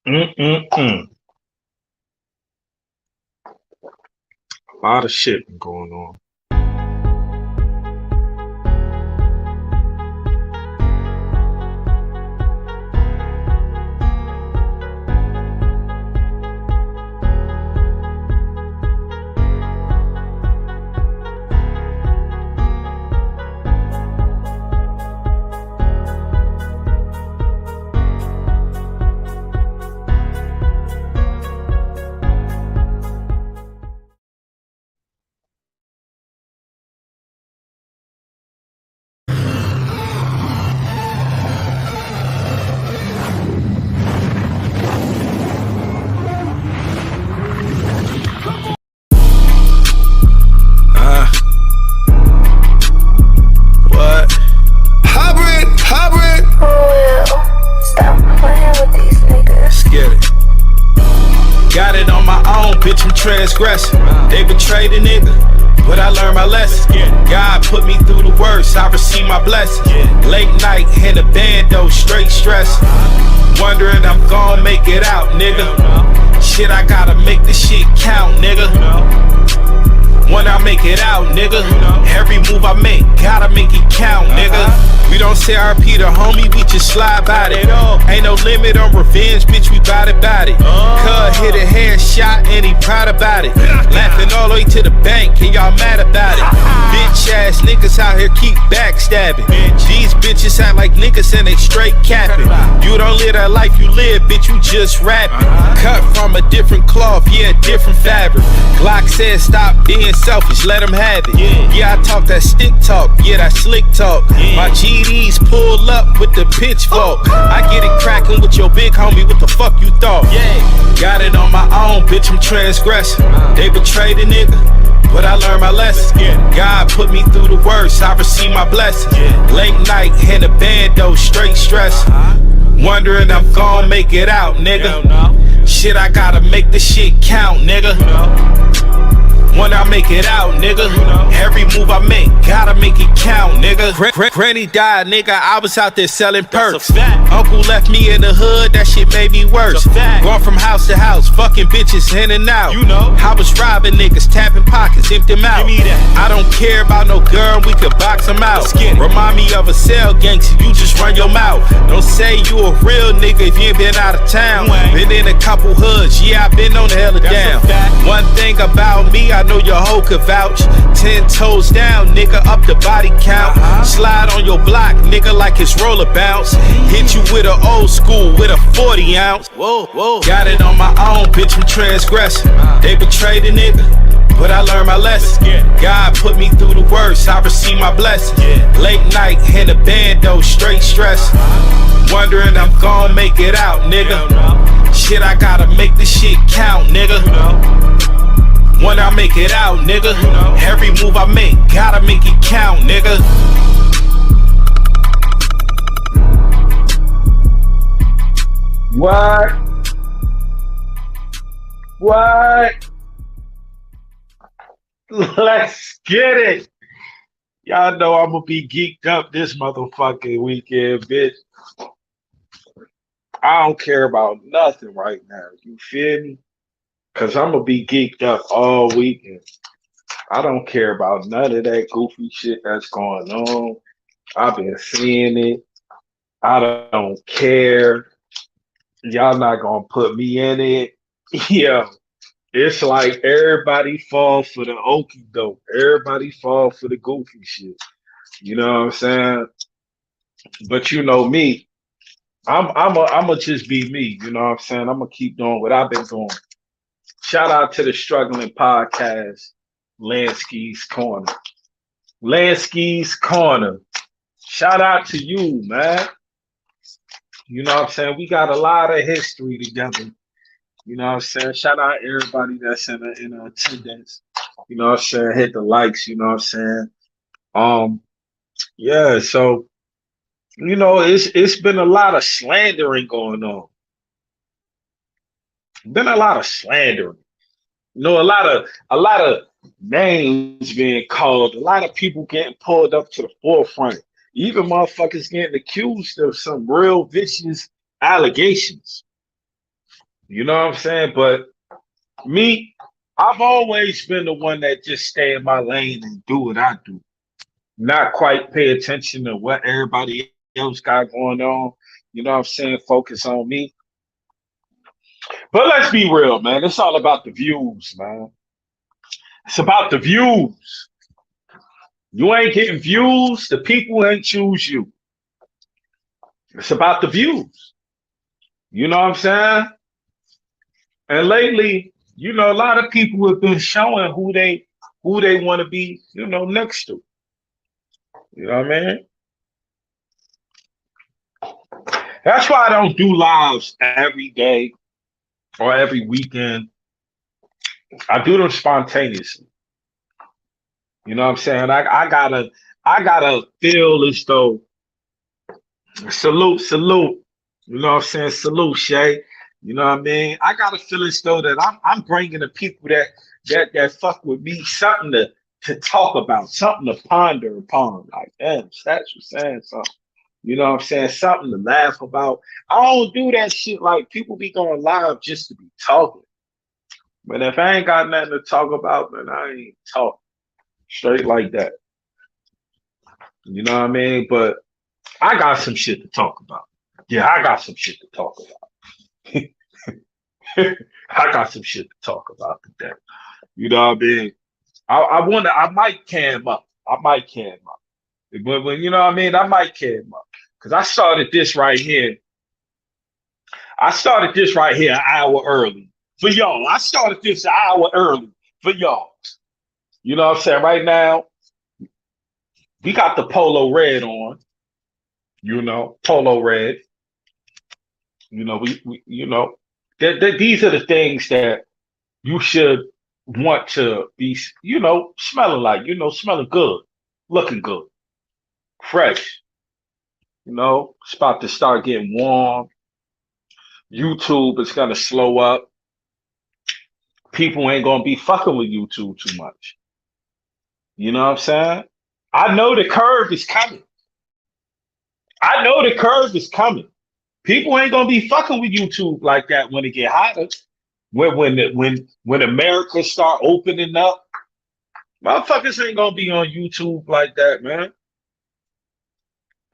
Mm-mm-mm. A lot of shit been going on. Uh, what? Hybrid. Will, stop playing with these niggas. Let's get it. Got it on my own, bitch, I'm transgressing. They betrayed a nigga, but I learned my lesson. God put me through the worst, I received my blessing. Late night, in the bando, straight stress. Wondering I'm gon' make it out, nigga. Shit, I gotta make this shit count, nigga. When I make it out, nigga. Every move I make, gotta make it count, nigga. We don't say RP to homie, we just slide by it. Ain't no limit on revenge, bitch, we bout it. Cuz hit a headshot and he proud about it. Laughing all the way to the bank and y'all mad about it. Bitch ass niggas out here keep backstabbing. These bitches act like niggas and they straight capping. You don't live that life you live, bitch, you just rapping. Cut from a different cloth, yeah, different fabric. Glock said stop being selfish, let him have it. Yeah, I talk that stick talk, yeah, that slick talk. My GDs pull up with the pitchfork. I get it cracking with your big homie, what the fuck you thought? Got it on my own, bitch, I'm transgressing. They betrayed a nigga, but I learned my lesson. God put me through the worst, I received my blessing. Late night, in the bando, straight stress. Wondering I'm gon' make it out, nigga. Shit, I gotta make this shit count, nigga. When I make it out, nigga. Every move I make, gotta make it count, nigga. Granny died, nigga, I was out there selling perks. Uncle left me in the hood, that shit made me worse. Going from house to house, fucking bitches in and out. I was robbing niggas, tapping pockets, empty them out. I don't care about no girl, we could box them out. Remind me of a cell gangster, you just run your mouth. Don't say you a real nigga if you ain't been out of town. Been in a couple hoods, yeah, I been on the hella down. One thing about me, I know your hoe could vouch. 10 toes down, nigga, up the body count. Slide on your block, nigga, like it's roller bounce. Hit you with an old school, with a 40 ounce. Got it on my own, bitch, I'm transgressing. They betrayed a nigga, but I learned my lesson. God put me through the worst, I received my blessing. Late night, in the bando, straight stress. Wondering I'm gon' make it out, nigga. Shit, I gotta make this shit count, nigga. When I make it out, nigga. Every move I make, gotta make it count, nigga. What? Let's get it. Y'all know I'm gonna be geeked up this motherfucking weekend, bitch. I don't care about nothing right now. You feel me? Cause I'm gonna be geeked up all weekend. I don't care about none of that goofy shit that's going on. I've been seeing it. I don't care. Y'all not gonna put me in it. Yeah. It's like everybody fall for the okie doke. Everybody fall for the goofy shit. You know what I'm saying? But you know me, I'm just be me. You know what I'm saying? I'm gonna keep doing what I've been doing. Shout out to the struggling podcast, Lansky's Corner. Lansky's Corner. Shout out to you, man. You know what I'm saying? We got a lot of history together. You know what I'm saying? Shout out everybody that's in attendance. You know what I'm saying? Hit the likes, you know what I'm saying? Um, yeah, so it's been a lot of slandering going on. Been a lot of slandering. A lot of names being called, a lot of people getting pulled up to the forefront. Even motherfuckers getting accused of some real vicious allegations. You know what I'm saying? But me, I've always been the one that just stay in my lane and do what I do. Not quite pay attention to what everybody else got going on. You know what I'm saying? Focus on me. But let's be real, man. It's all about the views, man. It's about the views. You ain't getting views, the people ain't choose you. It's about the views. You know what I'm saying? And lately, a lot of people have been showing who they want to be, next to. You know what I mean? That's why I don't do lives every day or every weekend. I do them spontaneously. You know what I'm saying? I gotta feel as though salute. You know what I'm saying? Salute, Shay. You know what I mean? I gotta feel as though that I'm bringing the people that fuck with me something to talk about, something to ponder upon. Like, damn, Stats was saying something. You know what I'm saying? Something to laugh about. I don't do that shit like people be going live just to be talking. But if I ain't got nothing to talk about, then I ain't talk straight like that. You know what I mean? But I got some shit to talk about. Yeah, I got some shit to talk about. I got some shit to talk about today. You know what I mean? I wonder. I might cam up. I might cam up. When you know what I mean? I might cam up because I started this right here. I started this right here an hour early for y'all. I started this an hour early for y'all. You know what I'm saying? Right now, we got the polo red on. Polo red. These are the things that you should want to be, smelling like, smelling good, looking good, fresh. It's about to start getting warm. YouTube is gonna slow up. People ain't gonna be fucking with YouTube too much. You know what I'm saying? I know the curve is coming. I know the curve is coming. People ain't gonna be fucking with YouTube like that when it get hotter. When America start opening up, motherfuckers ain't gonna be on YouTube like that, man.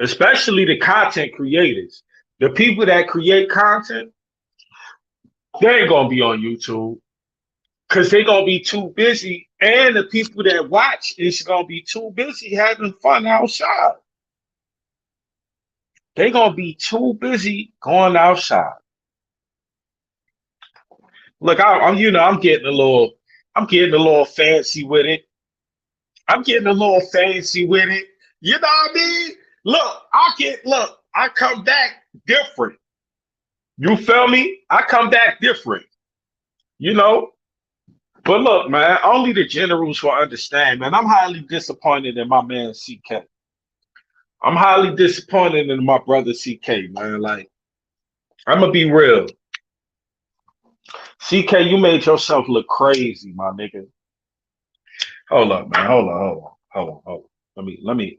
Especially the content creators. The people that create content, they ain't gonna be on YouTube because they gonna be too busy. And the people that watch is gonna be too busy having fun outside. They gonna be too busy going outside. Look, I'm getting a little fancy with it. I'm getting a little fancy with it. You know what I mean? I come back different. You feel me? I come back different, you know? But look, man, only the generals will understand, man. I'm highly disappointed in my man CK. I'm highly disappointed in my brother CK, man. Like, I'm gonna be real. CK, you made yourself look crazy, my nigga. Hold up, man. Hold on. Let me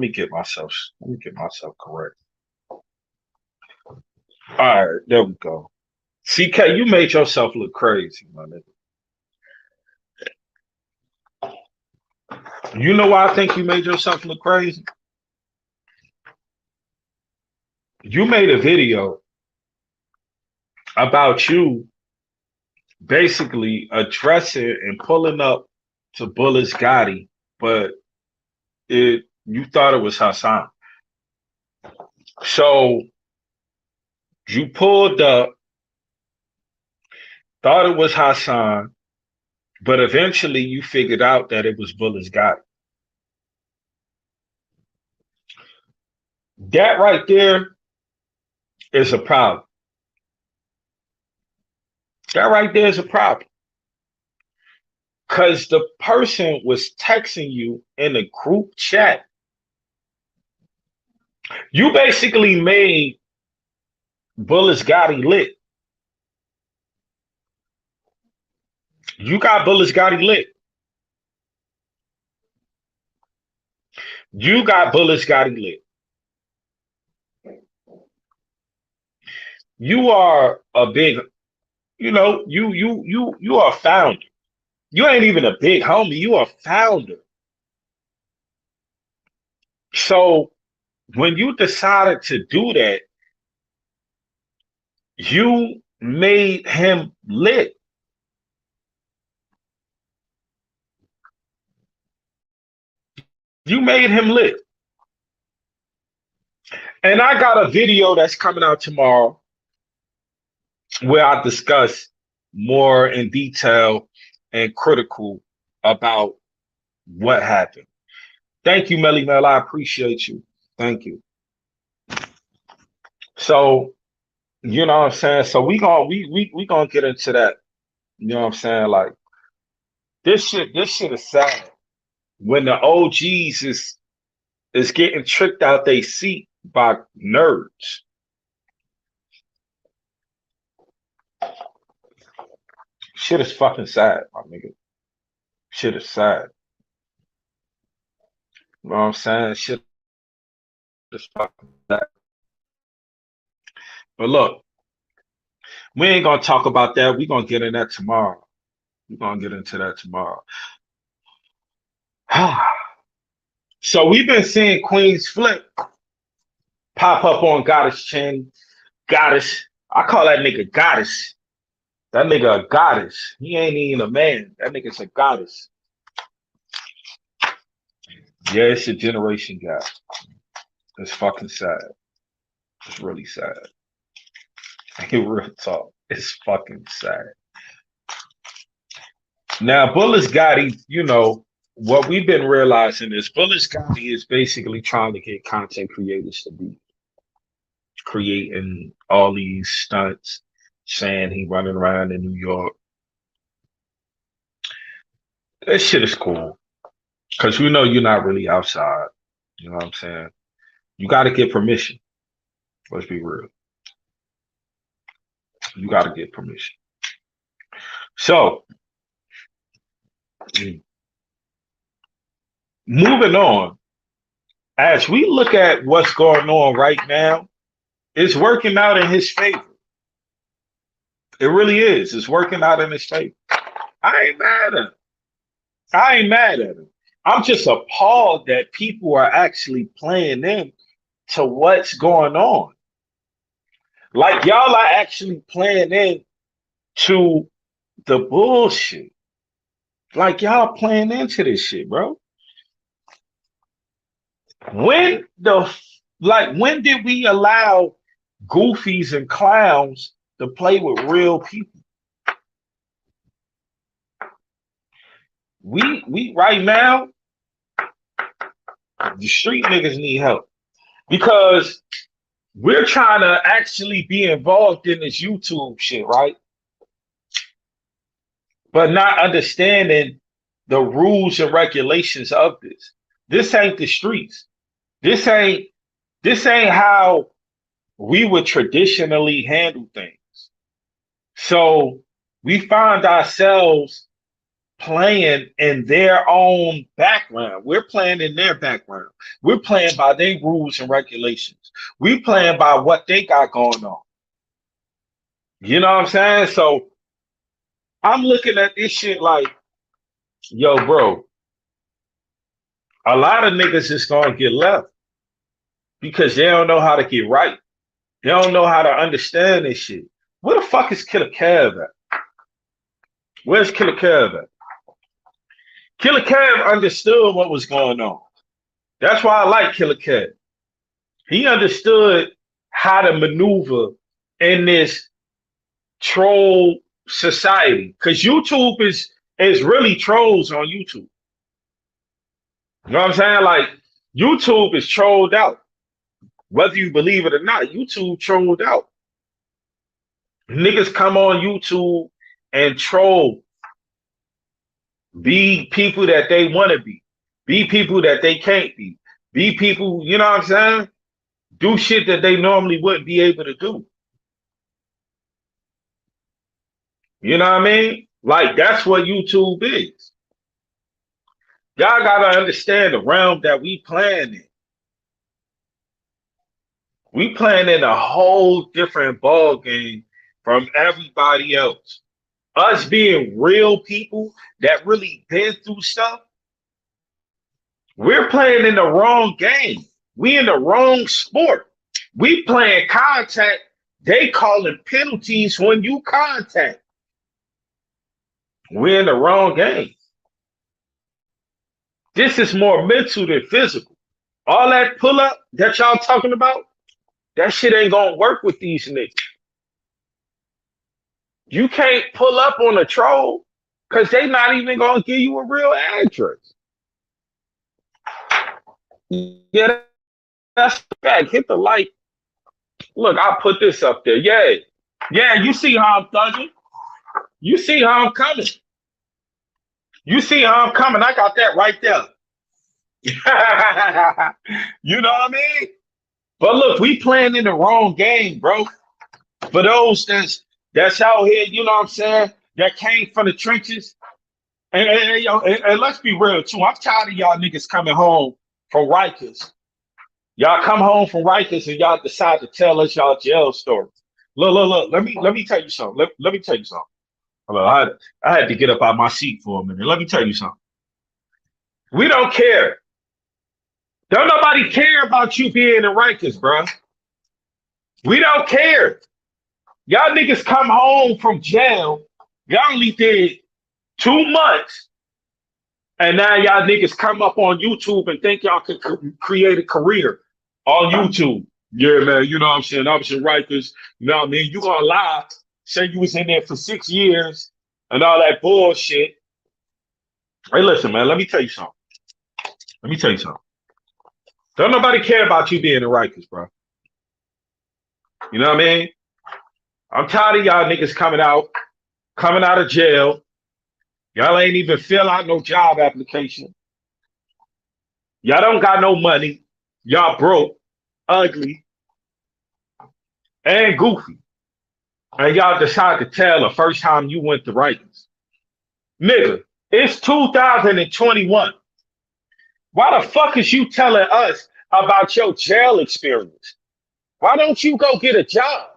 get myself correct. All right, there we go. CK, you made yourself look crazy, my nigga. You know why I think you made yourself look crazy? You made a video about you basically addressing and pulling up to Bullis Gotti, but you thought it was Hassan. So you pulled up, thought it was Hassan, but eventually you figured out that it was Bullis Gotti. That right there is a problem. That right there is a problem. Because the person was texting you in a group chat. You basically made Bullis Gotti lit. You got Bullis Gotti lit. You got Bullis Gotti lit. You are a big you are a founder. You ain't even a big homie. You are a founder. So when you decided to do that, you made him lit. You made him lit. And I got a video that's coming out tomorrow where I discuss more in detail and critical about what happened. Thank you, Melly Mel. I appreciate you. Thank you. So, you know what I'm saying? So we gonna get into that. You know what I'm saying? Like this shit is sad. When the OGs is getting tricked out they seat by nerds. Shit is fucking sad, my nigga. Shit is sad. You know what I'm saying? Shit is fucking sad. But look, we ain't gonna talk about that. We gonna get in that tomorrow. We're gonna get into that tomorrow. So we've been seeing Queen's Flip pop up on Goddess Chin. Goddess. I call that nigga Goddess. That nigga a goddess. He ain't even a man. That nigga's a goddess. Yeah, it's a generation gap. It's fucking sad. It's really sad. Real talk. It's fucking sad. Now, Bullis Gotti, what we've been realizing is Bullis Gotti is basically trying to get content creators to be creating all these stunts, saying he running around in New York. That shit is cool. Because we know you're not really outside. You know what I'm saying? You got to get permission. Let's be real. You got to get permission. So, moving on, as we look at what's going on right now, it's working out in his favor. It really is. It's working out in his favor. I ain't mad at him. I ain't mad at him. I'm just appalled that people are actually playing in to what's going on. Like y'all are actually playing in to the bullshit. Like y'all playing into this shit, bro. When did we allow goofies and clowns to play with real people? We right now, the street niggas need help because we're trying to actually be involved in this YouTube shit, right? But not understanding the rules and regulations of this. This ain't the streets. This ain't how we would traditionally handle things. So we find ourselves playing in their own background. We're playing in their background. We're playing by their rules and regulations. We're playing by what they got going on. You know what I'm saying? So I'm looking at this shit like, yo, bro, a lot of niggas is gonna get left because they don't know how to get right. They don't know how to understand this shit. Where the fuck is Killer Kev at? Where's Killer Kev at? Killer Kev understood what was going on. That's why I like Killer Kev. He understood how to maneuver in this troll society. Because YouTube is really trolls on YouTube. You know what I'm saying? Like, YouTube is trolled out. Whether you believe it or not, YouTube trolled out. Niggas come on YouTube and troll. Be people that they want to be. Be people that they can't be. Be people, you know what I'm saying? Do shit that they normally wouldn't be able to do. You know what I mean? Like, that's what YouTube is. Y'all gotta understand the realm that we playing in. We playing in a whole different ball game from everybody else. Us being real people that really been through stuff, we're playing in the wrong game. We in the wrong sport. We playing contact. They calling penalties when you contact. We're in the wrong game. This is more mental than physical. All that pull up that y'all talking about, that shit ain't gonna work with these niggas. You can't pull up on a troll because they not even gonna give you a real address. Yeah, that's the fact. Hit the like. Look, I'll put this up there. Yeah. Yeah, you see how I'm thugging? You see how I'm coming? You see how I'm coming? I got that right there. You know what I mean? But look, we playing in the wrong game, bro. For those that's out here, you know what I'm saying, that came from the trenches. And let's be real too. I'm tired of y'all niggas coming home from Rikers. Y'all come home from Rikers and y'all decide to tell us y'all jail stories. Look. Let me tell you something. Let me tell you something. Hold on, I had to get up out my seat for a minute. Let me tell you something. We don't care. Don't nobody care about you being in Rikers, bro. We don't care. Y'all niggas come home from jail. Y'all only did 2 months. And now y'all niggas come up on YouTube and think y'all can create a career on YouTube. Yeah, man, you know what I'm saying? I was in Rikers. You know what I mean? You gonna lie, say you was in there for 6 years and all that bullshit. Hey, listen, man, let me tell you something. Let me tell you something. Don't nobody care about you being in Rikers, bro. You know what I mean? I'm tired of y'all niggas coming out of jail. Y'all ain't even fill out no job application. Y'all don't got no money. Y'all broke, ugly, and goofy. And y'all decide to tell the first time you went to Rikers. Nigga, it's 2021. Why the fuck is you telling us about your jail experience? Why don't you go get a job?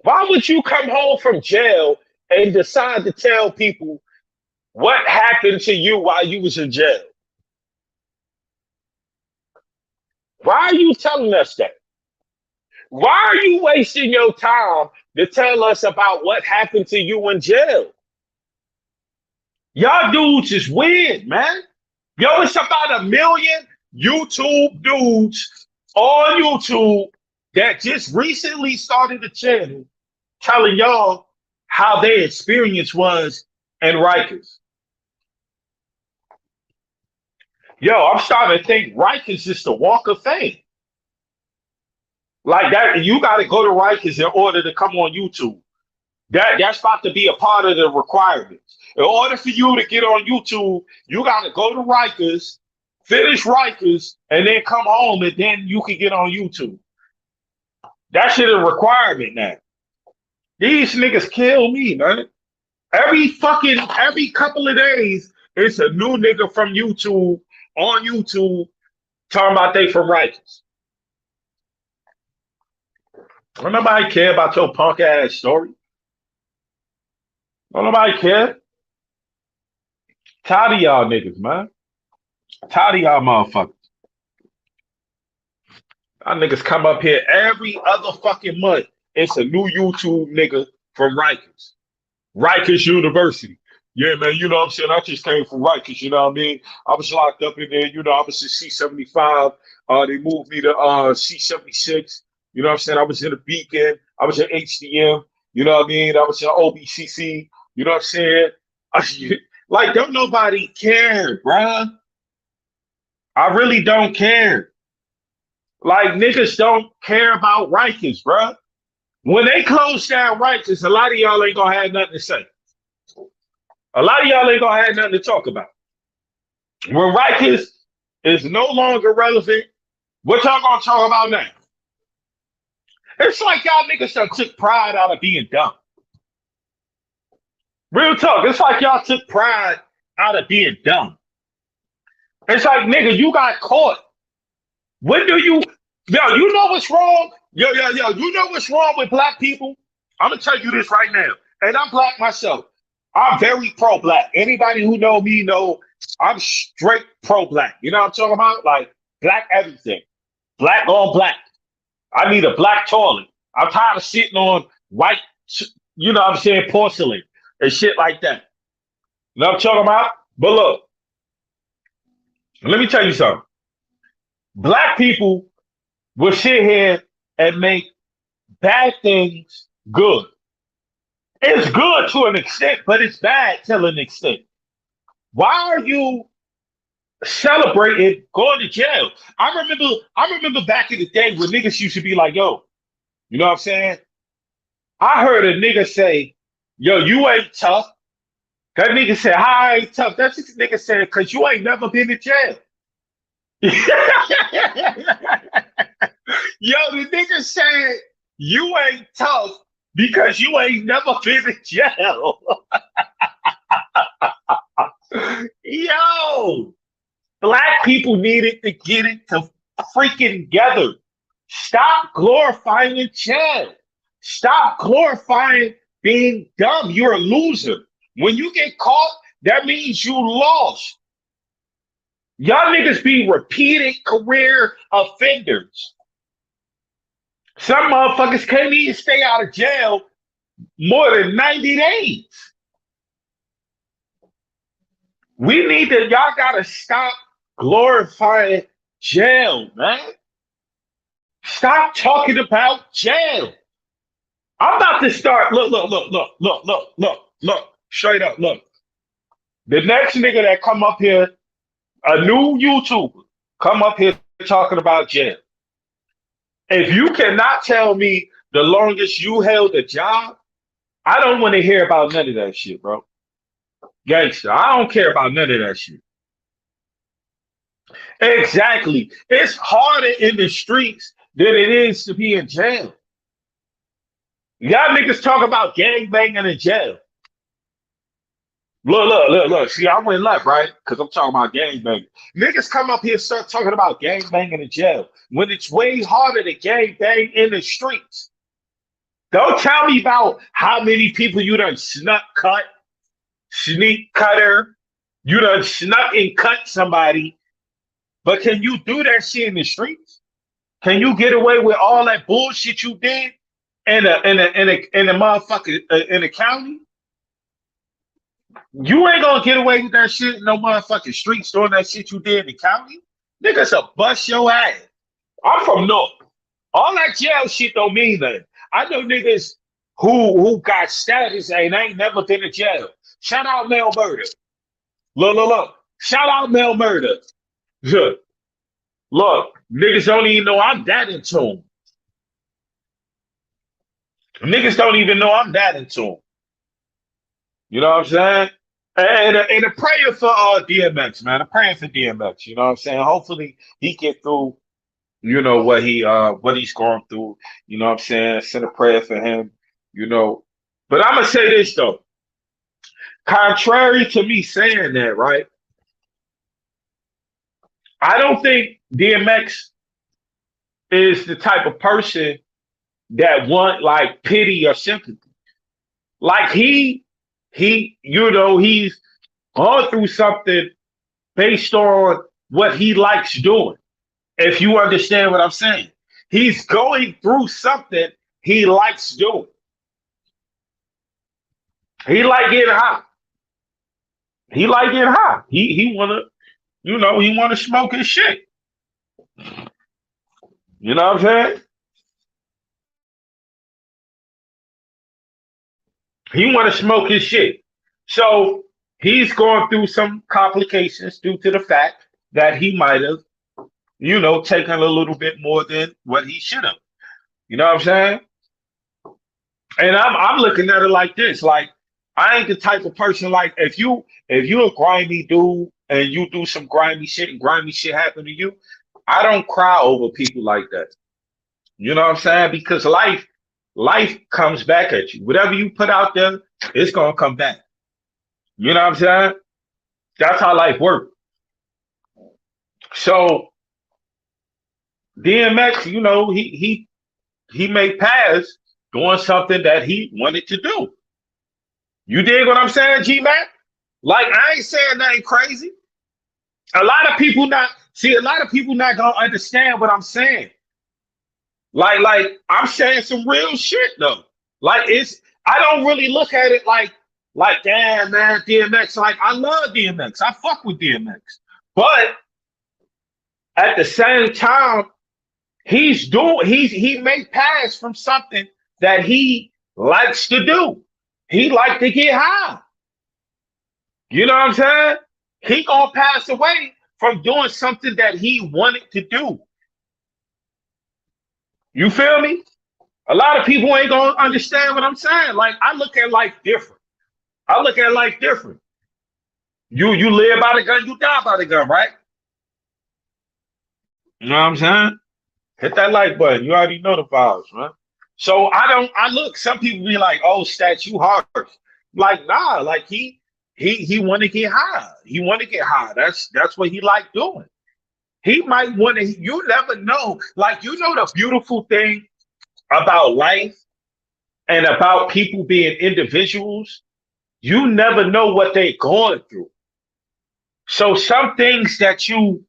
Why would you come home from jail and decide to tell people what happened to you while you was in jail? Why are you telling us that? Why are you wasting your time to tell us about what happened to you in jail? Y'all dudes is weird, man. Yo, it's about 1 million YouTube dudes on YouTube that just recently started a channel telling y'all how their experience was in Rikers. Yo, I'm starting to think Rikers is the walk of fame. Like that, you got to go to Rikers in order to come on YouTube. That's about to be a part of the requirements. In order for you to get on YouTube, you got to go to Rikers, finish Rikers, and then come home, and then you can get on YouTube. That shit is a requirement now. These niggas kill me, man. Every couple of days, it's a new nigga from YouTube on YouTube talking about they from Rikers. Don't nobody care about your punk ass story. Don't nobody care. Tired of y'all niggas, man. Tired of y'all motherfuckers. Y'all niggas come up here every other fucking month. It's a new YouTube nigga from Rikers. Rikers University. Yeah, man, you know what I'm saying? I just came from Rikers, you know what I mean? I was locked up in there, you know, I was in C-75. They moved me to C-76. You know what I'm saying? I was in a Beacon. I was in HDM. You know what I mean? I was in OBCC. You know what I'm saying? Like, don't nobody care, bruh. I really don't care. Like, niggas don't care about Rikers, bruh. When they close down Rikers, a lot of y'all ain't gonna have nothing to say. A lot of y'all ain't gonna have nothing to talk about. When Rikers is no longer relevant, what y'all gonna talk about now? It's like y'all niggas done took pride out of being dumb. Real talk, it's like y'all took pride out of being dumb. It's like, nigga, you got caught. When do you, yo, you know what's wrong? Yo, you know what's wrong with black people? I'm gonna tell you this right now, and I'm black myself. I'm very pro-black. Anybody who know me know I'm straight pro-black. You know what I'm talking about? Like black everything, black on black. I need a black toilet. I'm tired of sitting on white, you know what I'm saying, porcelain and shit like that. You know what I'm talking about? But look, let me tell you something. Black people will sit here and make bad things good. It's good to an extent, but it's bad to an extent. Why are you celebrating going to jail? I remember back in the day when niggas used to be like, yo, you know what I'm saying? I heard a nigga say, yo, you ain't tough. That nigga said, "How I ain't tough." That's what the nigga said, cause you ain't never been to jail. Yo, the nigga said you ain't tough because you ain't never been to jail. Yo, black people needed to get it to freaking together. Stop glorifying jail. Stop glorifying being dumb. You're a loser. When you get caught, that means you lost. Y'all niggas be repeated career offenders. Some motherfuckers can't even stay out of jail more than 90 days. We need to, y'all gotta stop glorifying jail, man. Stop talking about jail. I'm about to start. Look. Straight up, look. The next nigga that come up here, a new YouTuber, come up here talking about jail. If you cannot tell me the longest you held a job, I don't want to hear about none of that shit, bro. Gangster, I don't care about none of that shit. Exactly. It's harder in the streets than it is to be in jail. Y'all niggas talk about gang banging in jail. Look. See, I went left, right? Because I'm talking about gang banging. Niggas come up here and start talking about gang banging in jail when it's way harder to gang bang in the streets. Don't tell me about how many people you done sneak cutter, you done snuck and cut somebody, but can you do that shit in the streets? Can you get away with all that bullshit you did in a motherfucker in the county? You ain't gonna get away with that shit in no motherfucking streets doing that shit you did in the county. Niggas will bust your ass. I'm from North. All that jail shit don't mean nothing. I know niggas who got status and ain't never been to jail. Shout out Mel Murder. Look. Shout out Mel Murder. Look, niggas don't even know I'm that in tune. Niggas don't even know I'm that in tune. You know what I'm saying? And a prayer for DMX, man. A prayer for DMX. You know what I'm saying? Hopefully he get through, you know, what he's going through. You know what I'm saying? Send a prayer for him, you know. But I'm gonna say this though. Contrary to me saying that, right? I don't think DMX is the type of person that want like pity or sympathy. Like you know, he's gone through something based on what he likes doing. If you understand what I'm saying, he's going through something he likes doing. He like getting high. He like getting high. He wanna, you know, he wanna smoke his shit. You know what I'm saying? He wanna smoke his shit. So he's going through some complications due to the fact that he might have, you know, taken a little bit more than what he should have. You know what I'm saying? And I'm looking at it like this, like I ain't the type of person like if you a grimy dude and you do some grimy shit and grimy shit happen to you, I don't cry over people like that. You know what I'm saying? Because life comes back at you. Whatever you put out there, it's gonna come back. You know what I'm saying? That's how life works. So DMX, you know, he made paths doing something that he wanted to do. You dig what I'm saying, G Mac? Like I ain't saying nothing crazy. A lot of people not see. A lot of people not gonna understand what I'm saying. Like I'm saying some real shit though. Like it's I don't really look at it like damn man, DMX. Like I love DMX. I fuck with DMX. But at the same time, he may pass from something that he likes to do. He like to get high. You know what I'm saying? He gonna pass away from doing something that he wanted to do. You feel me? A lot of people ain't gonna understand what I'm saying. Like I look at life different. I look at life different. You live by the gun, you die by the gun, right? You know what I'm saying? Hit that like button. You already know the vibes, man. So I look, some people be like, oh, stats, you harsh. Like, nah, like he wanna get high. He wanna get high. That's what he like doing. He might want to, you never know. Like, you know the beautiful thing about life and about people being individuals, you never know what they're going through. So some things that you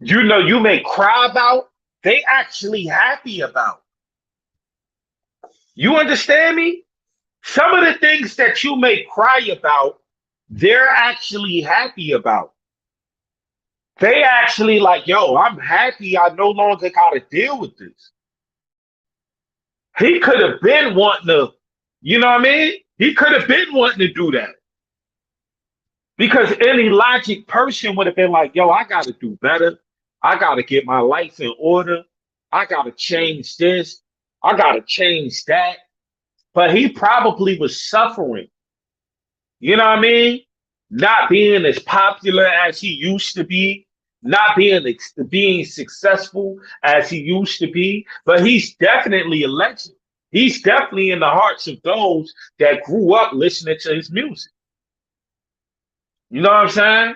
may cry about, they actually happy about. You understand me? Some of the things that you may cry about, they're actually happy about. They actually like, yo, I'm happy I no longer gotta deal with this. He could have been wanting to, you know what I mean? He could have been wanting to do that. Because any logic person would have been like, yo, I got to do better. I got to get my life in order. I got to change this. I got to change that. But he probably was suffering. You know what I mean? Not being as popular as he used to be, not being successful as he used to be. But he's definitely a legend. He's definitely in the hearts of those that grew up listening to his music. You know what I'm saying?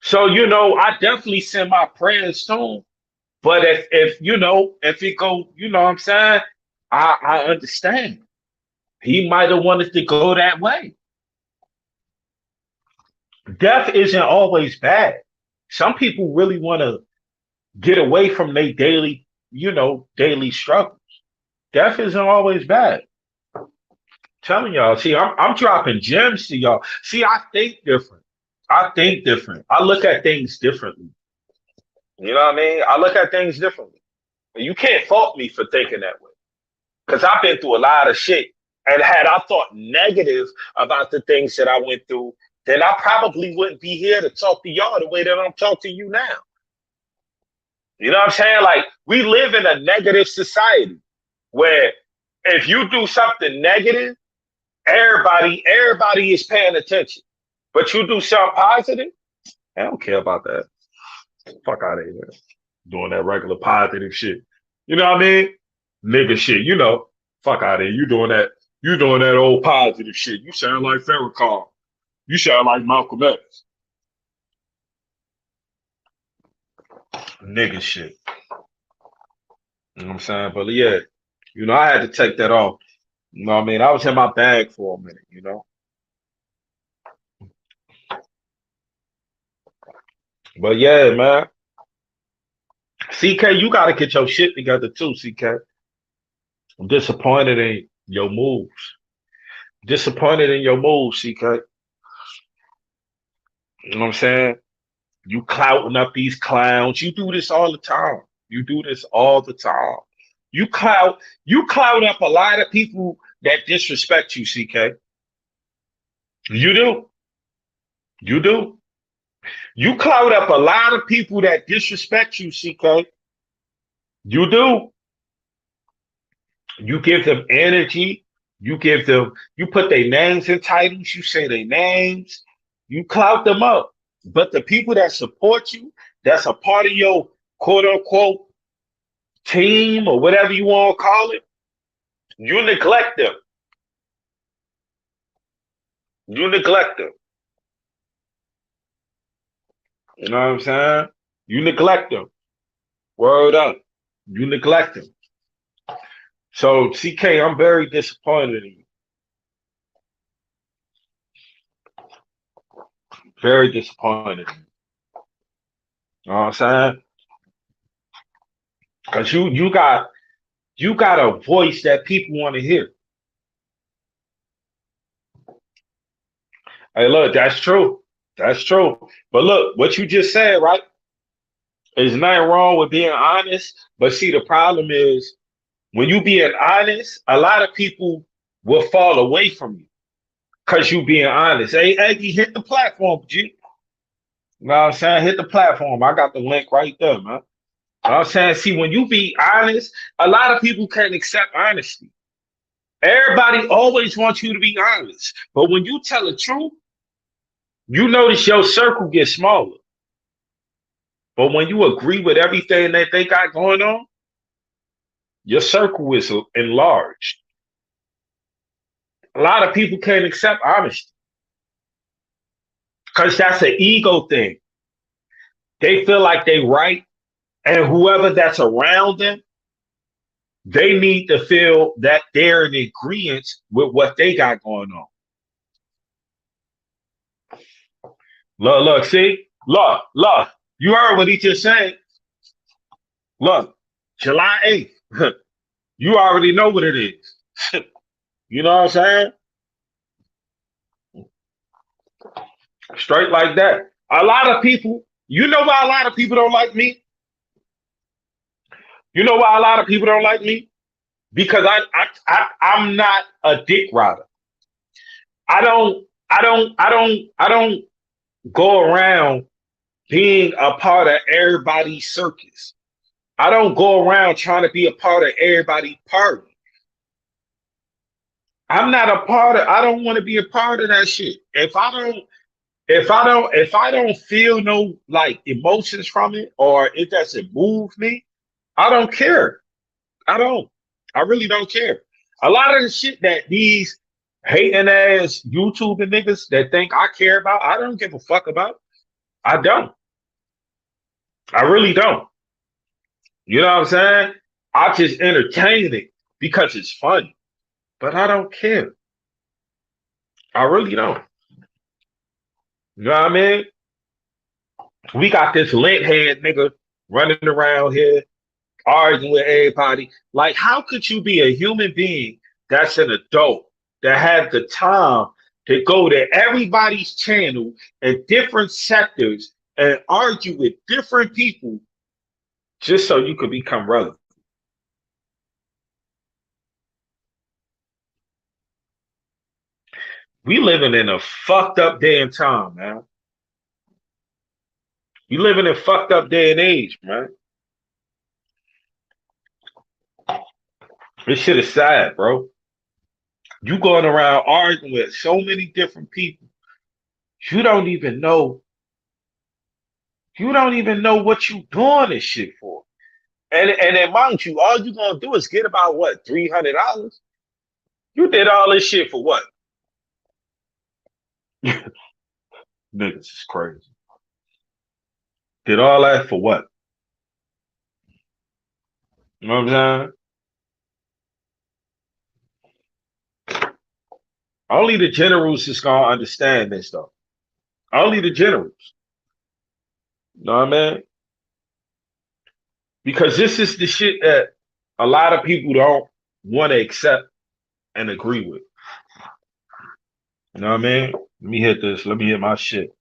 So, I definitely send my prayers to him. But if it go, you know what I'm saying? I understand. He might have wanted to go that way. Death isn't always bad. Some people really want to get away from their daily struggles. Death isn't always bad. Telling y'all, see, I'm dropping gems to y'all. See, I think different. I think different. I look at things differently. You know what I mean? I look at things differently. You can't fault me for thinking that way. Because I've been through a lot of shit. And had I thought negative about the things that I went through, then I probably wouldn't be here to talk to y'all the way that I'm talking to you now. You know what I'm saying? Like, we live in a negative society where if you do something negative, everybody is paying attention. But you do something positive, I don't care about that. Fuck out of here. Doing that regular positive shit. You know what I mean? Nigga shit, fuck out of here. You doing that old positive shit. You sound like Farrakhan. You sound like Malcolm X. Nigga shit. You know what I'm saying? But yeah, I had to take that off. You know what I mean? I was in my bag for a minute. But yeah, man. CK, you gotta get your shit together too, CK. I'm disappointed in your moves. Disappointed in your moves, CK. You know what I'm saying? You clouting up these clowns. You do this all the time. You do this all the time. You clout up a lot of people that disrespect you, CK. You do. You do. You clout up a lot of people that disrespect you, CK. You do. You give them energy. You put their names in titles. You say their names. You clout them up. But the people that support you, that's a part of your quote unquote team or whatever you want to call it, you neglect them. You neglect them. You know what I'm saying? You neglect them. Word up. You neglect them. So CK, I'm very disappointed in you. Very disappointed in you. You know what I'm saying? Because you got a voice that people want to hear. Hey, look, that's true. That's true. But look, what you just said, right? There's nothing wrong with being honest. But see, the problem is when you being honest, a lot of people will fall away from you because you being honest. Hey, Eggy, hit the platform, G. You know what I'm saying? Hit the platform. I got the link right there, man. You know what I'm saying? See, when you be honest, a lot of people can't accept honesty. Everybody always wants you to be honest. But when you tell the truth, you notice your circle gets smaller. But when you agree with everything that they got going on, your circle is enlarged. A lot of people can't accept honesty because that's an ego thing. They feel like they right, and whoever that's around them, they need to feel that they're in agreement with what they got going on. Look, see, look. You heard what he just said. Look, July 8th. You already know what it is. You know what I'm saying? Straight like that. A lot of people, you know why a lot of people don't like me? You know why a lot of people don't like me? Because I'm not a dick rider. I don't go around being a part of everybody's circus. I don't go around trying to be a part of everybody's party. I'm not a part of, I don't want to be a part of that shit. If I don't feel no like emotions from it or it doesn't move me, I don't care. I don't. I really don't care. A lot of the shit that these hating ass YouTube niggas that think I care about, I don't give a fuck about. I don't. I really don't. You know what I'm saying? I just entertain it because it's funny, but I don't care. I really don't. You know what I mean? We got this lint head nigga running around here arguing with everybody. Like, how could you be a human being that's an adult that had the time to go to everybody's channel in different sectors and argue with different people just so you could become relevant? We living in a fucked up day and time, man. We living in fucked up day and age, man. This shit is sad, bro. You going around arguing with so many different people. You don't even know. You don't even know what you doing this shit for. And then mind you, all you gonna do is get about what, $300? You did all this shit for what? Niggas is crazy. Did all that for what? You know what I'm saying? Only the generals is gonna understand this stuff. Only the generals. You know what I mean? Because this is the shit that a lot of people don't want to accept and agree with. You know what I mean? Let me hit this. Let me hit my shit.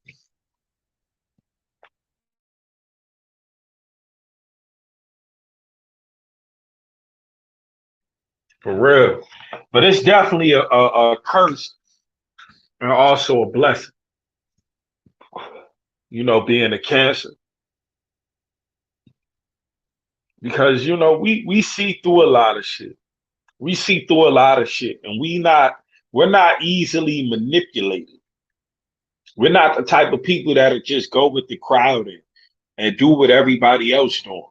For real. But it's definitely a curse and also a blessing, being a cancer. Because, we see through a lot of shit. We see through a lot of shit and we're not easily manipulated. We're not the type of people that'll just go with the crowd and do what everybody else doing.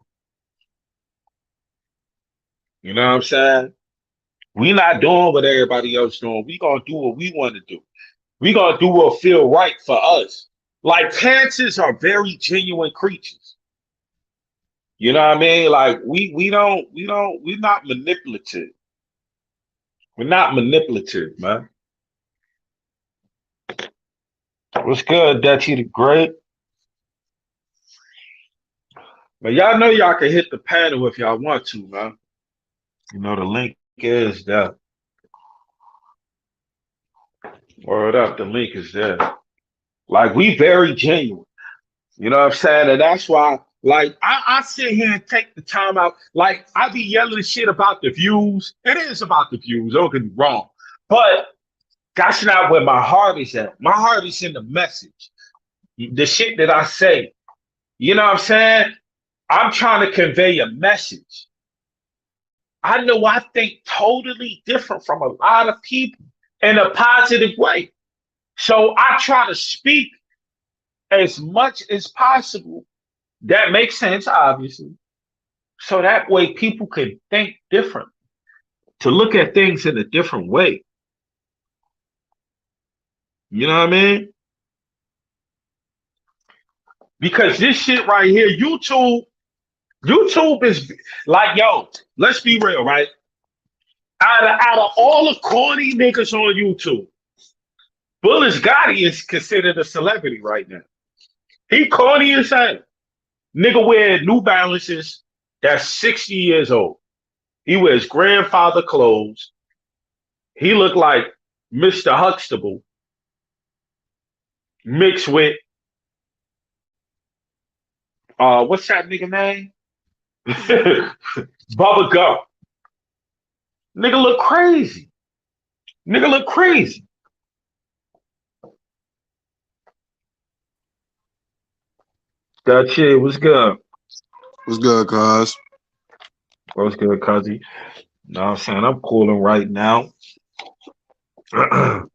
You know what I'm saying? We not doing what everybody else doing. We gonna do what we want to do. We gonna do what feel right for us. Like cancers are very genuine creatures. You know what I mean? Like we're not manipulative. We're not manipulative, man. What's good, Dutchy the Great? But y'all know y'all can hit the panel if y'all want to, man. You know the link is there. Word up, the link is there. Like we very genuine. You know what I'm saying? And that's why, like, I sit here and take the time out. Like, I be yelling shit about the views. It is about the views, don't get me wrong. But that's not where my heart is at. My heart is in the message. The shit that I say. You know what I'm saying? I'm trying to convey a message. I know I think totally different from a lot of people in a positive way. So I try to speak as much as possible. That makes sense, obviously. So that way people can think different, to look at things in a different way. You know what I mean? Because this shit right here, YouTube is like, yo, let's be real, right? Out of all the corny niggas on YouTube, Bullish Gotti is considered a celebrity right now. He corny as hell. Nigga wear New Balances that's 60 years old. He wears grandfather clothes. He look like Mr. Huxtable mixed with what's that nigga name? Bubba Gump. Nigga look crazy. Nigga look crazy. That shit was good. What's good, cuz? What's good, cuzzy? Know what I'm saying? I'm cooling right now. Hell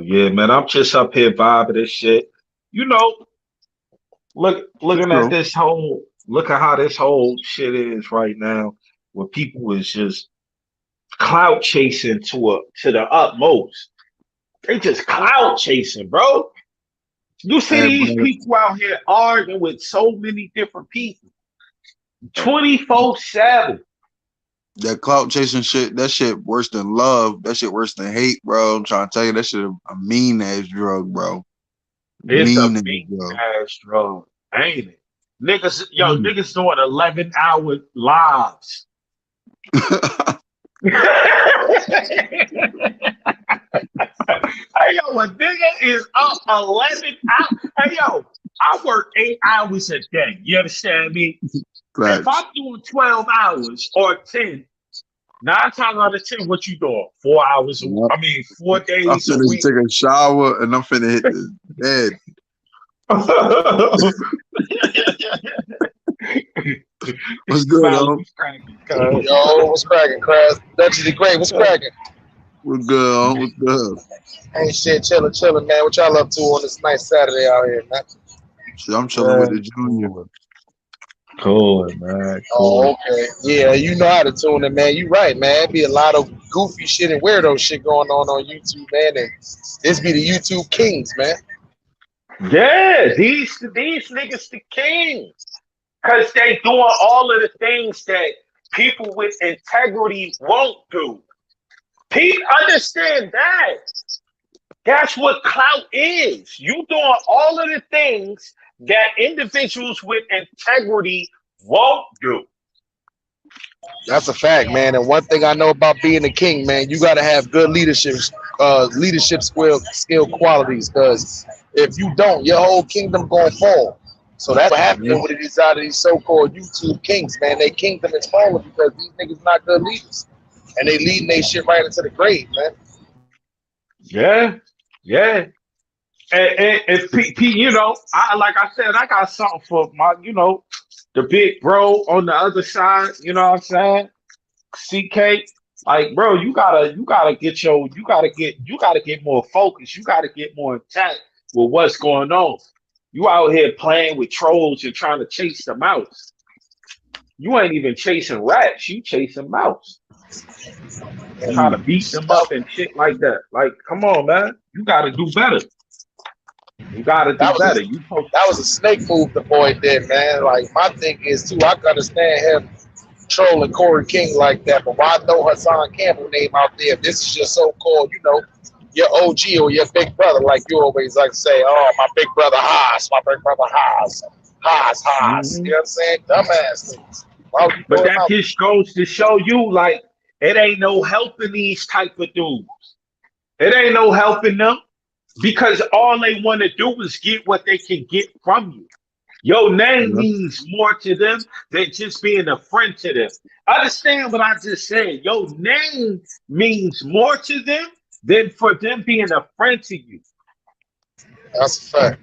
yeah, man. I'm just up here vibing this shit. You know, looking at True. this whole look at how this whole shit is right now, where people is just clout chasing to the utmost. They just clout chasing, bro. You see Hey, these brother, people out here arguing with so many different people, 24/7. that clout chasing shit, that shit worse than love. That shit worse than hate, bro. I'm trying to tell you, that shit a mean ass drug, bro. It's a Mean ass big drug. ass drug, ain't it? Niggas, yo, Mm. niggas doing 11-hour lives. Hey yo, a nigga is up 11 hours. Hey yo, I work 8 hours a day. You understand me? If Facts. I'm doing 12 hours or 10, 9 times out of 10, what you doing? 4 hours, Yep. I mean, four I'm days a finna week. take a shower and I'm finna hit the bed. What's good, Smiley Unc? was cracking, cuz. Yo, what's cracking, Crash? Dutchy the Great, what's cracking? What's good, Unc? What's good? Ain't shit, chilling, man. What y'all up to on this nice Saturday out here, man? Shit, I'm chilling with the Man, junior. cool. Cool, man. Oh, Cool. okay. Yeah, you know how to tune in, man. You right, man. Be a lot of goofy shit and weirdo shit going on YouTube, man. And this be the YouTube kings, man. Yeah, these niggas the king. Cause they doing all of the things that people with integrity won't do. Pete, understand that. That's what clout is. You doing all of the things that individuals with integrity won't do. That's a fact, man. And one thing I know about being a king, man, you gotta have good leadership skill qualities. Cause if you don't, your whole kingdom gonna fall. So that's what Yeah. happening with these out of these so-called YouTube kings, man. Their kingdom is falling because these niggas not good leaders, and they leading their shit right into the grave, man. Yeah, yeah. And Pete, you know, I like I said, I got something for my, the big bro on the other side. You know what I'm saying? CK, like, bro, you gotta get more focused. You gotta get more intact with what's going on. You out here playing with trolls and trying to chase the mouse. You ain't even chasing rats. You chasing mouse. Trying to Mm. beat them up and shit like that. Like, come on, man. You gotta do better. You gotta do That was better. a You post. that was a snake move the boy did, man. Like my thing is too, I can understand him trolling Corey King like that, but why throw Hassan Campbell name out there if this is your so-called, your OG or your big brother, like you always like to say, oh, my big brother Haas, my big brother Haas, Haas. You know what I'm saying? Dumbass things. Why would you But throw him that out? just goes to show you, like, it ain't no helping these type of dudes. It ain't no helping them because all they want to do is get what they can get from you. Your name Yeah. means more to them than just being a friend to them. Understand what I just said? Your name means more to them than for them being a friend to you. That's a fact.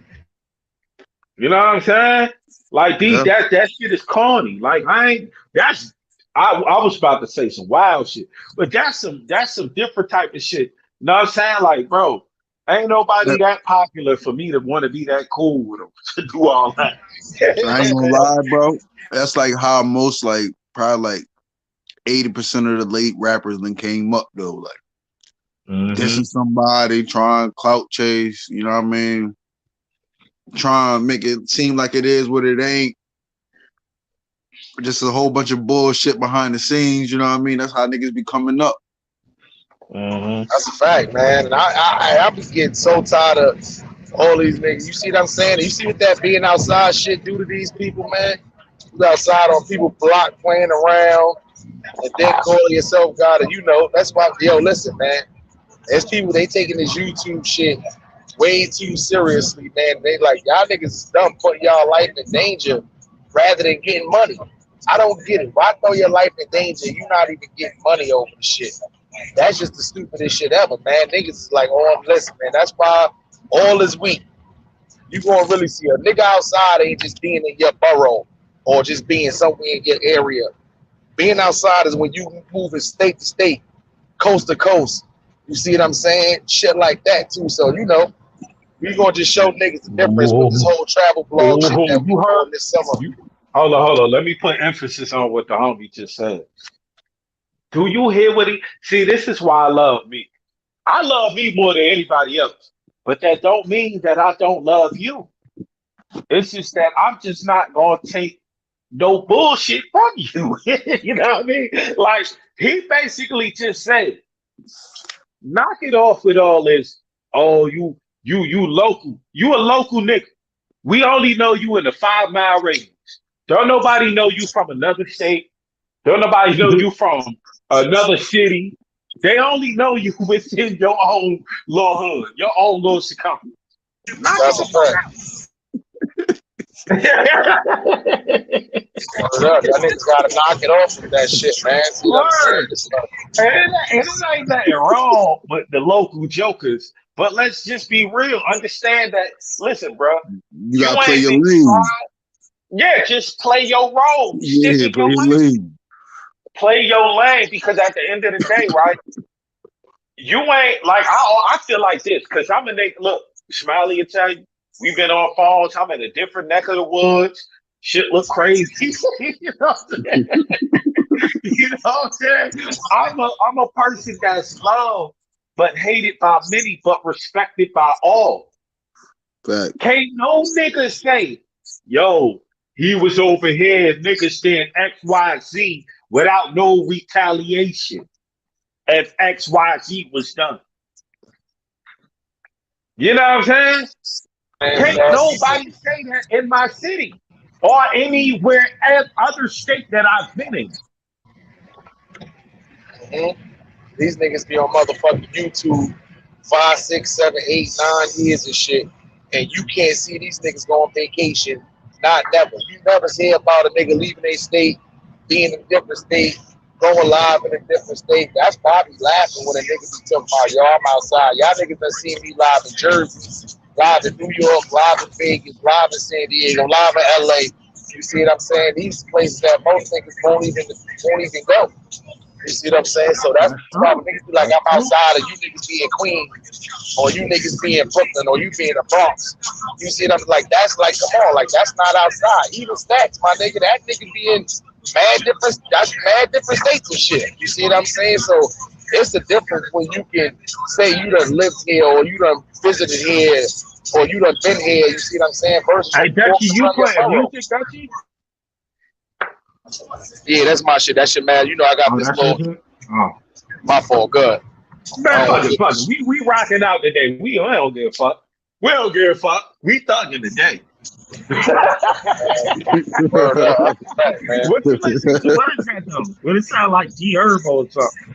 You know what I'm saying? Like Yeah. that shit is corny. Like I ain't that's I was about to say some wild shit, but that's some different type of shit. You know what I'm saying? Like, bro, ain't nobody That- that popular for me to want to be that cool with them to do all that. I ain't gonna lie, bro. That's like how most like probably like 80% of the late rappers then came up though. Like Hmm. dissing somebody, trying to clout chase, you know what I mean? Trying to make it seem like it is what it ain't. Just a whole bunch of bullshit behind the scenes, you know what I mean? That's how niggas be coming up. Hmm. That's a fact, man. And I be getting so tired of all these niggas. You see what I'm saying? You see what that being outside shit do to these people, man? You outside on people block playing around and then calling yourself God. And that's why, listen, man. There's people, they taking this YouTube shit way too seriously, man. They like, y'all niggas is dumb putting y'all life in danger rather than getting money. I don't get it. Why throw your life in danger? You not even getting money over the shit. That's just the stupidest shit ever, man. Niggas is like, oh, listen, man. That's why all is weak. You gonna really see a nigga outside ain't just being in your borough or just being somewhere in your area. Being outside is when you moving state to state, coast to coast. You see what I'm saying? Shit like that too. So we gonna just show niggas the difference with this Oh, whole travel blog shit oh, that we you heard? doing this summer. You hold on. Let me put emphasis on what the homie just said. Do you hear what he see? This is why I love me. I love me more than anybody else. But that don't mean that I don't love you. It's just that I'm just not gonna take no bullshit from you. You know what I mean? Like he basically just said, knock it off with all this. Oh, you local. You a local nigga. We only know you in the 5 mile radius. Don't nobody know you from another state. Don't nobody know you from another city. They only know you within your own little hood, your own little circumference. Knock it That's a the fact. fuck out. Word up. Y'all niggas gotta knock it off with that shit, man. See what I'm saying? Word. And it ain't nothing wrong with the local jokers. But let's just be real. Understand that, listen, bro, You you gotta play ain't your been lane. tried. Yeah, just play your role. Stick Yeah, in play your your lane. lane. Play your lane because at the end of the day, right, you ain't like, I feel like this because I'm a nigga. Look, Smiley will tell you, we've been on phones. I'm in a different neck of the woods. Shit look crazy. You know what I'm saying? You know what I'm saying? I'm a person that's loved but hated by many, but respected by all. Fact. Can't no nigga say, yo, he was over here, niggas saying XYZ without no retaliation if XYZ was done. You know what I'm saying? Man, Can't nobody say that in my city or anywhere other state that I've been in. these niggas be on motherfucking YouTube 5, 6, 7, 8, 9 years and shit, and you can't see these niggas go on vacation. Not never. You never hear about a nigga leaving a state, being in a different state, going live in a different state. That's why I be laughing when a nigga be talking about, yo, I'm outside. Y'all niggas done seen me live in Jersey, live in New York, live in Vegas, live in San Diego, live in LA. You see what I'm saying? These places that most niggas won't even go. You see what I'm saying? So that's That's why when true. niggas be like, That's I'm true. outside, or you niggas be in Queens, or you niggas be in Brooklyn, or you be in the Bronx. You see what I'm like? That's like, come on, like that's not outside. Even Stacks, my nigga, that nigga be in mad different states and shit. You see what I'm saying? So it's the difference when you can say you done lived here, or you done visited here, or you done been here. You see what I'm saying? Versus Hey, you Dutchy, walking you around your playing borough. music, Dutchy? Yeah, that's my shit. That shit, man. You know, I got Oh, this that's your little. shit? Oh. My fault. Good. Man, Oh, fuck it. We rocking out today. We don't give a fuck. We don't give a fuck. We thugging today. word up. That's a fact, man. What you listen to? What is that though? What it sound like G Herbo or something?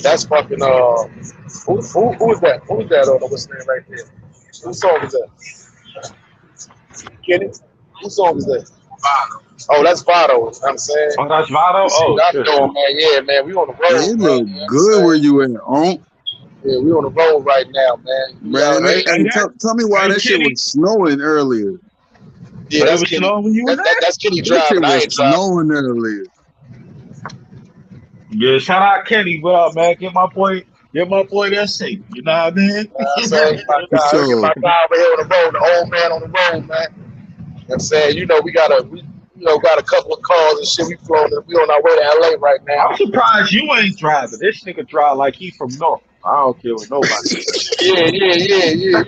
That's fucking who is that? Who is that on what's name right there? Whose song is that? Kenny? Whose song is that? Oh, that's Vado. I'm saying. Oh, that's Vado? See Oh what I'm shit. doing, man. Yeah, man. We on the Man, road, it bro. look You know what I'm good where saying? you at, on. Yeah, we on the road right now, man. We out Man, here. Hey, tell me why hey, that shit Kenny. was snowing earlier. Yeah, It that's was Kenny. snowing when you was there? That's Kenny That shit driving. I was ain't driving. snowing earlier. Yeah, shout out Kenny. What up, man? Get my boy that safe. You know what I mean? I'm saying, my For guy, get sure. my guy over here on the road, the old man on the road, man. You know what I'm saying, we got a couple of cars and shit. We on our way to LA right now. I'm surprised you ain't driving. This nigga drive like he from North. I don't care what nobody says. Yeah. You know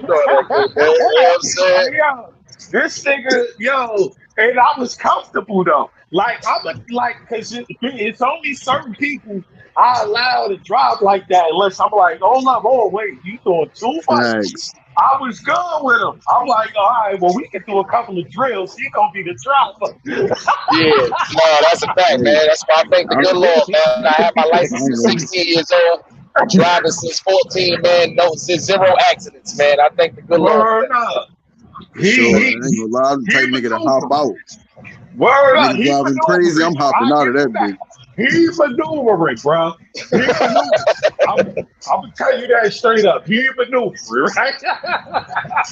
that good, man. You know what I'm saying? Hey, yo, this nigga, and I was comfortable though. Like cause it's only certain people I allow to drive like that unless I'm like, oh wait, you doing too much. Thanks. I was good with him. I'm like, all right, well, we can do a couple of drills. He gonna be the driver. Yeah, no, that's a fact, Hey, man. That's why I thank the I, good Lord, man. I had my I license ain't since gonna, 16 years old, driving since 14, man. No, since zero accidents, man. I thank the good Lord for Word that. up. for He sure. he I ain't gonna lie. I'm the he type nigga to hop maneuvering. out. Word up. Nigga He driving crazy, maneuvering. I'm hopping I out give of him that that. bitch. He maneuvering, bro. He maneuvering. I'm gonna tell you that straight up. He maneuvering, right?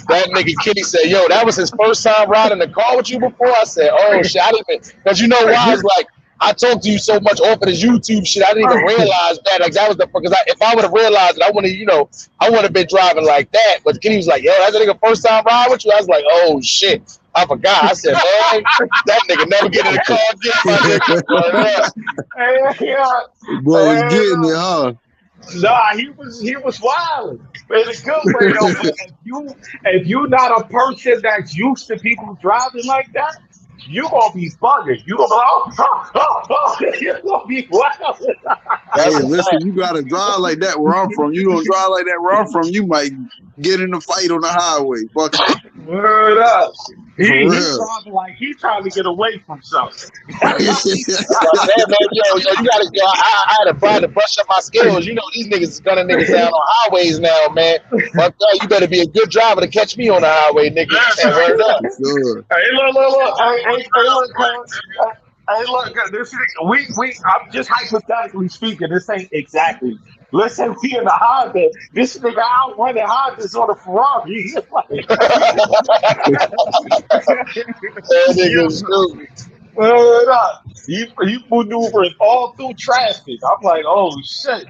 That nigga Kenny said, yo, that was his first time riding the car with you before. I said, oh shit, I didn't even, because you know why? It's like, I talked to you so much off of this YouTube shit, I didn't even realize that. Like, that was the, because if I would have realized it, I wouldn't, I wouldn't have been driving like that. But Kenny was like, yo, that's a nigga first time ride with you? I was like, oh shit, I forgot. I said, man, that nigga never get in the car again, my nigga. yeah. Boy was getting it, huh? Nah, he was wild in a good way though. But if you not a person that's used to people driving like that, you gonna be bugging. You gonna be you gonna be wild. Hey, That's a listen, fact. you gotta drive like that where I'm from. You don't drive like that where I'm from, you might get in a fight on the highway. Fuck it. Word up. For He real. driving like he trying to get away from something. That's what I said, man. Yo, you gotta. Yo, I had to brush up my skills. You know, these niggas is gunning niggas down on highways now, man. But you better be a good driver to catch me on the highway, nigga. And word up. For sure. Hey, look. Hey, look, cuz. Hey, look, this I'm just hypothetically speaking. This ain't exactly. Let's say we in the Honda. This nigga out running Hondas on a Ferrari. He's like, That nigga you stupid. word up. He maneuvering all through traffic. I'm like, oh shit.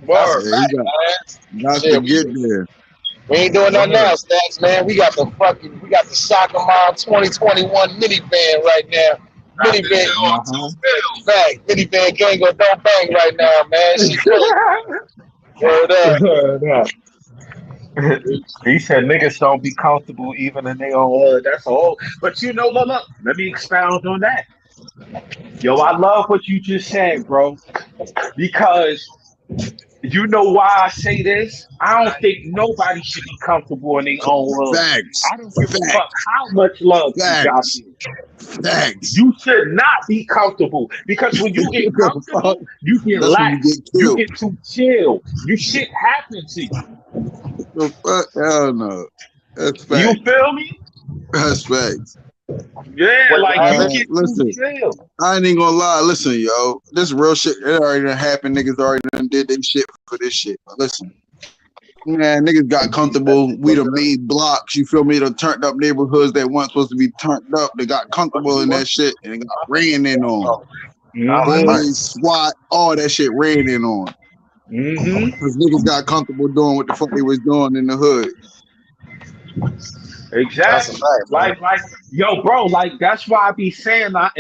That's a Word, Yeah, you fact, man. got to Shit, get there. we ain't doing nothing word. else, Stacks, man. We got the Soccer Mom 2021 minivan right now. Minivan, Uh-huh. fact. Minivan gang go don't bang right now, man. She killing. Word up. Word up. He said niggas don't be comfortable even in their own hood. That's all. But look, let me expound on that. Yo, I love what you just said, bro. Because you know why I say this? I don't think nobody should be comfortable in their own hood. Facts. I don't give a fuck Facts. how much love you got Facts. there. Facts. You should not be comfortable because when you get The fuck? comfortable, you get That's when you lax. get You killed. get too chill. You shit happen to you. The fuck? Hell no. That's You facts. feel me? That's facts. Yeah, What like you happened? get too Listen, chill. I ain't even gonna lie. Listen, yo, this real shit. It already done happened. Niggas already done did their shit for this shit. But listen, man, niggas got comfortable. We done made blocks. You feel me? Done turned up neighborhoods that weren't supposed to be turned up. They got comfortable in that shit and it got ran in on. Mm-hmm. Boys, SWAT, all that shit ran in on. Mm-hmm. Cause niggas got comfortable doing what the fuck they was doing in the hood. That's a Exactly. fact, man. Yo, bro, like that's why I be saying I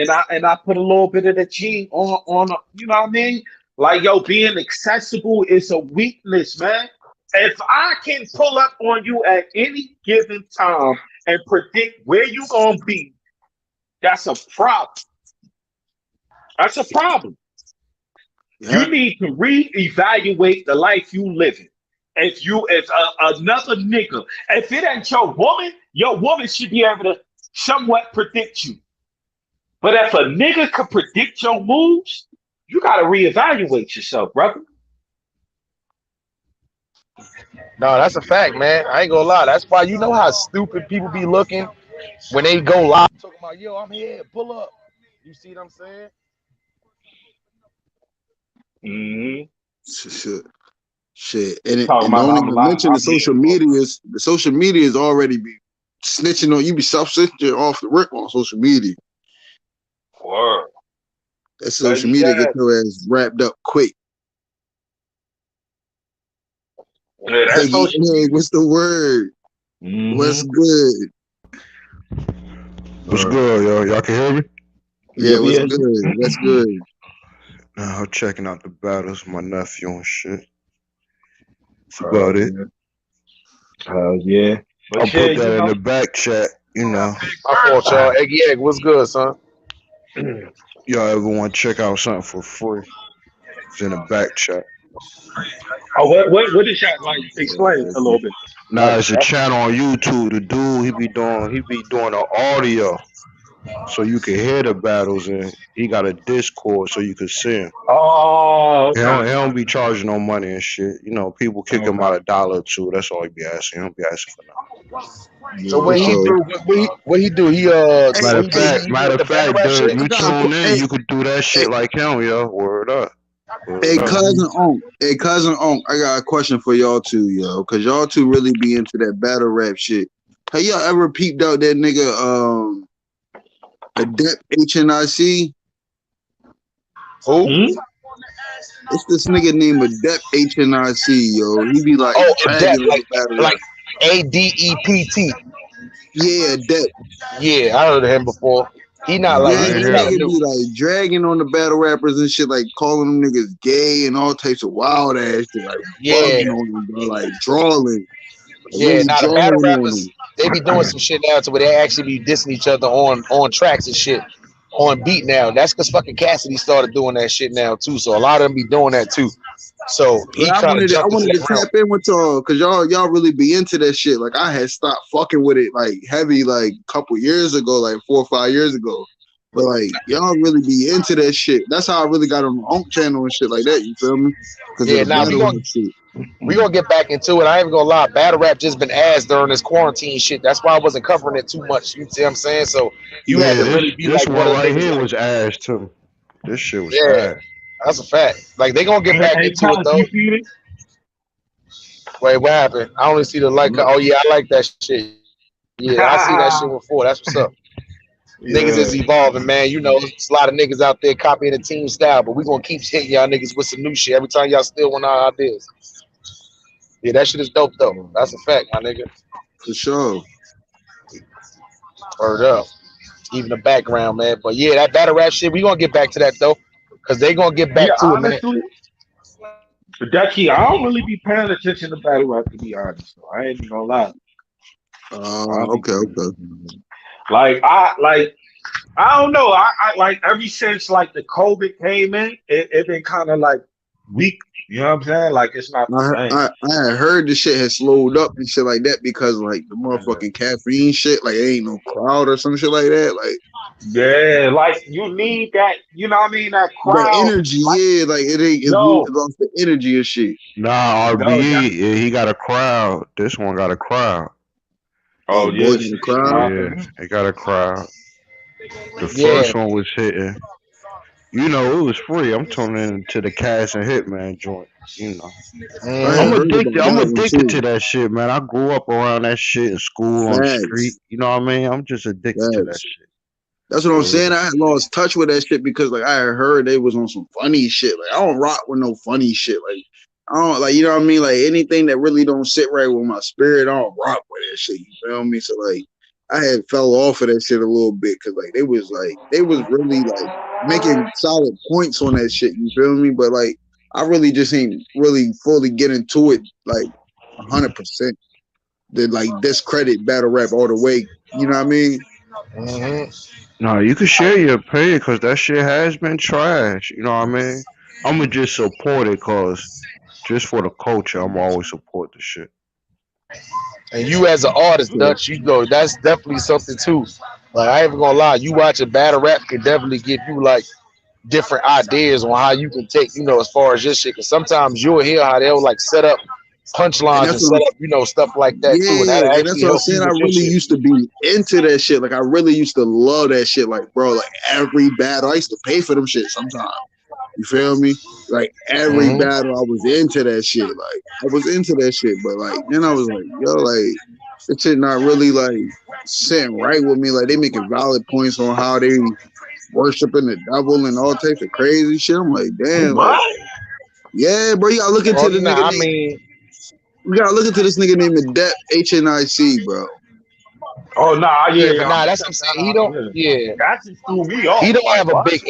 put a little bit of the G on you know what I mean? Like yo, being accessible is a weakness, man. If I can pull up on you at any given time and predict where you gonna be That's a problem. That's a problem. You Yeah. need to reevaluate the life you living. If another nigga, if it ain't your woman should be able to somewhat predict you. But if a nigga could predict your moves, you gotta reevaluate yourself, brother. No, that's a fact, man. I ain't gonna lie. That's why you know how stupid people be looking when they go live talking about, yo, I'm here, pull up. You see what I'm saying? Mm-hmm. Shit. Shit. And Talking and about don't I'm even lying, mention the I'm social here, bro. medias. The social medias already be snitching on you, be self-snitching off the rip on social media. Word. That But social media yeah, get your ass wrapped up quick. yeah, Hey, that's social hey, media. what's the word? What's Mm-hmm. good? What's Word. good, yo? Y'all can hear me? Yeah, Yeah, what's yeah. good? What's good? I'm checking out the battles, my nephew and shit. That's about it. Yeah. Yeah. I'll But yeah, put you that in the know. back chat, you know. My fault, y'all. Eggy Egg, what's good, son? Y'all ever want to check out something for free? It's in the back chat. Oh, what is that like? Explain a little bit. Now Like it's a that's channel on YouTube. The dude he be doing the audio so you can hear the battles, and he got a Discord so you can see him. oh He don't be charging no money and shit. You know, people kick him okay. out $1 or two. That's all he be asking. He don't be asking for nothing. So For what he Yeah. sure. do? What he do? Hey, Matter What of he do? hey, fact, He with matter the of battle fact, rap shit? dude, I you got a tune in, hey, you could do that hey, shit like him, yo. Word up. Word hey, up. cousin Onk. Hey, cousin Onk. I got a question for y'all too, yo, because y'all two really be into that battle rap shit. Have y'all ever peeped out that nigga Adept HNIC? Who? Hmm? It's this nigga named Adept HNIC, yo. He be like Oh, dragging Adept, on the battle like rap. ADEPT. Yeah, Adept. Yeah, I heard of him before. He not Nah, like Yeah, I he, ain't he that hear kind of him. nigga new. be like dragging on the battle rappers and shit, like calling them niggas gay and all types of wild ass shit, like Yeah, bugging on them, bro, like drawing, yeah. really Now the battle drawing on rappers them. they be doing some shit now to where they actually be dissing each other on tracks and shit on beat now. That's because fucking Cassidy started doing that shit now too. So a lot of them be doing that too. So But he kind of I jumped into wanted to that realm. tap in with y'all because y'all really be into that shit. Like I had stopped fucking with it like heavy like a couple years ago, like 4 or 5 years ago. But like y'all really be into that shit. That's how I really got on the Onk channel and shit like that. You feel me? Because of Yeah, the now battle rap shit. we gonna get back into it. I ain't even gonna lie, battle rap just been ass during this quarantine shit. That's why I wasn't covering it too much. You see what I'm saying? So you had Yeah, to this really be this like one one of the right niggas here like, was ass too. This shit was yeah, ass. that's a fact. Like they gonna get Hey, back hey, into it Cuz, you though. see this? Wait, what happened? I only see the like. Oh yeah, I like that shit. Yeah, I see that shit before. That's what's up. Niggas Yeah. is evolving, man. You know, there's a lot of niggas out there copying the team style, but we gonna keep hitting y'all niggas with some new shit every time y'all steal one of our ideas. Yeah, that shit is dope though. That's a fact, my nigga. For sure. Word up. Even the background, man. But yeah, that battle rap shit, we gonna get back to that though. Cause they gonna get Yeah, back to it, man. honestly, Ducky, I don't really be paying attention to battle rap to be honest. So I ain't even gonna lie. I don't be Okay, paying okay. attention. I don't know. I like ever since like the COVID came in, it been kind of like weak. You know what I'm saying? Like it's not the same. I had heard the shit had slowed up and shit like that because like the motherfucking caffeine shit, like ain't no crowd or some shit like that. Like Yeah, like you need that. You know what I mean? That that crowd. energy, Like yeah, like it yo, lost the energy and shit. Nah, yo, that. RBE, yeah, he got a crowd. This one got a crowd. Oh Oh, yeah, boy, got a shit, he crowd. Yeah, popping. he got a crowd. The Yeah, first one was hitting. You know, it was free. I'm tuning in to the Cash and Hitman joint. You know, I had I'm mm-hmm. heard addicted. about I'm that one addicted too. to that shit, man. I grew up around that shit in school, on the street. Facts, You know what I mean? I'm just addicted to that facts. shit. That's what I'm Word saying. up. I had lost touch with that shit because like I had heard they was on some funny shit. Like I don't rock with no funny shit. Like I don't like you know what I mean. Like anything that really don't sit right with my spirit, I don't rock with that shit. You feel me? So like I had fell off of that shit a little bit because they was really like making solid points on that shit. You feel me? But like I really just ain't really fully get into it like 100%. That like discredit battle rap all the way. You know what I mean? Hmm. No, you can share your opinion because that shit has been trash. You know what I mean? I'm gonna just support it because just for the culture, I'm always support the shit. And you as an artist, So, Dutch, you know that's definitely something too. Like I ain't even gonna lie, you watching battle rap could definitely give you like different ideas on how you can take, as far as your shit. Cause sometimes you'll hear how they'll like set up and punchlines that's and what I'm. set up, stuff like that too, and Yeah, that and that's actually what I'm help saying. you I with your really shit. used to be into that shit. Like I really used to love that shit. Like bro, like every battle, I used to pay for them shit sometimes. You feel me? Like every Hmm. battle, I was into that shit. Like I was into that shit, but like then I was like, yo, like this shit not really like sitting right with me. Like they making valid points on how they worshiping the devil and all types of crazy shit. I'm like, damn, like What? yeah, bro, you gotta look into Well, the nigga nah, I name. mean, You gotta look into this nigga named Adept HNIC, bro. Oh nah, yeah, yeah, yeah. but I'm nah, gonna that's what I'm check that saying. He out. don't, Yeah, yeah, that just threw me he off. don't Like have a what? big,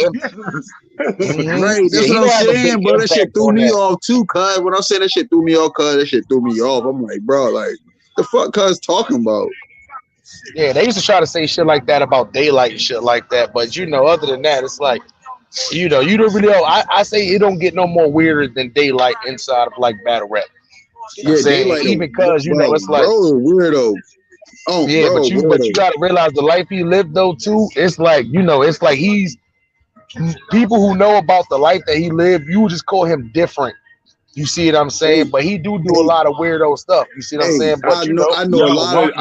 Right, yeah, that's he what I'm don't have a big saying, bro. That shit impact threw on me that. off too, cuz. When I'm saying that shit threw me off, cuz that shit threw me off. I'm like, bro, like, the fuck cuz talking about? Yeah, they used to try to say shit like that about daylight and shit like that, but other than that, it's like, you don't really know. I say it don't get no more weirder than daylight inside of like battle rap. You know what I'm Yeah, saying? daylight, Even cause bro, it's like, bro, weirdo. Oh, yeah, bro, but you weirdo. gotta realize the life he lived though too. It's like, it's like he's people who know about the life that he lived, you would just call him different. You see what I'm saying? Hey, But he do a hey, lot of weirdo stuff. You see what I'm hey, saying? But Yo, what? Yeah.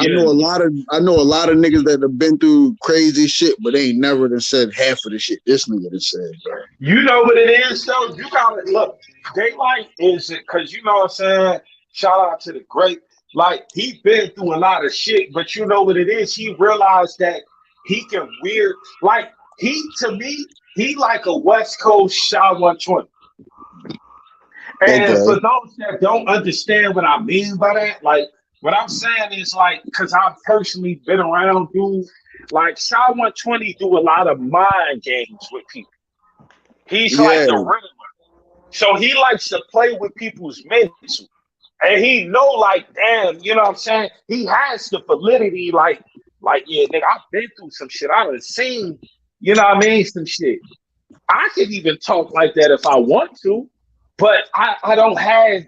I know a lot of niggas that have been through crazy shit, but they ain't never done said half of the shit this nigga done said, bro. You know what it is, though? You gotta look. Daylight is it because you know what I'm saying? Shout out to the great. Like, he been through a lot of shit, but you know what it is? He realized that he can weird. Like, to me, he like a West Coast Shy 120. And Okay. for those that don't understand what I mean by that, like, what I'm saying is like, because I've personally been around dude, like, Shy 120 do a lot of mind games with people. He's like Yeah, the riddler. So he likes to play with people's mental. And he know like, damn, you know what I'm saying? He has the validity, like, yeah, nigga, I've been through some shit. I done seen, you know what I mean, some shit. I can even talk like that if I want to, but I don't have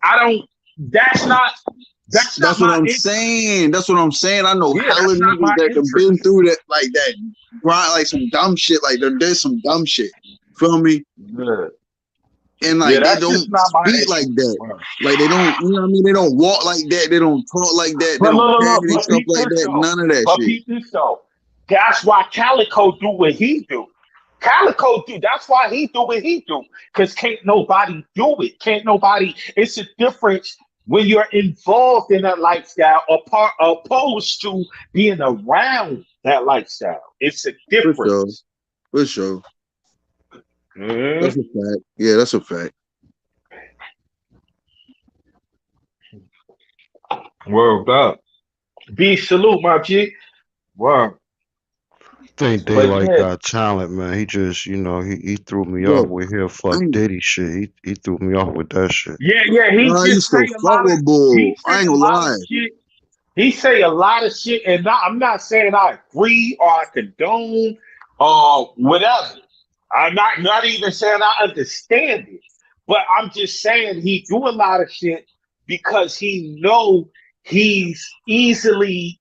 I don't that's not that's not that's what my I'm interest. saying. That's what I'm saying. I know Yeah, hella that's not niggas my that have been interest. through that, like that, grind, like some dumb shit. Like they did some dumb shit. Feel me? Yeah. And Yeah, like they that's don't just not my speak like interest, that. bro. Like they don't, you know what I mean? They don't walk like that. They don't talk like that. They But don't look, look, look, carry but stuff peep like this that. though. None of that But shit. peep this though. That's why Calico do what he do. Calico do. That's why he do what he do. Cause can't nobody do it. Can't nobody. It's a difference when you're involved in that lifestyle, opposed to being around that lifestyle. It's a For sure. difference. For sure. That's Mhm. a fact. Yeah, that's a fact. Word up. B salute, my G. Word. Think But Daylight yeah, got talent, man. He just, he threw me off Yo, with here I fuck ain't, Diddy shit. He threw me off with that shit. yeah. He bro, I just used to say a fuck lot of. with Bull. He I say ain't a gonna lot of lie. shit. He say a lot of shit, and I'm not saying I agree or I condone or whatever. I'm not even saying I understand it, but I'm just saying he do a lot of shit because he know he's easily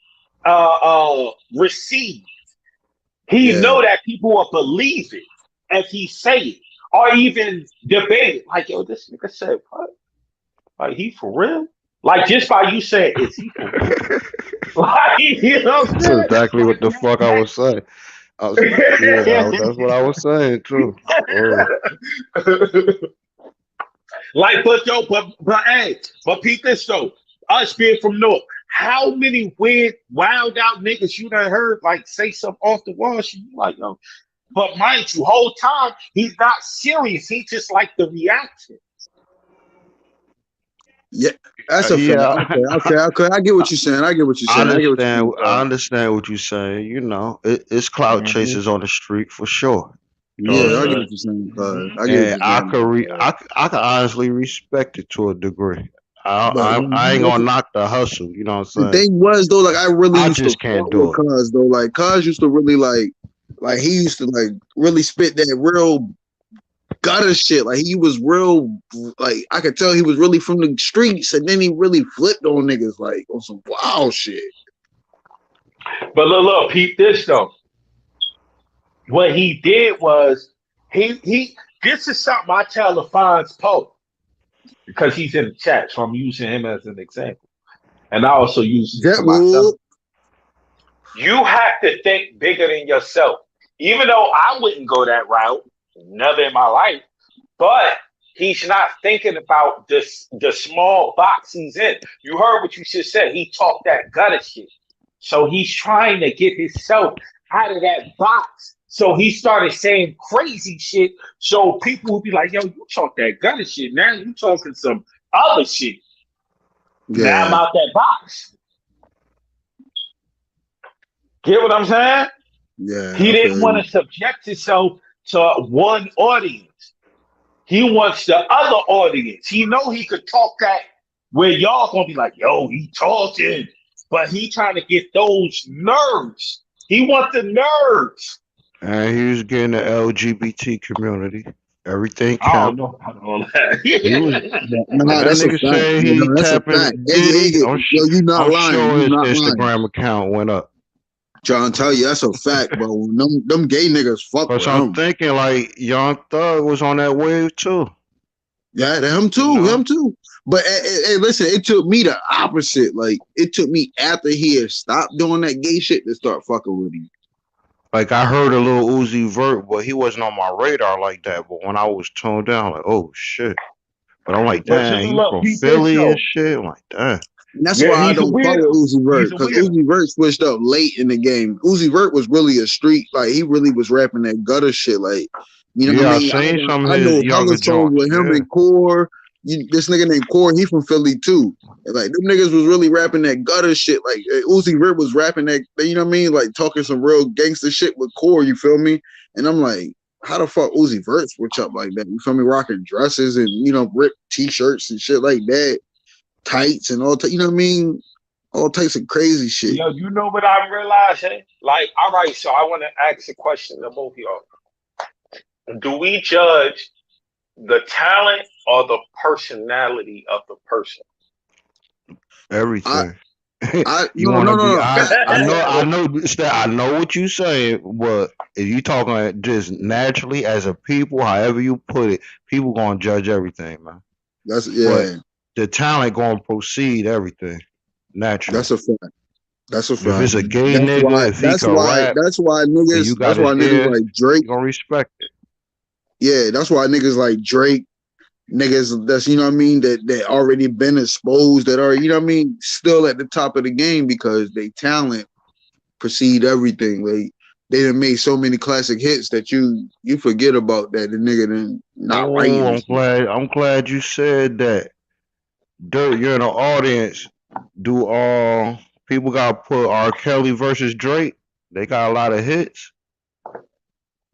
received. He Yeah. know that people will believe it if he say it or even debate it. Like, yo, this nigga said what? Like, he for real? Like, just by you saying, is he for real? Like, you know what I'm That's saying? exactly what the fuck I was saying. I was, yeah, that's what I was saying too. Word. Like, but hey, but Pete, this though, us being from North, how many weird, wild out niggas you done heard like say something off the wall shit? You like, yo, but mind you, whole time he's not serious. He just like the reaction. Yeah. That's a fact. Yeah, Okay. I get what you're saying. I get what you're I saying. I get what you're understand. saying, I cuz. understand what you're saying. It's cloud Mm-hmm. chasers on the street for sure. You know what I'm Yeah, I get Mm-hmm. saying? what you're saying, cuz. Mm-hmm. I get what And you're saying, I can honestly respect it to a degree. But I ain't gonna knock the hustle. You know what the I'm saying? thing was though, like I really I used to just fuck can't with do it. Cuz though. Like Cuz used to really like he used to like really spit that real gutter shit. Like he was real, like I could tell he was really from the streets, and then he really flipped on niggas like on some wild shit. But look, peep this though. What he did was he. This is something I tell LaFon's Poe because he's in the chat, so I'm using him as an example, and I also use it to myself. Jetwood, You have to think bigger than yourself. Even though I wouldn't go that route, never in my life, but he's not thinking about this the small box he's in. You heard what you just said. He talked that gutter shit. So he's trying to get himself out of that box. So he started saying crazy shit. So people would be like, yo, you talk that gutter shit. Now you talking some other shit. Now I'm yeah, out that box. Get what I'm saying? yeah, He I didn't feel want you. to subject himself to one audience. He wants the other audience. He know he could talk that where y'all gonna be like, yo, he talking, but he trying to get those nerds. He want the nerds. And he was getting the LGBT community. Everything I don't count. know. I don't know. He was Yeah, when nah, that that's a nigga fact. said You he know, that's a tapping fact. Diddy. Yo, you not I'm lying. sure You his not lying. Instagram account went up. Trying to tell you that's a fact, bro. When them gay niggas fuck Cause with I'm him. thinking like Young Thug was on that wave too. Yeah, him You too, know? him too. But hey, listen, it took me the opposite. Like it took me after he had stopped doing that gay shit to start fucking with him. Like I heard a little Uzi Vert, but he wasn't on my radar like that. But when I was tuned down, like, oh shit. But I'm like, But damn, he look, from he did Philly and so. shit. I'm like, damn. And that's Yeah, why I he's a don't fuck with weirdo. Uzi Vert, He's a because weirdo. Uzi Vert switched up late in the game. Uzi Vert was really a street, like he really was rapping that gutter shit. Like, you know what I Yeah, I mean? seen some of I his know hella younger songs joints. with him Yeah. and Core. This nigga named Core, he from Philly too. And like them niggas was really rapping that gutter shit. Like Uzi Vert was rapping that, you know what I mean? Like talking some real gangster shit with Core. You feel me? And I'm like, how the fuck Uzi Vert switch up like that? You feel me? Rocking dresses and ripped t-shirts and shit like that, tights and all. You know what I mean? All types of crazy shit. Yo, you know what I'm realizing? Like, all right, so I want to ask a question to both of y'all. Do we judge the talent or the personality of the person? I, Everything. You no, want no, to be? no, I know. I know what you saying, but if you talking just naturally as a people, however you put it, people gonna judge everything, man. That's But yeah, the talent gonna proceed everything naturally. that's a fact. That's a If fact. it's a gay nigga, if he That's can why. rap That's why and niggas. you got That's his why niggas ear, like Drake. you gonna respect it. Yeah, that's why niggas like Drake. Niggas that's what I mean that already been exposed that are what I mean still at the top of the game because they talent precede everything. They done made so many classic hits that you forget about that the nigga done not Oh, writing and shit. I'm glad you said that. Dirt, you're in the audience. Do all people got put R. Kelly versus Drake? They got a lot of hits.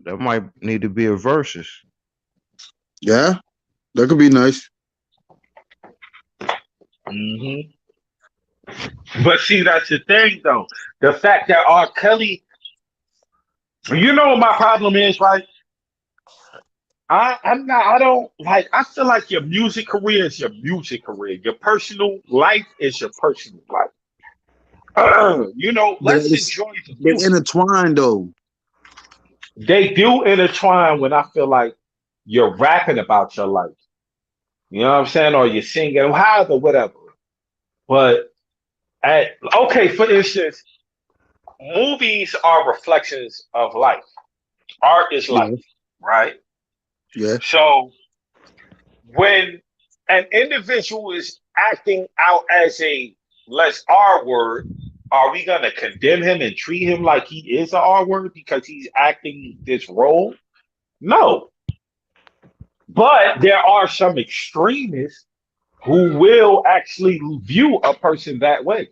That might need to be a versus. Yeah, that could be nice. Mm-hmm. But see, that's the thing, though. The fact that R. Kelly, you know what my problem is, right? I'm not, I don't like, I feel like your music career is your music career. Your personal life is your personal life. But Let's enjoy the they music. intertwined though. They do intertwine when I feel like you're rapping about your life. You know what I'm saying? Or you're singing, or however, whatever. But okay, for instance, movies are reflections of life. Art is life, Yeah, right? yeah. So when an individual is acting out as a let's R word, are we gonna condemn him and treat him like he is a R word because he's acting this role? No. But there are some extremists who will actually view a person that way.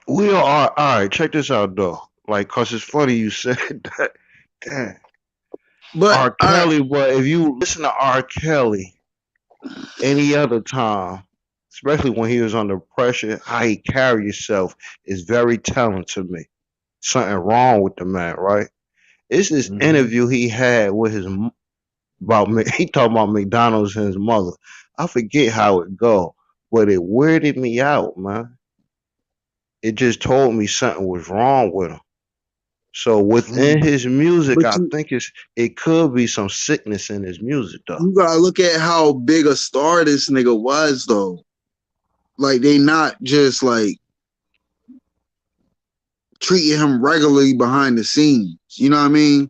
We are all right. Check this out though. Like, cause it's funny you said that. Damn. But R. Kelly, but if you listen to R. Kelly, Any other time, especially when he was under pressure, how he carried himself is very telling to me. Something wrong with the man, right? It's this Mm-hmm. interview he had with about he talking about McDonald's and his mother. I forget how it go, but it weirded me out, man. It just told me something was wrong with him. So within Mm. his music, But I think it could be some sickness in his music though. you gotta look at how big a star this nigga was though. Like they not just like treating him regularly behind the scenes. You know what I mean?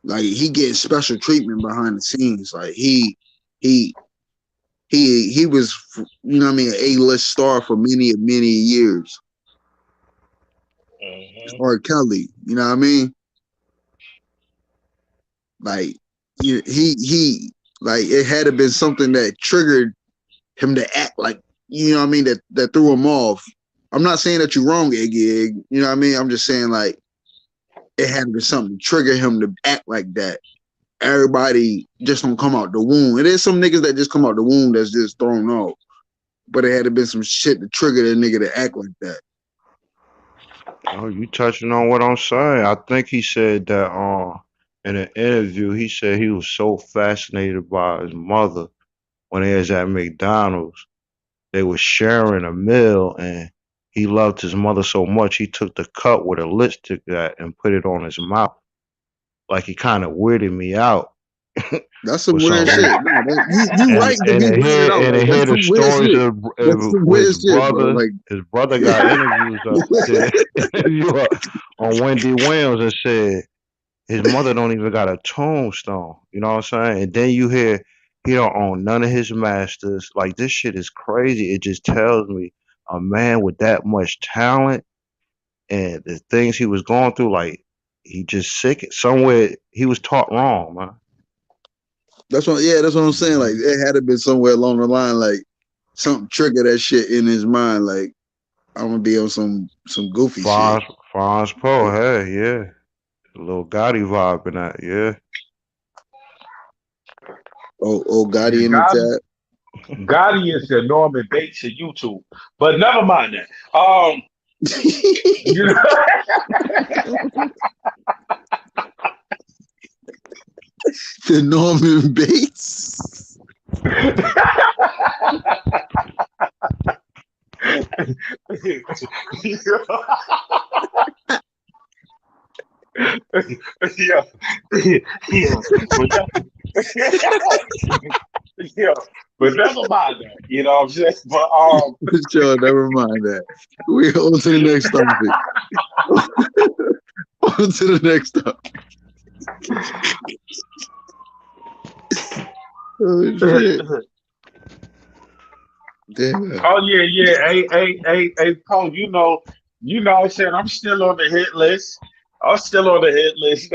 Like he gets special treatment behind the scenes. Like he he was, you know what I mean, an A-list star for many years. Mm-hmm. Or Kelly, you know what I mean? Like he like it had to been something that triggered him to act like, you know what I mean, that threw him off. I'm not saying that you're wrong, Iggy Egg. You know what I mean? I'm just saying like it had to be something to trigger him to act like that. Everybody just don't come out the womb. It is some niggas that just come out the womb that's just thrown off. But it had to be some shit to trigger that nigga to act like that. Oh, you touching on what I'm saying? I think he said that in an interview, he said he was so fascinated by his mother when he was at McDonald's. They were sharing a meal, and he loved his mother so much he took the cup with a lipstick at and put it on his mouth. Like he kind of weirded me out That's some with weird some. shit. No, you right to be weirded out. And Like to hear that's the some weird stories shit. That's some of weird shit, bro. Like his brother got interviews up, did an interview up on Wendy Williams and said his mother don't even got a tombstone. You know what I'm saying? And then you hear he don't own none of his masters. Like this shit is crazy. It just tells me a man with that much talent and the things he was going through, like he just sick somewhere. He was taught wrong, man. that's what I'm saying. Like it had to be somewhere along the line, like something triggered that shit in his mind. Like I'm gonna be on some goofy shit. Franz Poe, hey, yeah. A little Gotti vibe in that, yeah. Oh, Yeah, Gotti in the chat. Gotti is the Norman Bates of YouTube, but never mind that. You know, The Norman Bates. yeah, yeah, but yeah, but never mind that. You know what I'm saying? But Sure, never mind that. We on to the next topic. On to the next topic. Oh shit. Damn. oh yeah. Hey, Paul. What I'm saying, I'm still on the hit list. I'm still on the hit list.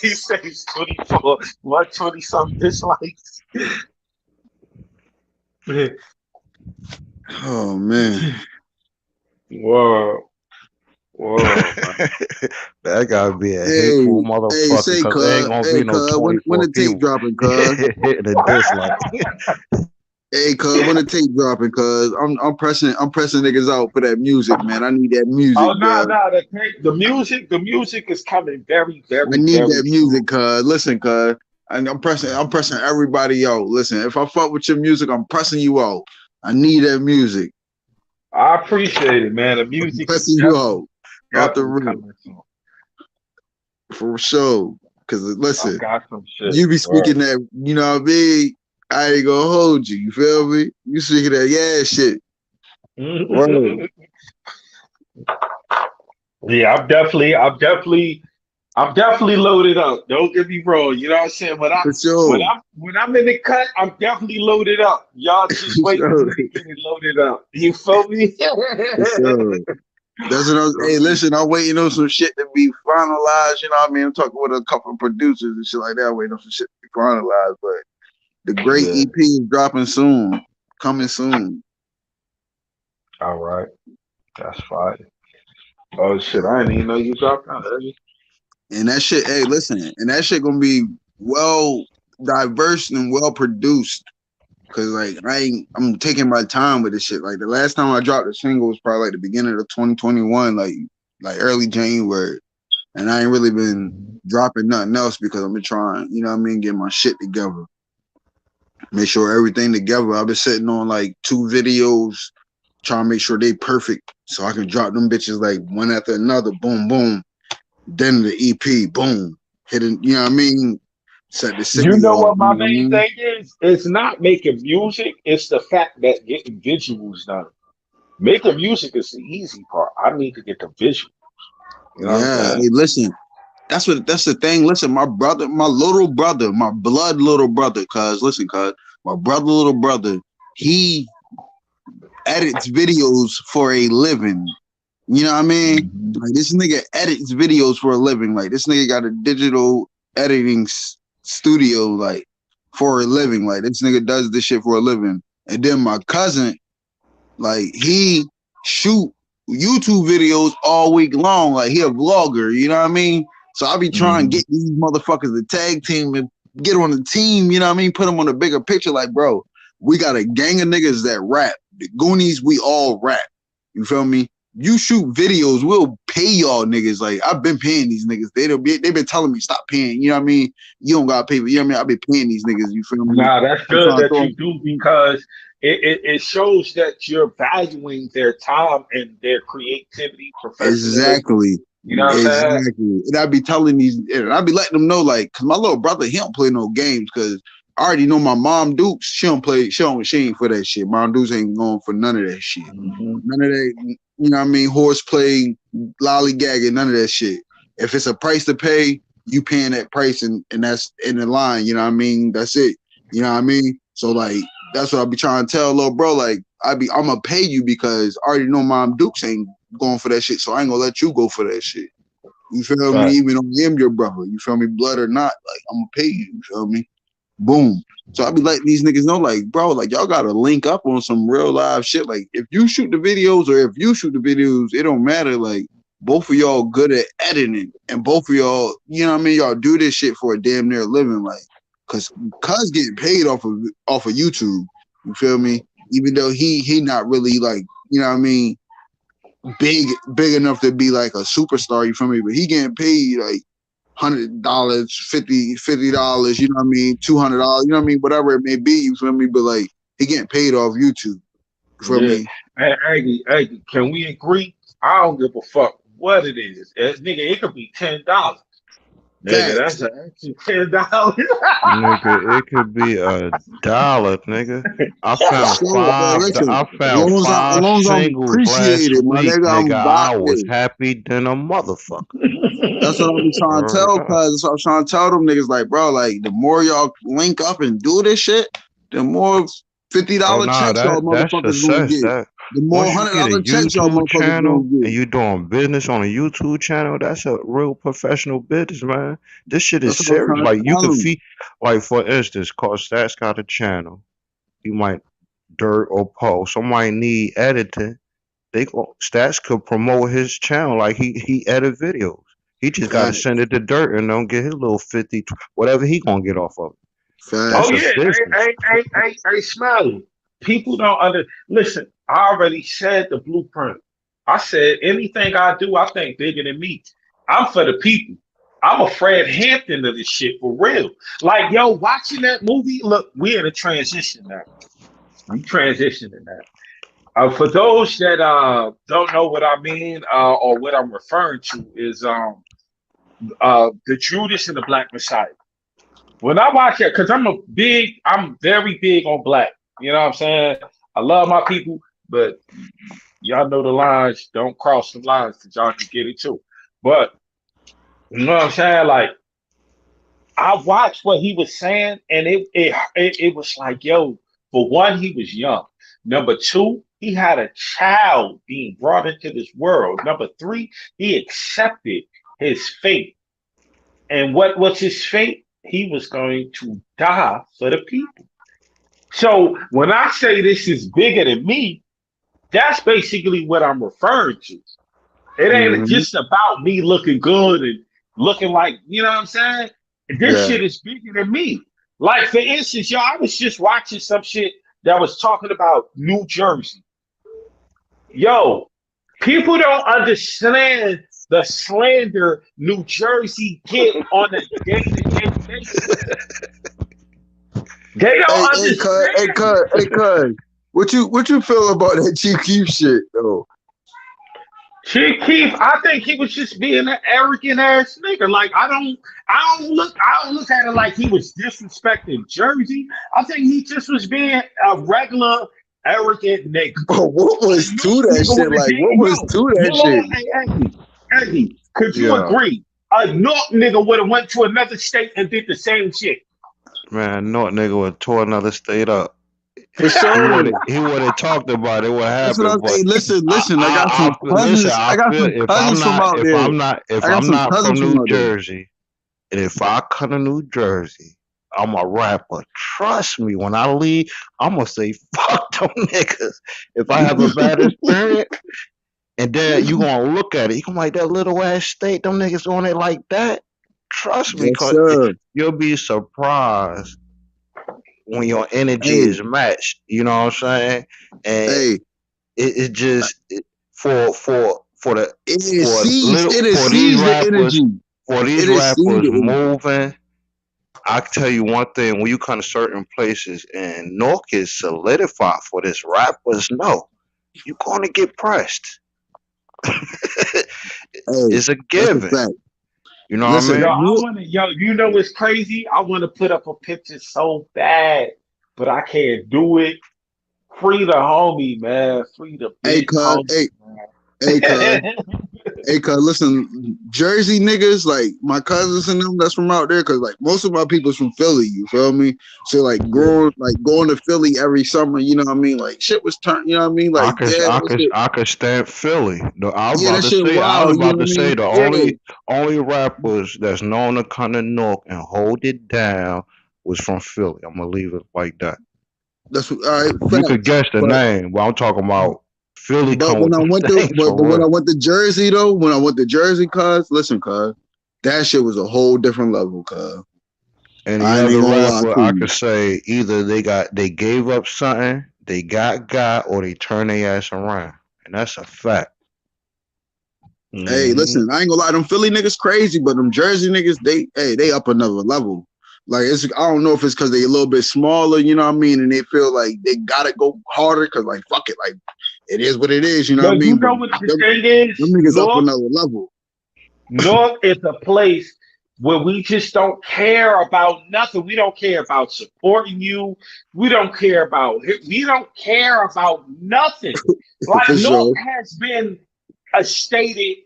He says 24, 120 something dislikes. Oh man. Whoa, man. That gotta be a Hey, hateful hey, motherfucker say because there ain't cuz. gonna Hey be no cuz, when 24 the tape people dropping, cuz? hitting a dislike. Hey cuz, when the tape dropping, cuz? I'm pressing niggas out for that music, man. I need that music, Oh no, cuz. no, the music is coming very, I very, need that very soon. music, cuz. Listen, cuz. And I'm pressing everybody out. Listen, if I fuck with your music, I'm pressing you out. I need that music. I appreciate it, man. The I'm music is pressing you out. Out the definitely room. coming soon. For sure. Cause I listen, got some shit. you be Word. speaking that, you know what I mean? I ain't gonna hold you. You feel me? You speaking that shit. Word. Yeah, I'm definitely loaded up. Don't get me wrong. You know what I'm saying? For sure. When I'm in the cut, I'm definitely loaded up. Y'all just For wait for sure. me to get it loaded up. You feel me? For sure. That's what I was. Hey, listen, I'm waiting on some shit to be finalized. You know what I mean? I'm talking with a couple of producers and shit like that. I'm waiting on some shit to be finalized. But the great Yeah. EP is dropping soon. Coming soon. All right. That's fine. Oh shit! I didn't even know you dropped out early. And that shit, hey, listen, and that shit gonna be well diverse and well produced. Cause like I'm taking my time with this shit. Like the last time I dropped a single was probably like the beginning of 2021, like early January. And I ain't really been dropping nothing else because I've been trying, you know what I mean, get my shit together. Make sure everything together. I've been sitting on like 2 videos, trying to make sure they perfect so I can drop them bitches like one after another, boom, boom. Then the EP, boom, hitting, you know what I mean? Set the You city know off, what you my know what I main mean? thing is? It's not making music. It's the fact that getting visuals done. Making music is the easy part. I need to get the visual. You know what I'm Yeah. saying? Hey, listen, that's the thing. Listen, my brother, my little brother, my blood little brother, cuz, my brother, little brother, he edits videos for a living. You know what I mean? Like this nigga edits videos for a living. Like this nigga got a digital editing studio, like for a living. Like this nigga does this shit for a living. And then my cousin, like he shoot YouTube videos all week long. Like he a vlogger, you know what I mean? So I be trying to Mhm. get these motherfuckers to tag team and get on the team, you know what I mean? Put them on a bigger picture. Like, bro, we got a gang of niggas that rap. The Goonies, we all rap. You feel me? You shoot videos, we'll pay y'all niggas. Like I've been paying these niggas. They been telling me stop paying. You know what I mean? You don't gotta pay. You know what I mean? I've been paying these niggas. You feel me? Nah, that's I'm good trying to that throw you do because it shows that you're valuing their time and their creativity, professionalism. exactly. You know what I'm saying? Exactly. And I'd be telling these, and I'd be letting them know, like, cause my little brother, he don't play no games, cause I already know my mom Dukes, she ain't for that shit. Mom Dukes ain't going for none of that shit. Mhm. None of that, you know what I mean? Horseplay, lollygagging, none of that shit. If it's a price to pay, you paying that price and that's in the line, you know what I mean? That's it. You know what I mean? So like, that's what I be trying to tell little bro, like, I'm gonna pay you because I already know Mom Dukes ain't going for that shit, so I ain't gonna let you go for that shit. You feel me? Right. Even though I am your brother, you feel me? Blood or not, like I'm gonna pay you. You feel me? Boom. So I be letting these niggas know, like, bro, like y'all gotta link up on some real live shit. Like, if you shoot the videos or if you shoot the videos, it don't matter. Like, both of y'all good at editing, and both of y'all, you know what I mean? Y'all do this shit for a damn near living, like, cuz getting paid off of YouTube. You feel me? Even though he not really like, you know what I mean, big enough to be like a superstar. You feel me? But he getting paid like $100, $50, you know what I mean, $200, you know what I mean, whatever it may be. You feel me? But like he getting paid off YouTube. You feel Yeah. me? Hey, Aggie, can we agree? I don't give a fuck what it is. Nigga, it could be $10. Nigga, Facts. that's an extra $10. Nigga, it could be $1, nigga. For sure, man. Listen, I as found long as I, as five long as I'm singles last appreciated, my week, nigga, nigga. I'm I was vibing. happy than a motherfucker. That's what I'm trying to Word tell, up. cuz. That's what I'm trying to tell them niggas, like, bro, like, the more y'all link up and do this shit, the more Oh $50 nah, checks y'all that's motherfuckers gonna success. get. That The more once you get a $100 checks y'all YouTube motherfuckers gonna channel and get. you doing business on a YouTube channel, that's a real professional business, man. This shit is That's what I'm serious. trying to Like you tell could them. feed, like for instance, cause Stats got a channel. You might Dirt or Poe. Somebody need editing. They go Stats could promote his channel like he edit videos. He just got to Facts. send it to Dirt and don't get his little 50, whatever he gonna get off of it. Oh That's a Facts. yeah, business. I Smiley. People don't listen. I already said the blueprint. I said anything I do, I think bigger than me. I'm for the people. I'm a Fred Hampton of this shit for real. Like yo, watching that movie. Look, we're in a transition now. I'm transitioning now. For those that don't know what I mean or what I'm referring to is the Judas and the Black Messiah. When I watch it, because I'm very big on black. You know what I'm saying? I love my people, but y'all know the lines. Don't cross the lines because y'all can get it too. But you know what I'm saying? Like I watched what he was saying, and it was like, yo, for one, he was young. Number two, he had a child being brought into this world. Number three, he accepted his fate. And what was his fate? He was going to die for the people. So when I say this is bigger than me, that's basically what I'm referring to. It ain't Mm-hmm. just about me looking good and looking like, you know what I'm saying? This Yeah. shit is bigger than me. Like for instance, yo, I was just watching some shit that was talking about New Jersey. Yo, people don't understand the slander New Jersey get on a day-to-day basis. They Hey, don't hey, cuz, hey, understand. cuz, hey, cuz. What you feel about that Chief Keef shit though? Chief Keef, I think he was just being an arrogant ass nigga. Like I don't look at it like he was disrespecting Jersey. I think he just was being a regular arrogant nigga. But what A was to North that nigga shit? would have Like, did what was yo, to that hold shit? on, hey Eddie, could you Yeah, agree? A North nigga would have went to another state and did the same shit. man, North nigga would tore another state up. For He sure. would have talked about it what That's what I'm happened, but saying. Listen, I listen. I got some I feel, listen. cousins. I I got feel some cousins from out there. if I got I'm some not cousins from from New out there. Jersey, and if I come to New Jersey, I'm a rapper. Trust me, when I leave, I'm gonna say fuck them niggas. If I have a bad experience, and then you gonna look at it, you gonna like that little ass state, them niggas on it like that. Trust me, Yes, cause sir. you'll be surprised when your energy Hey, is matched. You know what I'm saying? And hey. it just for the It for these exceeds the rappers energy. It exceeds the energy. moving. I can tell you one thing: when you come to certain places and North is solidified for this, rappers know you're going to get pressed. Hey, It's a that's a given. fact. You know what I Listen, Yo, mean? I wanna yo, you know what's crazy? I wanna put up a picture so bad, but I can't do it. Free the homie, man. Free the hey, big cuz, homie, hey, cuz. man. Hey, cuz, listen, Jersey niggas, like my cousins and them that's from out there, cause like most of my people's from Philly, you feel me? So going to Philly every summer, you know what I mean? Like shit was turned, you know what I mean? Like, yeah, that shit, I could stand Philly. No, yeah, that shit wild, you know what I mean? The Yeah, only rappers that's known to come to North and hold it down was from Philly. I'm gonna leave it like that. that's all right, You could facts. guess the name, but I'm talking about Philly But come with when I them went to things for when I real. went to Jersey though, when I went to Jersey, cuz, listen, cuz, that shit was a whole different level, cuz. Any I ain't other even gonna lie rapper, to I you. could say either they gave up something, they got, or they turned their ass around, and that's a fact. Hey, Hmm. listen, I ain't gonna lie, them Philly niggas crazy, but them Jersey niggas, they up another level. Like it's I don't know if it's because they a little bit smaller, you know what I mean, and they feel like they gotta go harder because like fuck it, like it is what it is, you know Yo, what I you mean? But know what the them, thing is? them niggas up another level. North is a place where we just don't care about nothing. We don't care about supporting you. We don't care about nothing. Like For North sure. has been stated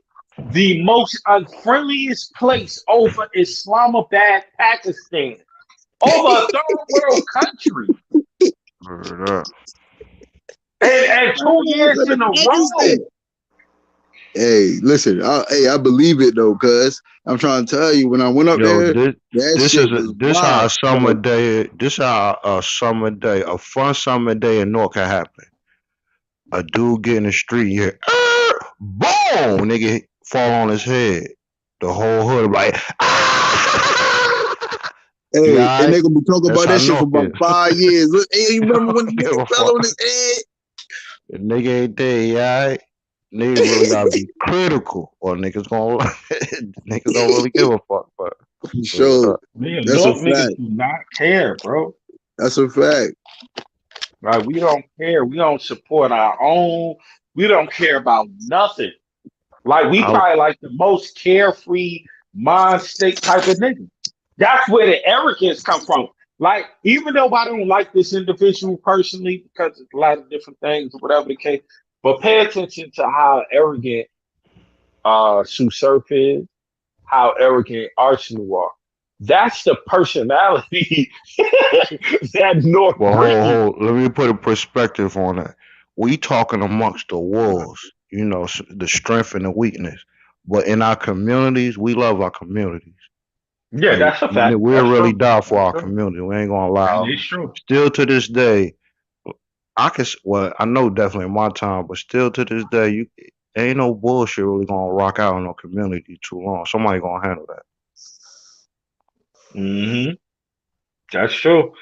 the most unfriendliest place over Islamabad, Pakistan, over a third world country, Word up. and 2 years in a row. Hey, listen, I believe it though, cuz I'm trying to tell you, when I went up Yo, there, that shit was this how wild. Like, a fun summer day in North can happen. A dude get in the street, you hear, boom, nigga fall on his head. The whole hood like, ah! You hey, and alright? they gonna be talking That's about how that shit for North about is. 5 years. Look, hey, you I remember when the don't give nigga a fell on fuck. his head? The nigga ain't there, you alright? Niggas really gotta be critical, or niggas gonna niggas don't really give a fuck. But For word sure. up. Man, That's a North niggas fact. do not care, bro. That's a fact. Right? We don't care. We don't support our own. We don't care about nothing. Like we I probably like the most carefree mind state type of nigga. That's where the arrogance come from. Like, even though I don't like this individual personally because of a lot of different things or whatever the case, but pay attention to how arrogant Sue Surf is, how arrogant Arsenal are. That's the personality that North Well, brings. let me put a perspective on it. We talking amongst the wolves, the strength and the weakness. But in our communities, we love our communities, Yeah, and that's a fact. we'll That's really true. die for That's our true. community. We ain't gonna That allow. is true. Still to this day, well, I know definitely in my time, but still to this day, you ain't no bullshit really gonna rock out in no community too long. Somebody gonna handle that. Hmm. That's true.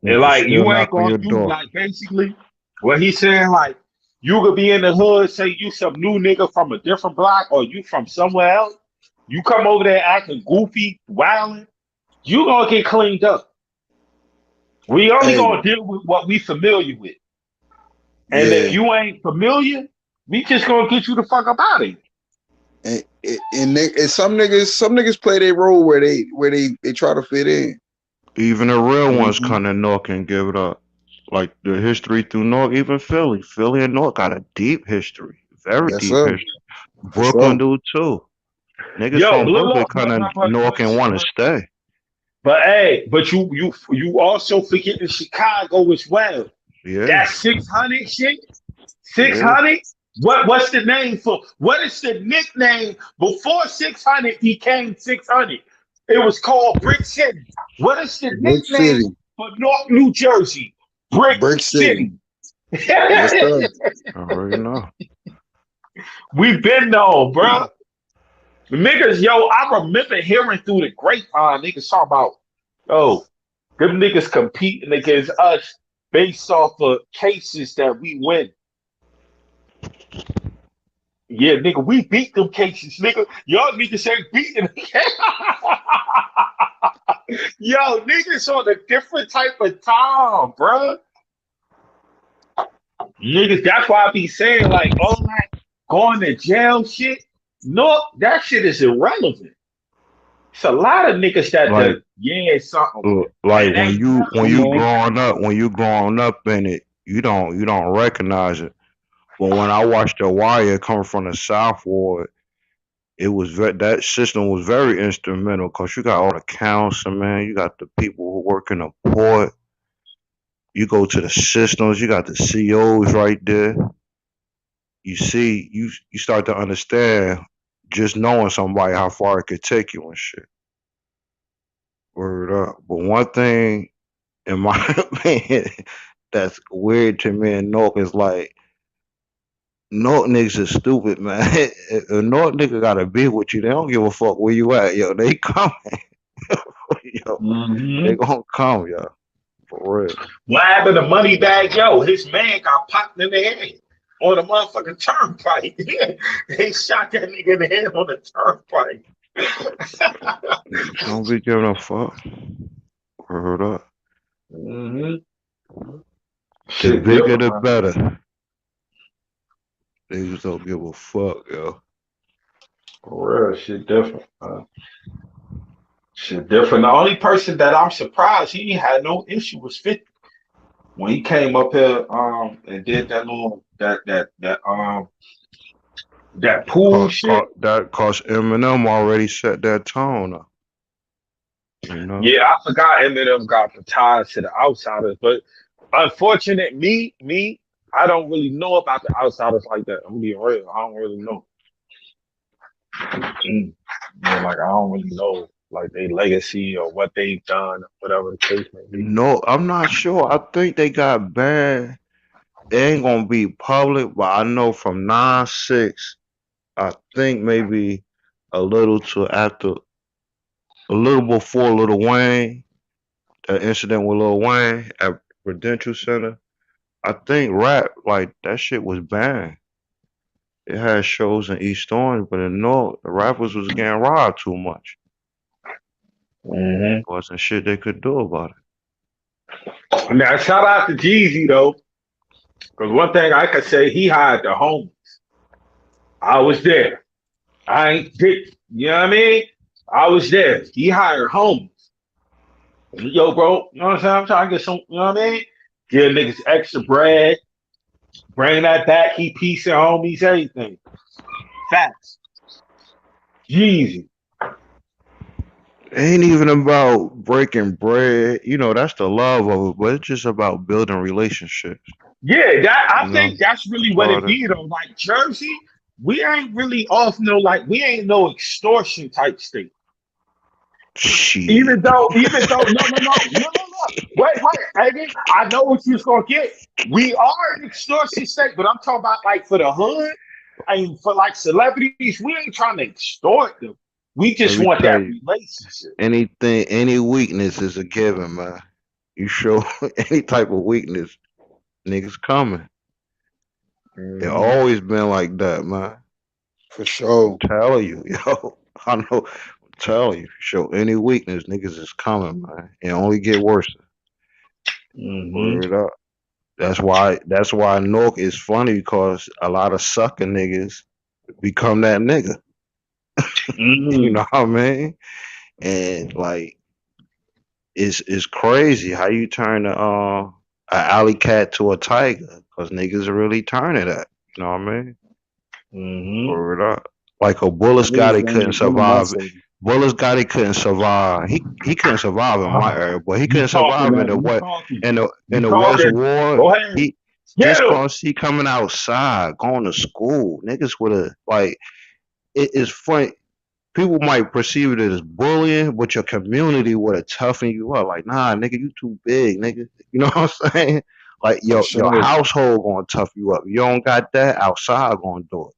And Niggas like still you ain't knock on gonna your do door. like basically what he's saying, like you could be in the hood, say you some new nigga from a different block or you from somewhere else. You come over there acting goofy, wilding, you gonna get cleaned up. We only Hey, gonna deal with what we familiar with. And if yeah. you ain't familiar, we just gonna get you the fuck up out of here. And some niggas play their role where they try to fit in. Even the real ones Hmm. come to North and give it up. Like the history through North, even Philly. Philly and North got a deep history. Very Yes, deep sir. history. For Brooklyn sure. do too. Niggas Yo, from look, Brooklyn look, come to North and want to stay. but hey, but you also forget the Chicago as well. Yeah, That 600 shit, yeah. 600. What's the name for? What is the nickname before 600 became 600? It was called Brick City. What is the Brick nickname City. for North New Jersey? Brick Brick City. City. Yes, sir. I already know. We been known, bro. Niggas, yo, I remember hearing through the grapevine niggas talk about, oh, them niggas competing against us based off of cases that we win. Yeah, nigga, we beat them cases, nigga. Y'all niggas ain't beating them. Yo, niggas on a different type of time, bro. Niggas, that's why I be saying, like, all that going to jail shit. No, that shit is irrelevant. It's a lot of niggas that Like, the yeah something like and ain't when never. you Come growing up, when you growing up in it, you don't recognize it. But when I watched The Wire coming from the South Ward, that system was very instrumental because you got all the council, man. You got the people who work in the port. You go to the systems. You got the COs right there. You see, you start to understand just knowing somebody how far it could take you and shit. Word up. But one thing, in my opinion, that's weird to me in North is like North niggas is stupid, man. If a North nigga gotta be with you, they don't give a fuck where you at, yo. They coming, yo. They Hmm. gonna come, yo. For real. What happened to Moneybag Yo? His man got popped in the head on the motherfucking turnpike. They shot that nigga in the head on the turnpike. Niggas don't be giving a fuck. Word up. Hmm. The Shit bigger different, the man. better. Niggas don't give a fuck, yo. For real, shit different. Shit different. The only person that I'm surprised he had no issue was 50 when he came up here and did that little that pool shit. That cause Eminem already set that tone up, you know. Yeah, I forgot Eminem got the ties to the outsiders, but unfortunate I don't really know about the outsiders like that. I'm being real. I don't really know. Mm. Yeah, like I don't really know like their legacy or what they've done, whatever the case may be. No, I'm not sure. I think they got banned. It ain't gonna be public, but I know from 9/6, I think maybe a little to after, a little before Lil Wayne, the incident with Lil Wayne at Prudential Center. I think rap like that shit was banned. It had shows in East Orange, but in North, the rappers was getting robbed too much. Hmm. Wasn't shit they could do about it. Now shout out to Jeezy though, because one thing I could say he hired the homies. I was there. I ain't did you know what I mean? I was there. He hired homies. Yo, bro, you know what I'm saying? I'm trying to get some, you know what I mean? Give niggas extra bread, bring that back, keep peace and homies, everything. Facts. Jeezy. Ain't even about breaking bread. You know, that's the love of it, but it's just about building relationships. Yeah, that You I know, think that's really that's what all it that be though. Like Jersey, we ain't really off no like we ain't no extortion type state. shit. Even though, no. Wait, Eddie, I know what you was gonna get. We are an extortion state, but I'm talking about like for the hood and for like celebrities, we ain't trying to extort them. We Let just me want tell that you, relationship. any weakness is a given, man. You show any type of weakness, niggas coming. It Mm-hmm. always been like that, man. For sure. Telling you, yo. I know. I'm telling you, show any weakness, niggas is coming, man. It only get worse. Mm-hmm. Word up. That's why Nork is funny because a lot of sucker niggas become that nigga. You Mm-hmm. know what I mean? And like it's crazy how you turn a alley cat to a tiger because niggas are really turning that. You know what I mean? Mm-hmm. Word up. Like a Bullet Niggas Scotty don't couldn't even get on my survive. side. Bullet Scotty couldn't survive. He couldn't survive in my era, but he You couldn't talking, survive in man? the You what talking? in the You West talking? War. Go ahead. He Get just him. cause he coming outside, going to school, niggas would have like it is funny. People might perceive it as bullying, but your community would have toughened you up. Like, nah, nigga, you too big, nigga. You know what I'm saying? Like For your sure. household gonna tough you up. You don't got that outside gonna do it.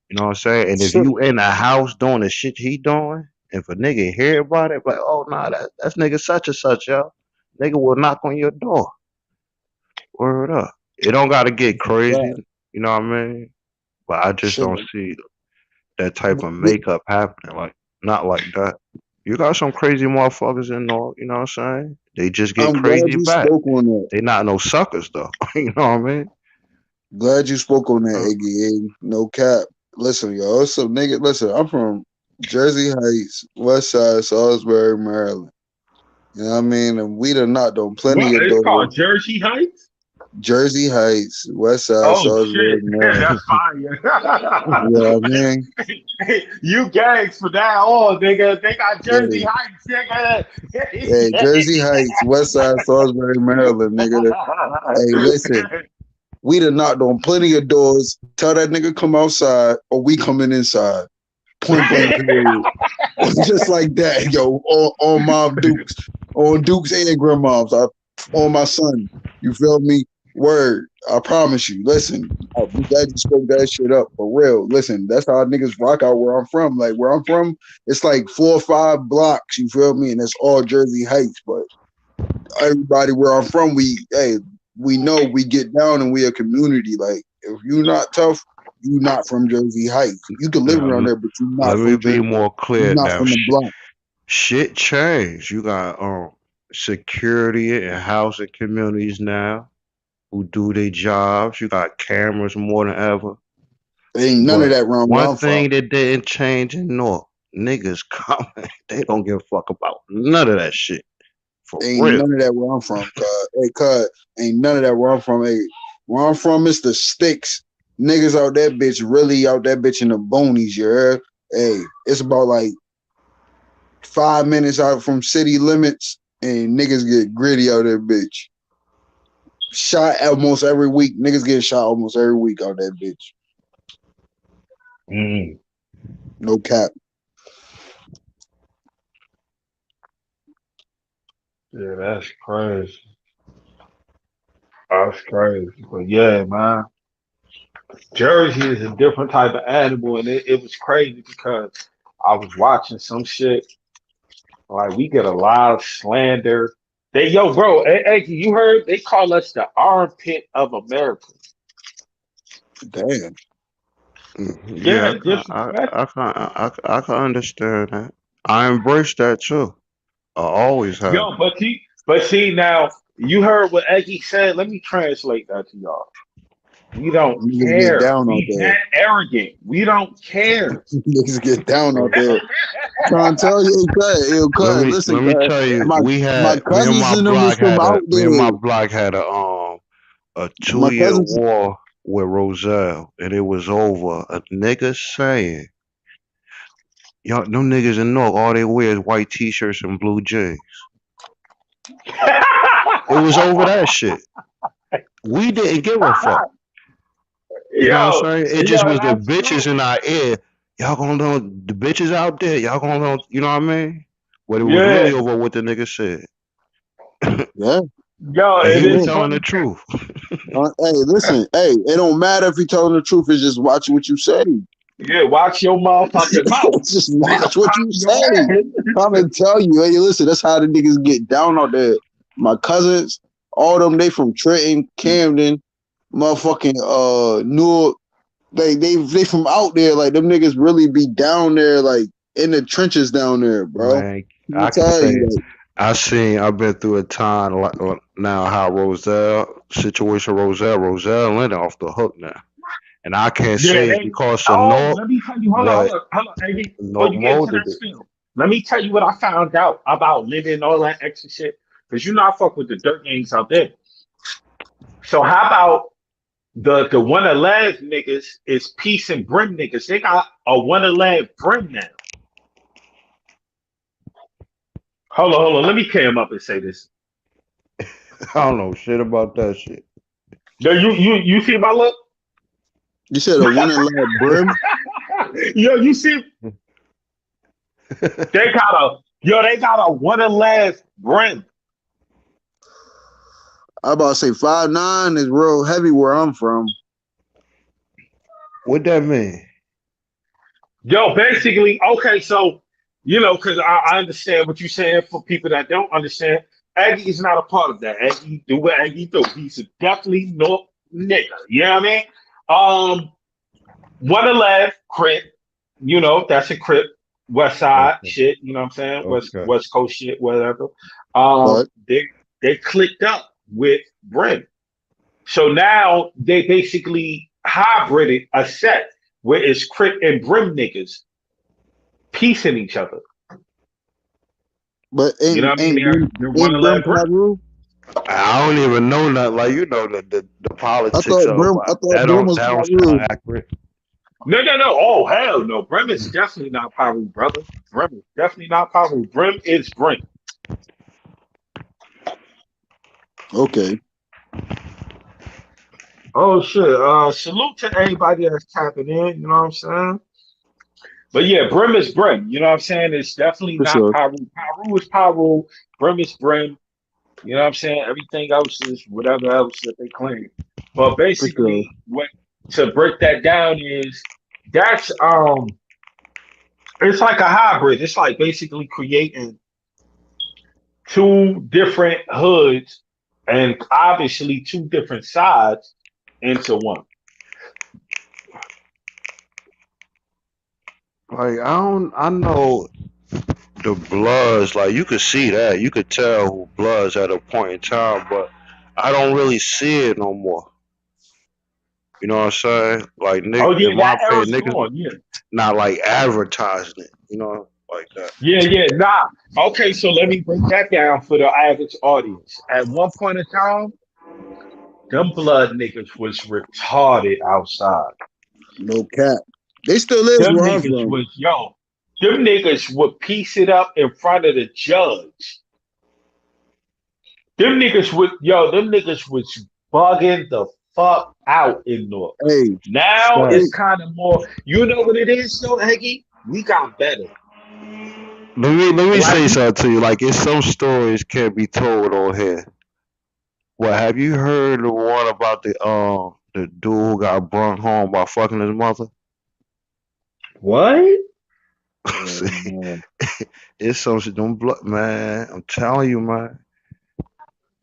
You know what I'm saying? And if Shit. you in the house doing the shit he doing, if a nigga hear about it, like, oh nah, that's nigga such and such, yo. Nigga will knock on your door. Word up. It don't gotta get That's a crazy, fact. you know what I mean? But I just Shit. don't see that type of makeup happening. Like not like that. You got some crazy motherfuckers in there, you know what I'm saying? They just get I'm glad crazy you back. spoke on that. They not no suckers though. You know what I mean? Glad you spoke on that, Uh, Iggy. No cap. Listen, yo, it's some nigga. Listen, I'm from Jersey Heights, West Side, Salisbury, Maryland. You know what I mean? And we done knocked on plenty What? of It's doors. called Jersey Heights. Jersey Heights, West Side, Oh Salisbury, shit, Maryland. that's fire. You know what I mean? You gangs for that all, nigga. They got Jersey Yeah. Heights, nigga. Hey, Jersey Heights, West Side, Salisbury, Maryland, nigga. Hey, listen, we done knocked on plenty of doors. Tell that nigga come outside or we coming inside. Point blank period. Just like that, yo, on Mom Dukes, on Dukes and grandmoms, on my son. You feel me? Word. I promise you. Listen, I'm glad you spoke that shit up for real. Listen, that's how niggas rock out where I'm from. Like where I'm from, it's like 4 or 5 blocks. You feel me? And it's all Jersey Heights. But everybody where I'm from, we know we get down and we a community. Like if you not tough, you not from Jersey Heights. You can live around now, there, but you let not me from be Jersey. more You clear not now. from the block. Shit changed. You got security and housing communities now who do their jobs. You got cameras more than ever. Ain't none of But that around where one I'm from. thing that didn't change in North, niggas coming. They don't give a fuck about none of that shit. For Ain't real. none of that where I'm from, cuz. Hey, cuz, ain't none of that where I'm from. Hey, where I'm from, it's the sticks. Niggas out that bitch, really out that bitch in the boonies, you heard? Hey, it's about like 5 minutes out from city limits, and niggas get gritty out that bitch. Shot almost every week. Niggas get shot almost every week out that bitch. Mm, No cap. yeah, that's crazy. That's crazy. But yeah, man, Jersey is a different type of animal, and it was crazy because I was watching some shit. Like we get a lot of slander. They yo, bro, hey, you heard they call us the armpit of America. Damn. Yeah, Yeah, disrespect. I can understand that. I embrace that too. I always have. Yo, but see now, you heard what Eggy said. Let me translate that to y'all. We don't Niggas get care. down out We there. that arrogant. We don't care. Niggas get down out Uh, there. Trying to tell you, let listen, me cuz, tell you, my my me and cousins and them was from out my there. block had a My 2 year cousins, war with Roselle, and it was over. A nigga saying, "Y'all, them niggas in North, all they wear is white t-shirts and blue jeans." It was over that shit. We didn't give a fuck. You know what I'm saying? It just was the That's bitches true. in our ear. Y'all gonna know the bitches out there. Y'all gonna know. You know what I mean? But it was Yeah, really over what the nigga said, yeah, yo, and he and was it's yeah. telling the funny. truth. Hey, listen, hey, it don't matter if you telling the truth. It's just watch what you say. Yeah, watch your motherfucking mouth. It's just Nigga watch what pop you your say. head. Come and tell you, hey, listen, that's how the niggas get down out there. my cousins, all them, they from Trenton, Camden, motherfucking Newark. They from out there. Like them niggas really be down there, like in the trenches down there, bro. Man, I I can tell say you, like, I've been through a time like now how Roselle went off the hook now. And I can't Yeah, say it's they, because of oh, North, let me tell you, but hold on, Eddie, before North you get into molded that it. spill. Let me tell you what I found out about living and all that extra shit. Because you know I fuck with the dirt gangs out there. So how about the 111 niggas is Peace and Brim niggas? They got a 111 Brim now. Hold on. Let me cam up and say this. I don't know shit about that shit. Yo, you see my look? you said a one and lab brim. Yo, you see they got a 111 Brim. I about to say 5'9" is real heavy where I'm from. What that mean? Yo, basically, okay, so because I understand what you're saying for people that don't understand. Aggie is not a part of that. Aggie do what Aggie do. He's a definitely no nigga. You know what I mean? 111 Crip, that's a Crip, West Side Okay, shit, you know what I'm saying? okay. West Coast shit, whatever. But They clicked up with Brim. So now they basically hybrided a set where it's Crip and Brim niggas piecing each other. but You know what I mean? They're one ain't to Brim let Brim. Paru? I don't even know nothing. Like the politics of I thought Brim was that don't sound Paru. accurate. No. Oh hell no. Brim is definitely not Paru, brother. Brim is definitely not Paru. Brim is Brim. Okay, Oh shit. Salute to everybody that's tapping in, you know what I'm saying? But yeah, Brim is Brim. You know what I'm saying? It's definitely for not sure, Paru. Paru is Paru. Brim is Brim. You know what I'm saying? Everything else is whatever else that they claim. But for sure. basically, what to break that down is that's it's like a hybrid. It's like basically creating two different hoods and obviously two different sides into one. Like I know the Bloods, like you could see that. You could tell who Bloods at a point in time, but I don't really see it no more. You know what I'm saying? Like Oh in yeah, my that opinion, era's niggas gone. Yeah. not like advertising it, like that. Yeah. Nah. Okay, so let me break that down for the average audience. At one point in time, them blood niggas was retarded outside. No cap. They still is Them where I'm niggas from. was yo. Them niggas would piece it up in front of the judge. Them niggas was bugging the fuck out in North. Hey, Now they, it's Facts. kind of more, you know what it is though, Heggy? We got better. Let me Like say something to you. Like, it's some stories can't be told on here. Well, have you heard the one about the dude who got brought home by fucking his mother? what? See, no. it's some shit. Don't man. I'm telling you, man.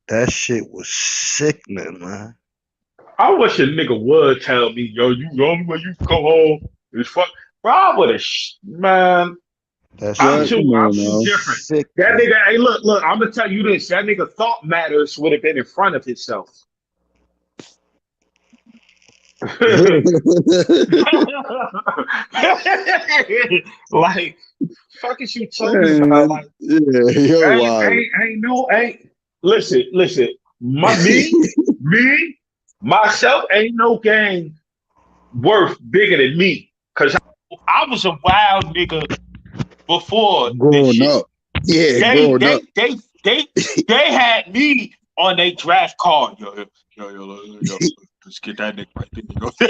That shit was sickening, man. I wish a nigga would tell me, yo, you the only way you can come home is fuck. Bro, I would have, man. That I'm What? shit too, Come was I'm on too now. different. That sickening. nigga, hey, look, I'm gonna tell you this. That nigga thought matters would have been in front of himself. Like, fuck is you talking about? Man, Like, yeah, yo, wild. ain't. Listen. Me, myself, ain't no gang worth bigger than me. Cause I was a wild nigga before this Growing shit. up. Yeah, They, growing up. they, they, they, they had me on their draft card. Yo, let's get that nigga right there.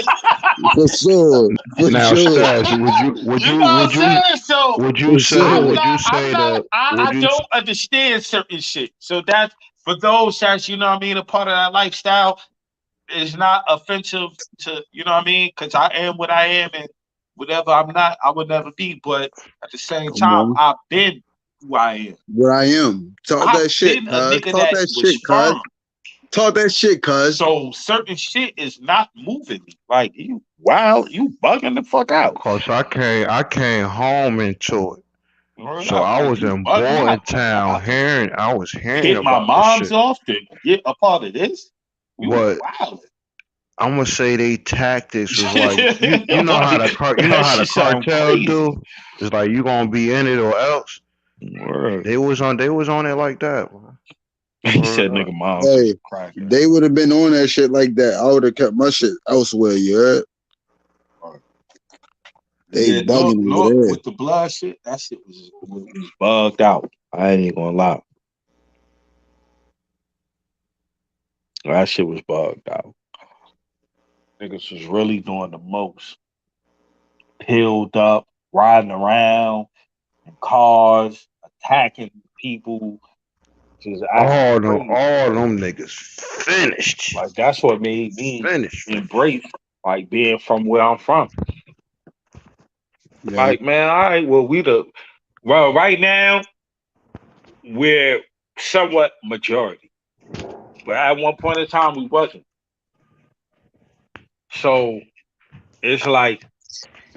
For sure. For Now, sure. Stas, You know what I'm saying? So For sure. I would you don't understand certain shit. So that's for those that's, you know what I mean, a part of that lifestyle is not offensive to, you know what I mean? Because I am what I am and whatever I'm not, I would never be. But at the same Come time, on. I've been. who I am. What I am. Talk I've that shit, been a cuz. nigga Talk that that was shit, cuz. firm. Talk that shit, cuz. So certain shit is not moving me. Like you wild, you bugging the fuck out. Cause I came home into it. Word So up, I like was you in bugging Boynton out. Like town I can I was hearing hit my about this mom's shit. off to get a part of this. You But wild. I'm gonna say they tactics was like you know how Like, that the shit sound cartel crazy. do. It's like you gonna be in it or else. Word. They was on it like that. Man. He Word said up. nigga moms was Hey, a crackhead. they would have been on that shit like that. I would have kept my shit elsewhere, you heard? They Yeah, look, bugging over look, there. with the blood shit, that shit was bugged out. I ain't gonna lie. That shit was bugged out. Niggas was really doing the most. Pilled up, riding around in cars, attacking people, just acting crazy. All them niggas finished. Like that's what made me Finished. embrace like being from where I'm from. Yeah. Like, man, all right, well, right now we're somewhat majority. But at one point in time we wasn't. So it's like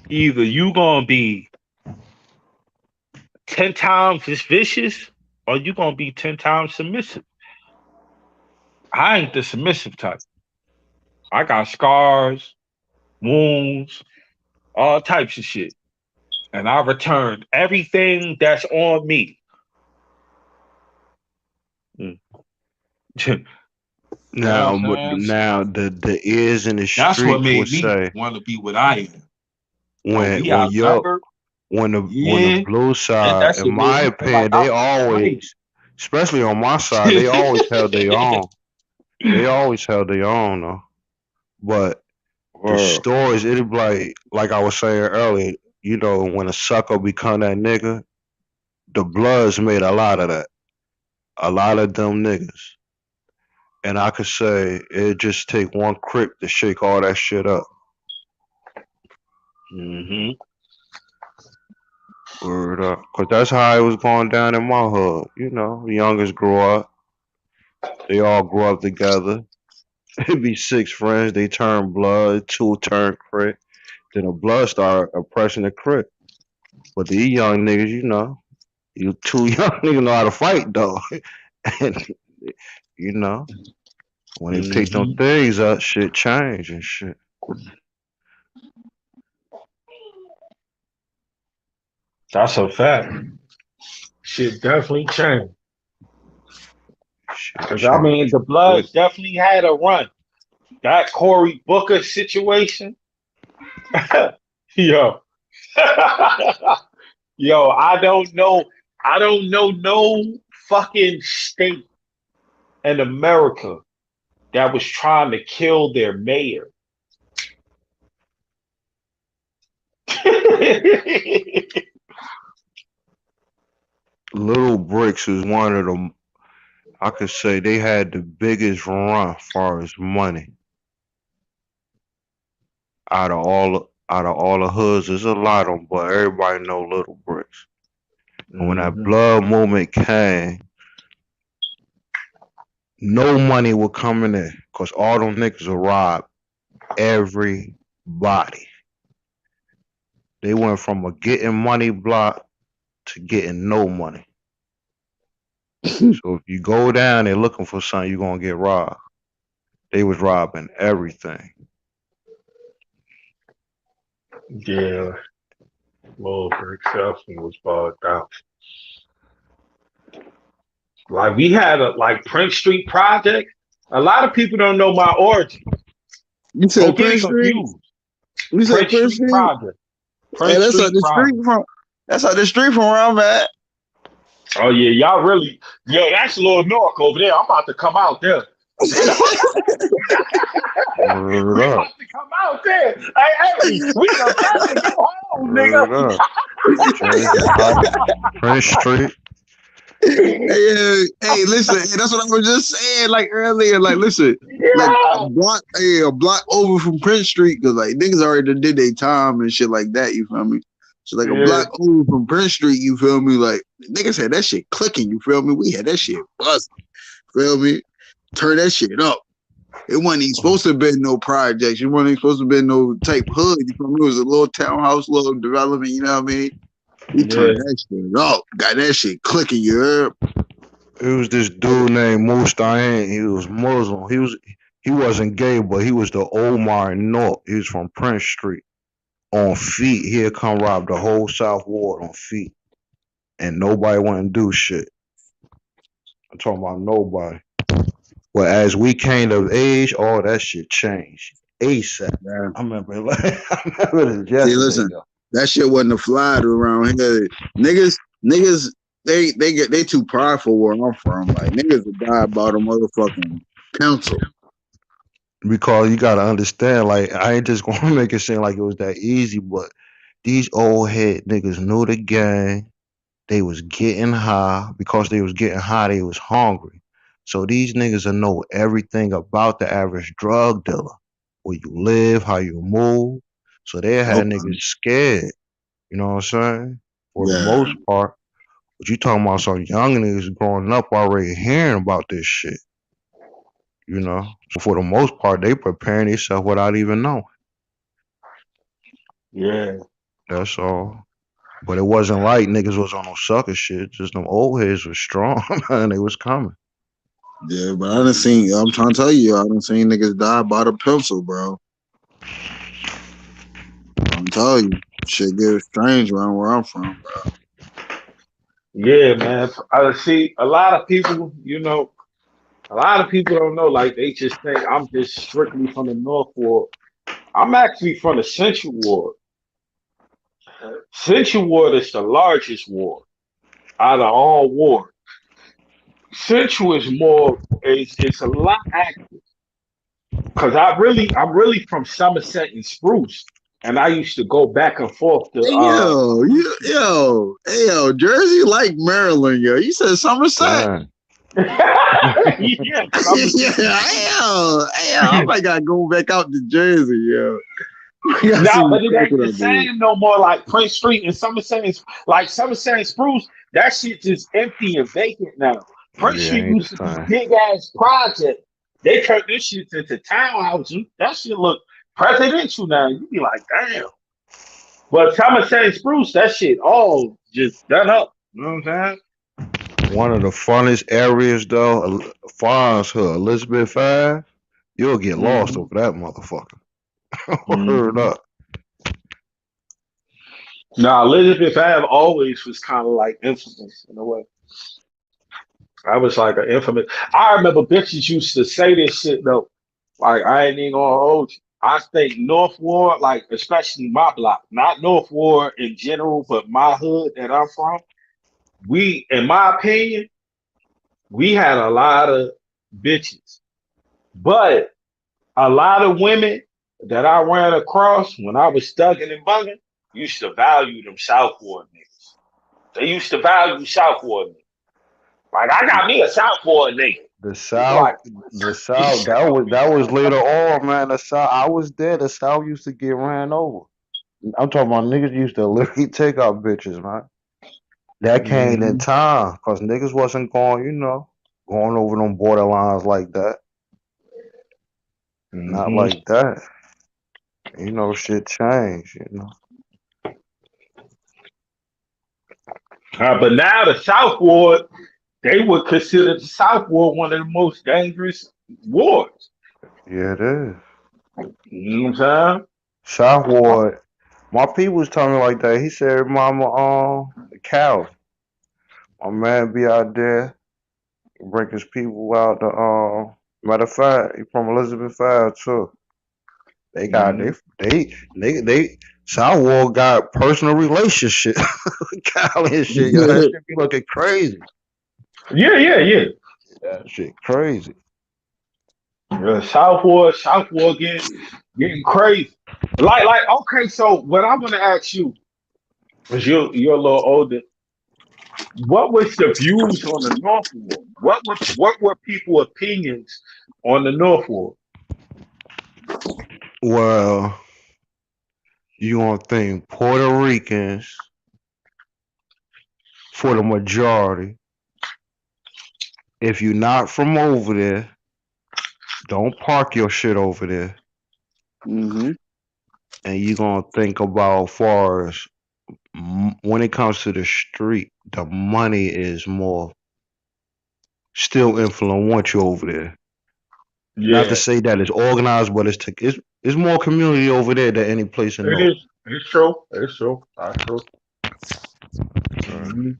either you gonna be 10 times as vicious or you gonna be 10 times submissive. I ain't the submissive type. I got scars, wounds, all types of shit. And I returned everything that's on me. Mm. You know Now, what I'm saying? now the ears in the That's what streets would made me say want to be what I am. But we outnumbered. when the Yeah. blue And side, that in shit made my me feel like opinion, I they was right. always, especially on my side, they always held their own. They always held their own though. But the Word. stories, it'd be like I was saying earlier, you know, when a sucker become that nigga, the Bloods made a lot of that. A lot of them niggas. And I could say it just take one crip to shake all that shit up. Mm-hmm. Word up. Cause that's how it was going down in my hood. You know, the youngest grew up. They all grew up together. It'd be six friends. They turn blood. Two turn crit. Then the blood start oppressing the crit. But these young niggas, you know, you two young niggas know how to fight though. And you know, when they pick them Mm-hmm. things up, shit change and shit. That's a fact. Shit definitely changed. Shit Cause I mean change the quick. Bloods definitely had a run. That Cory Booker situation. Yo. Yo, I don't know. I don't know no fucking state in America that was trying to kill their mayor. Little Bricks is one of them. I could say they had the biggest run as far as money out of all the hoods. There's a lot of them, but everybody know Little Bricks. And when that Mhm. blood movement came, no money would come in there because all them niggas will rob everybody. They went from a getting money block to getting no money. So if you go down there looking for something, you're gonna get robbed. They was robbing everything. Yeah, Lil Brick Selfie was bugged out. Like we had a like Prince Street project. A lot of people don't know my origin. You Don't said get it Prince Street? confused. You said Prince Prince Street Street? project. Hey, Prince Street project. that's out the street from where I'm at. Oh yeah, y'all really. Yo, that's Lil Nork over there. I'm about to come out there. Word We up. about to come out there. Hey, we about to go home, nigga. Word up. Change the title. Prince Street. Hey, listen, hey, that's what I was just saying, like earlier. Like, listen, like Yeah. a block over from Prince Street, because like niggas already did their time and shit like that. You feel me? So like a Yeah. block over from Prince Street, you feel me? Like Niggas had that shit clicking, you feel me? We had that shit buzzing, feel me? Turn that shit up. It wasn't even supposed to have been no projects. It wasn't even supposed to have been no type hood. You feel me? It was a little townhouse, little development, you know what I mean? We turned that shit up. Got that shit clicking, you heard? It was this dude named Mustaine. He was Muslim. He wasn't gay, but he was the Omar in North. He was from Prince Street. On feet, he'd come rob the whole South Ward on feet. And nobody wouldn't do shit. I'm talking about nobody. But as we came of age, all that shit changed. ASAP. Yeah. I remember this yesterday. See, listen, that shit wasn't a fly around here. Niggas, they too prideful where I'm from. Like niggas would die about a motherfucking pencil. Because you gotta understand, like I ain't just gonna make it seem like it was that easy, but these old head niggas knew the game. They was getting high. Because they was getting high, they was hungry. So these niggas will know everything about the average drug dealer. Where you live, how you move. So they had niggas scared. You know what I'm saying? For the most part. But you talking about some young niggas growing up already hearing about this shit. You know? So for the most part, they preparing themselves without even knowing. Yeah. That's all. But it wasn't like niggas was on no sucker shit. Just them old heads was strong and they was coming. Yeah, but I done seen, I'm trying to tell you, I done seen niggas die by the pencil, bro. I'm telling you, shit gets strange around where I'm from, bro. Yeah, man. I see a lot of people, you know, a lot of people don't know, like they just think I'm just strictly from the North Ward. I'm actually from the Central Ward. Central Ward is the largest ward out of all wards. Central is more, it's a lot active. Cause I'm really from Somerset and Spruce. And I used to go back and forth to Hey, yo, Jersey like Maryland, yo. You said Somerset. yeah, Yeah, I might gotta go back out to Jersey, yo. nah, but it ain't the same no more. Like Prince Street and Somerset, like Somerset and Spruce, that shit just empty and vacant now. Prince Street used to be big ass project. They turned this shit into townhouses. That shit look presidential now. You be like, damn. But Somerset and Spruce, that shit all just done up. You know what I'm saying? One of the funnest areas though, Farms Hood, Elizabeth Ave, you'll get lost over that motherfucker. Word up. Nah, Elizabeth Ave always was kind of like infamous in a way. I was like an infamous. I remember bitches used to say this shit though. Like I ain't even gonna hold you. I think North Ward, like especially my block, not North Ward in general, but my hood that I'm from. We, in my opinion, we had a lot of bitches, but a lot of women that I ran across when I was thugging and bugging used to value them South Ward niggas. They used to value South Ward niggas. Like I got me a South Ward nigga. The South, that was later on, man. The South, I was there. The South used to get ran over. I'm talking about niggas used to literally take out bitches, man. That came in time because niggas wasn't going, going over them borderlines like that. Not like that. Shit changed, But now the South Ward, they would consider the South Ward one of the most dangerous wards. Yeah, it is. You know what I'm saying? South Ward, my people was telling me like that. He said, "Mama, Cal, my man be out there, bring his people out to matter of fact, he from Elizabeth Ave too. They got they South Ward got personal relationship with Cal and shit. Yo, that shit be looking crazy. Yeah. That shit crazy. South Ward getting crazy. Like, okay, so what I'm gonna ask you, because you're a little older, what was the views on the North Ward? What were people opinions on the North Ward? Well, you gonna think Puerto Ricans for the majority. If you're not from over there, don't park your shit over there. Mm-hmm. And you're gonna think about far as when it comes to the street, the money is more still influential over there. Not to Yeah, say that it's organized, but it's more community over there than any place in it North. is. It's true. It's true. That's true. Mm-hmm.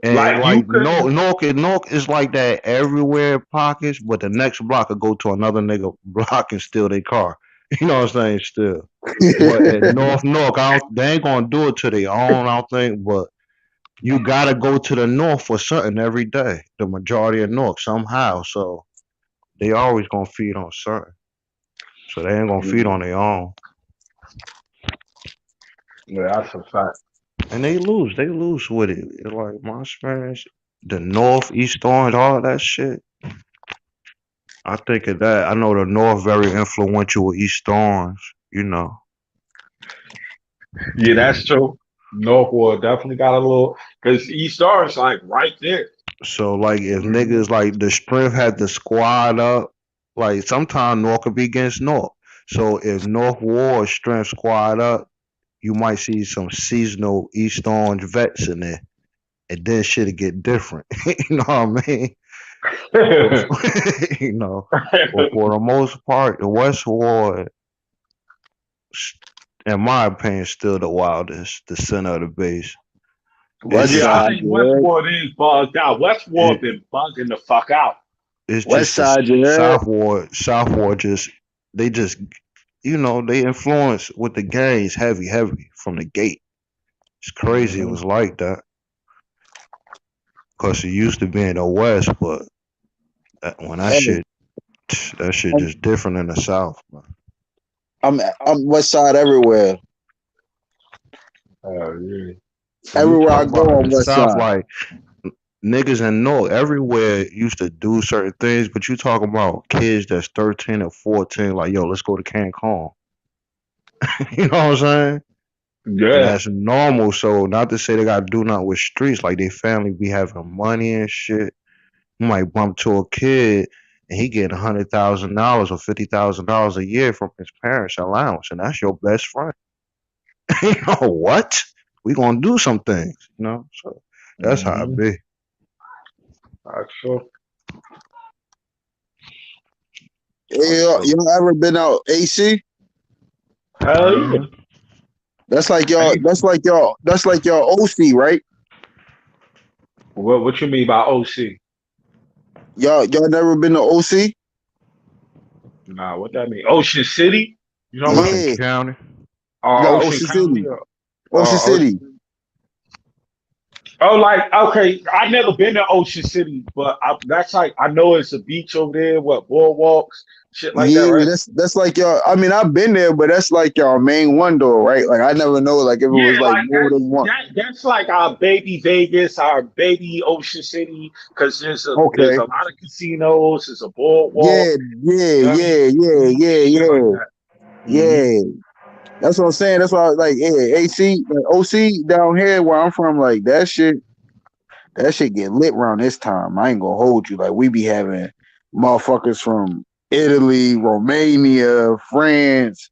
And Like you like couldn't. Nork is like that everywhere pockets, but the next block could go to another nigga block and steal their car. You know what I'm saying? Still. But at North, they ain't gonna do it to their own, I don't think, but you gotta go to the north for something every day. The majority of North somehow. So they always gonna feed on something. So they ain't gonna feed on their own. Yeah, that's a fact. And they lose. They lose with it. It's like my experience, the North, East Orange, all that shit. I think of that. I know the North very influential with East Orange, you know. Yeah, that's true. Northwood definitely got a little because East Star is like right there. So like if Mhm. niggas like the strength had to squad up, like sometimes North could be against North. So if North Ward strength squad up, you might see some seasonal East Orange vets in there. And then shit'll get different. You know what I mean? But you know, but for the most part, the West Ward, in my opinion, still the wildest, the center of the base. It's West Yeah, just I a, Side, think you heard? Westward is bugged out. Westward it, been bugging the fuck out. it's West just the Side, you heard? South Ward just they just you know they influence with the gangs heavy from the gate. It's crazy. It Hmm. was like that because it used to be in the West, but when Hey, that shit I'm, just different in the South. Man. I'm West Side everywhere. Oh yeah. So you Everywhere I talk go, about in I'm the West South, Side. like niggas in North everywhere used to do certain things, but you talk about kids that's 13 or 14, like yo, let's go to Cancun. You know what I'm saying? And Yeah. that's normal. So not to say they gotta do nothing with streets, like they family be having money and shit. You might bump to a kid and he getting $100,000 or $50,000 a year from his parents' allowance, and that's your best friend. You know what? We gonna do some things, you know. So that's how it Hmm. be. That's true. That's You true. you ever been out AC? Hell yeah. Hmm. That's like y'all. Hey, That's like y'all. That's like y'all OC, right? what you mean by OC? Y'all never been to OC? Nah, what that mean? Ocean City? You know about? Ocean Yeah, County. no, Ocean Ocean County? City. Or, Ocean City. Ocean. Oh, like okay, I never been to Ocean City, but that's like I know it's a beach over there. What boardwalks, shit like that, Yeah, right? that's like y'all. I mean, I've been there, but that's like y'all main one though, right? Like I never know, like if it Yeah, was like like more than one. that's like our baby Vegas, our baby Ocean City, because there's Okay. a lot of casinos, there's a boardwalk, Yeah, yeah, you know what I mean? yeah, yeah, yeah, Shit like yeah, that. Hmm. yeah. That's what I'm saying. That's why I was like, yeah, AC, like OC down here where I'm from, like that shit get lit around this time. I ain't gonna hold you. Like we be having motherfuckers from Italy, Romania, France,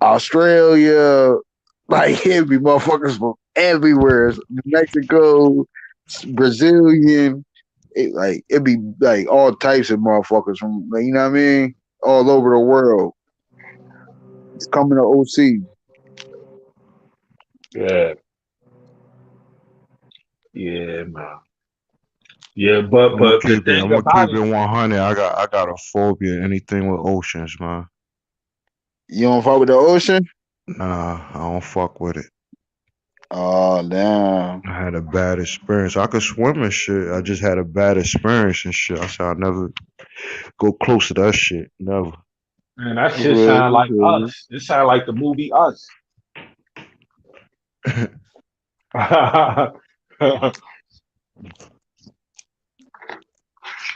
Australia. Like it be motherfuckers from everywhere. Mexico, Brazilian. It be like all types of motherfuckers from like, you know what I mean? All over the world. It's coming to OC. Yeah, yeah, man. Yeah, but the I'm thing gonna about keep it, it 100. I got a phobia anything with oceans, man. You don't fuck with the ocean? Nah, I don't fuck with it. Oh damn. I had a bad experience. I could swim and shit. I just had a bad experience and shit. I said I'll never go close to that shit. Never. man, that shit sound like Really? us. It sound like the movie Us.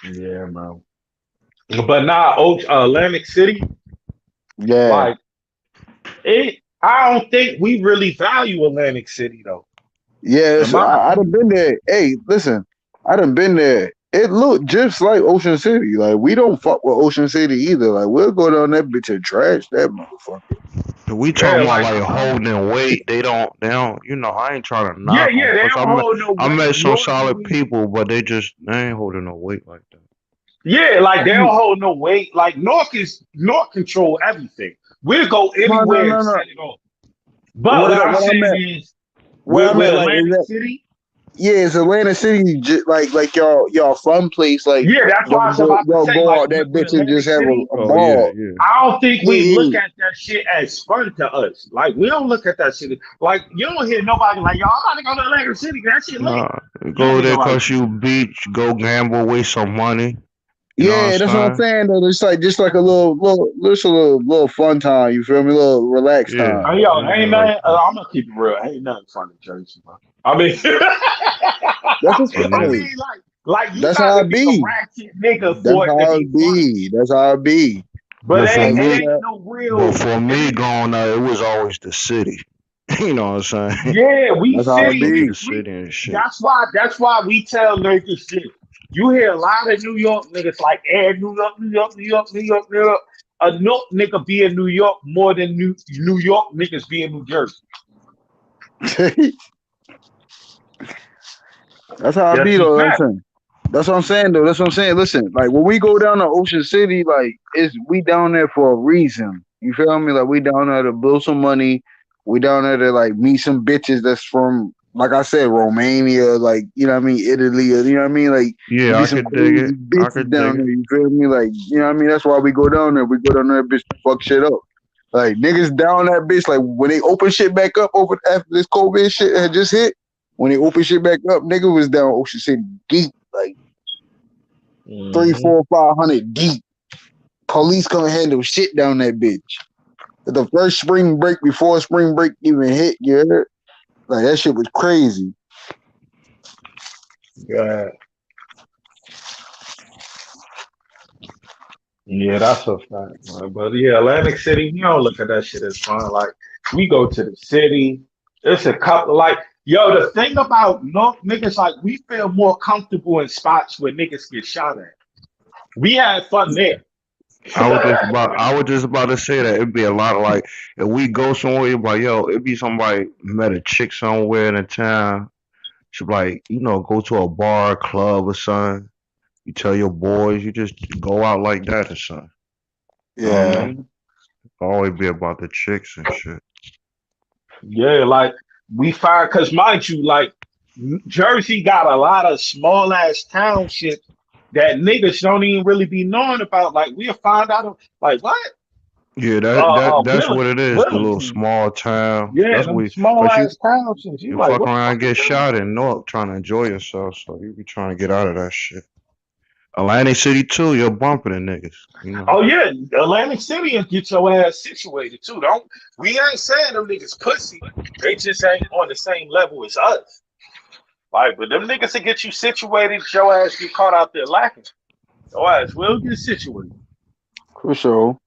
Yeah, man. But now, Atlantic City, Yeah. like it. I don't think we really value Atlantic City though. Yeah, Am I? I done been there. Hey, listen, I done been there. It looked just like Ocean City. Like we don't fuck with Ocean City either. Like we'll go down that bitch and trash that motherfucker. We Yeah, talking about like like holding weight. They don't. I ain't trying to yeah, knock them. yeah. They Cause don't hold no I weight. met some solid Normally, people, but they ain't holding no weight like that. yeah, like they don't hold no weight. Like North control everything. We'll go No, no, anywhere and no, no. set it off. But what I'm What I saying meant, is, what I with meant, like, is Atlantic that City, yeah, it's Atlantic City, like y'all fun place. Like yeah, that's what I was about to y'all say. go Like out that with bitch and just Atlantic have City, a Oh yeah, ball. yeah. I don't think Yeah, we yeah. look at that shit as fun to us. Like we don't look at that shit like you don't hear nobody like y'all. I'm about to go to Atlantic City. That shit late. Nah, You don't go hear there nobody cause say you beach, go gamble, waste some money. You know what I'm Yeah, that's what I'm saying? saying. Though it's like just like a little fun time. You feel me? A little relaxed Yeah, time. that. Hey yo, yeah, ain't like nothing. I'm gonna keep it real. Ain't nothing fun in Jersey, bro. I mean, That's just and I then hey. mean, like you That's got how to it be a be. ratchet nigga That's for it to how be it fun. be. That's how it be. But but for Like it me, ain't nigga, no but real. for It me ain't. growing up, it was always the city. You know what I'm saying? Yeah, we that's how it Fuck city with be. the niggas. We city and shit. that's why we tell niggas shit. You hear a lot of New York niggas like New York, New York, New York, New York, New York. A North nigga be in New York more than New York niggas be in New Jersey. That's how it be That's a though. fact. Listen. That's what I'm saying though. That's what I'm saying. Listen, like when we go down to Ocean City, like it's we down there for a reason. You feel me? Like we down there to build some money. We down there to like meet some bitches that's from like I said, Romania, like you know what I mean, Italy, or you know what I mean? Like it Yeah, be I some could dig it. crazy I bitches could dig down it. there, you feel me? Like, you know what I mean? That's why we go down there. We go down there, bitch, to fuck shit up. Like niggas down that bitch, like when they open shit back up over after this COVID shit had just hit, when they open shit back up, nigga was down Ocean City deep, like three, Hmm. 4, 500 deep. Police couldn't handle shit down that bitch. The first spring break before spring break even hit, you heard? Like that shit was crazy. Yeah, yeah, that's a fact, man. But yeah, Atlantic City, you don't look at that shit as fun. Like we go to the city. It's a couple like yo. The thing about North niggas, like we feel more comfortable in spots where niggas get shot at. We had fun there. I was just about to say that it'd be a lot of like if we go somewhere, it'd be like yo, it'd be somebody met a chick somewhere in the town. She'd be like, go to a bar, club or something. You tell your boys, you just go out like that or something. You know what I Yeah. mean? Always be about the chicks and shit. Yeah, like we find because mind you, like Jersey got a lot of small ass townships that niggas don't even really be knowing about. Like we'll find out like what? Yeah, that's what it is. The little Williston. small town. Yeah, That's them what, small cause you ass townships. You you like, fuck what the around fuck and is get that? shot in North trying to enjoy yourself, so you be trying to get out of that shit. Atlantic City too, you're bumping the niggas. Oh yeah, Atlantic City and get your ass situated too. Don't we ain't saying them niggas pussy. They just ain't on the same level as us. Like, but them niggas to get you situated, your ass get caught out there lacking. Your ass will get situated. For sure.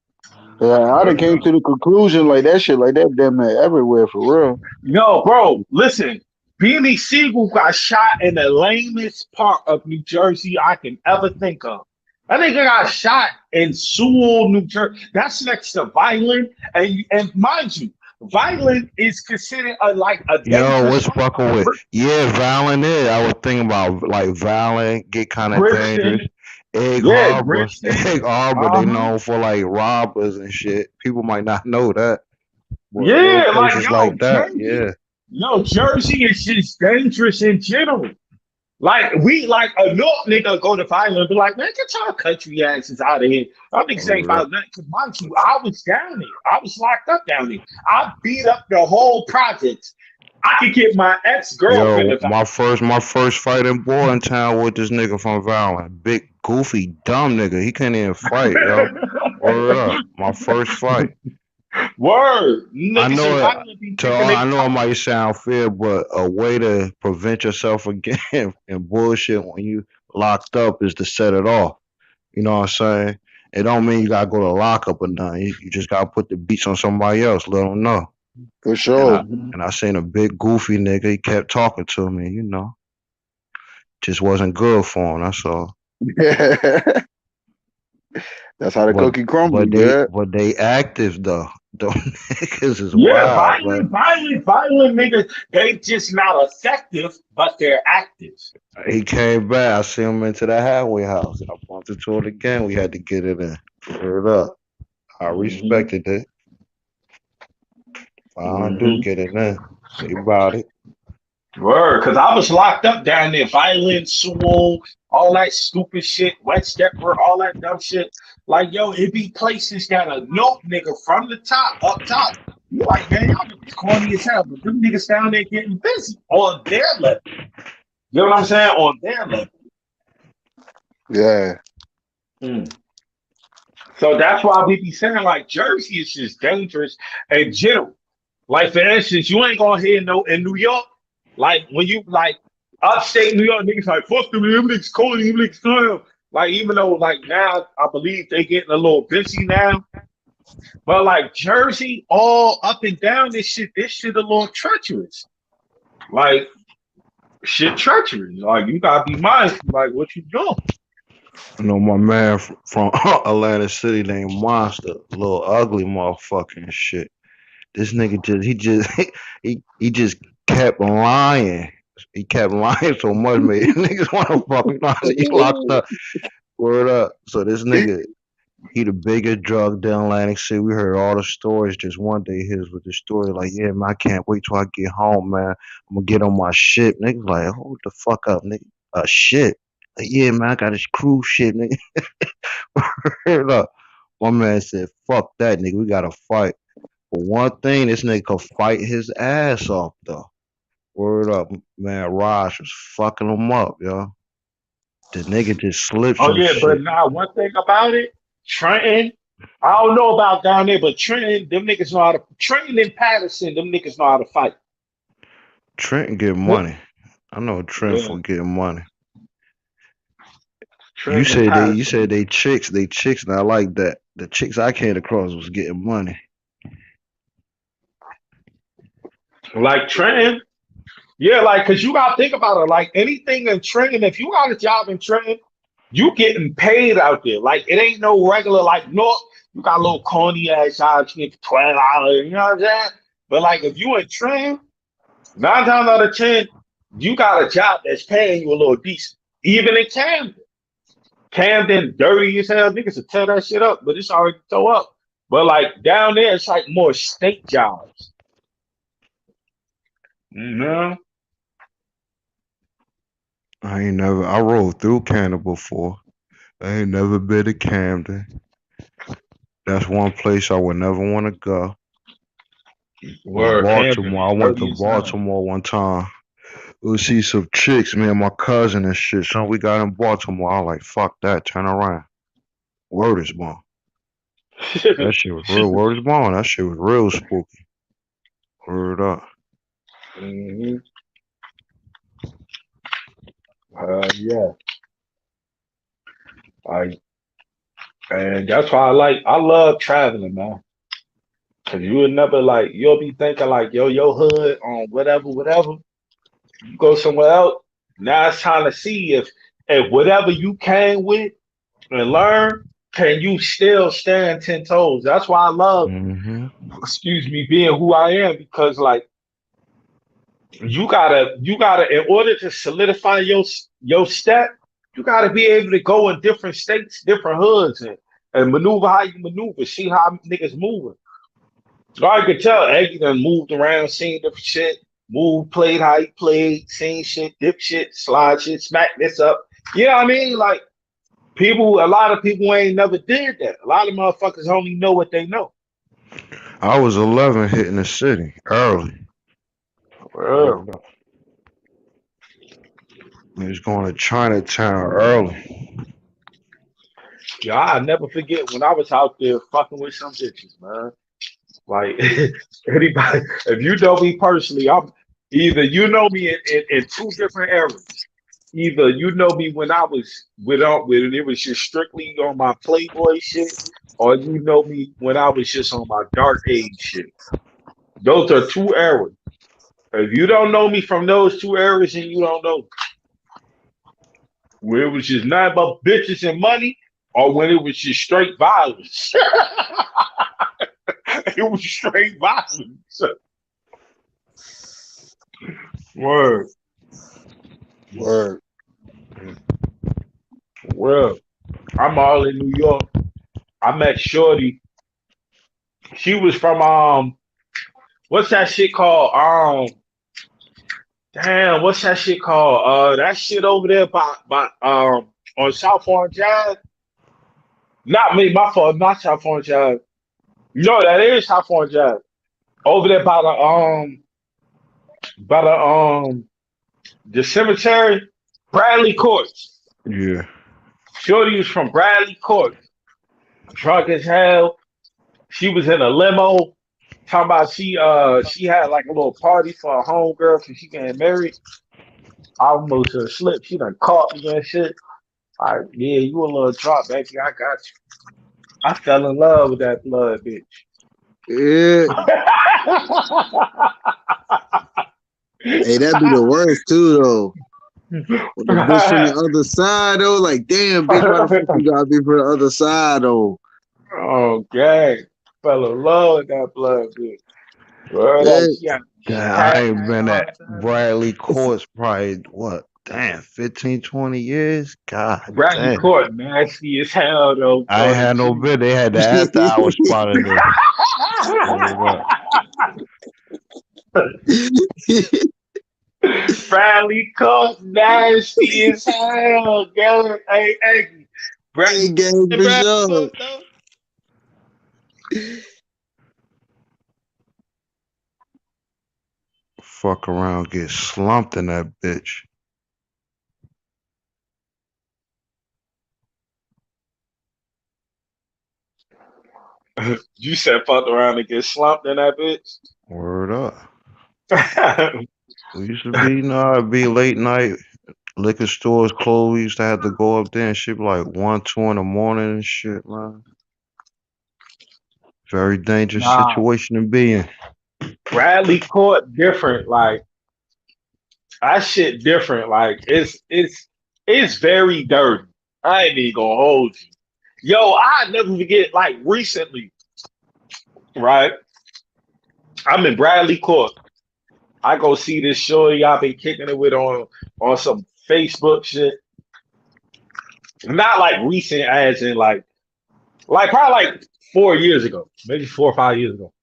Yeah, I done Word came up. to the conclusion like that shit like that damn near everywhere for real. Yo, bro, listen. Beanie Siegel got shot in the lamest part of New Jersey I can ever think of. That nigga got shot in Sewell, New Jersey. That's next to Violent, and mind you, Violent is considered like a Yo, dangerous what's spot. fucking with? Yeah, Valen is. I was thinking about like Valen get kind of dangerous. Grifton, Egg yeah, Harbor, Grifton. Egg Harbor, Uh they huh. known for like robbers and shit. People might not know that, but little Yeah, like places like that, yeah. Jersey is just dangerous in general. Like we like a North nigga go to Violent and be like, man, get y'all country asses out of here. I niggas ain't Word up. about nothing. Cause mind you, I was down there. I was locked up down there. I beat up the whole project. I could get my ex girlfriend Yo, if I my first fight in Bordentown with this nigga from Valen. Big goofy dumb nigga. He couldn't even fight, yo. Word up. My first fight. word. I Niggas in know it. Violent be thinking they I can know it talk. might sound fair, but a way to prevent yourself again and bullshit when you locked up is to set it off. You know what I'm saying? It don't mean you gotta go to lockup or nothing. You just gotta put the beats on somebody else. Let them know. For And I sure. Mhm. and I seen a big goofy nigga. He kept talking to me. Just wasn't good for him. That's all. That's how the But cookie crumble, but they yeah. but they active though. Them niggas is Yeah, wild, man. violent niggas. They just not effective, but they're active. He came back. I see him into the halfway house. I bumped into it again. We had to get it in. Word up. I Hmm. respected it. I do Hmm. get it in. They about it. Word, because I was locked up down there, violent, swoon, all that stupid shit, wet stepper, all that dumb shit. Like, yo, it be places that a note nigga from the top, up top. You like, man, y'all niggas corny as hell, but them niggas down there getting busy on their level. You know what I'm saying? On their level. Yeah. Mm. So that's why we be saying like Jersey is just dangerous in general. Like for instance, you ain't gonna hear no in New York. Like when you like upstate New York niggas like fuck them niggas calling them niggas come. Like even though like now I believe they getting a little busy now, but like Jersey, all up and down this shit a little treacherous. Like shit treacherous. Like you gotta be mindful. Like what you doing? My man from Atlantic City named Monster, little ugly motherfucker and shit. This nigga just he just kept lying. He kept lying so much, man. Niggas want to fuck him. He locked up. Word up. So this nigga, he the biggest drug dealer in Atlantic City. We heard all the stories. Just one day, his with the story like, yeah, man, I can't wait till I get home, man. I'm gonna get on my ship. Niggas like, hold the fuck up, nigga. Shit. Like, yeah, man, I got this cruise ship, nigga. Word up. My man said, fuck that, nigga. We gotta fight. But one thing, this nigga could fight his ass off though. Word up, man. Raj was fucking him up, yo. The nigga just slipped Oh some yeah, but shit. now one thing about it, Trenton, I don't know about down there, but Trenton, them niggas know how to Trenton and Patterson, them niggas know how to fight. Trenton get money. I know Trent Yeah, for getting money. You Trenton and said you Patterson. said they chicks, and I like that. The chicks I came across was getting money. Like Trenton, yeah, like cause you gotta think about it. Like anything in Trenton, if you got a job in Trenton, you getting paid out there. Like it ain't no regular like North. You got a little corny ass jobs you get for $12. You know what I'm saying? But like if you in Trenton, 9 times out of 10, you got a job that's paying you a little decent. Even in Camden. Camden, dirty as hell. Niggas will tear that shit up, but it's already throw up. But like down there, it's like more state jobs. You I rode through Canada before. I ain't never been to Camden. That's one place I would never want to go. Or Word, Camden Baltimore. is I went to dirty as hell. Baltimore one time. We see some chicks, me and my cousin and shit. So we got in Baltimore. I was like, fuck that, turn around. Word is born. That shit was real. Word is born. That shit was real spooky. Word up. Mhm. Yeah, I and that's why I love traveling, man. Cause you would never like you'll be thinking like yo your hood on whatever. You go somewhere else. Now it's time to see if whatever you came with and learn, can you still stand 10 toes? That's why I love, Hmm. excuse me, being who I am because like you gotta in order to solidify your step, you gotta be able to go in different states, different hoods, and maneuver how you maneuver, see how niggas moving. So I could tell Eggy done moved around, seen different shit, moved, played how he played, seen shit, dip shit, slide shit, smack this up. You know what I mean? Like a lot of people ain't never did that. A lot of motherfuckers only know what they know. I was 11 hitting the city early. Well, Word up. We was going to Chinatown early. yeah, I never forget when I was out there fucking with some bitches, man. Like anybody, if you know me personally, I'm either you know me in two different eras. Either you know me when I was without with it was just strictly on my Playboy shit, or you know me when I was just on my dark age shit. Those are two eras. If you don't know me from those two eras, and you don't know where it was just nothing but bitches and money, or when it was just straight violence. It was straight violence. Word. Word. Well, I'm all in New York. I met Shorty. She was from what's that shit called? Damn, what's that shit called? That shit over there by on South Orange Ave. Not me, my fault, not South Orange Ave. No, that is South Orange Ave. Over there by the cemetery, Bradley Court. Yeah. Shorty was from Bradley Court. Drunk as hell. She was in a limo. Talking about she had like a little party for a homegirl because she getting married. I almost slipped. She done caught me and shit. Like, yeah, you a little drunk, baby. I got you. I fell in love with that blood bitch. Yeah. Hey, that'd be the worst too, though. With the bitch from the other side, though, like, damn, bitch, why the fuck you gotta be from the other side, though? Oh, gang. Fell in love with that blood bitch. Word Yeah. up, she Damn, I tagged ain't me been all at the time. Bradley Courts probably what? Damn, 15, 20 years? God Bradley damn. Court nasty as hell though I ain't on the had no G. bid. They had the after hour spot in there. Word up. Bradley Court nasty as hell, girl. Hey, Hey, Bradley gang, for Bradley sure. Court though. Fuck around, get slumped in that bitch. You said fuck around and get slumped in that bitch. Word up. We used to be, it'd be late night, liquor stores closed. We used to have to go up there and shit like 1, 2 in the morning and shit, man. Very dangerous Nah, situation to be in. Bradley Court different. Like that shit different. Like it's very dirty. I ain't even gonna hold you. Yo, I never forget. Like recently, right? I'm in Bradley Court. I go see this shorty I've been kicking it with on some Facebook shit. Not like recent as in like probably like 4 years ago, maybe 4 or 5 years ago.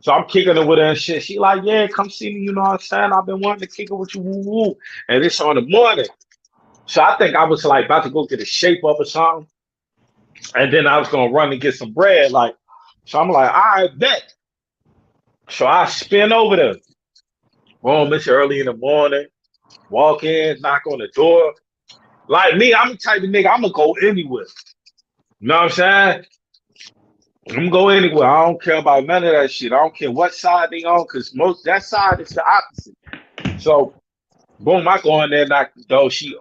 So I'm kicking it with her and shit. She like, yeah, come see me. You know what I'm saying? I've been wanting to kick it with you, woo woo. And it's on the morning. So I think I was like about to go get a shape up or something. And then I was gonna run and get some bread. Like, so I'm like, all right, bet. So I spin over there. Boom, it's early in the morning. Walk in, knock on the door. Like me, I'm the type of nigga, I'm gonna go anywhere. You know what I'm saying? I'm gonna go anywhere. I don't care about none of that shit. I don't care what side they on, cause most that side is the opposite. So boom, I go in there, knock the door. She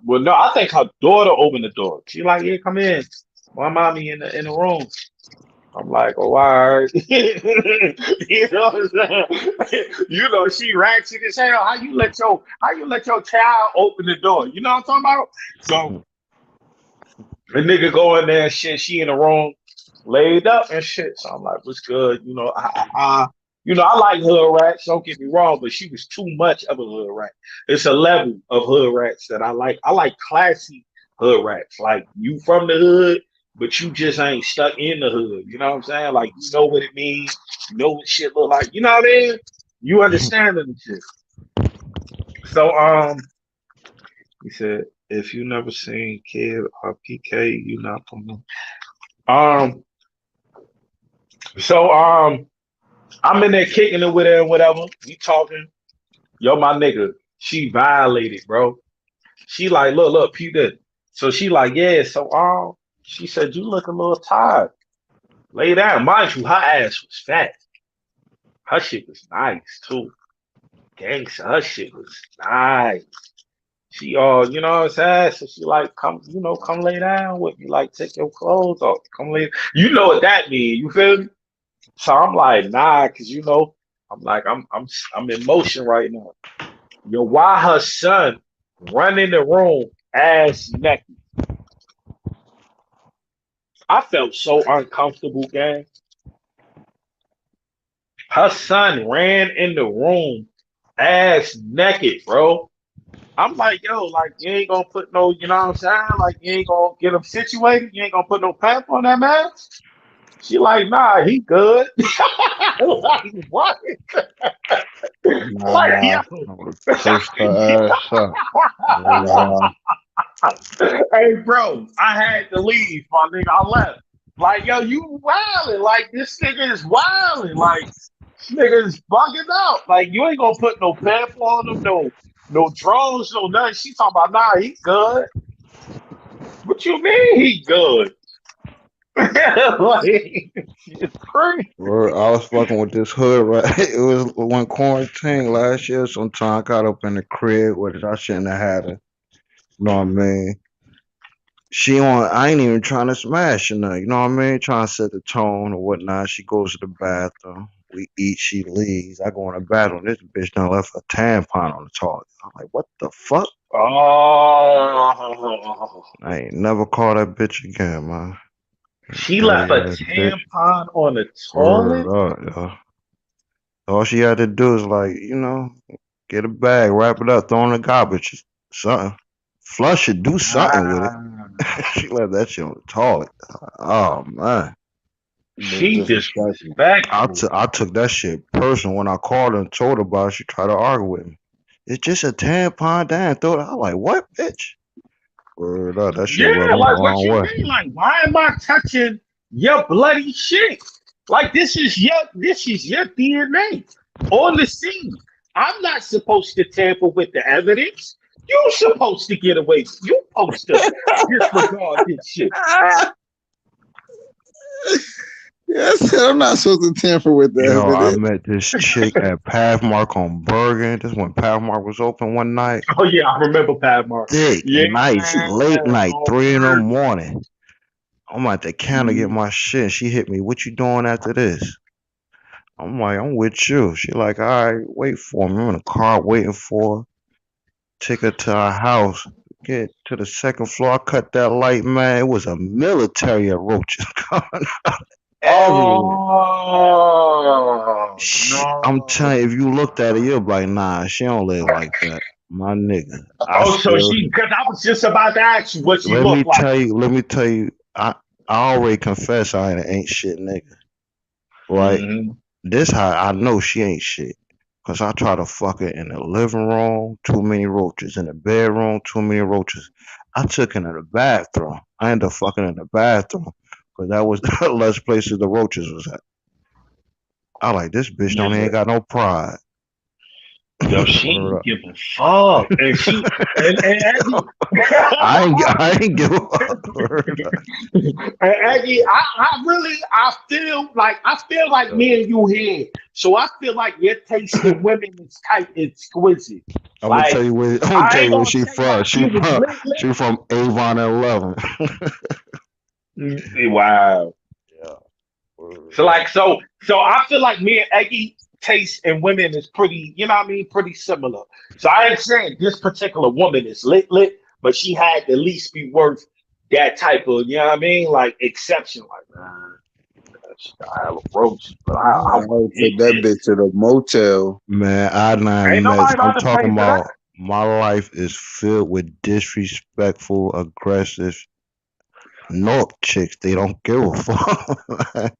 well no, I think her daughter opened the door. She like, yeah, come in. My mommy in the room. I'm like, oh, all right. You know what I'm saying? You know, she ratchet as hell. How you let your child open the door? You know what I'm talking about? So the nigga go in there and shit, she in the room, laid up and shit. So I'm like, what's good? I like hood rats, don't get me wrong, but she was too much of a hood rat. It's a level of hood rats that I like. I like classy hood rats. Like you from the hood, but you just ain't stuck in the hood. You know what I'm saying? Like you know what it means, you know what shit look like. You know what I mean? You understand the shit. So he said, if you never seen Kid or PK, you not from um so I'm in there kicking it with her and whatever. We talking. Yo, my nigga, she violated, bro. She like, look, peep that. So she like, yeah, so she said, you look a little tired. Lay down. Mind you, her ass was fat. Her shit was nice too. Gangsta, her shit was nice. She you know what I'm saying? So she like, come lay down with me. Like, take your clothes off. Come lay. You know what that mean? You feel me? So I'm like, nah, cause I'm in motion right now. Yo, why her son run in the room ass naked? I felt so uncomfortable, gang. Her son ran in the room ass naked, bro. I'm like, yo, like you ain't gonna put no, you know what I'm saying? Like you ain't gonna get him situated. You ain't gonna put no pep on that man. She like, nah, he good. Like what? Like Nah, yo, I would curse her ass up. Nah, hey bro, I had to leave, my nigga. I left. Like yo, you wilding? Like this nigga is wilding. Like this nigga is bugging out. Like you ain't gonna put no pep on him, no drones, no nothing. She talking about, nah, he good. What you mean he good? Like, it's crazy. I was fucking with this hood, right? It was one quarantine last year. Sometime I got up in the crib, which I shouldn't have had her. You know what I mean? I ain't even trying to smash her, nothing, you know what I mean? Trying to set the tone or whatnot. She goes to the bathroom. We eat, she leaves. I go in the bathroom. This bitch done left a tampon on the toilet. I'm like, what the fuck? Oh, I ain't never call that bitch again, man. she left Dirty a ass bitch. tampon on the Word toilet. up, yo. All she had to do is like, get a bag, wrap it up, throw in the garbage, something. Flush it, do something with it. Ah, She left that shit on the toilet. Oh man. that's she disrespectful. disrespectful. I took that shit personal when I called her and told her about it. She tried to argue with me. It's just a tampon down. Throw it. I'm like, what, bitch? Word up, that shit rubbed Yeah, me the like what wrong you way. mean? Like, why am I touching your bloody shit? Like this is your DNA on the scene. I'm not supposed to tamper with the evidence. You supposed to get away. You supposed to disregard this shit. Yeah, I said I'm not supposed to tamper with the Yo, I evidence. met this chick at Pathmark on Bergen. This when Pathmark was open one night. Oh yeah, I remember Pat Mark. Thick, Yeah, nice, late night, on 3 in the Bergen. morning. I'm at the counter get Mm. my shit. She hit me. What you doing after this? I'm like, I'm with you. She like, all right, wait for me. I'm in the car waiting for her. Take her to our house. Get to the second floor. I cut that light, man. It was a military of roaches coming everywhere. Oh I'm no. telling you, if you looked at her, you'll be like, nah, she don't live like that. My nigga. I Oh, so still she, because I was just about to ask you what she let me looked like. let me tell you, I already confess I ain't shit nigga. Right? Hmm. This how I know she ain't shit. Cause I try to fuck her in the living room, too many roaches. In the bedroom, too many roaches. I took her in the bathroom. I ended up fucking in the bathroom. Cause that was the less places the roaches was at. I like this bitch don't Yeah. ain't got no pride. Yo, she Word ain't up. give a fuck. And Aggie, I ain't give a fuck. Word up. and Aggie, I really I feel like Yo, me and you here. So I feel like your taste in women is type exquisite. Like I'm gonna I tell ain't you where gonna she say from. like you was lit lit. She from Avon and 11. Wow. Yeah. Word So up. like so I feel like me and Eggy taste in women is pretty, you know what I mean, pretty similar. So I ain't saying this particular woman is lit, but she had to at least be worth that type of, you know what I mean, like exception. Like, man, she got hella roaches, but I I want would to hit take that this. bitch to the motel. Man, I Ain't done met. nobody I'm about to talking pay for that. about my life is filled with disrespectful, aggressive, North chicks. They don't give a fuck.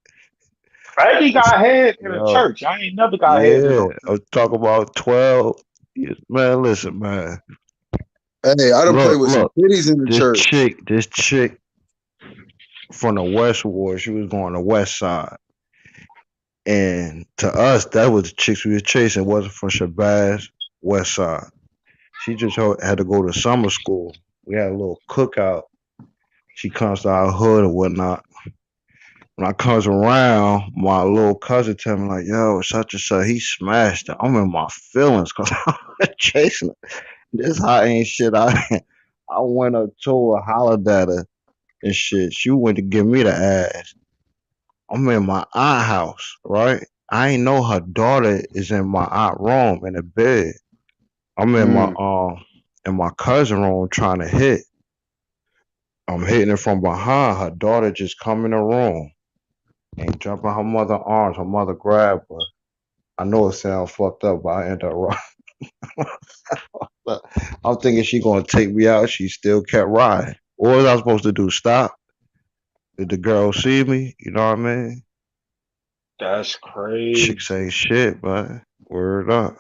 Eggy got head in a Yo, church. I ain't never got head in yeah. no I'm church. talking about 12 years. Man, listen, man. Hey, I done played with some Look. kitties in the church. This chick from the West Ward, she was going to West Side. And to us, that was the chicks we was chasing. It wasn't from Shabazz, West Side. She just had to go to summer school. We had a little cookout. She comes to our hood and whatnot. When I comes around, my little cousin tell me like, "Yo, such and such, he smashed it." I'm in my feelings because I'm chasing her. This hot ain't shit. I went up to her, hollered at her and shit. She went to give me the ass. I'm in my aunt house, right? I ain't know her daughter is in my aunt room in the bed. I'm in my cousin room trying to hit. I'm hitting her from behind. Her daughter just come in the room and jump in her mother's arms. Her mother grabbed her. I know it sounds fucked up, but I end up right. I'm thinking she gonna take me out. She still kept riding. What was I supposed to do? Stop? Did the girl see me? You know what I mean? That's Chicks crazy. ain't shit, man. Word up.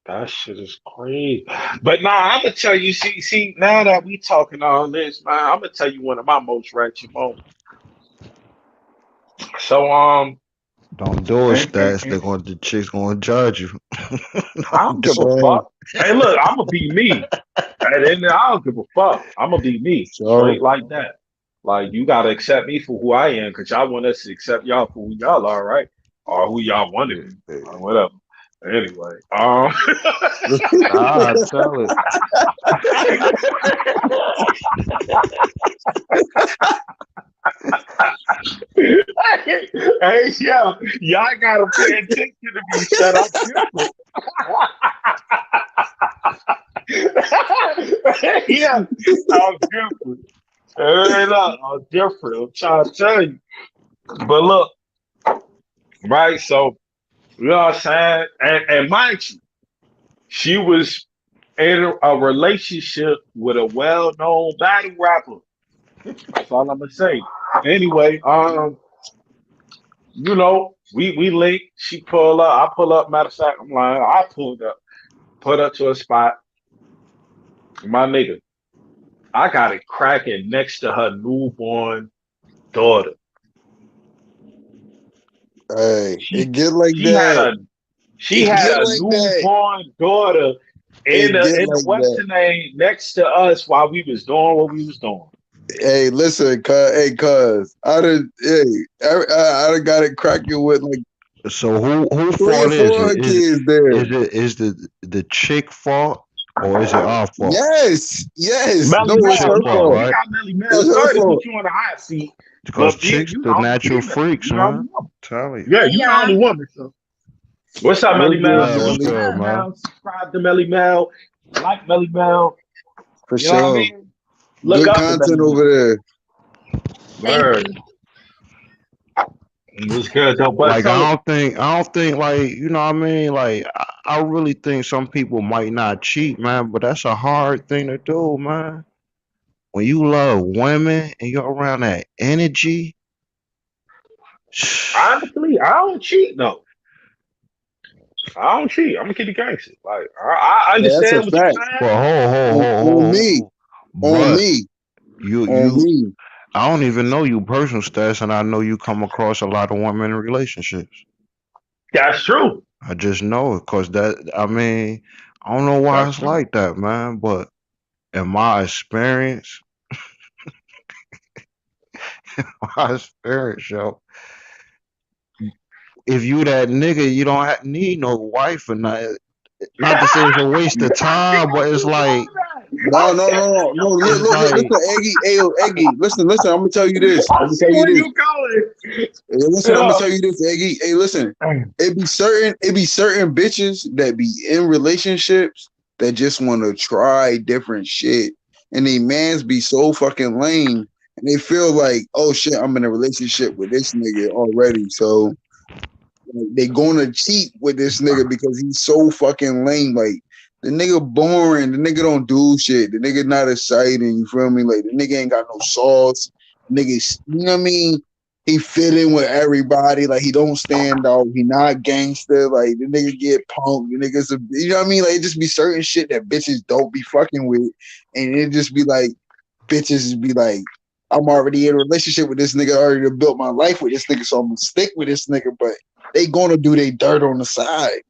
That shit is crazy. But nah, I'm gonna tell you. See. Now that we talking all this, man, I'm gonna tell you one of my most ratchet moments. So Don't do it, stats. and The chicks gonna judge you. I Don't don't do give a So, fuck. Hey, look, I'm gonna be me. And then I don't give a fuck. I'm gonna be me, straight so like that. Like you gotta accept me for who I am, cause y'all want us to accept y'all for who y'all are, right? Or who y'all want to it. be, or whatever. Anyway, Nah, tell it. hey, yeah, y'all gotta pay attention to me. Shut up, different. yeah, I'm different. Hey, look, I'm different. I'm trying to tell you. But look, right? So you know what I'm saying? And mind you, she was in a relationship with a well-known battle rapper. That's all I'm gonna say. Anyway, we link. She pull up. I pull up. Matter of fact, I'm lying. I pulled up, put up to a spot. My nigga, I got it cracking next to her newborn daughter. hey, She it get like she had that. a she It had get a like that. newborn daughter in It the get in the like that. Western name next to us while we was doing what we was doing. Hey, listen, cuz I done got it cracking with like So who three or fault is four of it? her kids there. Is the chick fault or is it our fault? Yes, yes. No, Melly The it's chick Mel, her fault, look, fault. we right? got Melly Mel. It's her Sorry to fault. put you on the hot seat, Because but chicks you the the only natural female. freaks, You the only man. woman. Tell you. Yeah, Hey you the only y'all. woman. So what's up, What's Melly What's good, Mel? good? What's Salute to Melly? good, Melly man? Mel. Subscribe to Melly Mel. Like Melly Mel. For You know what I sure. mean? Look Good up to Melly content Mel. over there. Thank Word. you. It was good though. But Like so I don't think like you know what I mean. Like I really think some people might not cheat, man, but that's a hard thing to do, man. When you love women and you're around that energy, honestly, I don't cheat. No, I don't cheat. I'm gonna keep it gangster. Like I Yeah, that's a understand what you're fact. saying. but On me. ho. On But me. On you me. I don't even know you personal stats, and I know you come across a lot of women in relationships. That's true. I just know it because I mean, I don't know why That's it's true. like that, man. But in my experience, my experience, yo, if you that nigga, you don't need no wife or nothing. Not to say it's a waste of He time, gonna but it's keep like, doing that. No, no, no, no, no. Look, it's look, like, listen, Eggy, hey, yo, Eggy, listen. I'm gonna tell you this. I I'm gonna see tell you where this. you going. Hey, listen, I'm gonna Yeah. tell you this, Eggy. Hey, listen. It be certain bitches that be in relationships that just want to try different shit, and they mans be so fucking lame, and they feel like, oh shit, I'm in a relationship with this nigga already, so they gonna cheat with this nigga because he's so fucking lame. Like the nigga boring. The nigga don't do shit. The nigga not exciting. You feel me? Like the nigga ain't got no sauce. Nigga, you know what I mean? He fit in with everybody. Like he don't stand out. He not gangster. Like the nigga get punked. The nigga's you know what I mean? Like it just be certain shit that bitches don't be fucking with, and it just be like bitches be like, I'm already in a relationship with this nigga. I already built my life with this nigga, so I'm gonna stick with this nigga. But they gonna do their dirt on the side.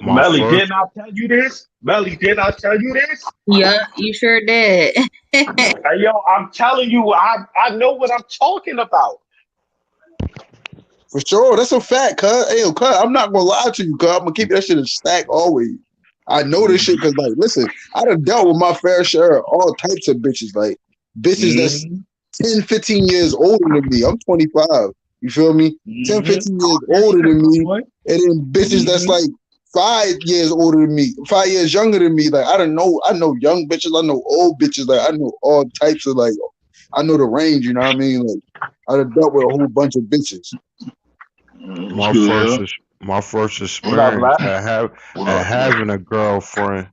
my Melly, first, didn't I tell you this? Melly, didn't I tell you this? Yeah, you sure did. Hey, yo, I'm telling you, I know what I'm talking about. For sure, that's a fact, cuz. Hey, yo, cuz, I'm not gonna lie to you, cuz. I'm gonna keep that shit in stack always. I know this shit because, like, listen, I done dealt with my fair share of all types of bitches. Like, bitches that's Mhm. 10, 15 years older than me. I'm 25. You feel me? 10, 15 years older than me, and then bitches that's like 5 years older than me, 5 years younger than me. Like I know young bitches, I know old bitches, like I know all types of like, I know the range. You know what I mean? Like I done dealt with a whole bunch of bitches. My first experience at having a girlfriend,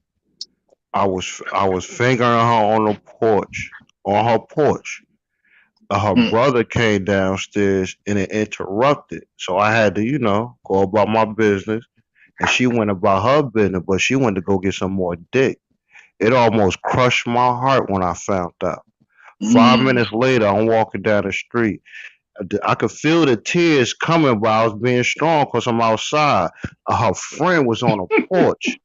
I was fingering her on her porch. Her brother came downstairs and it interrupted, so I had to, go about my business, and she went about her business, but she went to go get some more dick. It almost crushed my heart when I found out. 5 minutes later, I'm walking down the street. I could feel the tears coming, but I was being strong because I'm outside. Her friend was on the porch,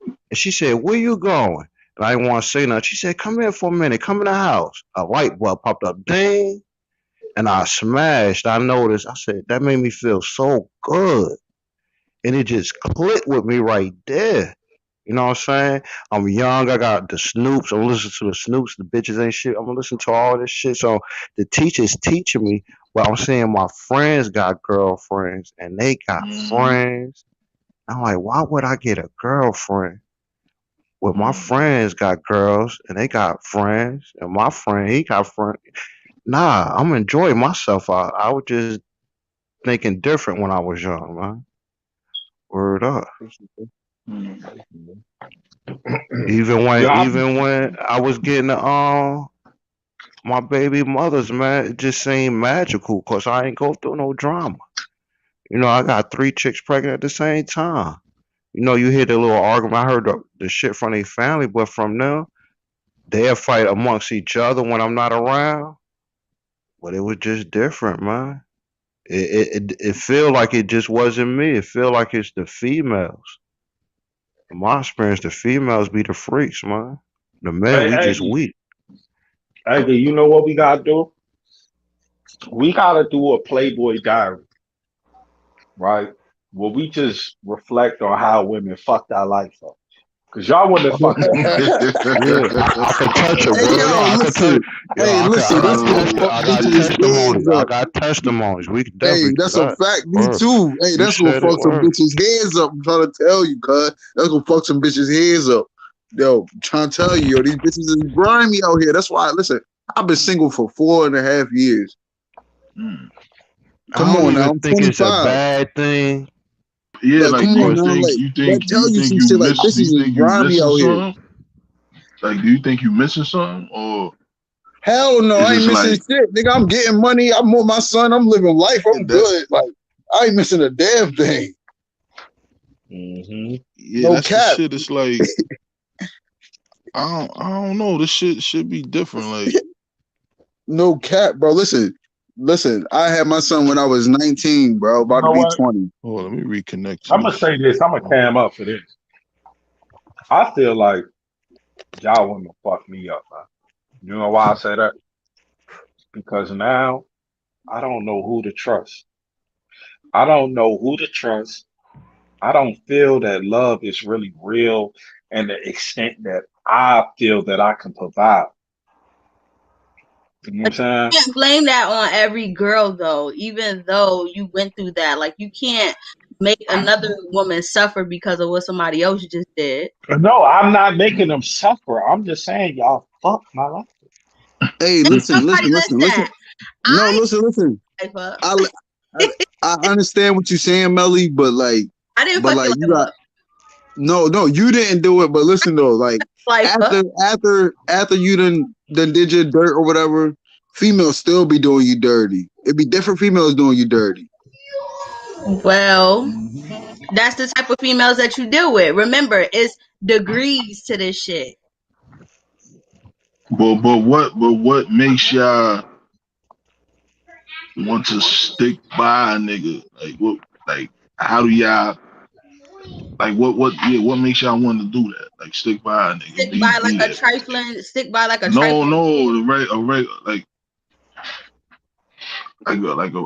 and she said, "Where you going?" And I didn't want to say nothing. She said, "Come here for a minute. Come in the house." A light bulb popped up, ding, and I smashed. I noticed. I said, that made me feel so good, and it just clicked with me right there. You know what I'm saying? I'm young. I got the Snoops. I'm listening to the Snoops. The bitches ain't shit. I'm gonna listen to all this shit. So the teacher's teaching me, but I'm saying my friends got girlfriends and they got friends. I'm like, why would I get a girlfriend? Well, my friends got girls and they got friends, and my friend he got friends. Nah, I'm enjoying myself. I was just thinking different when I was young, man. Word up. Even when I was getting my baby mothers, man, it just seemed magical because I ain't go through no drama. I got 3 chicks pregnant at the same time. You hear the little argument. I heard the shit from their family, but from them, they'll fight amongst each other when I'm not around. But it was just different, man. It feel like it just wasn't me. It feel like it's the females. In my experience, the females be the freaks, man. The men, we just weak. Hey, you know what we gotta do? We gotta do a Playboy diary, right? Where we just reflect on how women fucked our life up. Cause y'all wouldn't have fucked us. I can touch it, Hey, yo, listen. Hey, listen. This will fuck bitches' heads I up. got testimonies. We can Hey, definitely that's do a that. fact. Me too. Hey, that's gonna fuck some bitches' heads up. I'm trying to tell you, cuz. That's gonna fuck some bitches' heads up. Yo, I'm trying to tell you, yo, these bitches is grimy out here. That's why, listen, I've been single for 4.5 years. Come on now, I'm 25. It's a bad thing. Yeah, like come on now, like that tell you some shit like bitches is grimy out here. Like, do you think you missing something, or hell no? I ain't missing shit, nigga. I'm getting money. I'm with my son. I'm living life. I'm good. Like I ain't missing a damn thing. Yeah, no that's cap. the shit. It's like I don't know. This shit should be different. Like no cap, bro. Listen. I had my son when I was 19, bro. About to be 20. Oh, let me reconnect. I'm gonna say this. I'm gonna cam up for this. I feel like y'all women fuck me up, man. You know why I say that? Because now I don't know who to trust. I don't know who to trust. I don't feel that love is really real and the extent that I feel that I can provide. You know what I'm saying? You can't blame that on every girl though, even though you went through that. Like you can't make another woman suffer because of what somebody else just did. No, I'm not making them suffer. I'm just saying y'all fuck my life. Hey, listen. No, listen. I understand what you're saying, Melly, but like I didn't fuck like you got no, you didn't do it. But listen though, like after you done did your dirt or whatever, females still be doing you dirty. It'd be different females doing you dirty. Well, that's the type of females that you deal with. Remember, it's degrees to this shit. But what makes y'all want to stick by a nigga? Like how do y'all what makes y'all want to do that? Like stick by a nigga. Stick by like a trifling. No, like a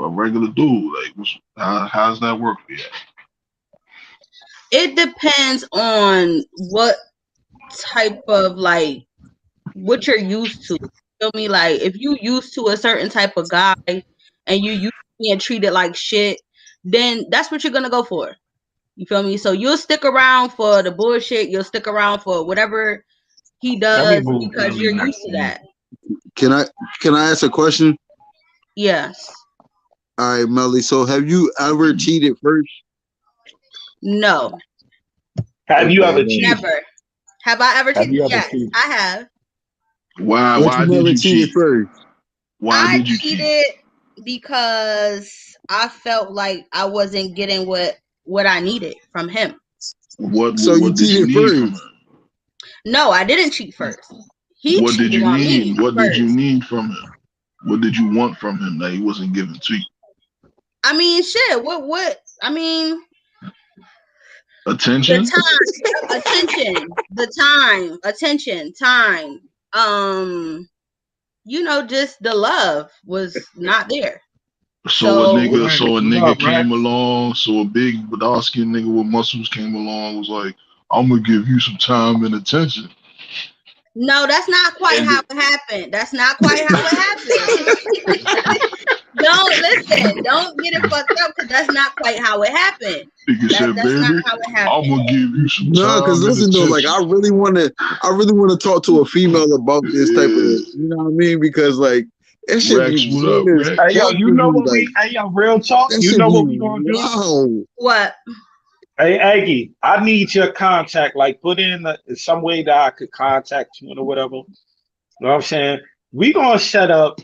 regular dude. Like how's that work for you? It depends on what type of like what you're used to. You feel me? Like if you used to a certain type of guy and you used being treated like shit, then that's what you're gonna go for. You feel me? So you'll stick around for the bullshit. You'll stick around for whatever he Let me does move because Melly you're next used to to you. that. Can I ask a question? Yes. All right, Melly. So have you ever cheated first? No. Have you Okay. ever cheated? Never. Have I ever Have cheated? you ever Yes, cheated? I have. Why? But you Why did never you cheated cheat? first. Why I did you cheat? cheated because I felt like I wasn't getting what I needed from him. So you What did you cheated need from first. him? No, I didn't cheat first. He What did cheated you on need? me What did you first. need from him? What did you want from him that he wasn't giving to you? I mean, shit. What? I mean, the Attention? time, attention, the time, attention, time. Just the love was not there. So Word So a is love, nigga right? came along, so a big dark skinned nigga with muscles came along, was like, I'm gonna give you some time and attention. no, that's not quite And how it happened. That's not quite how it happened. Don't listen. Don't get it fucked up because that's not quite how it happened. nigga said, That's not baby, how it I'm happened. gonna give you some No, because time and listen though, like attention. I really want to talk to a female about this type of, Yeah. you know what I mean? Because like it should be Rex, what up, weird as Rex? Hey yo, fuck you to know me. what Like hey yo, real talk. that You should know be what we gonna do? wow. What? Hey Aggie, I need your contact. Like, put in some way that I could contact you or whatever. You know what I'm saying? We gonna set up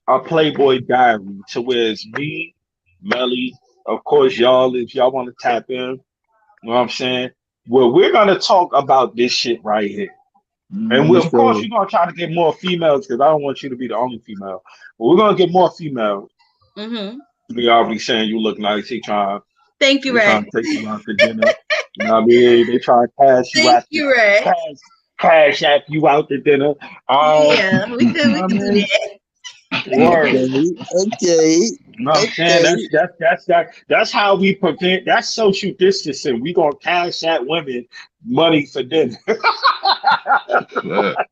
a Playboy diary to where it's me, Melly, of course y'all if y'all want to tap in. You know what I'm saying? Well, we're gonna talk about this shit right here. And For we, of course, sure. you're gonna try to get more females because I don't want you to be the only female. But we're gonna get more females. Mm-hmm. We already saying you look nice. Thank you, They Rex. trying to take you out to dinner. You know what I mean? They trying to Thank you, Rex. cash cash app you out to dinner. Yeah, we You could know we what I could do mean? that. Word. Okay. You know what I'm saying? Okay. That's how we prevent. That's social distancing. We gonna cash at women money for dinner. Fact.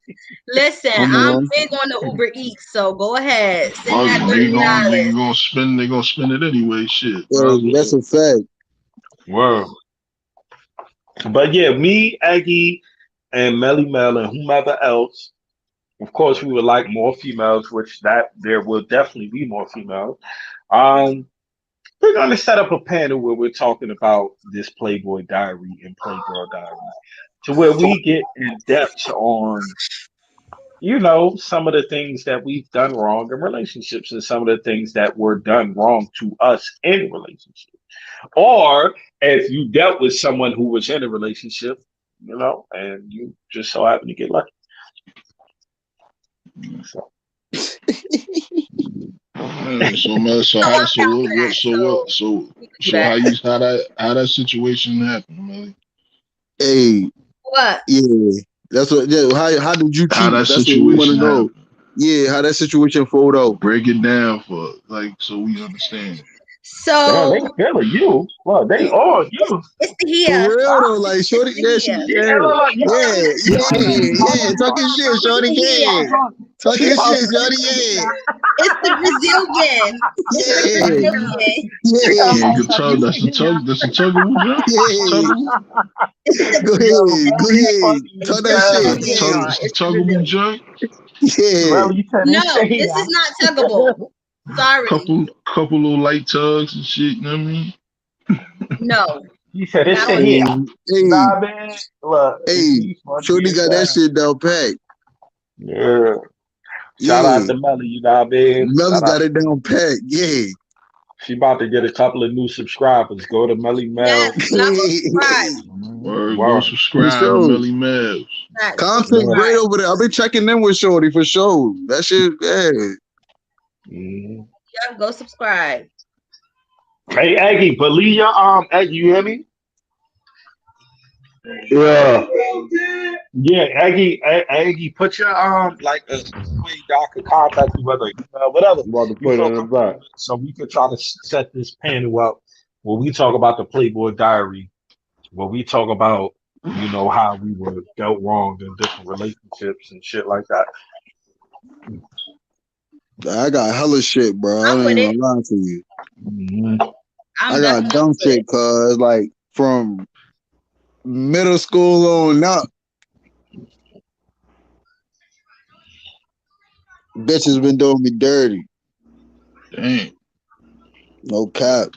Listen, Come I'm on. big on the Uber Eats, so go ahead, send Fuck that it, $30. they gonna spend it anyway. Shit, might Hey, as that's well. a fact. Word. But yeah, me, Aggie, and Melly Mel, and whomever else. Of course, we would like more females, which that there will definitely be more females. Um, we're going to set up a panel where we're talking about this Playboy Diary and Playgirl Diary, to where we get in depth on, some of the things that we've done wrong in relationships and some of the things that were done wrong to us in relationships. Or if you dealt with someone who was in a relationship, and you just so happen to get lucky. So, Man, so man, So I'm down for that. So we could do so that. how that situation happened, man? Hey, What? yeah. That's what yeah, how did you How cheat? that That's what we want to situation know. happened? Yeah, how that situation photo. Break it down for so we understand. damn, they So feeling you. Well, they all you. it's the For here. real though, like It's shorty, the yeah, here. Yeah, look, look, yeah, yeah. Talking shit, It's shorty, the here. yeah. she Talking about shit, to shorty, yeah. It's the Brazilian. It's the Yeah, Brazilian. Yeah, yeah, good tug. That's a tuggable jump. yeah. Tuggable, It's the Go ahead, go Brazilian. ahead. Talk that shit, Yeah, it's a it's the tuggable Brazilian. jump. yeah. Well, you said No, it's here. this is not tuggable. Sorry. Couple little light tugs and shit. You know what I mean? No, You said it's not a on here. this. Hey, Nah, man. Look, hey, he funny shorty as got that hell. shit down pat. Yeah. Shout out Yeah, to Melly, you know what I mean? Melly Shout out got to it down pat. Yeah. she about to get a couple of new subscribers. Go to Melly Yes, Mel. y'all go subscribe. Word, go Wow. For subscribe to sure. Melly Mavs. Facts, go Content Yeah. great subscribe. over there. I've been checking in with Shorty for sure. That shit, yeah. Mhm. Yeah, go subscribe. Hey Aggie, believe your Aggie, you hear me? Yeah, Yeah, Aggie, put your like a way y'all could contact you, whether email, whatever I'm about to you put it feel in the comfortable back. with, so we could try to set this panel up where we talk about the Playboy Diary, where we talk about how we were dealt wrong in different relationships and shit like that. I got hella shit, bro. I I'm ain't with even it. gonna lie to you. Mhm. I I'm got definitely dumb with it. shit, cause like from middle school on up, bitches been doing me dirty. Damn, No cap.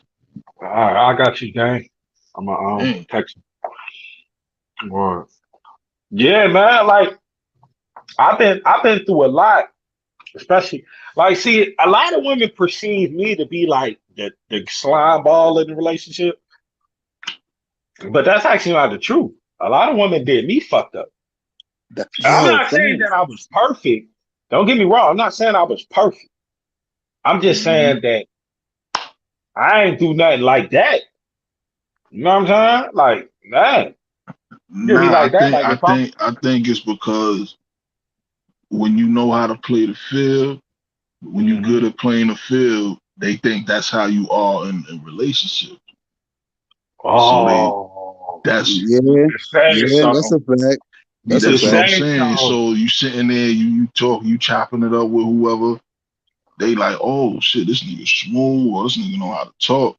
All right, I got you, gang. I'm gonna damn. text you. Word. Yeah, man. Like I've been through a lot, especially like see a lot of women perceive me to be like the slime ball in the relationship, but that's actually not the truth. A lot of women did me fucked up. I'm Yo, not saying thanks. that I was perfect. Don't get me wrong. I'm not saying I was perfect. I'm just Hmm. saying that I ain't do nothing like that. You know what I'm saying? Like that. You be Nah, like that. Like if I'm. I think it's because when you know how to play the field, when you're good Mhm. at playing the field, they think that's how you are in relationship. So Oh, that's Yeah, you just saying yeah, that's something. a fact. You That's a that's just what I'm fact. saying saying. something. So you sitting there, you talk, you chopping it up with whoever. They like, oh shit, this nigga smooth, or this nigga know how to talk.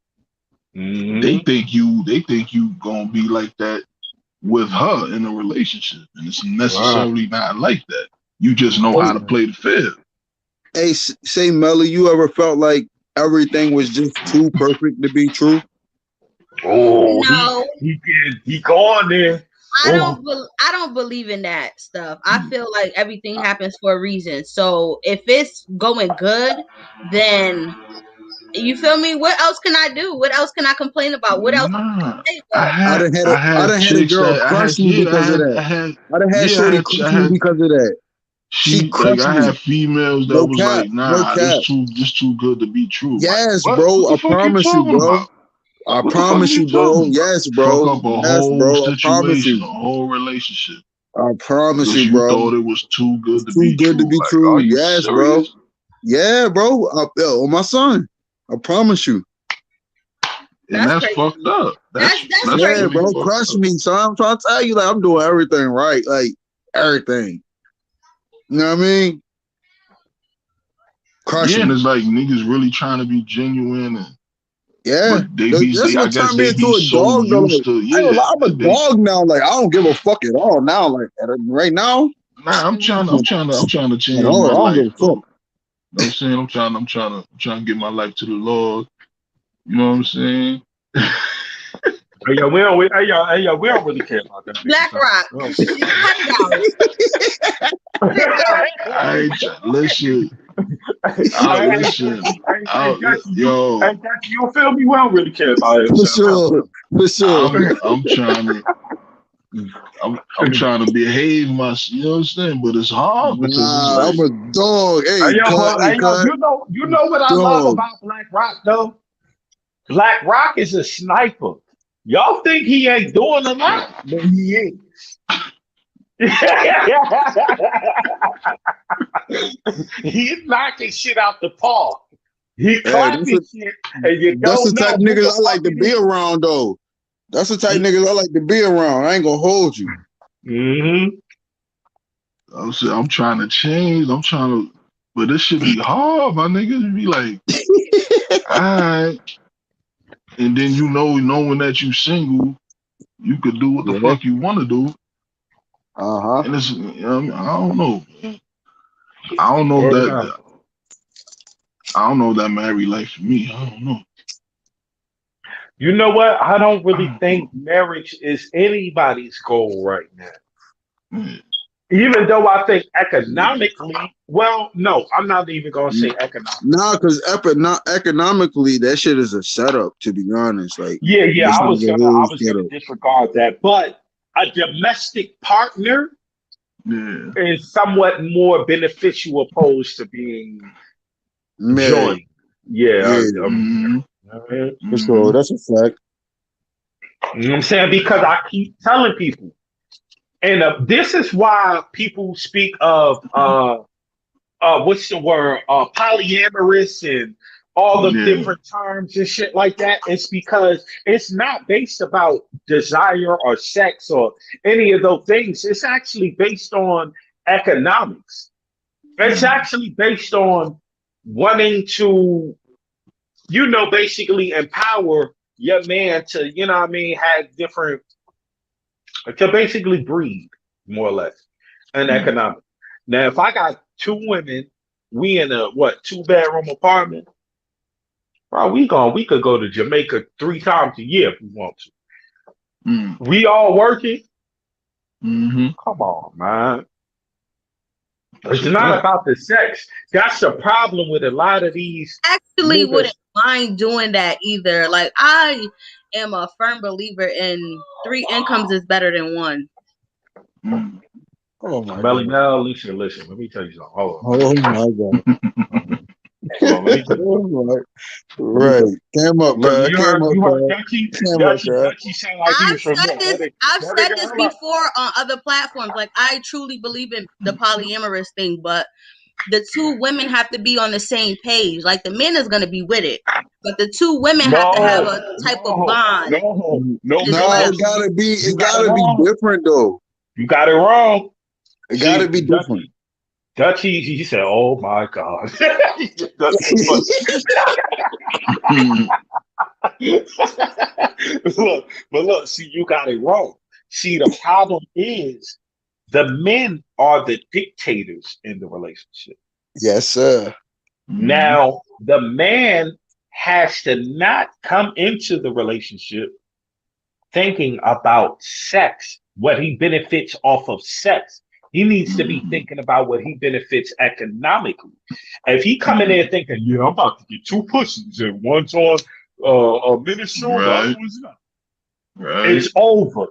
Hmm. They think you gonna be like that with her in a relationship, and it's Wow. necessarily not like that. You just know how Hey, to play the field. hey, say Melly, you ever felt like everything was just too perfect to be true? Oh, No, he going there. Oh. I don't believe in that stuff. I feel like everything happens for a reason. So if it's going good, then you feel me? What else can I do? What else can I complain about? What else Nah, can I say but I I had done had a chicks girl that crush me because of that. I done had Shorty I crush me had because of that. She she like crushed I me. had females that No was cap, like, no nah, cap. this too good to be true. Like, Yes, what bro. the I fuck you promise you, talking bro. about? I What the fuck are promise you you, bro. talking about? Yes, Fuck bro. up a Yes, whole bro. I promise situation, a you. whole relationship I promise because you, you bro. thought it was too It's good to too be good to true. be Like, are true. you Yes, bro. serious? Yeah, bro. Yo, my son. I promise you. And that's that's crazy. fucked up. That's That's Yeah, really crazy. bro. fucked Crush up. me, son. I'm trying to tell you, like, I'm doing everything right. Like, everything. You know what I mean? Crush Yeah, and me. it's like niggas really trying to be genuine, and Yeah. but That's I what guess turned me they into be a so dog, though. used Like, to I ain't gonna yeah. lie, I'm a dog now. Like, I don't give a fuck at all now. Like, right now, Nah, I'm trying to like, change oh, my I don't give life a fuck. though. You know what I'm saying? I'm trying to give my life to the Lord. You know what I'm saying? We don't really care about them Black niggas though. Rock. We don't Cut it out. Cut it out. I ain't listen. I Hey, listen. Jesse, Yo, you feel me? We don't really care about him. For So, sure. For sure. I'm trying to I'm trying to behave myself. You know what I'm saying? But it's hard because it's Nah, I'm like a dog. Hey, cut, you know what I love dog. about Black Rock though? Black Rock is a sniper. Y'all think he ain't doing a lot, but he is. He's knocking shit out the park. He Hey, clapping shit, and you that's the don't type know of who niggas the I like fuck to be it around, though. That's the type of is. niggas I like to be around. I ain't gonna hold you. Mm-hmm. I'm saying, I'm trying to change. I'm trying to, but this should be hard, my nigga. It be like, all right, and then knowing that you single, you could do what the Yeah. fuck you want to do, Uh-huh. and it's, you know what I mean? I don't know. I don't know if Word up. I don't know if that married life for me. I don't know. You know what? I don't I really don't know. think marriage is anybody's goal right now. Yeah. Even though I think economically, well, no, I'm not even gonna say economic. Nah, because not economically, that shit is a setup, to be honest. Like, Yeah, that shit is a I whole was gonna setup. disregard that. But a domestic partner Yeah. is somewhat more beneficial opposed to being Married. joined. Yeah, Yeah, Mm-hmm. married. for sure. Mm-hmm. That's a fact. You know what I'm saying? Because I keep telling people, and this is why people speak of what's the word, polyamorous and all the Yeah. different terms and shit like that. It's because it's not based about desire or sex or any of those things. It's actually based on economics. It's Mm-hmm. actually based on wanting to basically empower your man to, what I mean, have different, to basically breed, more or less, and Mm. economic. Now, if I got two women, we in a what 2 bedroom apartment, bro, we could go to Jamaica 3 times a year if we want to. Mm. We all working. Mm-hmm. Come on, man. That's It's a not fact. about the sex. That's the problem with a lot of these Actually niggas. wouldn't mind doing that either. Like I am a firm believer in 3 incomes is better than one. Mm. Oh my Melly god. Mel, listen. Let me tell you something. Oh my god. Hold on. Let me tell you something. Oh my. Let me Right. tell you. Came up, Look, cuz. Came up, you heard cuz. Dutchy, Came up, cuz. Dutchy sound like he was from North. I've That said nigga, this hold up. before on other platforms. Like I truly believe in the polyamorous thing, but the two women have to be on the same page. Like the man is gonna be with it, but the two women have to have No, a type of no, bond no, no, as no, No, no. well. it See, gotta be. you It got it gotta be wrong. different though. You got it wrong. It gotta See, be different. Dutchy, he said, "Oh my God." That's too funny. Mm. Look, see, you got it wrong. See, the problem is the men are the dictators in the relationship. Yes, sir. Mhm. Now, the man has to not come into the relationship thinking about sex, what he benefits off of sex. He needs to be Mhm. thinking about what he benefits economically. If he come in there Mhm. thinking, yeah, I'm about to get two pussies and one's on a minstrel, the other Right. one's not. Right. It's over.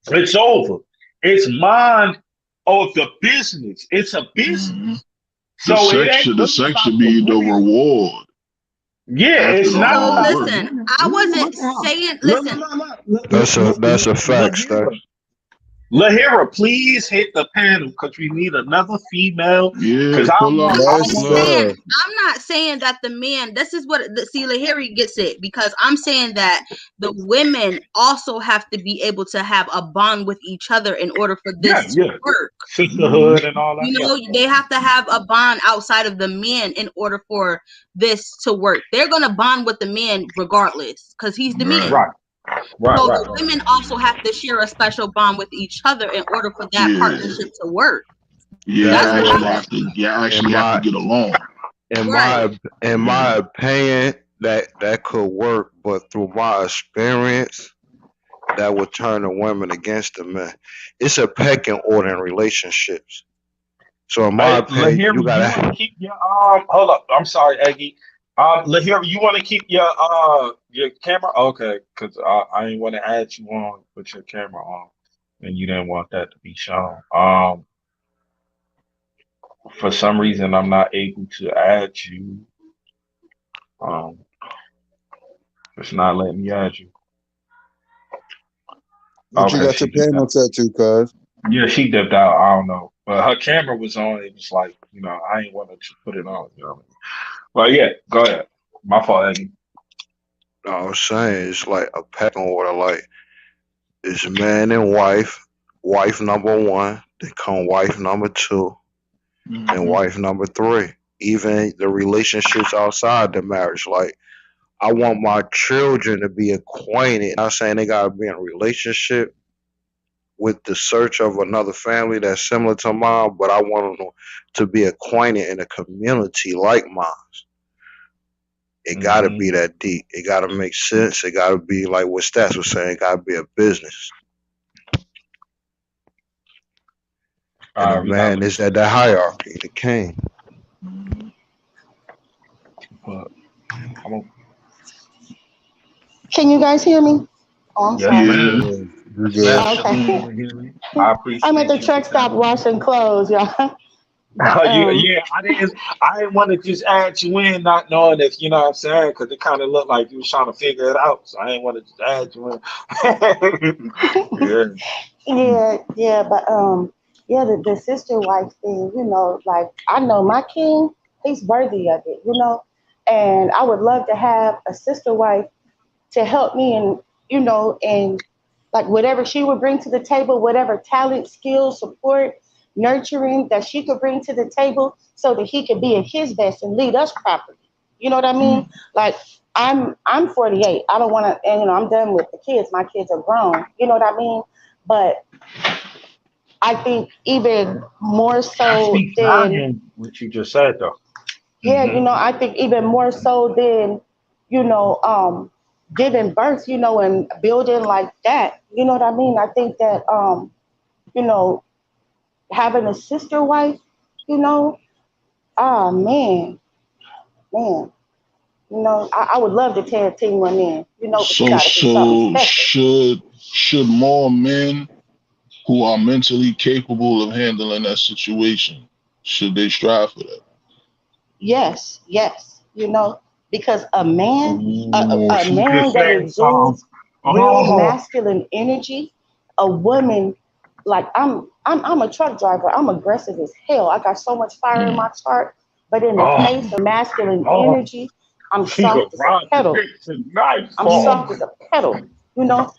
It's over. It's mind of the business. It's a Mhm. business. So it ain't The really sex about should the be the women. reward Yeah, after it's the not So hard about the work. listen, women. I wasn't Look how. saying. Look, Listen, That's a look, fact, Stacks. Lahira, please hit the panel because we need another female. Yeah, Because I pull want, up. I Yes, want Pull up. to. sir. I'm not saying that the man. This is what see Lahiri gets it because I'm saying that the women also have to be able to have a bond with each other in order for Yeah, this to yeah. work. Mhm. Sisterhood and all that. You Yeah. know, they have to have a bond outside of the man in order for this to work. They're gonna bond with the man regardless because he's the man. Right. Right, right, So right, the right. women also have to share a special bond with each other in order for that Yeah. partnership to work. Yeah. That's Y'all what actually I And have to. Y'all in actually have to my get along. in right. my in Yeah. my opinion, that could work, but through my experience, that would turn the women against the men. It's a pecking order in relationships. So in my Hey, opinion, you Lahiri, you want to gotta. keep your hold up. I'm sorry, Eggy. Lahiri, you want to keep your camera? Okay, because I didn't want to add you on with your camera on, and you didn't want that to be shown. For some reason, I'm not able to add you. Um, it's not letting me add you. What you Okay, got she your dipped panel out. tattoo, cuz? Yeah, she dipped out. I don't know, but her camera was on. It was like, I ain't want to put it on. You know what I mean? But yeah, go ahead. My fault, Eggy. I was saying it's like a pecking order. Like it's man and wife. Wife number one, then come wife number two, and Mhm. wife number three. Even the relationships outside the marriage. Like I want my children to be acquainted. Not saying they gotta be in a relationship with the search of another family that's similar to mine, but I want them to be acquainted in a community like mine. It gotta Hmm. be that deep. It gotta make sense. It gotta be like what Stats was saying. It gotta be a business, and the We gotta man look is into at the hierarchy, the king. Mhm. but I'm a, Can you guys hear me? Oh, I'm yes, sorry. Yeah. ma'am. Yeah, you Yes, good. ma'am. Oh, Salute, okay. Lahiri. I I'm at the appreciate you for truck stop tapping in. washing clothes, y'all. But Yeah, I didn't want to just add you in, not knowing if you know what I'm saying, because it kind of looked like you was trying to figure it out. So I didn't want to just add you in. Yeah. yeah, but yeah, the sister wife thing, like I know my king, he's worthy of it, and I would love to have a sister wife to help me and like whatever she would bring to the table, whatever talent, skill, support, nurturing that she could bring to the table so that he could be at his best and lead us properly. You know what I mean? Like I'm 48. I don't want to, and I'm done with the kids. My kids are grown. You know what I mean? But I think even more That so speaks than volume, what you just said, though. yeah, Hmm. I think even more so than you know giving birth, and building like that. You know what I mean? I think that you know having a sister wife, you know, ah man. I would love to tag team one in, but you So got to be something so special. should more men who are mentally capable of handling that situation should they strive for that? Yes, yes, because Ooh, a she just man that said something. exudes real Oh, masculine energy, a woman like I'm a truck driver. I'm aggressive as hell. I got so much fire in Mm. my chart, but in the oh, case of masculine oh. energy, I'm She could soft as a ride the pedal. dick tonight, I'm Paul. soft as a pedal.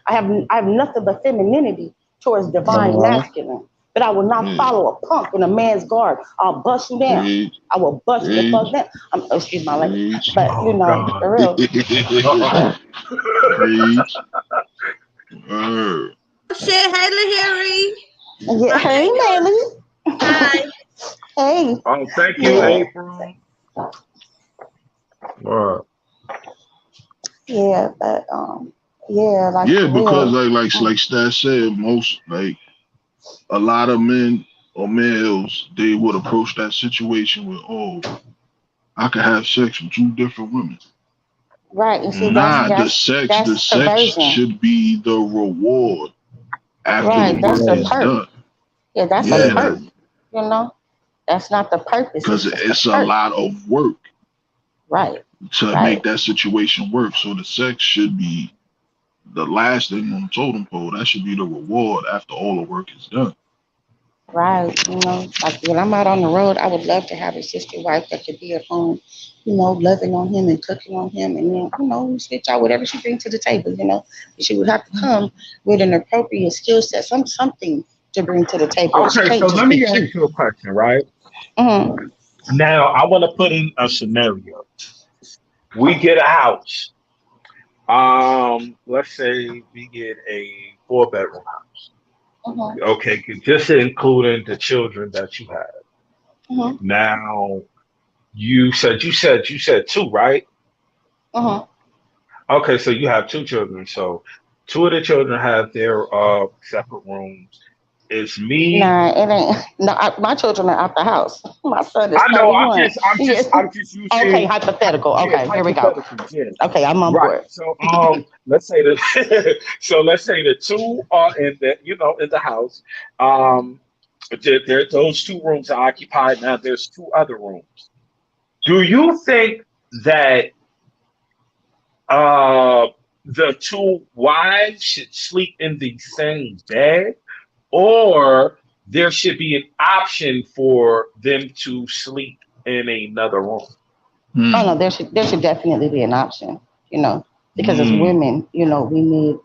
I have nothing but femininity towards divine Uh-huh. masculine. But I will not Yeah. follow a punk in a man's guard. I'll bust you down. Preach, I will bust you the fuck preach, down. Excuse my language, preach. but Oh, God. for real. Preach. Word. Shit, hey Lahiri. Yeah, How hey, you doing? Melly. Hi. Hey, Oh, thank you, yeah, April. Word. yeah, but yeah, like Yeah, for because real. like Stat said, most like a lot of men or males, they would approach that situation with, oh, I could have sex with two different women. Right, and see, that's Nah, that's the that's sex perversion. should be the reward after the Right, that's work a is Yeah, perk. done. Yeah, that's a Yeah, yeah. perk. You know, that's not the purpose. because It's just a it's a perk. lot of work Right, to make right, that situation work. So the sex should be the last thing on the totem pole. That should be the reward after all the work is done. right. Like when I'm out on the road, I would love to have a sister wife that could be at home, loving on him and cooking on him, and then we switch out whatever she brings to the table. But she would have to come with an appropriate skill set, something to bring to the table. She Okay, can't so just let be me cute. ask you a question, right? Mm-hmm. Now, I want to put in a scenario. We get a house. Let's say we get a four-bedroom house. Mm-hmm. Okay, just including the children that you have. Mm-hmm. Now, you said two, right? Mm-hmm. Okay, so you have two children. So two of the children have their separate rooms. It's me. Nah, it ain't. No, my children are out the house. My son is I know. I'm 31. just, I'm Yes. just, I'm just Okay, using, hypothetical. yeah, Okay, here we go. hypothetical. Yeah, Okay, I'm on right. board. So, let's say the, so let's say the two are in in the house. Um, those two rooms are occupied. Now there's two other rooms. Do you think that uh the two wives should sleep in the same bed, or there should be an option for them to sleep in another room? Oh no, Hmm. there should definitely be an option. Because as Mm, women, we need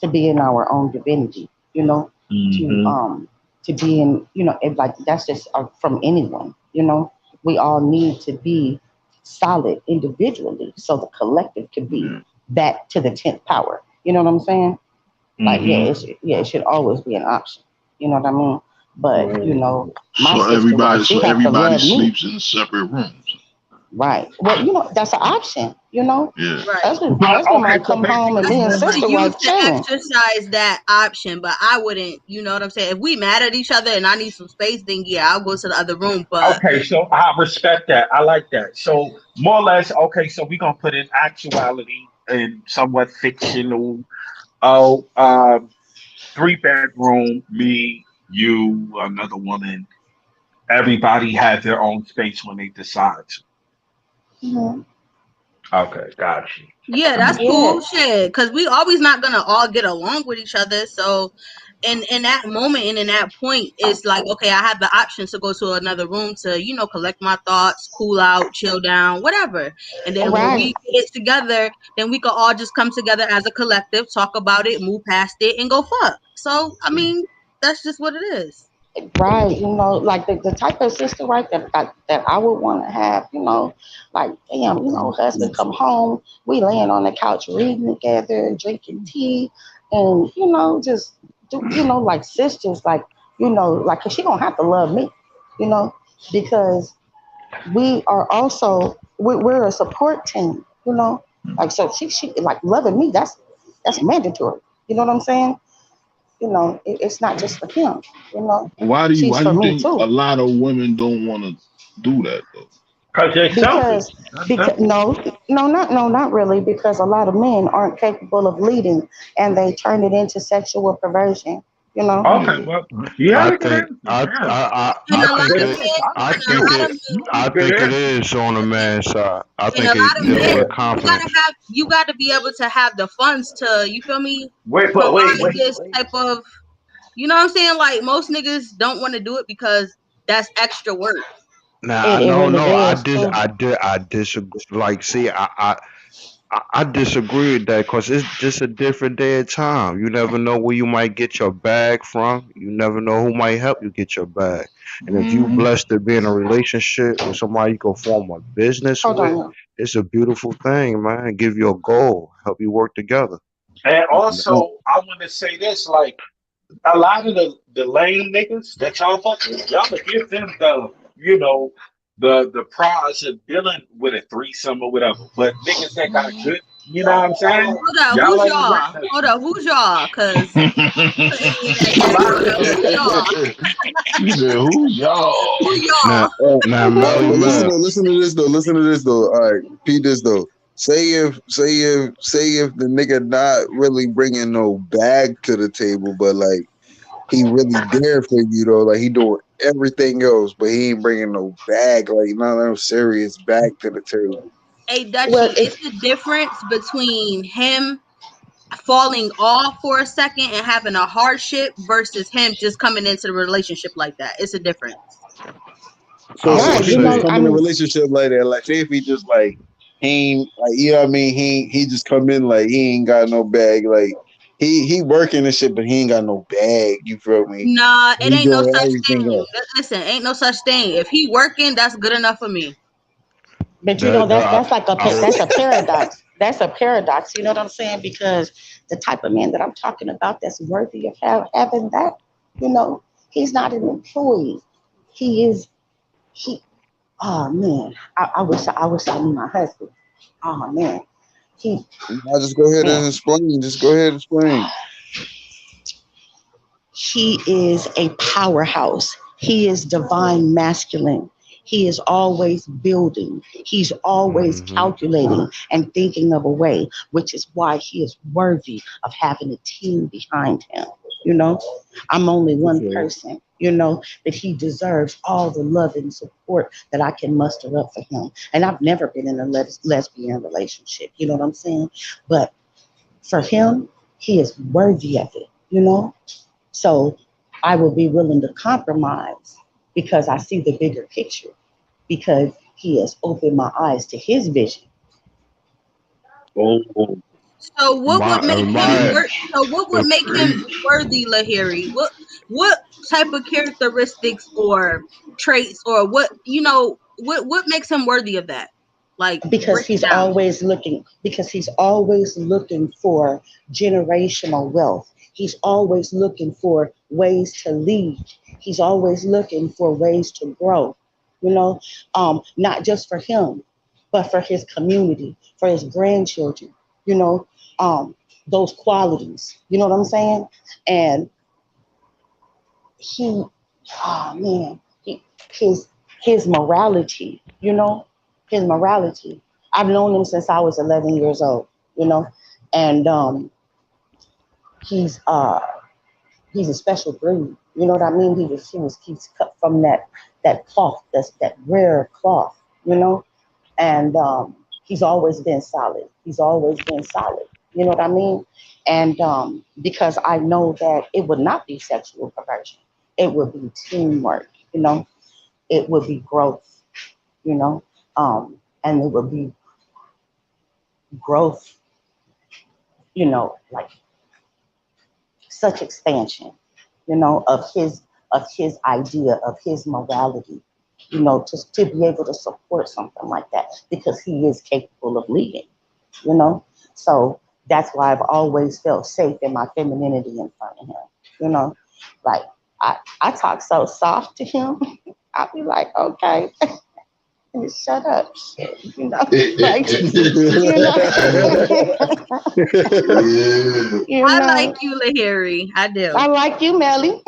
to be in our own divinity. To hmm. to be in it, like that's just from anyone. We all need to be solid individually, so the collective could be Yeah. back to the 10th power. You know what I'm saying? Like Hmm. it should always be an option. You know what I mean? But Mm. my So sister wife, everybody, she so have to everybody love me. sleeps in separate rooms. Right. Well, that's an option. Yeah. Right. But Husband okay, might so come home and basically, me and For sister you wife to chilling. exercise that option, but I wouldn't, you know what I'm saying? If we mad at each other and I need some space, then yeah, I'll go to the other room. But okay, so I respect that. I like that. So more or less, okay, so we're gonna put in actuality and somewhat fictional. Oh, three-bedroom, me, you, another woman. Everybody has their own space when they decide to. Hmm. Okay, got you. yeah, that's Yeah. cool. Shit. Cause we always not gonna all get along with each other. So in that moment and in that point, it's like, okay, I have the option to go to another room to, collect my thoughts, cool out, chill down, whatever. And then when Right. we get it together, then we could all just come together as a collective, talk about it, move past it, and go fuck. So I mean, that's just what it is. Right, like the type of sister, right, that I would want to have, like, damn, husband come home, we laying on the couch reading together, drinking tea, and, just do, like sisters, like, 'cause she don't have to love me, you know, because we are also, we're a support team, like, so she, like, loving me, that's mandatory, you know what I'm saying? It's not just for him, you know, she's Why do for you me think a too. lot of women don't want to do that though? Cause they're selfish. Because That's because simple. not really, because a lot of men aren't capable of leading, and they turn it into sexual perversion, you know. Okay, Yeah. well, you I had a good think answer. Yeah. And a lot But of it men, is I and a honestly, think lot it of you men, had a good it answer. is on the man's side. I and a think lot it of dealing men, Yeah. with confidence. you gotta be able to have the funds to, you feel me, Wait, but wait, provide wait, this wait. type of, you know what I'm saying? Like most niggas don't want to do it because that's extra work. Now I It know, really no, is too. I disagree. Like, see, I disagree with that because it's just a different day of time. You never know where you might get your bag from. You never know who might help you get your bag. And if you Hmm. blessed to be in a relationship with somebody you can form a business Hold with, on, y'all. it's a beautiful thing, man. Give you a goal, help you work together. And You know? also, I want to say this: like a lot of the lame niggas that y'all fucking, with, y'all to give them the prize of dealing with a threesome or whatever. But niggas that got good, you know what I'm saying? Hold up, Y'all who's ain't with y'all? that Hold shit. up, who's y'all? Cause putting me in that A lot of category. them Who's niggas. y'all? He said, "Who Who y'all?" y'all? Now, now, Melly But listen Mel. though, listen to this though, listen to this though. All right, Pete, this though. Say if the nigga not really bringing no bag to the table, but like he really there for you though. Like he doing everything else, but he ain't bringing no bag, like no serious bag to the table. Hey Well, Dutchy, if it's the difference between him falling off for a second and having a hardship versus him just coming into the relationship like that. It's a difference. I So would right, if he just say, come in a relationship like that, like say if he just like he ain't like you know what I mean, he just come in like he ain't got no bag, like he working and shit, but he ain't got no bag. You feel me? Nah, it He ain't no doing such everything thing. else. Listen, ain't no such thing. If he working, that's good enough for me. but that's like I would. that's a paradox. That's a paradox. You know what I'm saying? Because the type of man that I'm talking about that's worthy of having that, he's not an employee. He is he. Oh man, I knew my husband. Oh man, he I'll just go ahead man. and explain. Just go ahead and explain. He is a powerhouse. He is divine masculine. He is always building. He's always Hmm. calculating and thinking of a way, which is why he is worthy of having a team behind him. You know, I'm only one Okay. person, that he deserves all the love and support that I can muster up for him. And I've never been in a lesbian relationship, you know what I'm saying? But for him, he is worthy of it. So I will be willing to compromise because I see the bigger picture, because he has opened my eyes to his vision. Oh, So what would make him My, work? So what would make him Preach. worthy, Lahiri? What type of characteristics or traits or what makes him worthy of that? Like Because break it down. he's always looking for generational wealth. He's always looking for ways to lead. He's always looking for ways to grow, you know, not just for him, but for his community, for his grandchildren, you know, um, those qualities, you know what I'm saying? And he, oh man, his his morality, his morality. I've known him since I was 11 years old, and he's uh he's a special breed. You know what I mean? He's cut from that cloth, that rare cloth, and he's always been solid. He's always been solid. You know what I mean? And because I know that it would not be sexual perversion, it would be teamwork. It would be growth. You know, and it would be growth. Like such expansion. Of of his idea of his morality, you know, to be able to support something like that because he is capable of leading, you know. So that's why I've always felt safe in my femininity in front of him, you know. Like I talk so soft to him. I'll be like, okay, shut up, shit, you know, like, you know, Yeah. you I like know. you, Lahiri. I I do. like you, Melly.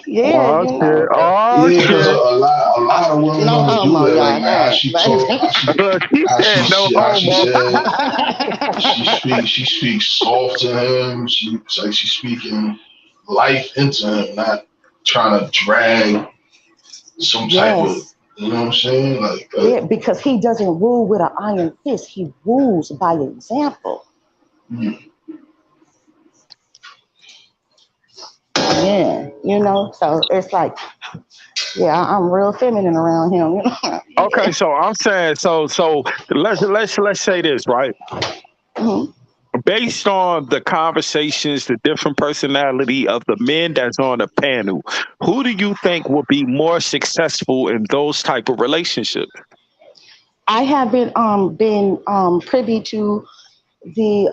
Yeah, Oh you shit! know, but Oh Yeah, because a, shit! a lot of women no don't do homo, that. Like, y'all. man, how Hey, she but talk, Look, he said no how she homo. said she speaks soft to him. It's like she's speaking life into him, not trying to drag some type of, yes, you know what I'm saying? Like, yeah, because he doesn't rule with an iron fist. He rules by example. yeah. Yeah, you know. So it's like, yeah, I'm real feminine around him. You know. Okay, Yeah. so I'm saying so let's say this, right? Mhm. Based on the conversations, the different personality of the men that's on the panel, who do you think will be more successful in those type of relationships? I haven't been privy to the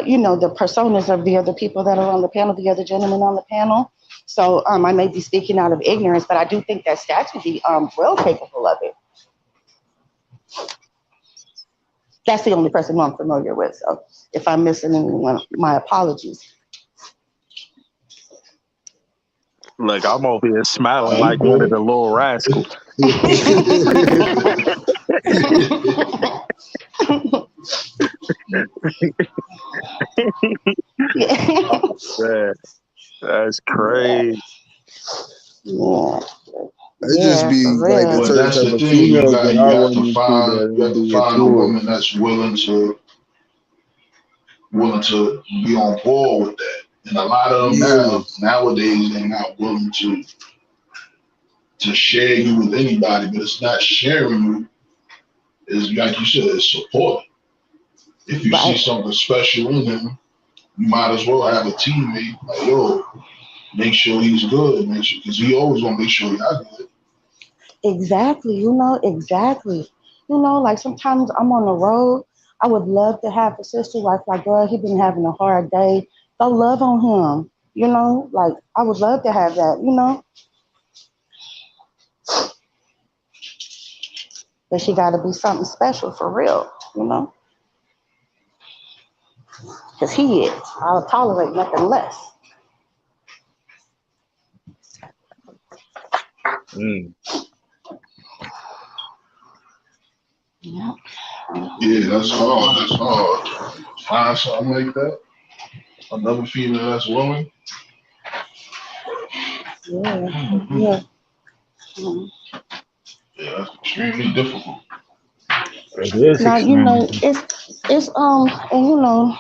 you know, the personas of the other people that are on the panel, the other gentlemen on the panel. So I may be speaking out of ignorance, but I do think that Stats would be well capable of it. That's the only person who I'm familiar with. So if I'm missing anyone, my apologies. Look, I'm over here smiling You like one of good? the little rascals. Yeah. Man, that's crazy. Yeah. It just Yeah, be for like the But real. certain that's type the of thing. females that I You have run to into find that be a into it. woman that's willing to be on board with that. And a lot of them Yeah, nowadays they're not willing to share you with anybody, but it's not sharing you, is like you said, it's support. If you see Right. something special in him, you might as well have a teammate. Like, yo, make sure he's good. Make sure, because he always gonna make sure y'all good. Exactly. You know, exactly. You know, like sometimes I'm on the road. I would love to have a sister like, girl, he been having a hard day. Go love on him. You know, like I would love to have that, you know, but she got to be something special for real, you know, because he is. I'll tolerate nothing less. Mm. Yeah. Yeah, that's hard. That's hard. Find something like that. Another female that's willing. Yeah. Mm-hmm. Yeah. Mhm. Yeah, that's extremely difficult. It is Now, you extremely know, it's and you know,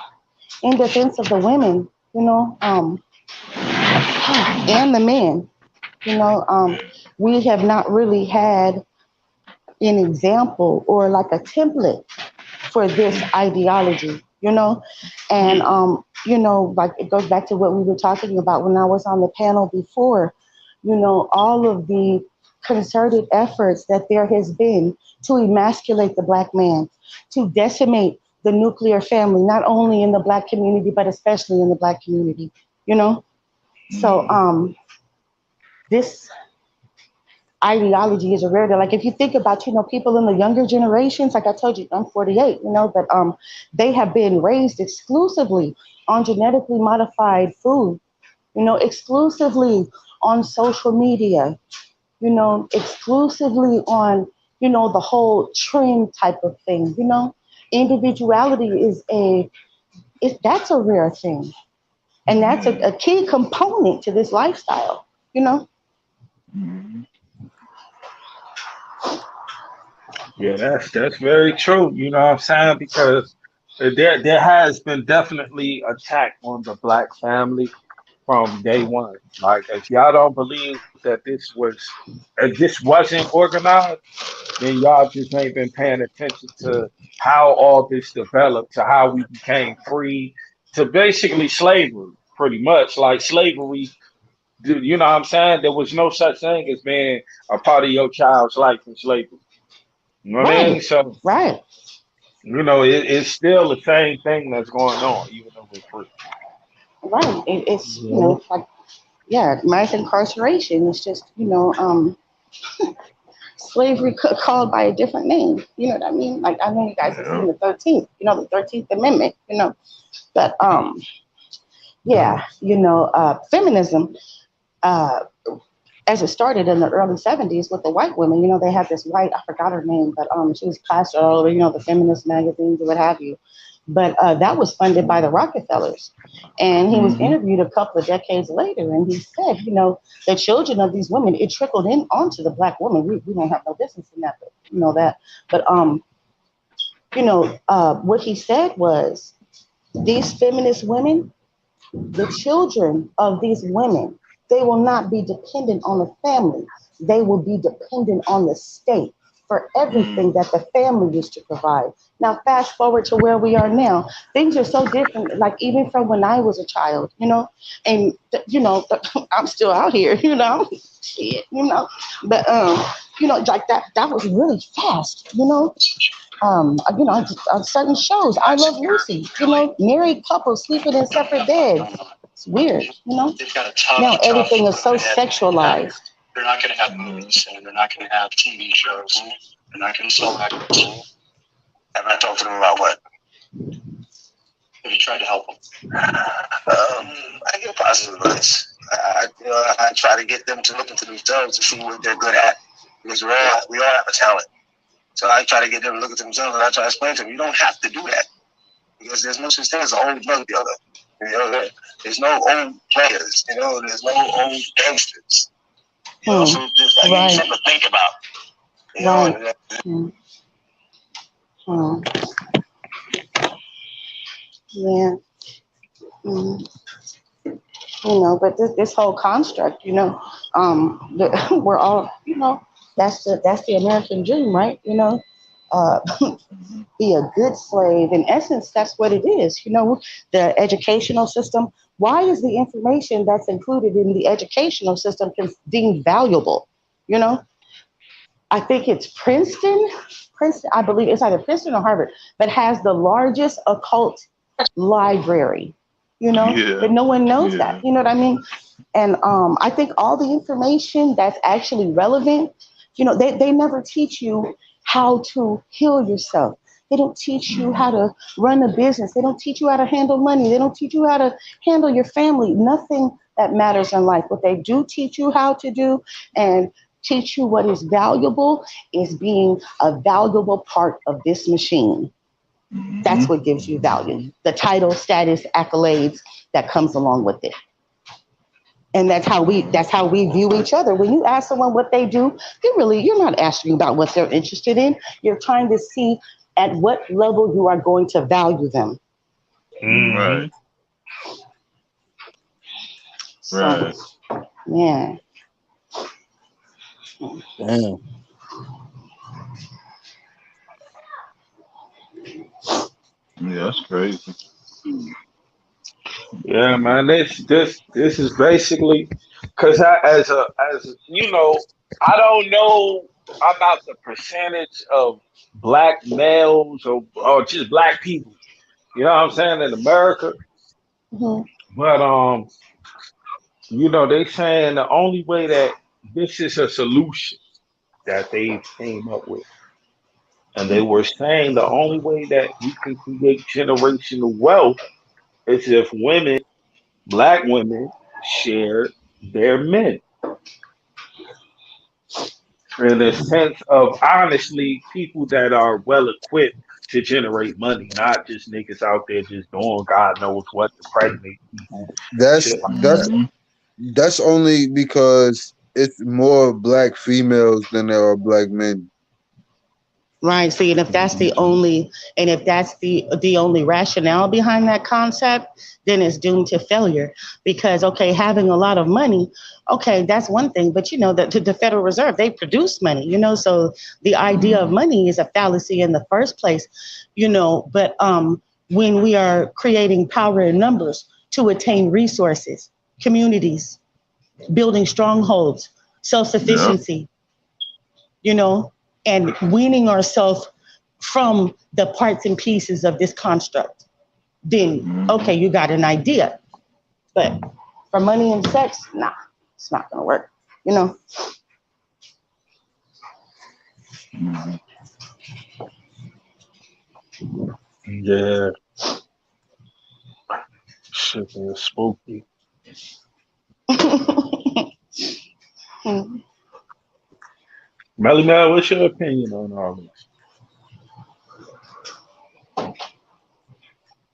in defense of the women, you know, and the men, you know, we have not really had an example or like a template for this ideology, you know, and Yeah. you know, like it goes back to what we were talking about when I was on the panel before, you know, all of the concerted efforts that there has been to emasculate the black man, to decimate the nuclear family, not only in the black community but especially in the black community, you know. So Mm-hmm. this ideology is a rarity. Like if you think about, you know, people in the younger generations, like I told you, I'm 48, you know, but they have been raised exclusively on genetically modified food, you know, exclusively on social media, you know, exclusively on, you know, the whole trend type of thing, you know. Individuality is that's a rare thing. And that's a key component to this lifestyle, you know. Mm-hmm. Yeah, that's very true. You know what I'm saying? Because there has been definitely attack on the black family from day one. Like if y'all don't believe that if this wasn't organized, then y'all just ain't been paying attention to how all this developed, to how we became free, to basically slavery pretty much. Like slavery, you know what I'm saying? There was no such thing as being a part of your child's life in slavery. You know what I mean? Right. So, Right. it's still the same thing that's going on, even though we're free. Right. It's Yeah. like mass incarceration. It's just slavery called by a different name. You know what I mean? Like I know you guys have Yeah. seen the 13th. The 13th Amendment. But yeah, feminism. Uh, as it started in the early 70s with the white women, they had this white, I forgot her name, but she was plastered all over, the feminist magazines or what have you. But that was funded by the Rockefellers. And he was Mm-hmm. interviewed a couple of decades later, and he said, the children of these women, it trickled in onto the black woman. We don't have no business in that, but that. But, what he said was these feminist women, the children of these women, they will not be dependent on the family. They will be dependent on the state for everything that the family used to provide. Now, fast forward to where we are now. Things are so different, like even from when I was a child, and, I'm still out here, shit, but, like that was really fast, on certain shows. I Love Lucy, married couples sleeping in separate beds. It's weird, Now everything is so sexualized. They're not going to have movies, and they're not going to have TV shows. They're not going to sell magazines. Have I talked to them about what? Have you tried to help them? I give positive advice. I try to get them to look into themselves to see what they're good at, because we all have a talent. So I try to get them to look at themselves, and I try to explain to them, you don't have to do that, because there's no such thing as an old drug dealer. There's no old players. There's no old gangsters. So just Right. something to think about. Right. Yeah. Mm. But this whole construct, we're all, that's the American dream, right? Uh, be a good slave. In essence, that's what it is. The educational system. Why is the information that's included in the educational system deemed valuable? You know, I think it's Princeton. Princeton, I believe it's either Princeton or Harvard, that has the largest occult library. But no one knows that. You know what I mean? And I think all the information that's actually relevant, they never teach you how to heal yourself. They don't teach you how to run a business. They don't teach you how to handle money. They don't teach you how to handle your family. Nothing that matters in life. What they do teach you how to do and teach you what is valuable is being a valuable part of this machine. That's what gives you value. The title, status, accolades that comes along with it. And that's how we view each other. When you ask someone what they do, you're not asking about what they're interested in. You're trying to see at what level you are going to value them. Right. So, Right. yeah. Damn. Yeah, that's crazy. Yeah, man. This is basically because I don't know about the percentage of black males or just black people. You know what I'm saying in America, Mhm. but they saying the only way that this is a solution that they came up with, and they were saying the only way that we can create generational wealth is if black women, share their men. In the sense of honestly, people that are well equipped to generate money, not just niggas out there just doing God knows what to pregnant people, That's shit like that's that. Mm-hmm. that's only because it's more black females than there are black men. Right. See, and if that's the only, and if that's the only rationale behind that concept, then it's doomed to failure. Because okay, having a lot of money, okay, that's one thing. But the Federal Reserve, they produce money. So the idea of money is a fallacy in the first place. But when we are creating power in numbers, to attain resources, communities, building strongholds, self Yeah. sufficiency, you know, and weaning ourselves from the parts and pieces of this construct. Then, okay, you got an idea. But for money and sex, nah, it's not going to work, you know? Mhm. Yeah, shit is spooky. Melly Mel, what's your opinion on all this?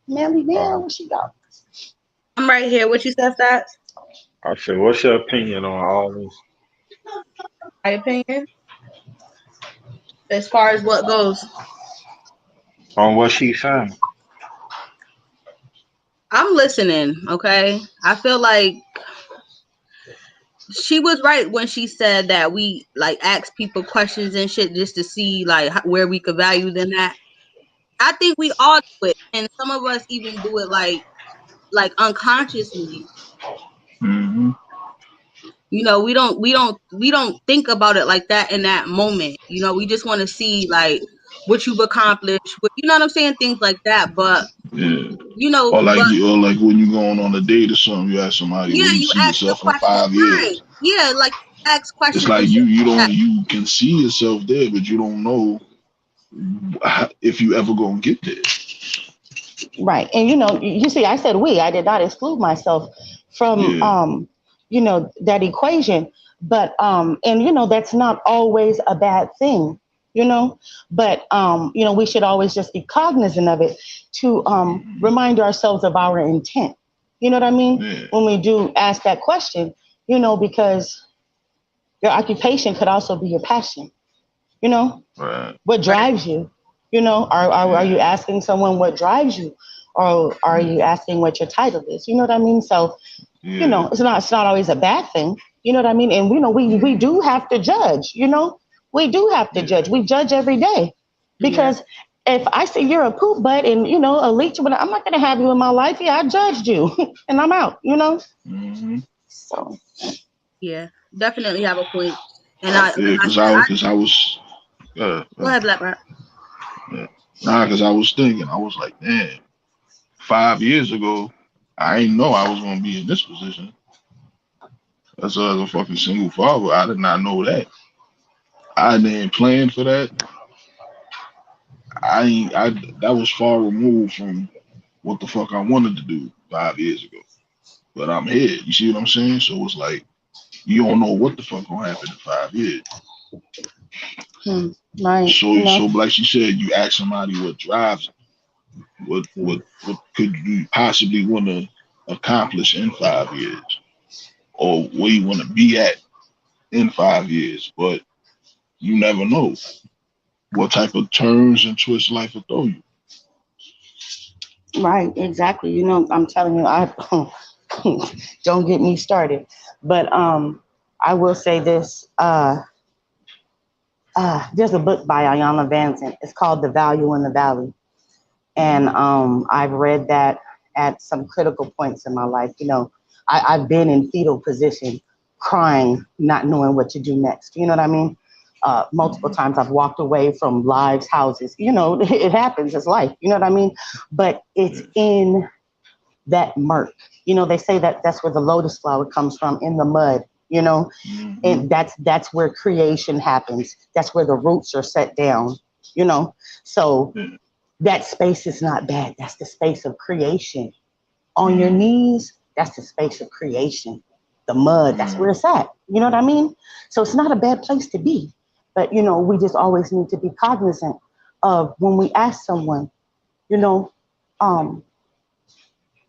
Melly Mel, Uh, where she go? I'm right here. What you said, that? I said, what's your opinion on all this? My opinion, as far as what goes. On what she's saying? I'm listening, okay? I feel like she was right when she said that we like ask people questions and shit just to see like where we could value them at. I think we all do it, and some of us even do it like unconsciously. Mhm. You know, we don't think about it like that in that moment. You know, we just want to see like what you've accomplished, you know what I'm saying, things like that. But Yeah. you know, but Or like when you going on a date or something, you ask somebody, yeah, where you you see ask the yourself in question, five right? years? Yeah, like ask It's questions like and shit you like don't you can see yourself there, but you don't know if you ever gonna get there. Right. And, you know, you see, I said we, I did not exclude myself from, Yeah. you know, that equation. But, and, you know, that's not always a bad thing, you know, but, you know, we should always just be cognizant of it to remind ourselves of our intent. You know what I mean? Yeah. When we do ask that question, you know, because your occupation could also be your passion, you know? Right. What that. drives you? You know, are you Yeah. asking someone what drives you, or are you asking what your title is? You know what I mean? So, you Yeah. know, it's not always a bad thing. You know what I mean? And you know, we do have to judge. You know, we do have to Yeah. judge. We judge every day Yeah, because if I say you're a poop butt and you know a leech, but I'm not gonna have you in my life. Yeah, I judged you, and I'm out. You know, Mhm. so yeah, definitely have a point. And Yeah. like I Cause said, I I was go ahead, Black Rock. yeah. Nah, cause I was thinking, I was like, damn, 5 years ago, I ain't know I was gonna be in this position. As a fucking single father, I did not know that. I didn't plan for that. I ain't. I That was far removed from what the fuck I wanted to do 5 years ago. But I'm here. You see what I'm saying? So it's like you don't know what the fuck gonna happen in 5 years. hmm, right, you So know, like you said, you ask somebody what drives them. What could you possibly want to accomplish in 5 years, or where you want to be at in 5 years? But you never know what type of turns and twists life will throw you. right, exactly. You know, I'm telling you, I don't get me started. But I will say this. There's a book by Ayanna Vanzant. It's called The Value in the Valley. And I've read that at some critical points in my life. You know, I've been in fetal position, crying, not knowing what to do next. You know what I mean? Multiple Mhm. times I've walked away from lives, houses. You know, it happens. It's life. You know what I mean? But it's Yeah. in that murk. You know, they say that that's where the lotus flower comes from, in the mud. You know, Mhm. and that's where creation happens. That's where the roots are set down. You know, so Yeah. that space is not bad. That's the space of creation. On your Mhm. knees, that's the space of creation. The mud, that's where Mhm. it's at. You know what I mean? So it's not a bad place to be. But, you know, we just always need to be cognizant of when we ask someone, you know, um,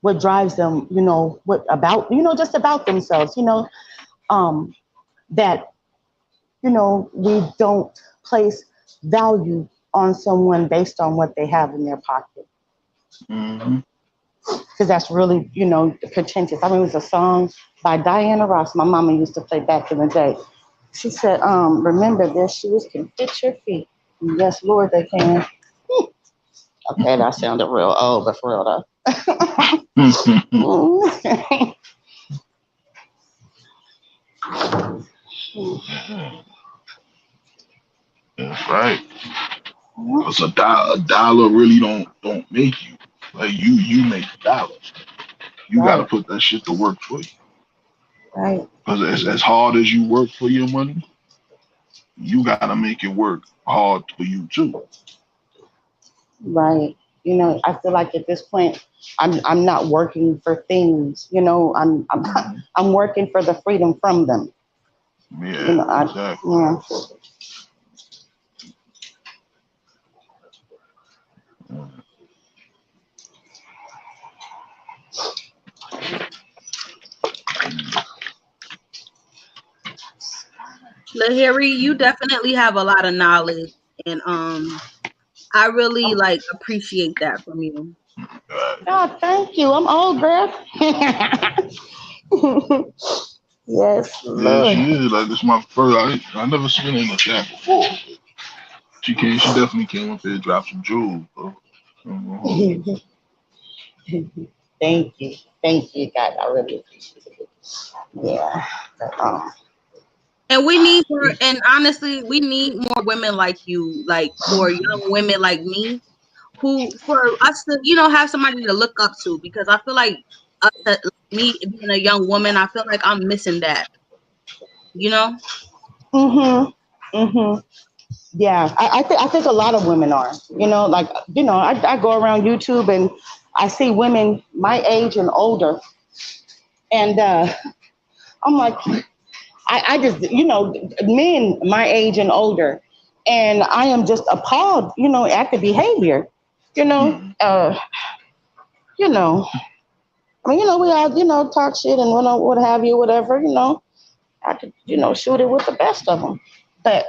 what drives them, you know, what about, you know, just about themselves, you know, um, that, you know, we don't place value on someone based on what they have in their pocket. Mhm. Because that's really, you know, contentious. I mean, it was a song by Diana Ross. My mama used to play back in the day. She said, remember their shoes can fit your feet. And yes, Lord, they can. Okay, that sounded real old, but for real though. That's right. Cause a dollar really don't make you. Like you make dollars. You got to Right, put that shit to work for you. right, Cause as hard as you work for your money, you got to make it work hard for you too. right. You know, I feel like at this point, I'm not working for things. You know, I'm Mhm. I'm working for the freedom from them. You Yeah, know, exactly. yeah. Lahiri, you definitely have a lot of knowledge, and I really Oh, like appreciate that from you. Right. God, thank you. I'm old, girl. Yes, Yeah, Lord. she is. Like this my first. I never seen her in the chat before. She came. She definitely came up here and dropped some jewels, bro. I'm gonna hold you. Thank you. Thank you, God. I really appreciate it. Yeah. But, And we need more, and honestly, we need more women like you, like more young women like me, who for us to, have somebody to look up to, because I feel like me being a young woman, I feel like I'm missing that, you know? mm-hmm. Yeah, I think a lot of women are. Like I go around YouTube and I see women my age and older, and I'm like, I just men my age and older, and I am just appalled, at the behavior, you know, Mhm. uh, you know. I mean, we all talk shit and what have you, whatever, I could shoot it with the best of them, but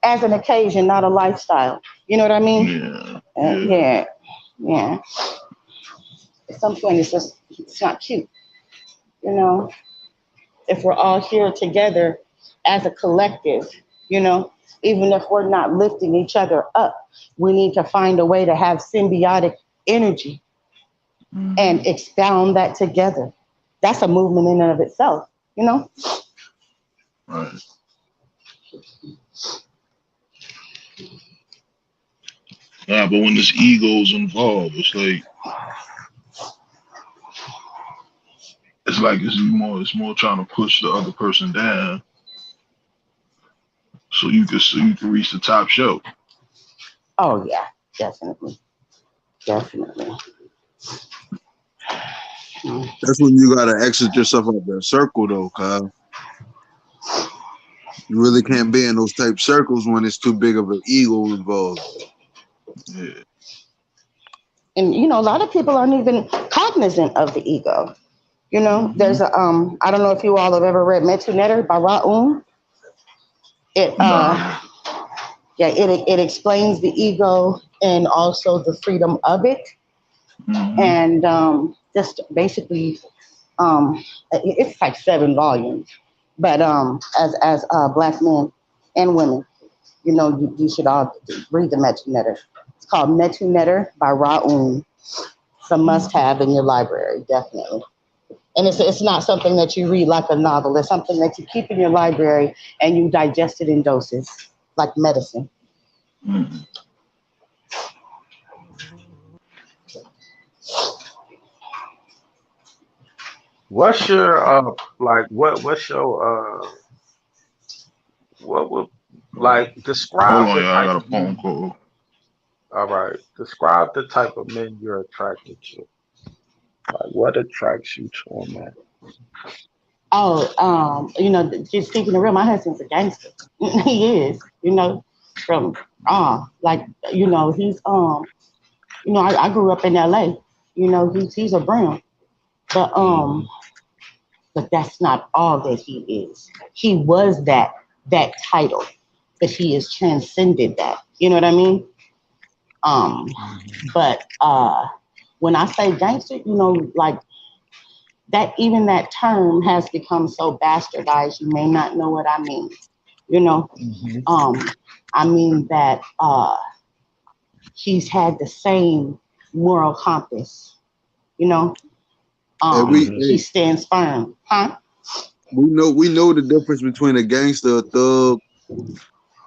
as an occasion, not a lifestyle. You know what I mean? Yeah, yeah. Yeah, yeah. At some point, it's not cute. You know, if we're all here together as a collective, you know, even if we're not lifting each other up, we need to find a way to have symbiotic energy and Hmm. expound that together. That's a movement in and of itself. You know? Right. Yeah, but when this ego's involved, it's more trying to push the other person down so you can reach the top shelf. Oh yeah, definitely, definitely. That's when you gotta exit yourself out that circle though, cuz you really can't be in those type circles when it's too big of an ego involved. Yeah. And a lot of people aren't even cognizant of the ego. Hmm. There's a I don't know if you all have ever read Metu Netter by Ra'um. It Nah. yeah, it explains the ego and also the freedom of it, Hmm. and just basically it's like 7 volumes. But as black men and women, you should all read the Metu Netter. It's called Metu Netter by Ra'um. It's a must have in your library, definitely. And it's not something that you read like a novel. It's something that you keep in your library and you digest it in doses, like medicine. Hmm. What's your like what's your what would like Hold describe on, the y'all. I type got a of phone men. call. All right, describe the type of men you're attracted to. Like what attracts you to a man? Oh, just speaking the real, my husband's a gangster. He is, from like he's I grew up in LA. He's a Brown, but Hmm. but that's not all that he is. He was that title, but he has transcended that. You know what I mean? Um, but when I say gangster, like that, even that term has become so bastardized. You may not know what I mean. You know, Hmm. um, I mean that he's had the same. moral compass. You know, And Mhm. he stands firm, huh? we know the difference between a gangster, a thug.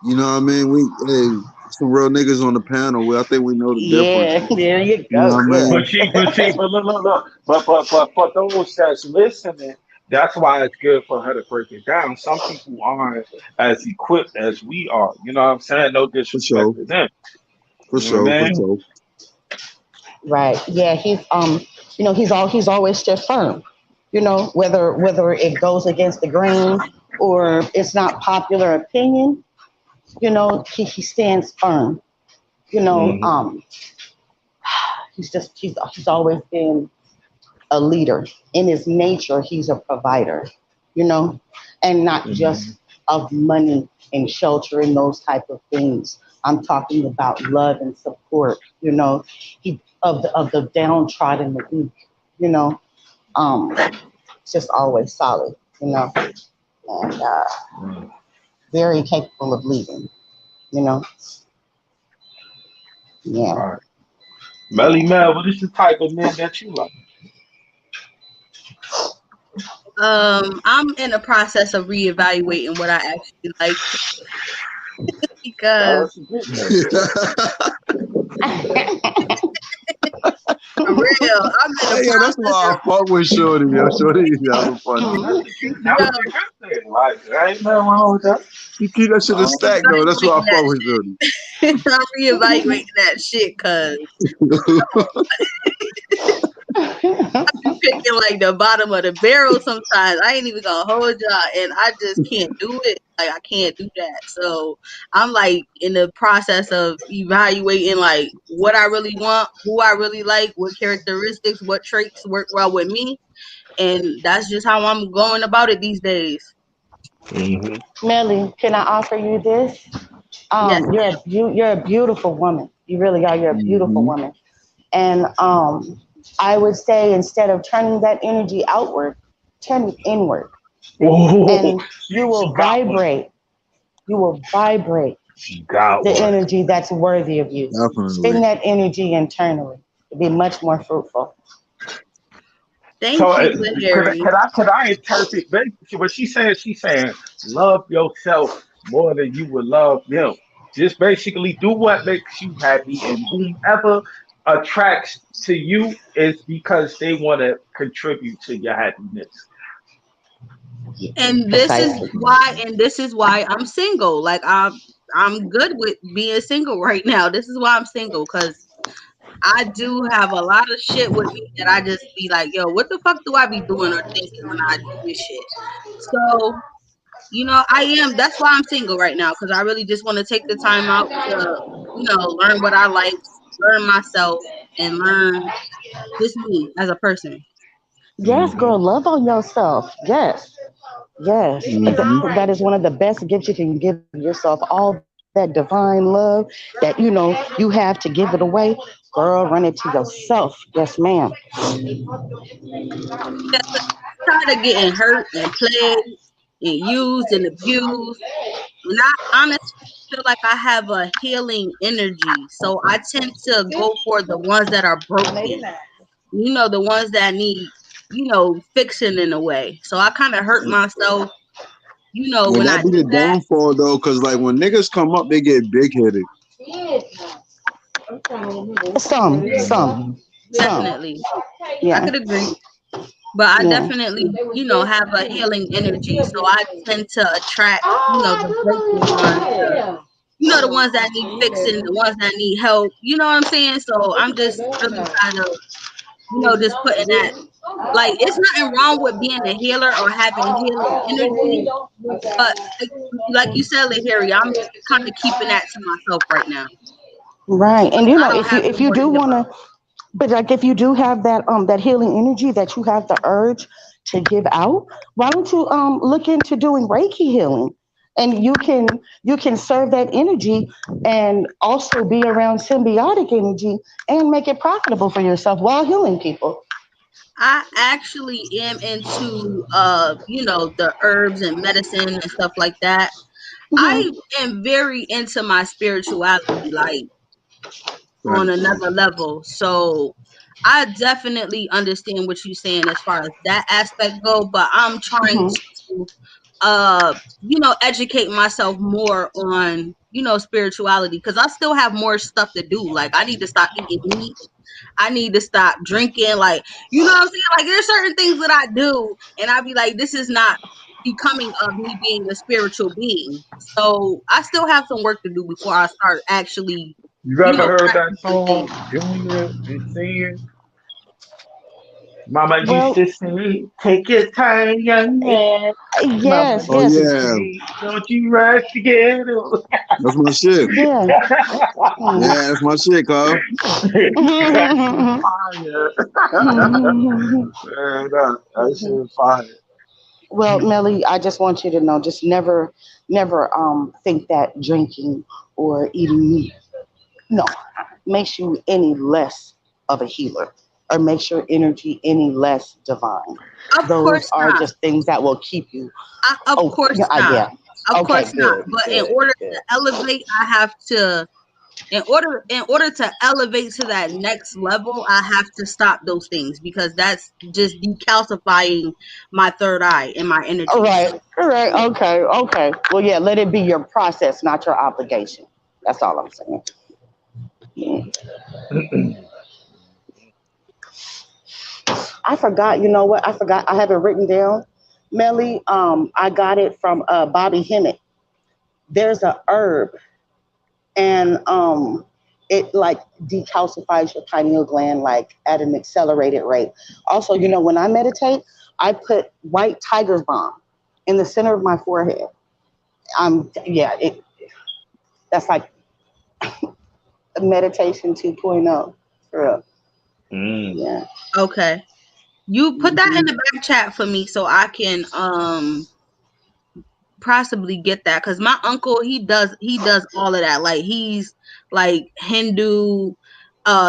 You know what I mean? Some real niggas on the panel. I think we know the difference. Yeah, there you You know go. what I Yeah. mean? But look. But for those that's listening, that's why it's good for her to break it down. Some people aren't as equipped as we are. You know what I'm saying? No For disrespect sure. to them. For You know what sure. I For mean? sure. Right. Yeah, he's always stood firm. Whether it goes against the grain or it's not popular opinion, he stands firm. You know, Hmm. um, he's always been a leader. In his nature, he's a provider, you know, and not Hmm. just of money and shelter and those type of things. I'm talking about love and support, he of the downtrodden, the weak, you know, just always solid, and very capable of leading, you know. All Yeah. right. Melly Mel, what is the type of man that you like? I'm in the process of reevaluating what I actually like Oh, because that's a good man. for real, I'm in the Hey, yo, that's process why I of fuck with Shorty, yo. Shorty is hella funny, That's yo. a good. That yo, was a good thing. Like, there ain't nothing wrong with that. She keep that shit a stack, though. That's why I reevaluating fuck that with Shorty. shit. I'm reevaluating that shit because you picking like the bottom of the barrel sometimes. I ain't even gonna hold y'all, and I just can't do it. Like I can't do that. So I'm like in the process of evaluating like what I really want, who I really like, what characteristics, what traits work well with me, and that's just how I'm going about it these days. Hmm. Melly, can I offer you this? Yes, You're a beautiful woman. You really are. You're a beautiful Hmm. woman. And I would say instead of turning that energy outward, turn it inward, Oh, and you she will got one. vibrate. You will vibrate She got the one. energy that's worthy of you. Definitely. Spend that energy internally to be much more fruitful. So, thank you, Harry. could I interpret basically what she said? She's saying, love yourself more than you would love them. Just basically do what makes you happy, and whomever attracts to you is because they want to contribute to your happiness. And this is Precisely. why, I'm single. Like I'm good with being single right now. This is why I'm single because I do have a lot of shit with me that I just be like, yo, what the fuck do I be doing or thinking when I do this shit? So, that's why I'm single right now because I really just want to take the time out to, learn what I like, learn myself, and learn just me as a person. Yes, Hmm. girl, love on yourself. Yes, yes. Hmm. That is one of the best gifts you can give yourself. All that divine love that you have to give it away. Girl, run it to yourself. Yes, ma'am. Tired of getting hurt and played and used and abused. And I honestly feel like I have a healing energy. So I tend to go for the ones that are broken. The ones that need, fixing in a way. So I kind of hurt myself, And when I that be do the that. downfall, though, because, like, when niggas come up, they get big headed. Some, some. Definitely. I Yeah, could agree. But I yeah. definitely, have a healing energy. So I tend to attract, the broken ones, the ones that need fixing, the ones that need help. You know what I'm saying? So I'm just really kind of, just putting that. Like, it's nothing wrong with being a healer or having healing energy, but like you said, Harry, I'm just kind of keeping that to myself right now. Right. And I don't if have no you more to do give want out. to, but like if you do have that healing energy that you have the urge to give out, why don't you look into doing Reiki healing? And you can serve that energy and also be around symbiotic energy and make it profitable for yourself while healing people. I actually am into the herbs and medicine and stuff like that. I Hmm. am very into my spirituality. Like on Facts. another level. So I definitely understand what you're saying as far as that aspect go, but I'm trying Mhm. to educate myself more on, spirituality, because I still have more stuff to do. Like, I need to stop eating meat. I need to stop drinking. Like, you know what I'm saying? Like, there's certain things that I do, and I be like, this is not becoming of me being a spiritual being. So I still have some work to do before I start actually, You ever heard that practicing song, things. Junior and singing? Mama used Well, to say, "Take your time, young man." Mama yes, Oh used yes, to yeah, say, "Don't you rush to get it." that's my shit. yeah. Mm. Yeah, that's my shit, Carl. That shit fire. Man, that shit fire. Well, Melly, I just want you to know, just never think that drinking or eating meat, no, makes you any less of a healer or makes your energy any less divine. Of Those course are not. just things that will keep you. Of Oh, yeah, course not. yeah. Of Okay, course not. good, But in good, order to good. elevate, I have to in order to elevate to that next level, I have to stop those things, because that's just decalcifying my third eye and my energies. All right, okay, okay. Well, yeah, let it be your process, not your obligation. That's all I'm saying. Yeah. I forgot. You know what? I forgot. I have it written down. Melly, I got it from Bobby Hemmett. There's a herb, and it like decalcifies your pineal gland like at an accelerated rate. Also, when I meditate, I put white tiger's balm in the center of my forehead. Yeah, that's like meditation 2.0 for real. Mm. Yeah. Okay. You put that in Hmm. the back chat for me so I can possibly get that, because my uncle, he does all of that. Like, he's like Hindu.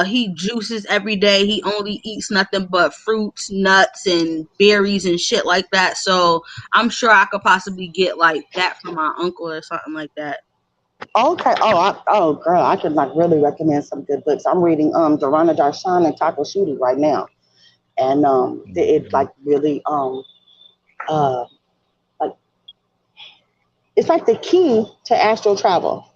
He juices every day. He only eats nothing but fruits, nuts, and berries and shit like that. So I'm sure I could possibly get like that from my uncle or something like that. Okay. Oh, girl, I could like really recommend some good books. I'm reading Dorana Darshan and Taco Shooty right now, and it like really uh like it's like the key to astral travel.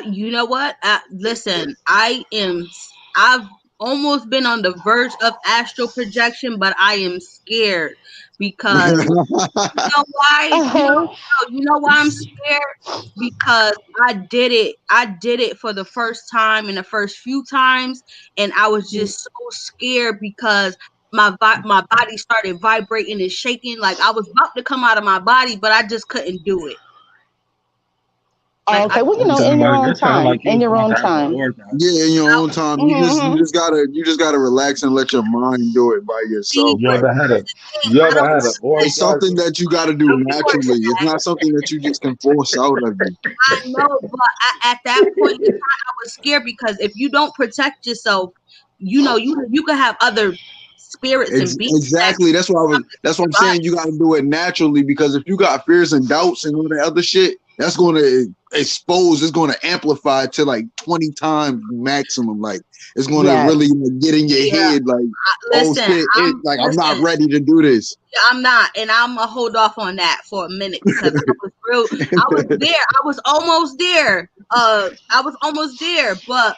You know what? Listen, I've almost been on the verge of astral projection, but I am scared because you know why? Uh huh. You know why I'm scared? Because I did it for the first time and the first few times, and I was just so scared because my body started vibrating and shaking, like I was about to come out of my body, but I just couldn't do it. Like, I Okay. Well, It in sound your like own it sound time. like you In was your about own to have an time. orgasm. Yeah, in your I, own time. You Hmm. just gotta relax and let your mind do it by see, yourself. You Like ever had here's a the thing. you I ever don't had an want it's something orgasm? that you gotta do of course, naturally. It's not something that you just can force out of you. I know, but at that point in time, I was scared because if you don't protect yourself, you could have other spirits and beings that Exactly. come into That's what your I'm saying. body. You gotta do it naturally because if you got fears and doubts and all that other shit, that's gonna expose, it's gonna amplify to like 20 times maximum. Like it's gonna Yes. really like, get in your Yeah, head, like, oh listen, shit, I'm not listen. ready to do this. I'm not, and I'm gonna hold off on that for a minute because I was there. I was almost there. I was almost there, but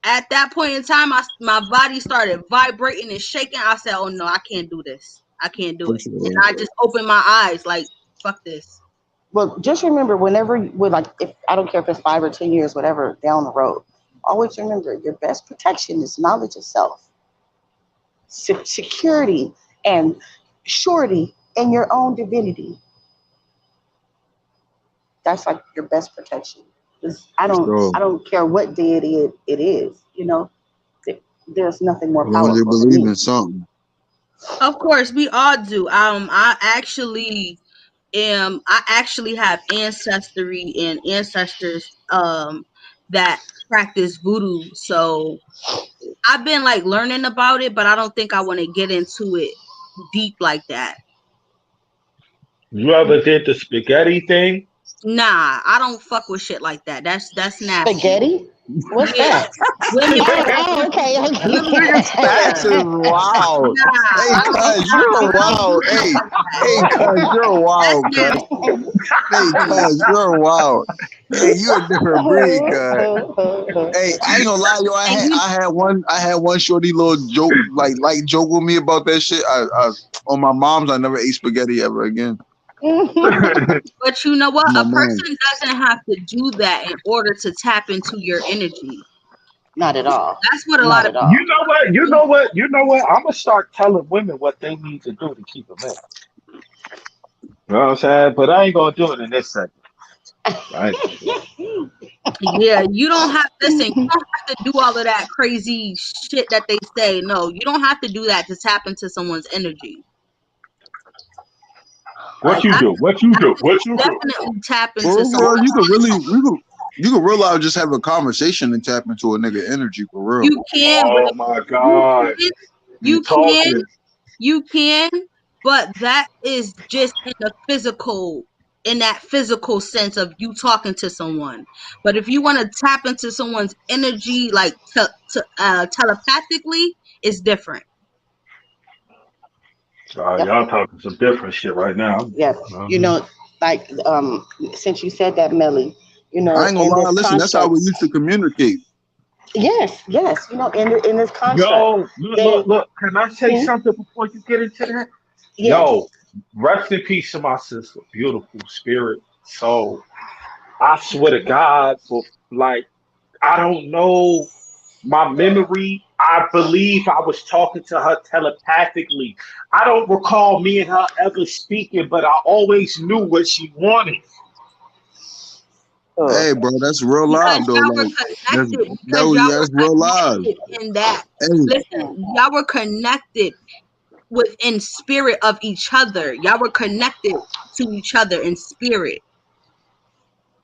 at that point in time, my body started vibrating and shaking. I said, "Oh no, I can't do this. I can't do For it." And sure. I just opened my eyes, like, "Fuck this." Well, just remember, with like, if I don't care if it's 5 or 10 years, whatever, down the road, always remember your best protection is knowledge of self, security, and surety in your own divinity. That's like your best protection. 'Cause I For don't, sure. I don't care what deity it is. There's nothing more As long as you powerful than believe in me. something. Of course, we all do. I actually have ancestry and ancestors that practice voodoo. So I've been like learning about it, but I don't think I want to get into it deep like that. You ever did the spaghetti thing? Nah, I don't fuck with shit like that. That's nasty. Spaghetti? What's Yeah, that? women. Oh, okay, This nigga Stacks Yeah, is okay. wild. nah, Hey, cuz, you're I don't wild. do shit Hey, like that. hey, cuz, you're That's wild, cuz. nasty. Hey, cuz, you're wild. Hey, you a different breed, cuz. Hey, I ain't gonna lie, yo. And you, I had one shorty little joke, like light joke with me about that shit. I on my mom's, I never ate spaghetti ever again. but you know what? My A mom. person doesn't have to do that in order to tap into your energy. Not at all. That's what a Not lot of at You all. know what? You know what? You know what? I'm gonna start telling women what they need to do to keep them in. You know what I'm saying? But I ain't gonna do it in this segment. I ain't gonna do it. Yeah, you don't have listen, you don't have to do all of that crazy shit that they say. No, you don't have to do that to tap into someone's energy. What Like you do? What you do? What you do? definitely tap into For real, someone. you could realize just have a conversation and tap into a nigga energy for real. You can, but Oh my you God. can, You you can, talking. you can, but that is just in that physical sense of you talking to someone. But if you want to tap into someone's energy, like telepathically, it's different. Yep. Y'all talking some different shit right now. Yes. You know, like since you said that, Melly, I ain't gonna in lie. this Listen, that's how construct, we used to communicate. yes, yes, in this construct, Yo, look, they, look, look. Can I say hmm, something before you get into that? yes. Yo, rest in peace to my sister. Beautiful spirit, soul. I swear to God, for like, I don't know my memory. I believe I was talking to her telepathically. I don't recall me and her ever speaking, but I always knew what she wanted. Oh, Hey, bro, that's real live Because though. y'all were Like connected. Because y'all that's were real live. connected in that. Hey, Listen, y'all were connected within spirit of each other. Y'all were connected to each other in spirit.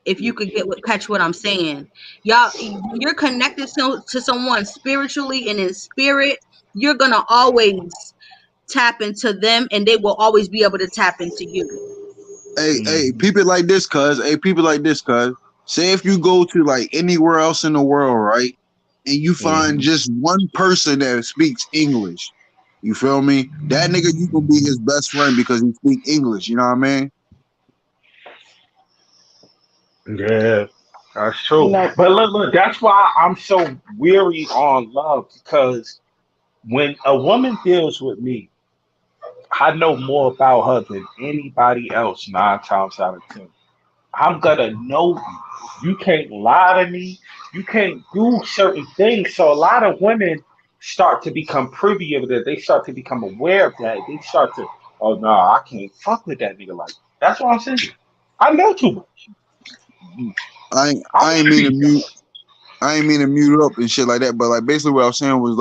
If you could catch what I'm saying, y'all, when you're connected to someone spiritually and in spirit, you're gonna always tap into them, and they will always be able to tap into you. hey, Mhm. people like this, cuz. Hey, people like this, cuz. Say if you go to like anywhere else in the world, right, and you find Mhm. just one person that speaks English, you feel me? That nigga, you can be his best friend because he speak English. You know what I mean? Yeah, that's you true. know, But look, that's why I'm so weary on love because when a woman deals with me, I know more about her than anybody else 9 times out of 10. I'm gonna know you. You can't lie to me. You can't do certain things. So a lot of women start to become privy of that. They start to become aware of that. They start to, oh no, I can't fuck with that nigga like that. That's what I'm saying. I know too much. I I ain't want to mean to be mute. I ain't mean to mute up and shit like that. But like basically what I was saying was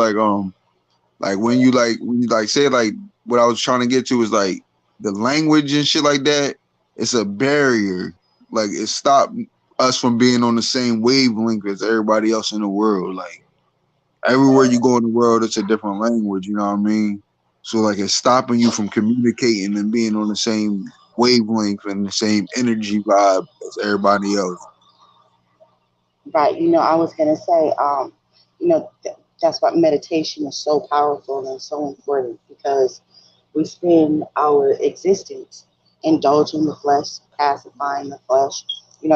like when you like say like what I was trying to get to is like the language and shit like that. It's a barrier. Like it stopped us from being on the same wavelength as everybody else in the world. Like everywhere you go in the world, it's a different language. You know what I mean? So like it's stopping you from communicating and being on the same wavelength and the same energy vibe as everybody else. right. I was gonna say, that's why meditation is so powerful and so important because we spend our existence indulging the flesh, pacifying the flesh.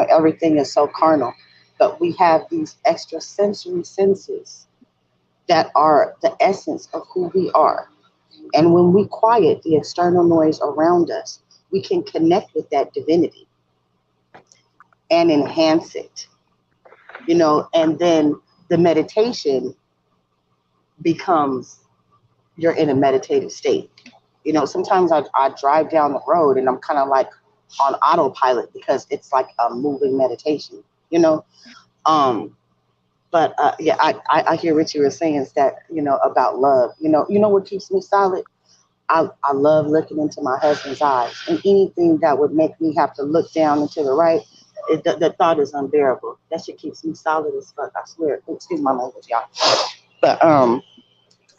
Everything is so carnal, but we have these extra sensory senses that are the essence of who we are. And when we quiet the external noise around us, we can connect with that divinity and enhance it, and then the meditation becomes you're in a meditative state. Sometimes I drive down the road and I'm kind of like on autopilot because it's like a moving meditation, you know. Um, but yeah, I hear what you were saying is that about love. What keeps me solid. I love looking into my husband's eyes, and anything that would make me have to look down and to the right, the thought is unbearable. That shit keeps me solid as fuck. I swear. Excuse my language, y'all. But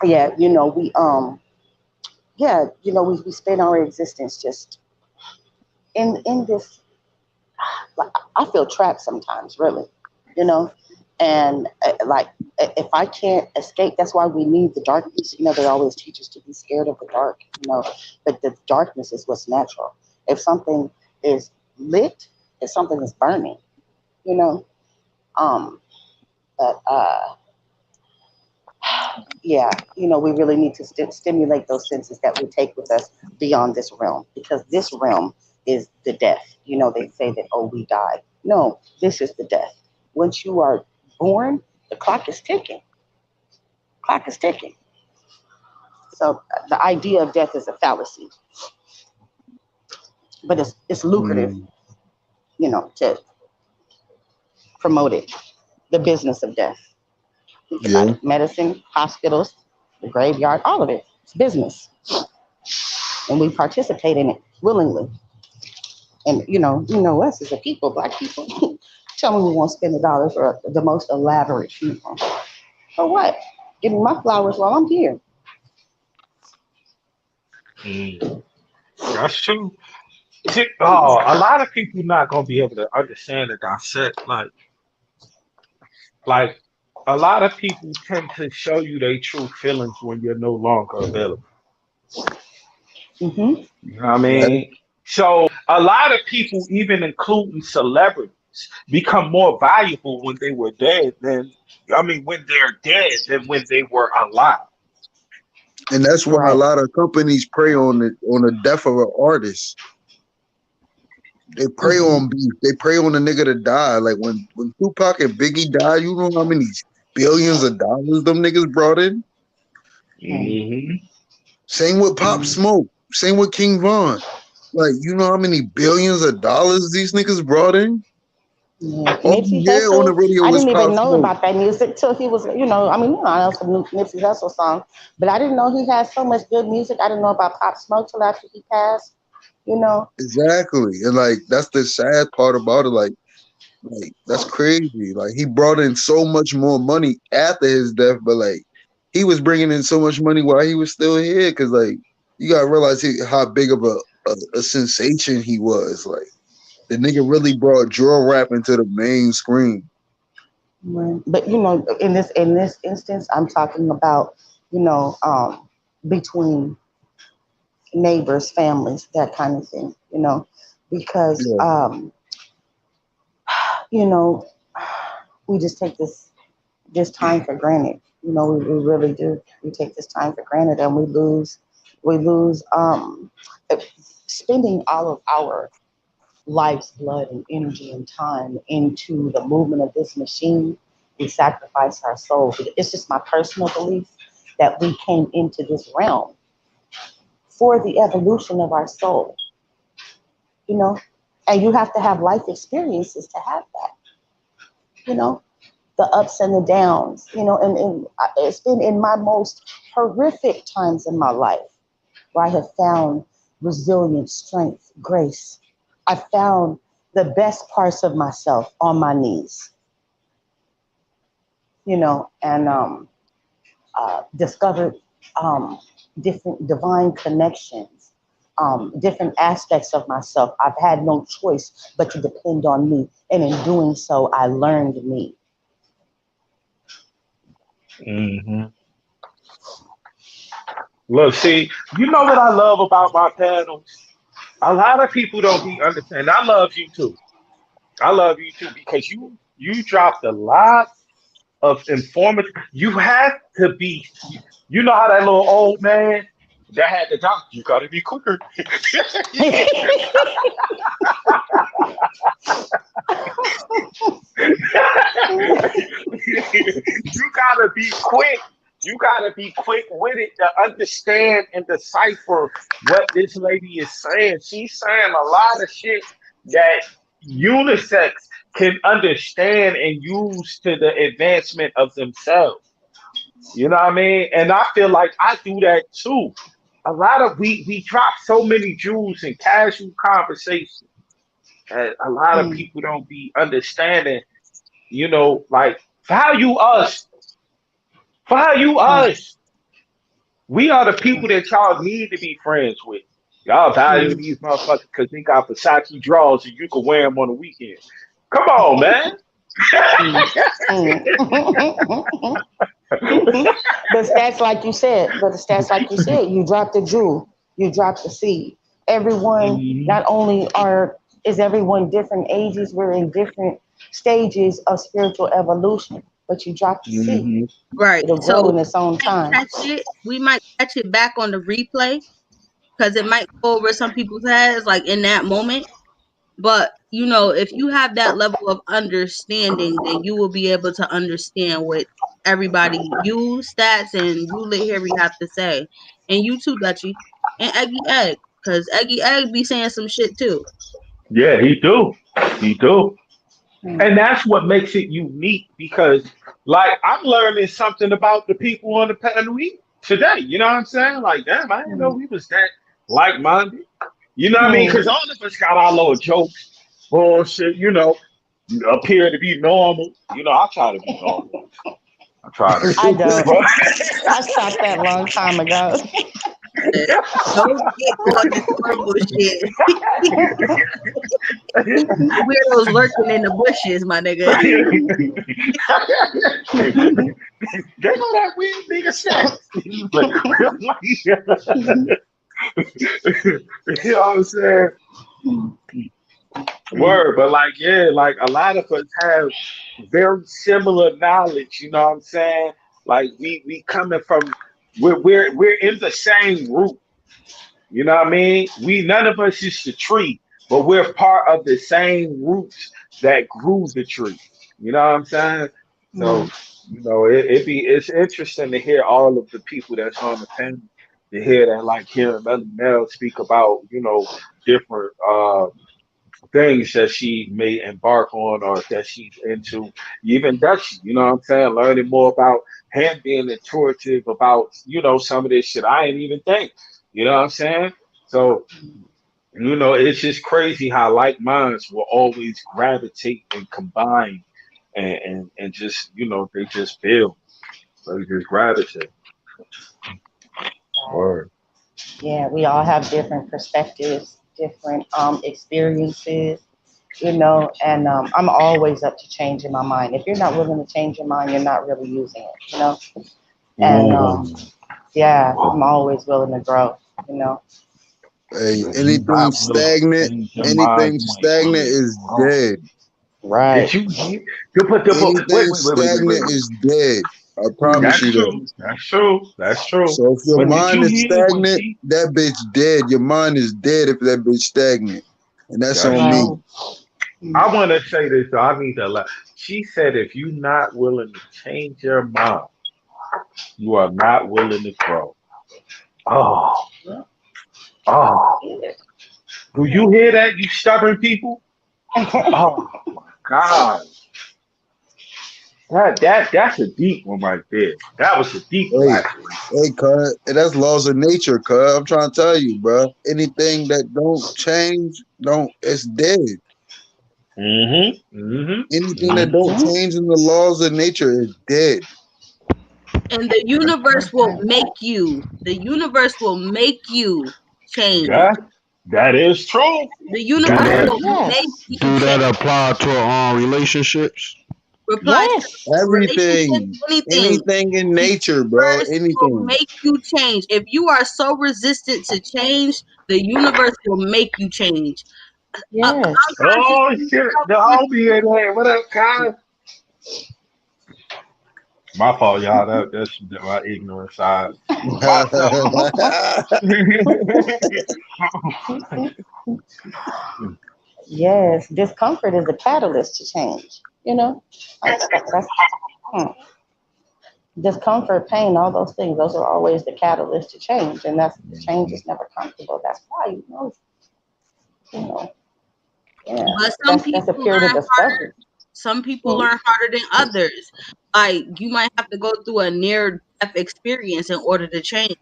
yeah, we spend our existence just in this like I feel trapped sometimes, really, you know. And like if I can't escape, that's why we need the darkness. You know, they always teach us to be scared of the dark. You know, but the darkness is what's natural. If something is lit, if something is burning, you know. Um, but yeah, you know, we really need to stimulate those senses that we take with us beyond this realm, because this realm is the death. You know, they say that, oh, we died. No, this is the death. Once you are born, the clock is ticking. Clock is ticking. So the idea of death is a fallacy, but it's lucrative, Mm, you know, to promote it. The business of death. Think about yeah. it. Medicine, hospitals, the graveyard, all of it. It's business. And we participate in it willingly. And you know us as a people, black people. Tell me we won't spend a dollar for the most elaborate funeral. For what? Give me my flowers while I'm here. Mm, that's true. See, oh, a lot of people not gonna be able to understand and dissect. Like a lot of people tend to show you their true feelings when you're no longer available. Hmm. You know what I Yeah. mean? So a lot of people, even including celebrities, become more valuable when they were dead than I mean when they're dead than when they were alive. And that's why a Right. lot of companies prey on the death of an artist. They prey Hmm. on beef. They prey on the nigga to die. Like when Tupac and Biggie died, you know how many billions of dollars them niggas brought in? Hmm. Same with Pop Hmm. Smoke. Same with King Von. Like, you know how many billions of dollars these niggas brought in? Yeah. All Nipsey you hear on the Hussle, radio I was didn't Pop even know Smoke. about that music till he was, I mean, I know some Nipsey Hussle songs, but I didn't know he had so much good music. I didn't know about Pop Smoke till after he passed, you know. Exactly. And like that's the sad part about it. Like that's crazy. Like he brought in so much more money after his death, but like he was bringing in so much money while he was still here. Cause like you gotta realize how big of a sensation he was. Like the nigga really brought drill rap into the main screen. Right. But in this instance, I'm talking about, you know, between neighbors, families, that kind of thing, because Yeah, you know, we just take this time for granted. We really do. We take this time for granted, and we lose spending all of our life's blood and energy and time into the movement of this machine. We sacrifice our soul. It's just my personal belief that we came into this realm for the evolution of our soul, you know, and you have to have life experiences to have that, you know, the ups and the downs, and it's been in my most horrific times in my life where I have found resilience, strength, grace. I found the best parts of myself on my knees, and discovered um, different divine connections, different aspects of myself. I've had no choice but to depend on me. And in doing so, I learned me. Hmm. Look, see, you know what I love about my panels? A lot of people don't be understanding. I love you too. I love you too because you dropped a lot of informative. You have to be. You know how that little old man that had the doctor. You got to be quicker. You gotta be quick. You gotta be quick with it to understand and decipher what this lady is saying. She's saying a lot of shit that unisex can understand and use to the advancement of themselves. You know what I mean? And I feel like I do that too. A lot of we drop so many jewels in casual conversation. And a lot of Mm, people don't be understanding, like value us. Value mm, us. We are the mm, people that y'all need to be friends with. Y'all value Mm. these motherfuckers because they got Versace drawers and you can wear them on the weekend. Come on, man. Mm. Mm. But stats like you said, you drop the jewel, you drop the seed. Everyone, Mhm. not only is everyone different ages, we're in different stages of spiritual evolution, but you drop the seed. Mhm. Right. It'll So grow in its own time. we might catch it back on the replay because it might go over some people's heads like in that moment. But you know, if you have that level of understanding, then you will be able to understand what everybody, you stats and you lit Harry have to say, and you too, Dutchy, and Eggy Egg, because Eggy Egg be saying some shit too. Yeah, he do. He do. Mm. And that's what makes it unique because, like, I'm learning something about the people on the panel today. You know what I'm saying? Like, damn, I didn't know Mm. we was that like minded. You know what I mean? Because Mm. all of us got our little jokes, bullshit, appear to be normal. I try to be normal. I try to I be. don't. I stopped that long time ago. Don't get caught in horrible shit. Weirdos lurking in the bushes, my nigga. They know that weird nigga sex. Like, you know what I'm saying? Word, but like, yeah, like a lot of us have very similar knowledge. You know what I'm saying? Like we coming from, we're in the same root. You know what I mean? We none of us is the tree, but we're part of the same roots that grew the tree. You know what I'm saying? So, Mm. it's interesting to hear all of the people that's on the panel, to hear that, like hearing Melly Mel speak about, different things that she may embark on or that she's into. Even Dutchy, you know what I'm saying? Learning more about him being intuitive about, some of this shit I ain't even think. You know what I'm saying? So, it's just crazy how like minds will always gravitate and combine and just, they just feel. They just gravitate. Word. Yeah, we all have different perspectives, different experiences, and I'm always up to changing my mind. If you're not willing to change your mind, you're not really using it. And Mm. yeah, I'm always willing to grow, you know. Hey, If you not willing to change your mind, anything you ain't stagnant willing to is grow. dead. Did Right. you hear? Wait, Anything wait, wait, wait, wait, wait, stagnant wait. is dead. I promise Mm. That's you that. true. That's true. That's true. So if your But did mind you is hear what stagnant, she? that bitch dead. Your mind is dead if that bitch stagnant. And that's That's on me. Right. true. Mm. I want to say this, so I need to. She said, if you're not willing to change your mind, you are not willing to grow. Oh, oh. Do you hear that, you stubborn people? Oh my God. That's a deep one right there. That was a deep Hey, flashlight. hey, cuz, and that's laws of nature, cuz. I'm trying to tell you, bro. Anything that don't change, it's dead. Mm-hmm. Mm-hmm. Anything that Mm-hmm. don't Mhm. change in the laws of nature is dead. And the universe will make you. The universe will make you change. That that is true. The Do universe That that is will true. make Yes. you do change. that apply to relationships? Reply to Yes. relationships, Everything, anything. anything in The nature, bro. universe will Anything. make you change. If you are so resistant to change, the universe will make you change. Yes. Oh Unconsciously, shit, the subconsciously. homie in there. What up, Kyle? My fault, y'all. That's my ignorant side. My Yes. Discomfort is the catalyst to change. That's hmm. Discomfort, pain, all those things. Those are always the catalyst to change, and that's the change is never comfortable. That's why you know, yeah. But some That's a people period of learn discovery. some people Hmm. learn harder than others. Like you might have to go through a near death experience in order to change.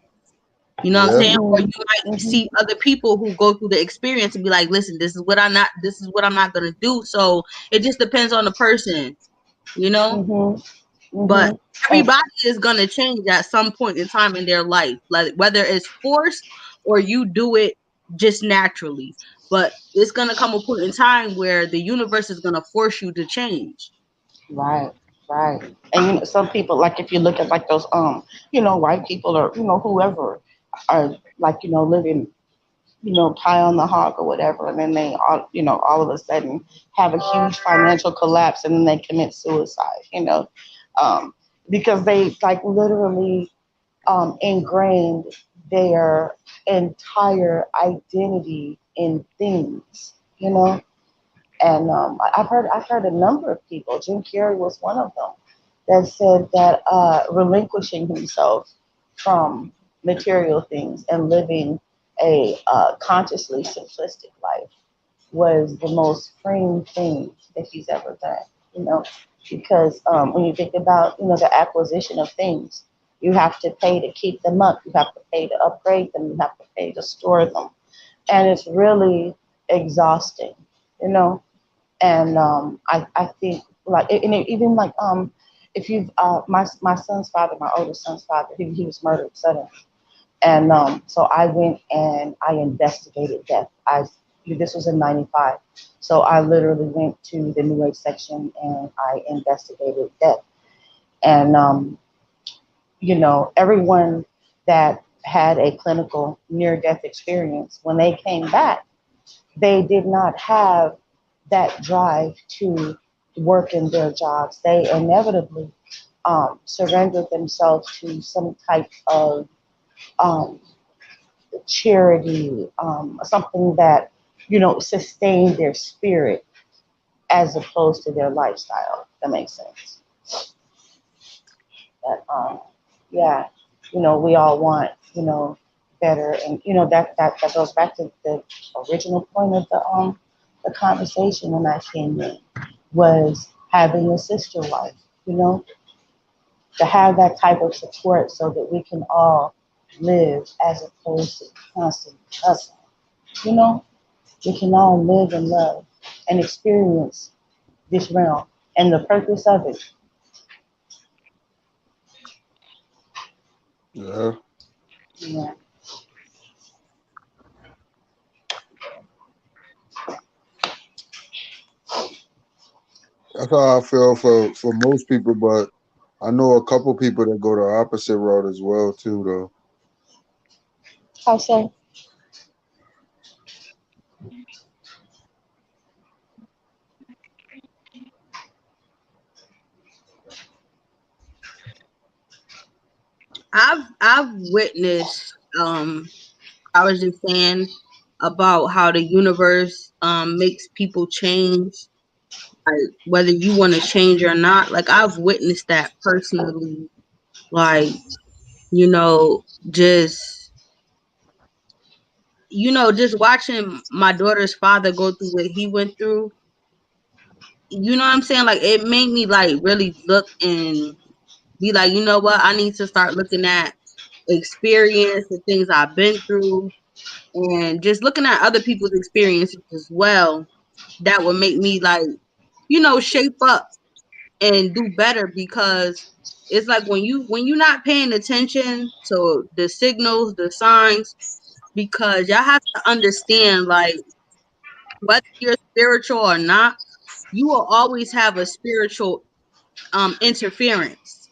You know what I'm Yeah. saying? Or Hmm. you might Hmm. see other people who go through the experience and be like, listen, this is what I'm not gonna do. So it just depends on the person, you know? Hmm. But Hmm. And everybody is gonna change at some point in time in their life. Like whether it's forced or you do it just naturally. But it's gonna come a point in time where the universe is gonna force you to change. Right, right. And some people, like if you look at like those white people or whoever are like living pie on the hog or whatever, and then they all of a sudden have a huge financial collapse and then they commit suicide, um, because they like literally ingrained their entire identity in things, and I've heard a number of people. Jim Carrey was one of them that said that relinquishing himself from material things and living a consciously simplistic life was the most freeing thing that he's ever done. You know, because when you think about the acquisition of things, you have to pay to keep them up. You have to pay to upgrade them. You have to pay to store them, and it's really exhausting. You know, and I think like even like if you my son's father, my oldest son's father, he was murdered suddenly, and so I went and I investigated death. This was in '95, so I literally went to the New Age section and I investigated death, and everyone that had a clinical near death experience, when they came back, they did not have that drive to work in their jobs. They inevitably surrendered themselves to some type of um, charity, something that, sustained their spirit as opposed to their lifestyle. If that makes sense. But yeah, we all want, better, and that goes back to the original point of the conversation when I came in, was having a sister wife, to have that type of support so that we can all live as opposed to constant hustle. You know, we can all live and love and experience this realm and the purpose of it. Yeah. Yeah. That's how I feel for most people, but I know a couple people that go the opposite route as well too though. How so? I've witnessed I was just saying about how the universe makes people change, like whether you want to change or not. Like I've witnessed that personally. Like, you know, just just watching my daughter's father go through what he went through. You know what I'm saying? Like it made me like really look and be like, you know what? I need to start looking at experience and things I've been through, and just looking at other people's experiences as well. That would make me like, shape up and do better, because it's like when you're not paying attention to the signals, the signs, because y'all have to understand, like, whether you're spiritual or not, you will always have a spiritual interference.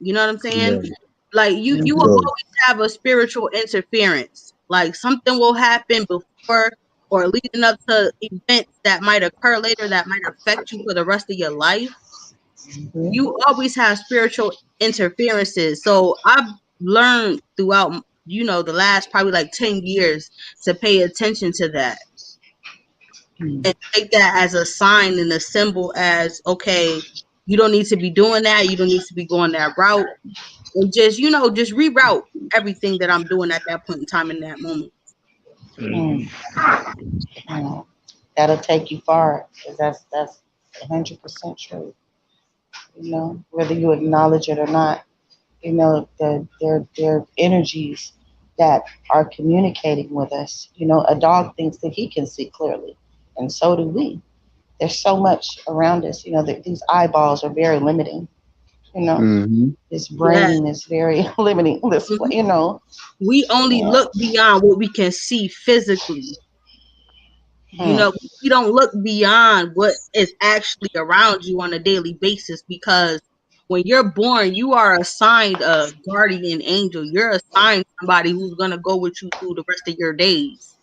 You know what I'm saying? Yeah. Like you will Hmm. Yeah. always have a spiritual interference. Like something will happen before or leading up to events that might occur later that might affect you for the rest of your life. You always have spiritual interferences. So I've learned throughout, the last probably like 10 years to pay attention to that and take that as a sign and a symbol as, okay, you don't need to be doing that. You don't need to be going that route. And just, just reroute everything that I'm doing at that point in time in that moment. Hmm. That'll take you far, 'cause that's 100% true. Whether you acknowledge it or not, they're energies that are communicating with us. A dog thinks that he can see clearly, and so do we. There's so much around us. That these eyeballs are very limiting. You know, Mm-hmm. this Yeah. brain is very limiting. This, Mhm. you know, We only yeah. look beyond what we can see physically. You Hmm. know, we don't look beyond what is actually around you on a daily basis, because when you're born, you are assigned a guardian angel. You're assigned somebody who's gonna go with you through the rest of your days.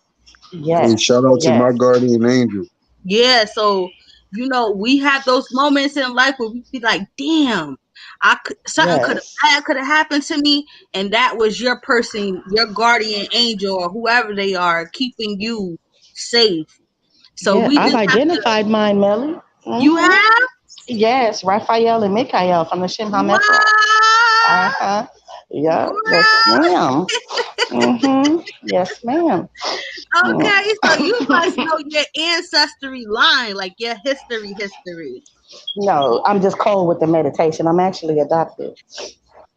Hey, Yes, shout out to my yes, guardian angel. Yeah, so we have those moments in life where we be like, "Damn, something could yes, have bad could have happened to me," and that was your person, your guardian angel, or whoever they are, keeping you safe. So yeah. we I've just have to. identified mine, Melly. You Hmm. have Yes, Raphael and Mikhail from the Shimha Mephrash. Uh what? huh. Yeah. Yes, Girl. ma'am. Mm-hmm. Yes, ma'am. Mm. Okay, so you must know your ancestry line, like your history. No, I'm just cold with the meditation. I'm actually adopted.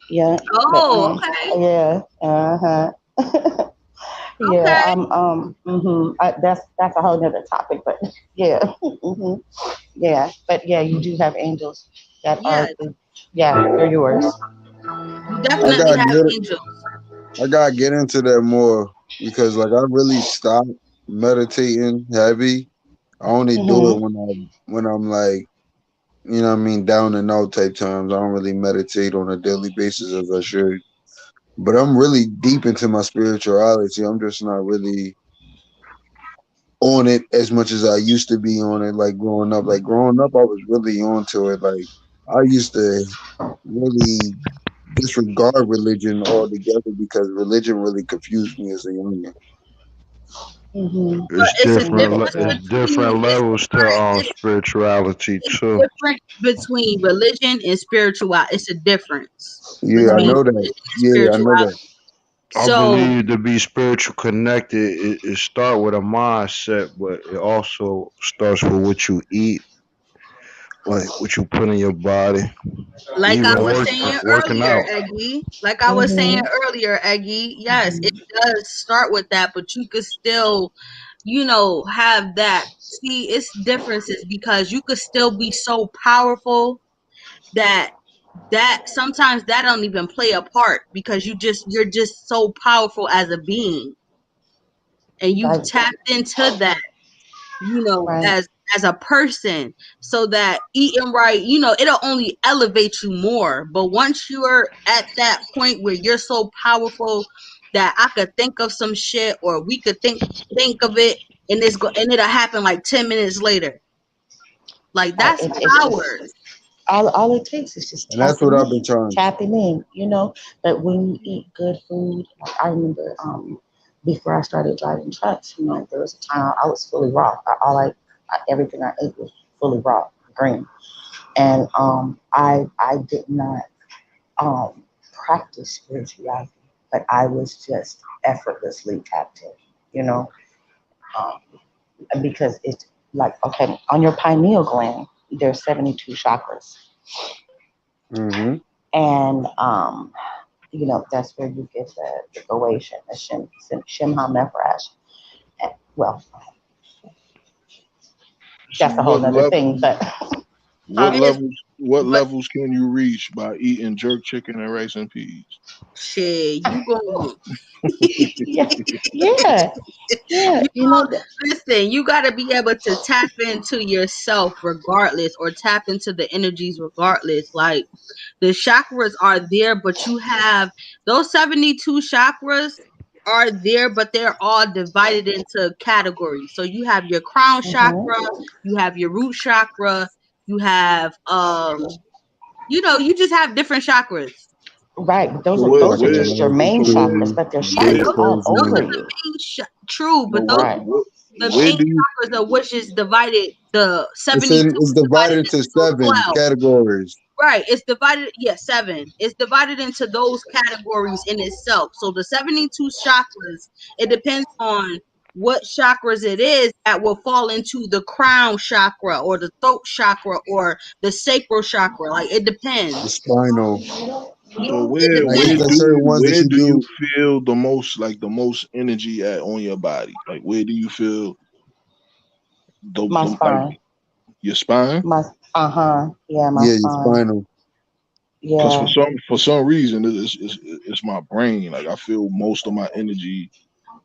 Yeah, but Oh, okay, yeah, uh huh. Yeah, okay, that's a whole nother topic, but yeah, yeah, but yeah, you do have angels that are, yes, yeah, they're yours. you I definitely gotta have get angels. I gotta get into that more because like I really stopped meditating heavy. I only do it Hmm. when I'm like, you know what I mean, down and out type times. I don't really meditate on a daily basis as I should. But I'm really deep into my spirituality. I'm just not really on it as much as I used to be on it, like growing up. Like growing up, I was really onto it. Like I used to really disregard religion altogether because religion really confused me as a youngin. Hmm. But It's it's a different. difference Yeah. It's between different levels to spirituality it's too. different between religion and spirituality. It's a difference Yeah, I between know religion that. and Yeah, I know spirituality. that. I So, believe to be spiritual connected, it start with a mindset, but it also starts with what you eat, like what you put in your body, like I even was saying working earlier, out. Eggy, like I was saying Hmm. earlier, Eggy, yes, it Hmm. does start with that, but you could still, have that. See, it's differences because you could still be so powerful that sometimes that don't even play a part because you're just so powerful as a being, and you've Right, tapped into that, right. as a person, so that eating right, it'll only elevate you more. But once you're at that point where you're so powerful that I could think of some shit, or we could think of it, and and it'll happen like 10 minutes later. Like, Right. that's It's power. just all it takes is just And that's what I've been trying. tapping in, you know. But when you eat good food, like I remember, before I started driving trucks, you know, there was a time I was fully raw. Everything I ate was fully raw, green, and I did not practice spirituality, but I was just effortlessly tapped in, you know, um, because it's like, okay, on your pineal gland, there's 72 chakras, Hmm. and you know, that's where you get the Goation, the Shimha Mefresh. And, well, So that's a whole nother thing, but what huh? It's levels what but levels can you reach by eating jerk chicken and rice and peas? shit, you going Yeah, yeah, yeah, you you know that. listen, you got to be able to tap into yourself regardless, or tap into the energies regardless. Like, the chakras are there, but you have those 72 chakras are there, but they're all divided into categories. So you have your crown chakra, Hmm. you have your root chakra, you have you just have different chakras. Right, but So Like those are a just your main chakras, electrical, but they're Yeah, scattered where all those over are basic, the you. main true, but but those Right. the where main do you chakras of which is divided. The it's 72 in it's is divided divided into into those 12. categories. Right. It's divided, yeah, seven. It's divided into those categories in itself. So the 72 chakras, it depends on what chakras it is that will fall into the crown chakra, or the throat chakra, or the sacral chakra. Like, it The depends. spinal. Yeah, so it Like it's the depends. certain ones that where you do you do. feel the most energy at on your body? Like where do you feel My like spine. your spine? My Yeah, my Yeah, your spine. spinal. Because Yeah. for some reason it's my brain. Like I feel most of my energy.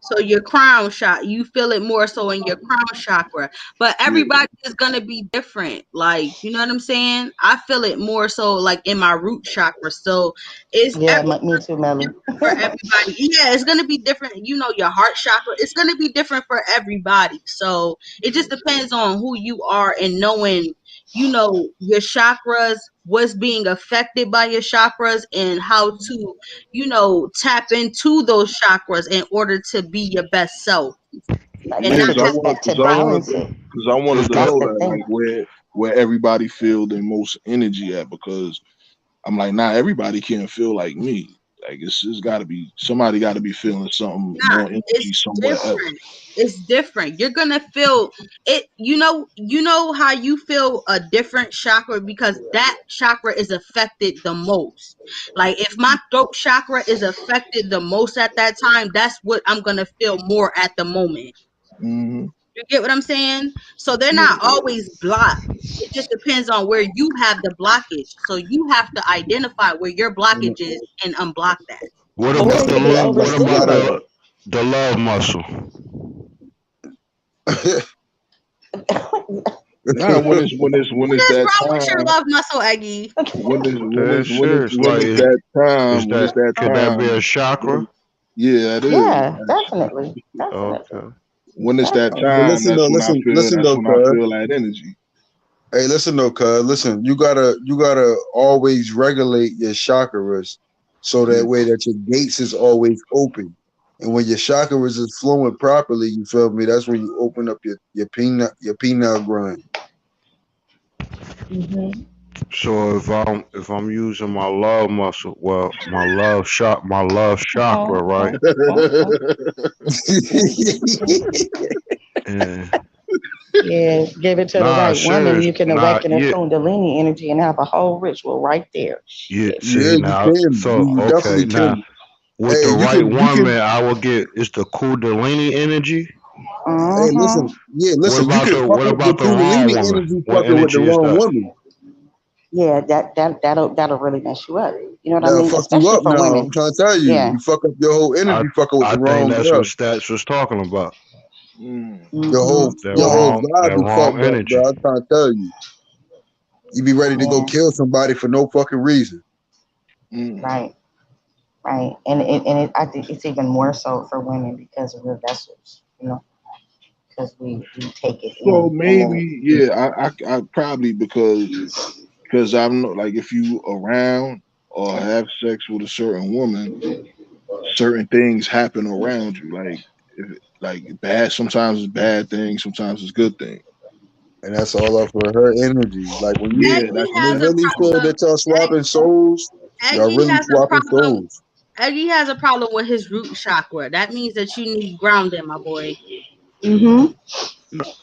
So your crown shot, you feel it more so in your crown chakra. But Yeah. everybody is gonna be different. Like, you know what I'm saying? I feel it more so like in my root chakra. So it's Yeah, every me too, Melly. for everybody. Yeah, it's gonna be different. You know, your heart chakra, it's gonna be different for everybody. So it just depends on who you are and knowing, you know, your chakras, what's being affected by your chakras, and how to, you know, tap into those chakras in order to be your best self. Like, And Yeah, not to because I have just want, to because I wanted, balance it. because I wanted It's to not. That's know the that thing. like where everybody feel the most energy at. Because I'm like, not everybody can feel like me. Like it's got to be somebody got to be feeling something not. more energy It's somewhere else. different. It's different. You're gonna feel it. You know how you feel a different chakra because that chakra is affected the most. Like if my throat chakra is affected the most at that time, that's what I'm gonna feel more at the moment. Hmm. You get what I'm saying? So they're Yeah. not always blocked. It just depends on where you have the blockage. So you have to identify where your And, blockage is and unblock that. What and Or about it that's the could be and what you about gotta. overstimulated. the love muscle? Nah, when What it's is that wrong with your time, love muscle, Eggy? Dead serious. when Like, it's that is time, when it's that that could that be a time, chakra? when, yeah, it is. Yeah, definitely. Definitely. Okay. When it's that Definitely. But time, listen though, listen that's though, when I cuz. feel that energy. Hey, listen though, cuz. Listen, you gotta always regulate your chakras so Yeah. that way that your gates is always open. And when your chakras is flowing properly, you feel me? That's when you open up your peanut grind. Hmm. So if I'm using my love muscle, well, my love chakra, right? And Yeah, give it to the nah, right woman. serious. You can Nah, awaken her yeah, Kundalini energy and have a whole ritual right there. yeah. Shit. See Yeah, you now, can. so You okay, definitely now can. with the Hey, right you can. woman, I will get it's the Kundalini energy. Hey, Uh-huh. listen. Yeah, What listen. You about can the fuck what up your about the wrong Kundalini woman? energy What fucking with the energy is wrong that? woman. Yeah, that'll really mess you up. You know what I That'll mean? fuck you Especially up. for Now women. I'm trying to tell you, Yeah. you fuck up your whole I energy fucking with I the think wrong that's what girl. Stats was talking about. Mm. Hmm. That Your whole wrong vibe that be wrong fucked up, energy. bro. I'm trying to tell you. You be ready to go Yeah. kill somebody for no fucking reason. Mm. Right. Right. I think it's even more so for women because of the vessels. You know, because we take it So in, and then maybe, yeah, I probably because I'm not like if you around or have sex with a certain woman, certain things happen around you. Like like bad. Sometimes it's bad things. Sometimes it's good things. And that's all off of her energy. Like Yeah, Eggy that's when has you a really feel problem. that y'all swapping souls, y'all Eggy really has a swapping problem. souls. Eggy has a problem with his root chakra. That means that you need grounding, my boy. hmm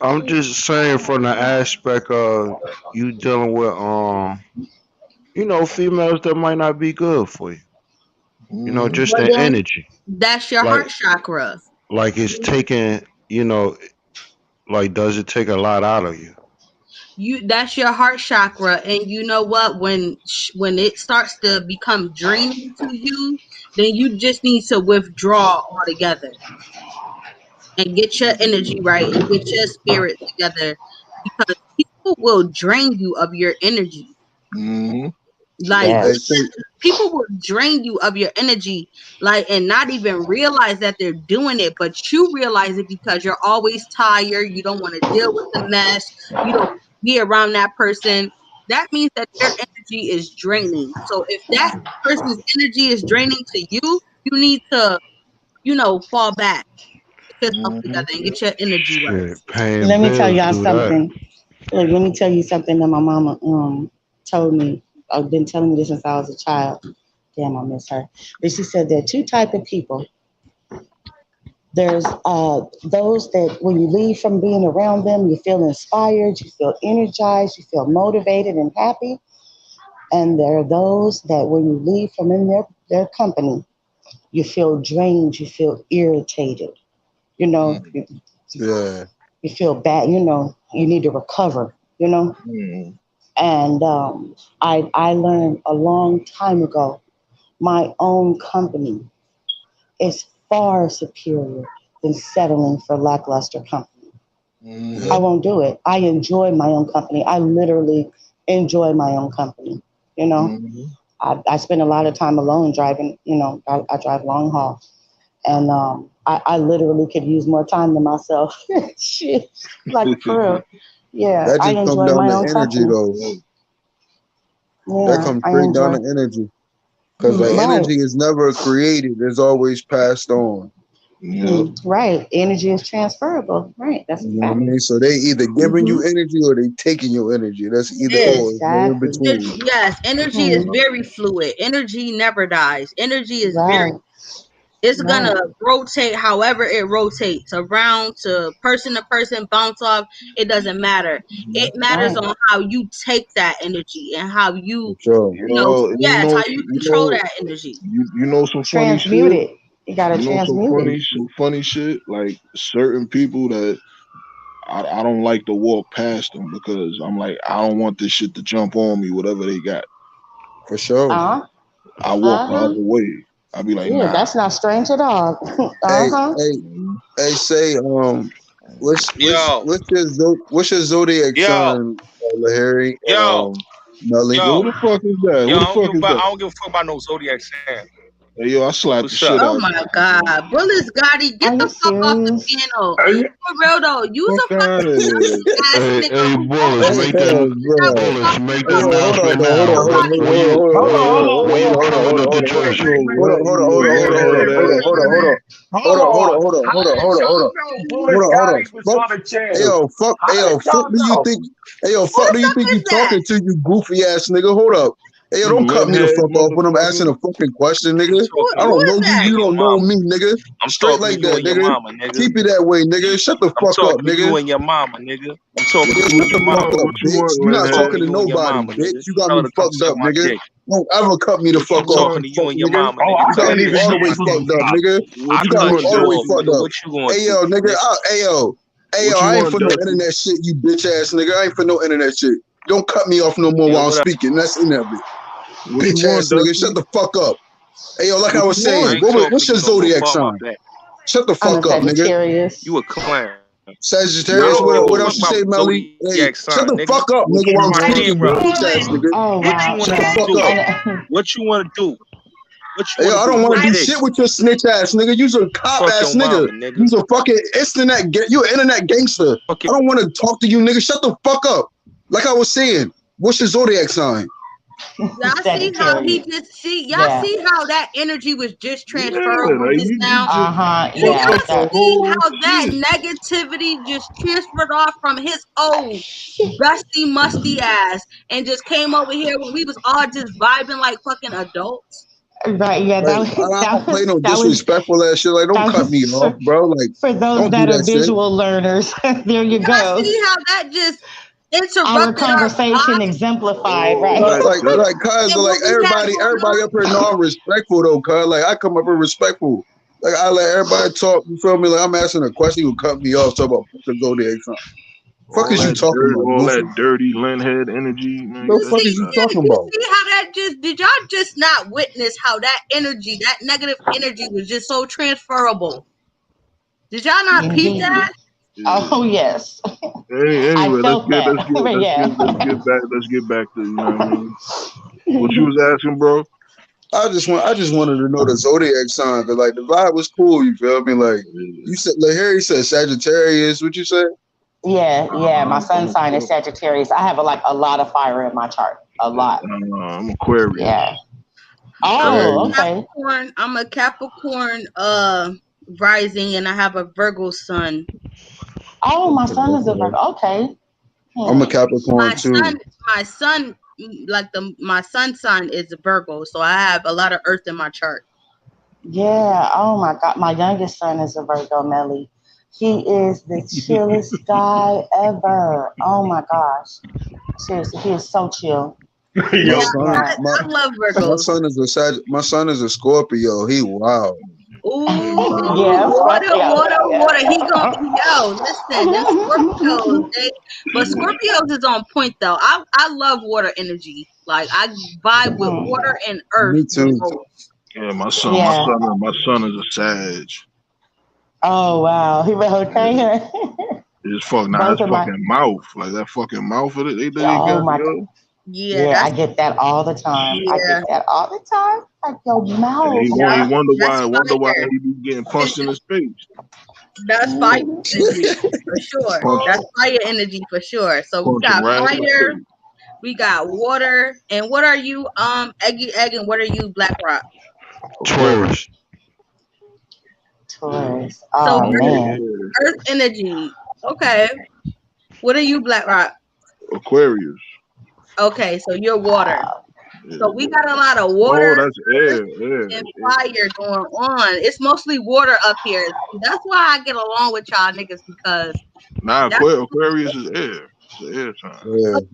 I'm just saying from the aspect of you dealing with females that might not be good for you. Hmm. Just Well, the then energy. that's your Like heart chakra. it's taking, like does it take a lot out of you? That's your heart chakra, and you know what? When it starts to become draining to you, then you just need to withdraw altogether and get your energy right and get your spirit together because people will drain you of your energy. Hmm. Like Hey, yes, see, people will drain you of your energy, like and not even realize that they're doing it, but you realize it because you're always tired. You don't want to deal with the mess. You don't be around that person. That means that their energy is draining. So if that person's energy is draining to you, you need to, fall back, get yourself Hmm. together, and get your energy right. Shit, paying let me tell bills y'all do that. something. Look, let me tell you something that my mama told me. I've been telling me this since I was a child. Damn, I miss her. But she said there are two type of people. There's those that when you leave from being around them, you feel inspired, you feel energized, you feel motivated and happy. And there are those that when you leave from in their company, you feel drained, you feel irritated. You know, Hmm. yeah. you feel bad. You know, you need to recover. You know, Hmm. And I learned a long time ago my own company is far superior than settling for lackluster company. I Mhm. won't do it. I enjoy my own company. I literally enjoy my own company. You know, Mhm. I spend a lot of time alone driving. You know, I drive long haul, and I literally could use more time to myself. Shit, like for real. Yeah, That I just come enjoy down my to own energy company. though. Yo, That Yeah, comes I straight down enjoy. to energy. Cause like Right, energy is never created, it's always passed on. yep. right. Energy is transferable. Right, that's a You know what I fact. mean? So they either giving Hmm. you energy or they taking your energy. That's either or. There's no in Exactly. between. Yes, energy is Hmm. very fluid. Energy never dies. Energy is very, Right, it's gonna right, rotate however it rotates, around to person, bounce off. It doesn't matter. It matters right. on how you take that energy and how For you, sure. Yo, and yes, how you control that energy. you know some funny Transmute shit. it. You gotta You know transmute it. some funny shit. Like certain people that I don't like to walk past them because I'm like I don't want this shit to jump on me. Whatever they got, For sure. Uh huh. I walk Uh the other huh. way. I be like, Yeah, nah. that's not strange at all. Uh Hey, huh. hey, Mhm. hey, say, Yo, what's your zodiac yo, sign, Lahari and yo, Melly? Yo, who yo, the fuck is that? yo. Who the fuck is I that? don't give a fuck about no zodiac sign. Hey, yo, I slapped the What's up? shit Oh out my you. God, Willis Gotti, get Are you the fuck off the serious? piano. Hey, For real though, use fuck a out fucking of here. ass nigga Hey, who Bullets, always Hey, make thinks the that we bro. Bullets, talking make Hey, the yo, about. announcement Get the now. fuck When you when you pulling up the church? What you a lunhead ass nigga? hold on. Fuck do you think? Hey, yo, Who fuck the do you fuck think is you that? talking to, you goofy ass nigga? Hold up. Hey, yo, You don't cut me the lunhead fuck off when I'm asking motherfucker. a fucking question, I'm nigga. talking I to Who don't you is know you. that? and You your don't know mama. me, nigga. I'm Straight talking to like you that, and your nigga. mama, nigga. Keep it that way, nigga. Shut the I'm fuck up, talking to you nigga. and your mama, nigga. I'm talking to Nigga, you shut and your the fuck mama. up, What you bitch. want, You're I'm not talking talking to lunhead? to you and your nobody, mama, bitch. nigga. You got Tell me her to come fucked suck up, my nigga. dick. Don't ever cut me the What you fuck I'm off, talking want? you to you fuck and your nigga. mama, nigga. You Tell got her me to all the way shut fucked up, nigge. What You you got me want, all the way off, fucked Dusty? nigga. up. What you gonna Hey do, yo, nigga. nigga? Hey yo, What you I ain't want, for no Dusty? internet shit, you bitch ass nigga. I ain't for no internet shit. Don't cut me off no more Yeah, while I'm what up? speaking. That's in of it. What you Bitch want, ass nigga. Shut Dusty? the fuck up. Hey yo, like I What you was I saying, want? ain't talking to what's your you no more. zodiac Fall my sign? back. Shut the I'm a fuck up, nigga. You Sagittarius. a clown. Yo, I Sagittarius, don't give a what fuck else you about say, no Melly? Hey, zodiac shut sign, the nigga. fuck up, what nigga, you while I'm My want? speaking, you camera. bitch ass nigga. Oh What you wow. want Shut the to Yeah. fuck do? up. What you want to do? What you Hey, yo, want to I do? don't want Who to do this? shit with your snitch ass nigga. You's a cop Fuck ass your nigga. mama, nigga. You's a fucking you an internet gangster. Fuck I your don't want to talk to you, nigga. Shut the fuck up. Like I was saying, what's your zodiac sign? Y'all see how he Sagittarius. just see? Y'all Yeah. see how that energy was just Yeah, transferable like just you now? Uh just huh. Do Yeah. fucked up y'all That's the that. see whole how that shit. negativity just transferred off from his old dusty, musty ass and just came over here when we was all just vibing like fucking adults? Right. Yeah. Like, That was I don't play no that was disrespectful ass shit. Like, don't that cut me was off, bro. Like, for those don't do that are that shit. visual learners. There you Y'all go. see how that just Our interrupted our conversation vibe exemplified. Oh, Right. that that Like, cuz, and like, what we had going everybody on? up here know I'm respectful, though, cuz. Like, I come up here respectful. Like, I let everybody talk, you feel me? Like, I'm asking a question, you cut me off, talk about fucking zodiac sign. Fuck is you talking about, all that goofy? dirty linhead energy, man. The You Get that fuck see, is shit you out. yeah, talking you about? see how that just did y'all just not witness how that energy, that negative energy was just so transferable? Did y'all not peep Indeed. that? Yeah. Oh yes. I Anyway, felt that. But yeah. let's get back to you know what I mean. What you was asking, bro? I just wanted to know the zodiac sign, cause like the vibe was cool, you feel me? Like, Yeah. you said, like Harry said Sagittarius, what you said? Yeah, yeah. My sun I'm sign is Sagittarius. I have a lot of fire in my chart. A lot. I'm Aquarius. Yeah. I'm a Oh, Aquarius. okay. Capricorn. I'm a Capricorn rising, and I have a Virgo sun. Oh, my Okay, son is a okay. Virgo. Okay. I'm a Hmm. Capricorn My too. son, my son, like my sun sign is a Virgo, so I have a lot of Earth in my chart. Yeah. Oh my God. My youngest son is a Virgo, Melly. He is the chillest guy ever. Oh my gosh. Seriously, he is so chill. My Yeah, Yo, son, Yeah. I love my Virgos. son is a my son is a Scorpio. He wild. Ooh, Yeah, Scorpio. water. He Yeah. gonna listen. Them Scorpios, but Scorpios is on point though. I love water energy. Like I vibe with Mhm. water and earth Me the too. most. Yeah, Yeah. my son is a Sag. Oh wow. He been okay. Yeah. It's fucking now Both his of my. fucking mouth, like that fucking mouth of it. They Oh got my. yo. Yeah, Yeah, I that's get that all the time. I yeah, get that all the time. Like your And mouth. he yeah. That's wonder why fire. he be getting punched in his face. That's fire energy for sure. Punch That's fire energy for sure. So we punch him got right in the fire, face. we got water, and what are you? Egg, and what are you? Black Rock. Aquarius. Taurus. Taurus. So Oh man. Yeah. earth energy. Okay. What are you, Black Rock? Aquarius. Okay, so you're water. So we Yeah. got a lot of Oh, water, that's earth, air. and fire going on. It's mostly water up here. That's why I get along with y'all niggas because Nah, that's Aquarius is air. It's an air sign.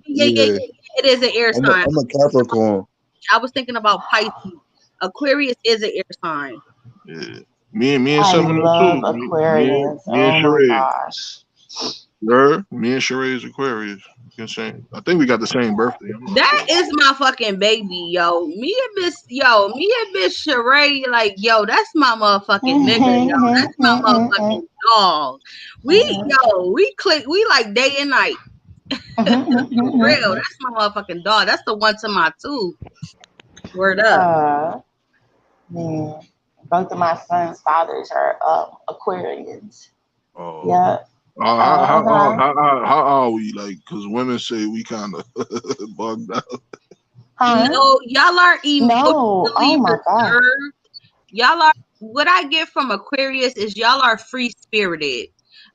Yeah, yeah. yeah. It is an air sign. I'm a Capricorn. I was thinking about Pisces. Aquarius is an air sign. Yeah. Me and I 702. love Aquarius. Me and Oh my Sheree. gosh. Her, me and Sheree is Aquarius. You can say I think we got the same birthday. I'm not That sure. is my fucking baby, yo. Me and Miss Sheree, like, yo, that's my motherfucking nigga, yo. That's my motherfucking dog. We click, we like day and night. For real. That's my motherfucking dog. That's the one to my two. Word up. Man. Both of my son's fathers are Aquarians. Oh. Yeah. How are we? Like, because women say we kind of bugged out. Huh? No, y'all are No. emotionally Oh my god. reserved. Y'all are what I get from Aquarius is y'all are free spirited.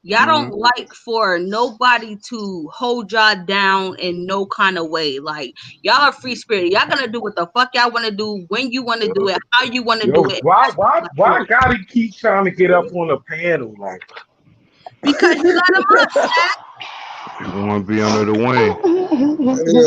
Y'all don't like for nobody to hold y'all down in no kind of way. Like y'all are free spirited. Y'all gonna do what the fuck y'all want to do, when you want to do it, how you want to Yo, do it. why gotta keep trying to get up on a panel like? Because you let him up. People want to be under the wing.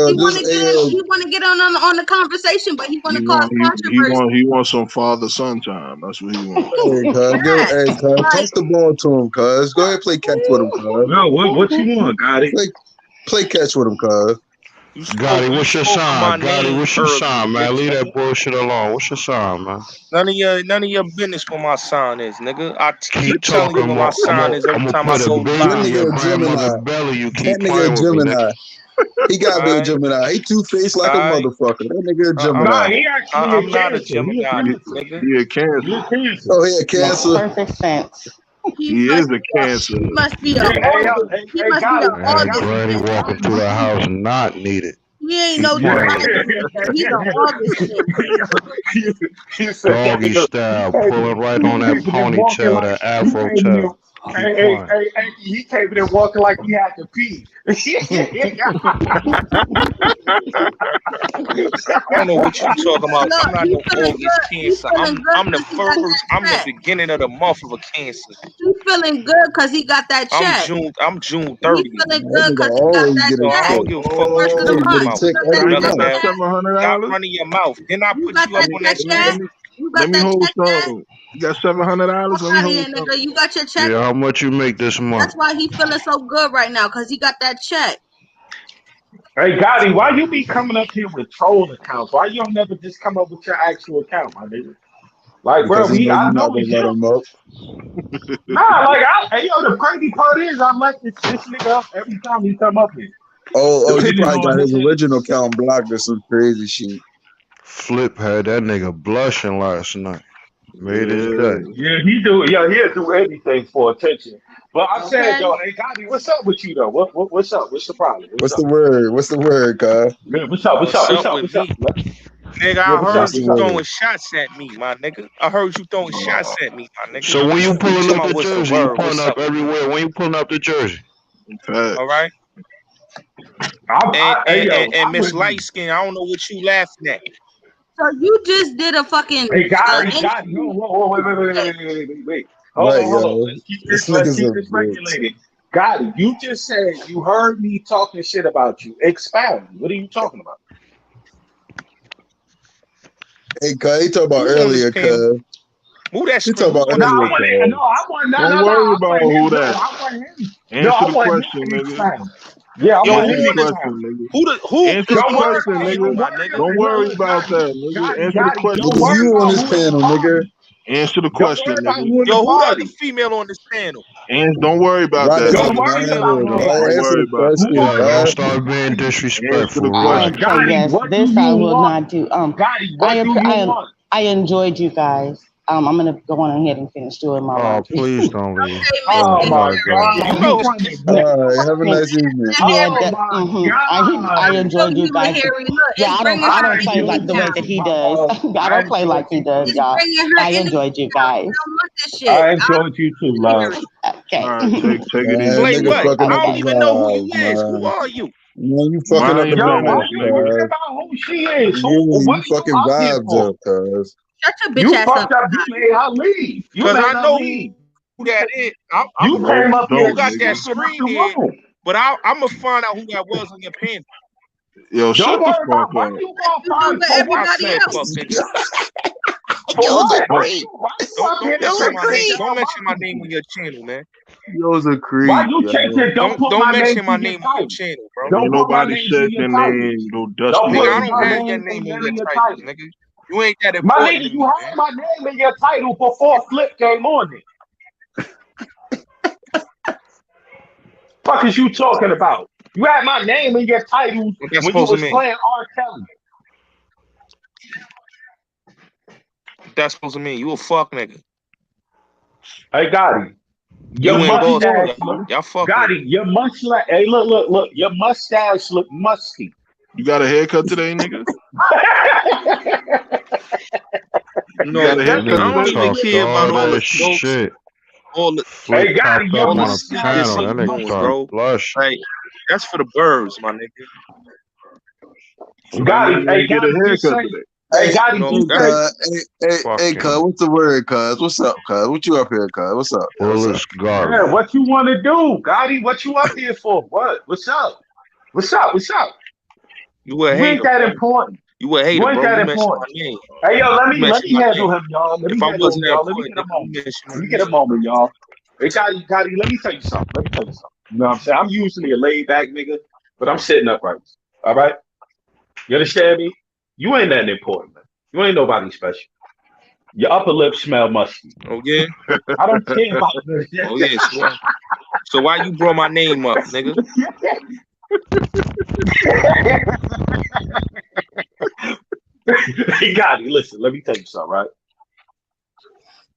He want to get in. He want to get on the conversation, but he want to cause controversy. He wants some father son time. That's what he wants. Hey, cuz, toss the ball to him, cuz. Go ahead, play catch with him, cuz. No, what you want, Gotti? Play catch with him, cuz. Gotti, what's your sign? Gotti, what's your early, sign, man? Leave nigga. that bullshit alone. What's your sign, man? None of your business what my sign is, nigga. I keep Keep telling you talking. what my sign is every I'm gonna time I put a go baby That live. in your nigga a grandmother's Gemini. belly. You That keep nigga a playing with me, nigga. Gemini. He gotta be a Alright, Gemini. He two-faced like a alright. motherfucker. That nigga a Nah, Gemini. he actually a I'm not a cancer. He a Gemini, cancer. nigga. He a He a cancer. cancer. Oh, he a Makes Cancer. perfect sense. He He is must a cancer. he must be a Yeah, August. He must be a And August Granny cancer. walking through the house not needed. He ain't Keep no Yeah. playing July with me. cancer. He's an August cancer. he said, Doggy style, pulling right he on that came in walking ponytail, like that he afro came in. tail. Keep Hey, playing. he came in walking like he had to pee. I don't know what you talking about. Look, I'm not he no feeling August good. He cancer. feeling good I'm the because he got first. that I'm the check. beginning of the month of a cancer. He feeling good because he got that check. I'm June He 30th. feeling That good nigga because he got always that get a So I check. check. don't give a fuck what First you of the Nigga talking get a month. about. You check got that every Y'all check got month. that yet? Stop $700? running your mouth. Then I You put got you up that on check that yet? stage. You Let got me that hold check yet? some. You got $700? Fuck Let me out of hold here, some. nigga. You got your check? Yeah, how much you make this month? That's why he feeling so good right now because he got that check. Hey, Gotti, why you be coming up here with troll accounts? Why you don't never just come up with your actual account, my nigga? Like, Because bro, he know I you're not know gonna it's let you. him up. Nah, like, hey, yo, the crazy part is I let this nigga up every time he come up here, Oh, you depending probably on got his his. original account blocked or some crazy shit. Flip had that nigga blushing last night. Made his day. Yeah. Yeah, he'll do anything for attention. But I said Okay. though, hey Gotti, what's up with you though? What's up? What's the problem? What's What's the up? word? What's the word, cuz? Good. What's up? What's up? What's What's up up? with What's up? me? Nigga, Yeah, I what's up? heard What's the What's you up? word? throwing shots at me, my nigga. I heard you throwing shots at me, my nigga. So when you You pulling talking up about the what's the jersey, you word? pulling What's up up with me? everywhere. When you pulling up the jersey? All Facts. right. Hey yo, And I'm Miss with you. Lightskin, I don't know what you laughing at. So you just did a fucking Hey interview. Gotti, whoa, wait. Right, Hold on. yo. This Let's nigga's keep a this bitch. regulated. Gotti, you just said you heard me talking shit about you. Expound. What are you talking about? Hey, cuz, he talking about Who's on this earlier, panel? cuz. Move that You screen. talking Who about on the No, I anyway, screen? wasn't. cuz. No, I wasn't. No, Don't no, no. worry I about wasn't him. who No, that. I wasn't him. No, Answer I the wasn't him question, this nigga. time. Yeah, I Yo, Answer wasn't the him who on this the question, time. nigga. who Answer is the Don't on this worry question, about. panel, nigga. Don't my worry. nigga? Don't Look, worry look, about Gotti, that, nigga. Answer the Gotti. Don't question, Nigga, worry you nigga. on about this who in the panel, nigga. party. Answer the Don't question, worry about nigga. who in the Yo, who the other party. female on this panel? And don't worry about Right, that, it Don't doesn't nigga. Other worry female on about this matter. none All of panel. that. right, answer Don't worry the about Who that. question, are Yo, don't you? God. start being Answer the disrespectful, Rod. question. Okay, Gotti, yes, what do this you I will want? not do. Gotti, what do you want? I enjoyed you guys. I'm gonna go on ahead and finish doing my Oh, laundry. please don't leave. Okay, Miss Go. Oh You Miss my gotta go. God, You Harriet. you know, trying to All get? right, have a Thank nice you. evening. Yeah, Oh that, my I God, enjoyed you You and guys. Harry, look, Yeah, it's bringing I I don't play Harriet like enjoyed the way you that down. too, he my does. love. I I don't play enjoyed like he you does, too. It's y'all. bringing her I energy enjoyed you down. We guys. don't want this shit. I I don't enjoyed you too, want love. Harriet. Okay. All right, take it Man, easy, play nigga what? nigga. fucking I up the don't even know who vibes, you is. Who man. are you? Man, you fucking up Mind the your Yo, why business, vibes, you nigga. worried cuz. about who she is? Yeah, What you are you fucking out here vibes for? up, cuz. Shut your bitch You ass up. fucked up. You made her leave. You Cause made I her know leave. who that is. I'm You No, came you up here you don't, got that nigga. fucking up screen the there, room. but I'm gonna find out who that was on your panel. Yo, Don't shut the worry fuck about why up. you gonna You do find with for I what? everybody said fuck else. nigga. For Yo's a what? Fuck. creep. Why you Don't up here don't to Yo's mention a take my name. shit creep. Don't out my mention my name people? on your channel, man. Yo's a Why creep, you yo. chasing? Don't put Don't my name mention to my your name on your title. channel, bro. Don't Ain't put my nobody name to said your your title. name, no Don't dusty Nigga, put I ass don't my have nigga. your name name on in your your title, title. nigga. You ain't that My important to nigga, you me, had man. my name in your title before Flip came on it. Fuck is you talking about? You had my name in your title What that when you supposed to was mean? playing R. Kelly. What that supposed to mean? You a fuck nigga. Hey, Gotti, your You and Fuck you Boss, want, mustache look. man. y'all fuck nigga. Gotti, your mustache. Hey, look. Your mustache look musky. You got a haircut today, nigga? You You got know, a That haircut I nigga don't today? even talked care about all all the that jokes, shit. all the Flip Hey, Gotti, popped your up all the on a sneak mustache this panel. shit look That you nigga doing, musky. started bro. blushing. Like, that's for the birds, my nigga. So that nigga ain't get a Just haircut say. today. Hey, Hey, You Gotti, know, hey, just that's say. cuz. Hey, cuz. Fucking What's the word, cuz? What's up, cuz? What you up here, cuz? What's up? Yeah, what's up? bullets Yeah, garbage. what you want to do, Gotti? What you up here for? What? What's up? What's up? What's up? you a You ain't hater, that bro. important. You a You hater, ain't bro. that You mentioned important. my name. Hey, yo, let You me let mentioned me my name. handle him, y'all. Let If me I handle him, wasn't that y'all. Let me important, get a nigga, you moment. mentioned my Let me get a name. moment, y'all. Hey, Gotti, let me tell you something. Let me tell you something. You know what I'm saying? I'm usually a laid back nigga, but I'm sitting up right. All right? You understand me? You ain't that important, man. You ain't nobody special. Your upper lip smell musty. Oh yeah, I don't care about oh yeah. So why you brought my name up, nigga? Hey, Gotti, listen, let me tell you something, right?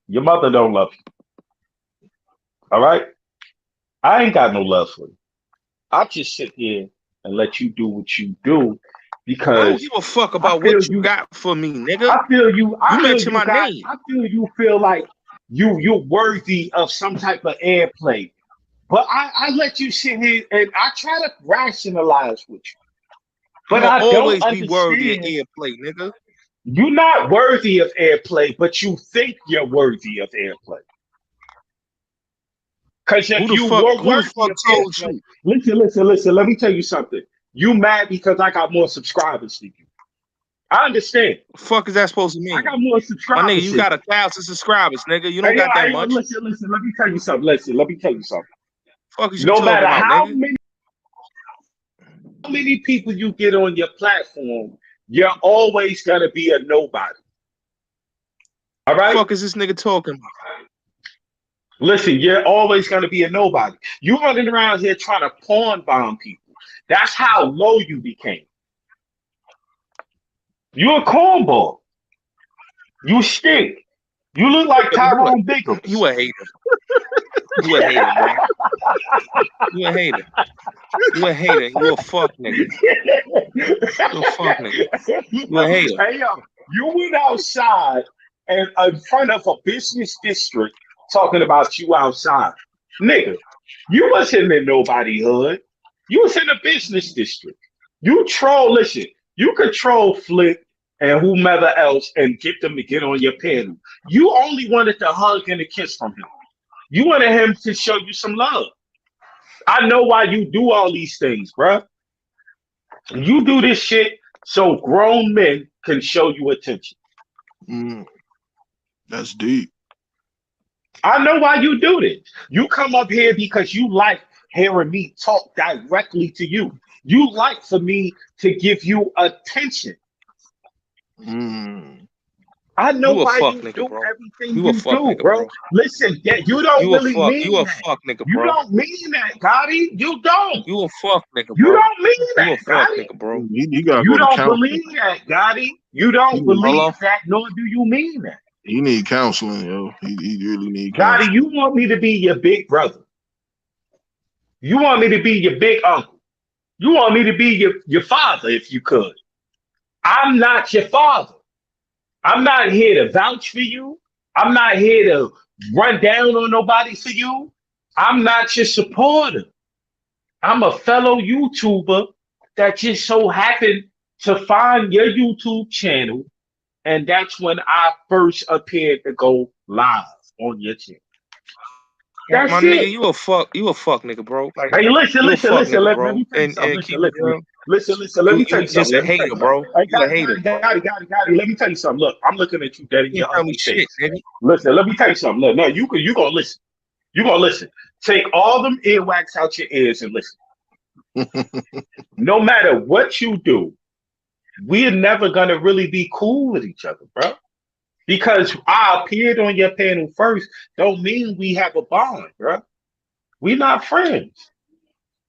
Your mother don't love you. All right? I ain't got no love for you. I'll just sit here and let you do what you do I don't because give a fuck I about feel what you you. got for me, nigga. I You feel mentioned you my got. name. I feel you feel like you're worthy of some type of airplay. But I let you sit here and I try to rationalize with you. But I'ma I don't always be worthy of understand. airplay, nigga. You're not worthy of airplay, but you think you're worthy of airplay. Because if you were Who the worthy fuck of told airplay, you? listen. Let me tell you something. You mad because I got more subscribers than you. I understand. The fuck is that supposed to I mean? got more My nigga, subscribers you than you. got 1,000 subscribers, nigga. You don't got that Hey, yo, much. listen. Let me tell you something. Listen, let me tell you something. Fuck is you No talking matter about, nigga? how many people you get on your platform, you're always gonna be a nobody. All right? Fuck is this nigga talking about? Listen, you're always gonna be a nobody. You running around here trying to pawn bomb people. That's how low you became. You a cornball. You stink. You look like Tyrone You Biggums. a hater. You a hater, man. You a hater. You a hater. You a fuck nigga. You a fuck nigga. You a hater. Hey yo, you went outside and in front of a business district talking about you outside. Nigga, you wasn't in nobody hood. You was in a business district. You troll, listen, you control Flick and whomever else and get them to get on your panel. You only wanted the hug and a kiss from him. You wanted him to show you some love. I know why you do all these things, bruh. You do this shit so grown men can show you attention. Mm, that's deep. I know why you do this. You come up here because you like hearing me talk directly to you. You like for me to give you attention. Mm. I know You a why fuck you nigga, do bro. everything You a you fuck do, nigga, bro. bro. Listen, you don't really You mean a that. fuck nigga, You bro. don't mean that, Gotti. You don't. You a fuck nigga, You bro. don't mean You a that, fuck Gotti. nigga, bro. He gotta You go to don't counseling. believe that, Gotti. You don't He, Hello? believe that, nor do you mean that. he need counseling, yo. He really need Gotti, counseling. you want me to be your big brother. You want me to be your big uncle. You want me to be your father if you could. I'm not your father. I'm not here to vouch for you. I'm not here to run down on nobody for you. I'm not your supporter. I'm a fellow YouTuber that just so happened to find your YouTube channel, and that's when I first appeared to go live on your channel. My That's nigga, it. you a fuck nigga, bro. Like Hey, listen, you a listen, fuck listen. nigga, Let bro. me tell you something. And Listen, keep it listen, real. listen, listen. Let me tell You you something. just a Let me tell you hater, something. bro. Hey, You a Gotti, hater, Gotti, bro. Gotti, Gotti, Gotti. Let me tell you something. Look, I'm looking at you dead in You can't your tell me ugly shit, face. nigga. Listen, let me tell you something. Look, no, you gonna listen. You gonna listen. Take all them earwax out your ears and listen. No matter what you do, we're never gonna really be cool with each other, bro. Because I appeared on your panel first, don't mean we have a bond, bro. We not friends.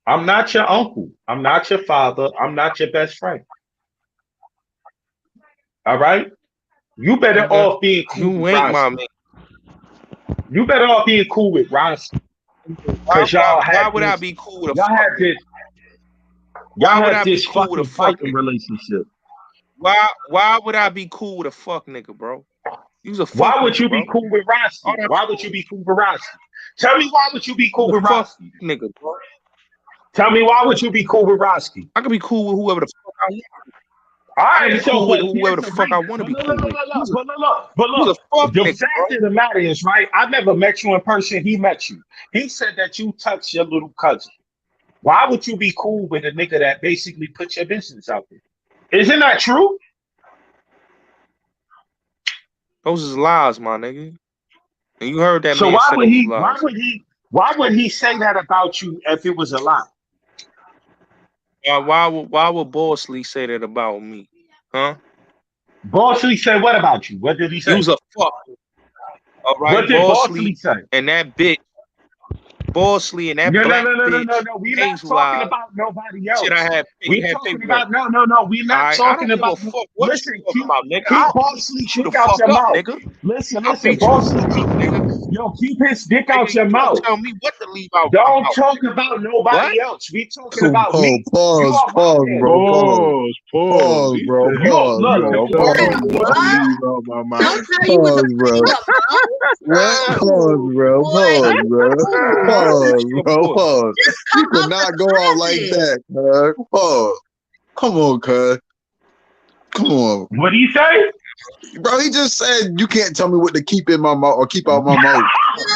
I'm not your uncle. I'm not your father. I'm not your best friend. All right? You better Nigga, off being cool with you ain't my Rosky. man. You better off being cool with Rosky. Cause Why would I be cool with a y'all fuck have nigga? this, y'all Why would have I be this cool with a fucking fuck fighting nigga? relationship. Why would I be cool with a fuck nigga, bro? You's a fuck Why would nigga, you bro. be cool with All Rosky? that Why would you be cool with Rosky? Tell me why would you be cool you's a with fuck Rosky? nigga, bro. Tell me why would you be cool with Rosky? I can be cool with whoever the fuck I want. All I can be right, so cool with but whoever here's the the fuck I reason. want to But be look, look, cool look, with. look, look, but but You's a look. fuck The nigga, bro. fact of the matter is, right? I never met you in person. He met you. He said that you touched your little cousin. Why would you be cool with a nigga that basically put your business out there? Isn't that true? Those is lies, my nigga. And you heard that So man why say would those he? lies. Why would he say that about you if it was a lie? Why would Boss Lee say that about me? Huh? Bosley said what about you? What did he say? You's a fuck. All What right, did Boss Bosley Lee say? and that bitch, Boss Lee and that No, no, black no, no, no, no, bitch, no. We're not Hazel talking Eyes. about nobody Shit, I else. We had talking paperwork. about no. We're All not right, I talking don't give a about. fuck what you Listen, talking about, nigga. keep I'll Bosley beat you the dick out fuck your up, mouth. nigga. Listen, I'll beat you the Bosley, fuck up, nigga. keep his dick Nigga, out you your don't mouth. tell me what to leave out my Don't mouth, talk nigga. about What? nobody else. We talking Oh, about me. You pause, are my pause, man. bro, pause, Pause. pause, He bro, said, You pause, look. you If bro, you don't tell want Wait, to pause, me be what what? to honest, leave out my Don't mouth. tell you what to pause, put in bro. your mouth. What? Pause, Oh, bro, pause, boy. bro, Ooh. pause, Your bro, boy. pause. Just You come up to cannot go out like present. that, cuz. Pause. Come on, cuz. Come on. what do you say? Bro, he just said you can't tell me what to keep in my mouth or keep out my mouth.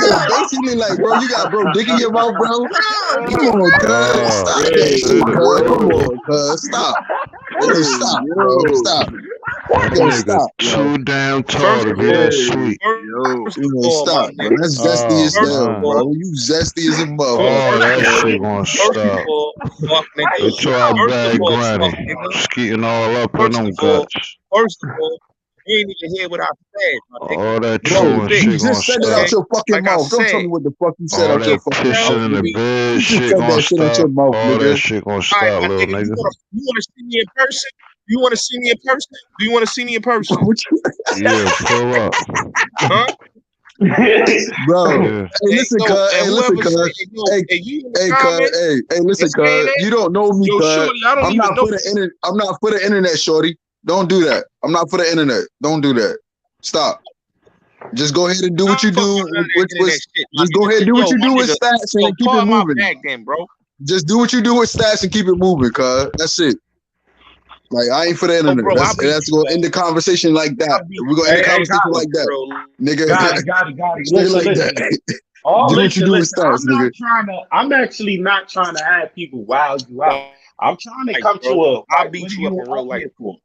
So No, basically, like, bro, you got bro dick in your mouth, bro. no, Come just on, cuz. Ah, Stop that Hey, shit, shit. cuz. Come yo. on, cuz. Stop. Hey, Hey, stop, bro. yo. Stop. That Yo, nigga stop, yo. too damn tall First to of be all, that Hey, sweet. yo. first You of know, all, my stop, bro. nigga. That's zesty Oh as First of hell, man. bro. all, You zesty as a Oh, motherfucker, first of that cuz. all, shit gonna first of stop. all, fuck nigga. Get your First of bad all, fuck granny. nigga. Skeeting all up in First them of all, guts. first of all, you ain't even hear what I said, my nigga. All that You was a Bro, chewing you shit bitch, gonna just said it out stop. okay? your fucking Like I mouth. Don't tell said, me what the fuck you said All out your that fucking mouth, pissing in the nigga. bed You just shit said gonna that shit out your stop. mouth, All that nigga. shit gonna all right, stop, my little nigga, nigga. you wanna see me in person? You wanna see me in person? Do you wanna see me in person? What you- Yeah, pull up. Huh? bro, Yeah. hey, And listen, yo, cuz. and Hey, listen, whoever cuz. say, and yo, Hey, and you in the hey, cuz. comments Hey, and listen, saying cuz. that, You don't know me, yo, cuz. shorty, I don't I'm even not know. for the internet. I'm not for the internet, shorty. Don't do that. I'm not for the internet. Don't do that. Stop. Just go ahead and do what I'm you fucking do. none of that With internet shit, my just go nigga. ahead and do what Yo, you my do with nigga, stats yo, and keep it part my moving. bag then, bro. Just do what you do with stats and keep it moving, cuz. That's it. Like I ain't for the Oh, internet. bro, I beat That's you, gonna end man. the conversation like I that. beat We're you, gonna end the Hey, conversation Gotti, like that, bro. nigga. Gotti. Straight like Listen. that. Oh, Do what you do with listen. stats, nigga. I'm actually not trying to have people wow you out. I'm trying to Like, come to bro, a I like. What beat are you up you in up real life. here for?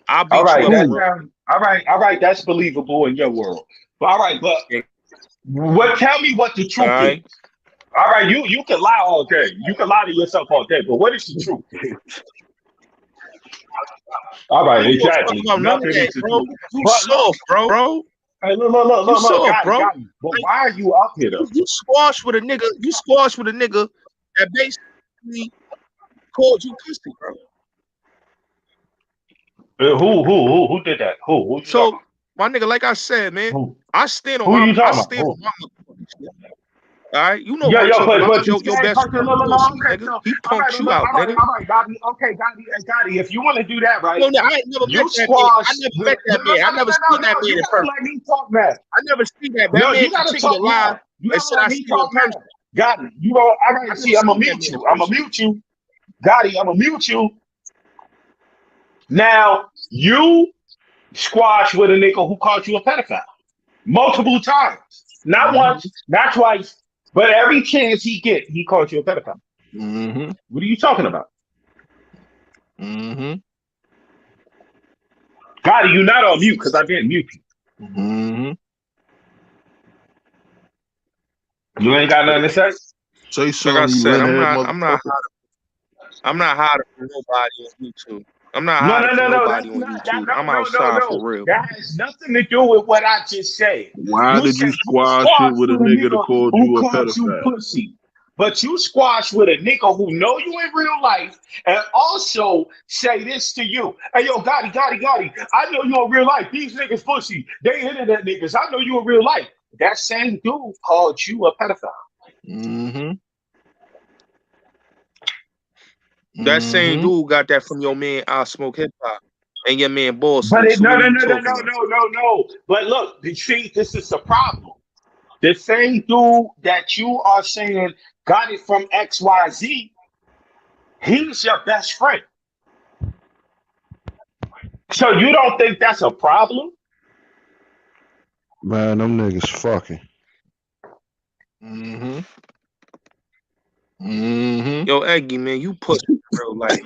I All beat you right, up in that Who? real sounds all right. All right, that's believable in your world. But all right, but life. What? Tell me what the All truth is. right. All right, you can lie all day. You can lie to yourself all day. But what is the truth? All I right, ain't gonna talk exactly. about none of Nothing that, is the bro. truth. You But look, soft, bro. hey, look, Soft, bro. got it. But Like why are you up here though? you squash with a nigga. You squash with a nigga that basically called you pussy, bro. Who did that? Who you talking So my nigga, like I said, man, about? Who? I stand on Who my you talking about? motherfucking Who? shit. All right, you know who Yeah, I'm yo, talking about. but you Your said best person. friend No, Boston, okay, nigga. so He punked you out, nigga. all right, Gotti, okay, Gotti. If you want to do that, right? No, I ain't never met You that man. I squash never with met that man. I never seen that no. man You in gotta person. let me talk now. I never seen that. That No, man you gotta continued talk to lie now. You and gotta said let I me seen him in talk now. person. Got it. You know, I I gotta never see. I'm gonna seen that mute man in you. I'm gonna person. mute you, Gotti. I'm gonna mute you. Now you squash with a nigga who called you a pedophile multiple times, not Mm-hmm. once, not twice, but every chance he get, he called you a pedophile. Mm-hmm. What are you talking about? Mm-hmm. Gotti, you not on mute because I didn't mute you. Mm-hmm. You ain't got nothing to say? Say Like I something, you said, redhead I'm motherfucker. not hiding from nobody on YouTube. I'm not No, hiding no, from no, no. nobody That's on not that. YouTube. No, I'm no, no, outside no. for real. That has nothing to do with what I just said. Why You did you said you squash it squash with a with a nigga that nigga called who you a called you pedophile? pussy, but you squash with a nigga who know you in real life and also say this to you. Hey, yo, Gotti. I know you in real life. These niggas pussy. They internet niggas. I know you in real life. That same dude called you a pedophile. Mm-hmm. That same Mm-hmm. dude got that from your man I Smoke Hip Hop and your man But Boston. it, So no, what are no, you no, no, talking no, about? no, no, no. But look, you see, this is the problem. The same dude that you are saying got it from XYZ, he's your best friend. So you don't think that's a problem? Man, them niggas fucking. Mm-hmm. Mm-hmm. Yo, Eggy, man, you pussy in real life.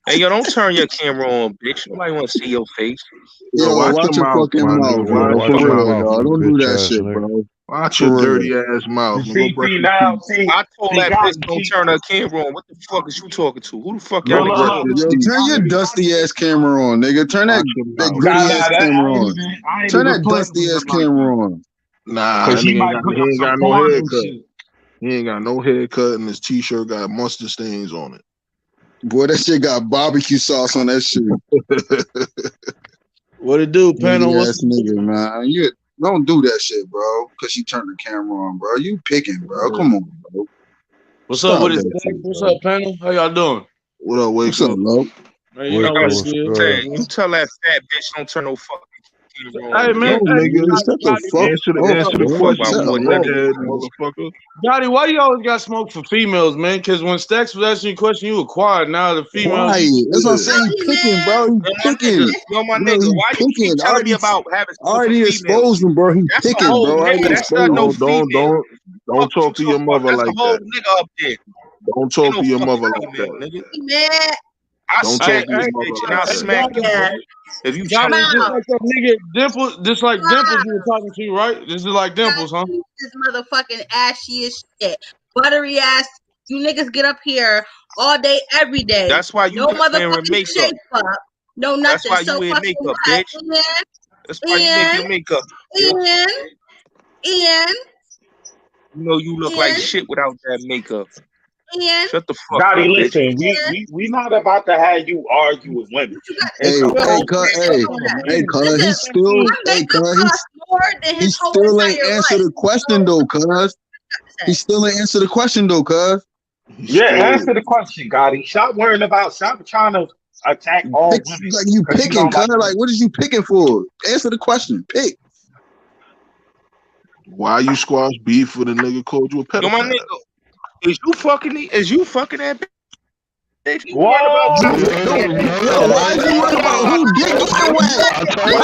Hey, yo, don't turn your camera on, bitch. Nobody want to see your face. Yo, Yo, watch your watch your mouth, fucking my mouth, nigga. Yeah, bro. Watch watch your For your mouth. real, mouth, dog. you Don't do bitch that ass shit, nigga. bro. Watch your For real. dirty ass mouth. You And go see, brush your now, teeth. I told see, that bitch God, don't see, turn her camera on. What the fuck is you talking to? Who the fuck y'all Go look, niggas brush look, talking your to? Yo, look, teeth, turn your nigga. dusty ass camera on, nigga. Turn that Watch your that mouth. gritty nah, ass that camera on. I ain't Turn even that playing with dusty ass him like that. camera on. Nah, Cause that he nigga might put he up ain't some got no porno haircut. shit. He ain't got no haircut, and his t-shirt got mustard stains on Boy, that shit got barbecue sauce on that shit. it. What it do, Dirty panel? What's ass nigga, man. You don't do that shit, bro. Cause you turned the camera on, bro. You picking, bro. Come on, bro. up Stop with it, that Stacks? shit, What's bro. up, panel? How y'all doing? What up, wake What's up, up? Lo? Man, you Like know I what Waco it was is. said, good. you tell that fat bitch don't turn no fucking camera Hey, on, man, man. No, hey, nigga. Shut the Gotti, fuck man. Answer the What's up, up? answer the bro. Talk about question, Shut what up. none of redhead you is. motherfucker. Gotti, why you always got smoke for females, man? Because when Stacks was asking you a question, you were quiet. Now the females, Quiet. you That's what I'm good. saying. He Hey, picking, man. bro. He picking. My Bro, nigga, he why you keep picking. telling me about having smoke for Already females? exposed him, bro. He That's a picking, whole bro. nigga. Already That's not exposed no him. female. Don't Fuck you talk to your talking about? mother That's a like whole that. nigga up there. Don't Ain't talk no to your fucking mother like female, that. nigga. Man, I Don't smack talk Hey, to your this hey, mother bitch and like I hey, that. smack you, Gotti, man. nigga. If you Gotti, choke it's just Mouth. like that nigga Dimples, just like Dimples you Mouth. were talking to, right? This is like Dimples, huh? This motherfucking ashy as shit. Buttery ass. You niggas get up here all day, every day. that's why you No be wearing motherfucking makeup. shape up. No That's nothing. why you So wear fucking makeup, what? bitch. That's why you make your makeup. Ian, Nigga. Ian, You know you look like Ian, shit without that makeup. Ian. Shut the fuck Gotti, up, bitch. listen, we not about to have you argue with women. You got It's a Yo, whole nigga on the Hey, man. cuz, listen. My makeup costs more than he his whole still ain't entire answer life. the question though, cuz. He still ain't answer the question though, cuz. He's Yeah, scared. answer the question, Gotti. Stop worrying about. Stop trying to attack all Pick women like you because you picking, don't cuz. like Like, women. what is you picking for? Answer the question. Pick. Why you squash beef with a nigga called you a Yo, my pedophile? nigga, is you fucking that bitch? You worried about Whoa! something? Yeah, No, you heard yo, it, why right? is you worried about who dick you in wet? I told Why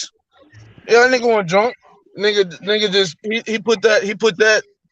juice. Yeah, that nigga went drunk. Nigga just he put that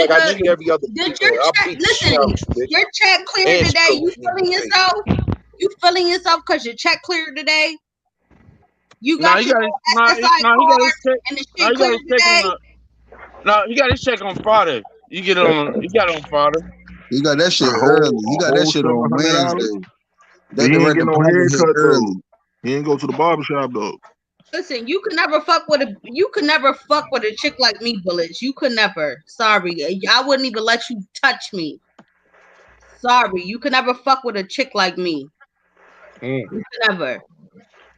like I Nigga, give you every other did week, your or I'll check? beat the shit out Listen, of you, bitch. your check cleared And today. still You won't leave feeling your face. yourself? You feeling yourself because your check cleared today? You Nah, got he your got his, little SSI he got card his check. and the Nah, shit he got cleared his check on today? he got his check on Friday. You get it on. He got it on Friday. He got that A shit early. He got that whole shit on $700. Wednesday. But That he ain't direct get no deposit hit haircut though. early. He ain't go to the barbershop though. Listen, you could never fuck with a chick like me, Bullets. You could never. Sorry, I wouldn't even let you touch me. Sorry, you could never fuck with a chick like me. Never.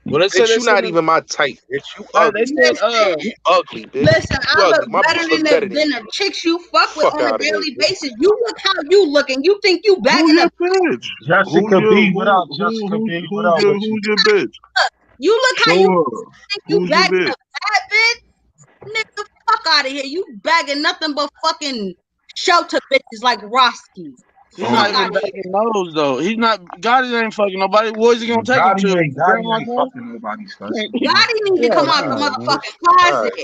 Well, they said Bitch, you not even my type, bitch. You They ugly. said You ugly, bitch. Listen, You I ugly. look My better bitch than look better than you. the chicks you fuck with Fuck on a out of here, daily bitch. basis. You look how you looking. You think you Who bagging your a bitch? Jessica B, what up? Jessica B, what up with you? Who's your bitch? you look how Show you her. think you Who's your bagging a bitch? bad bitch? Nigga, fuck out of here. You bagging nothing but fucking shelter bitches like Roski. he's Fuck not out even of back here. in those though. He's not. Gotti ain't fucking nobody. Where's he gonna take him to? Gotti Grandma's ain't house? fucking nobody special. Gotti need to Yeah, come out the come on, man. motherfucking All closet. right.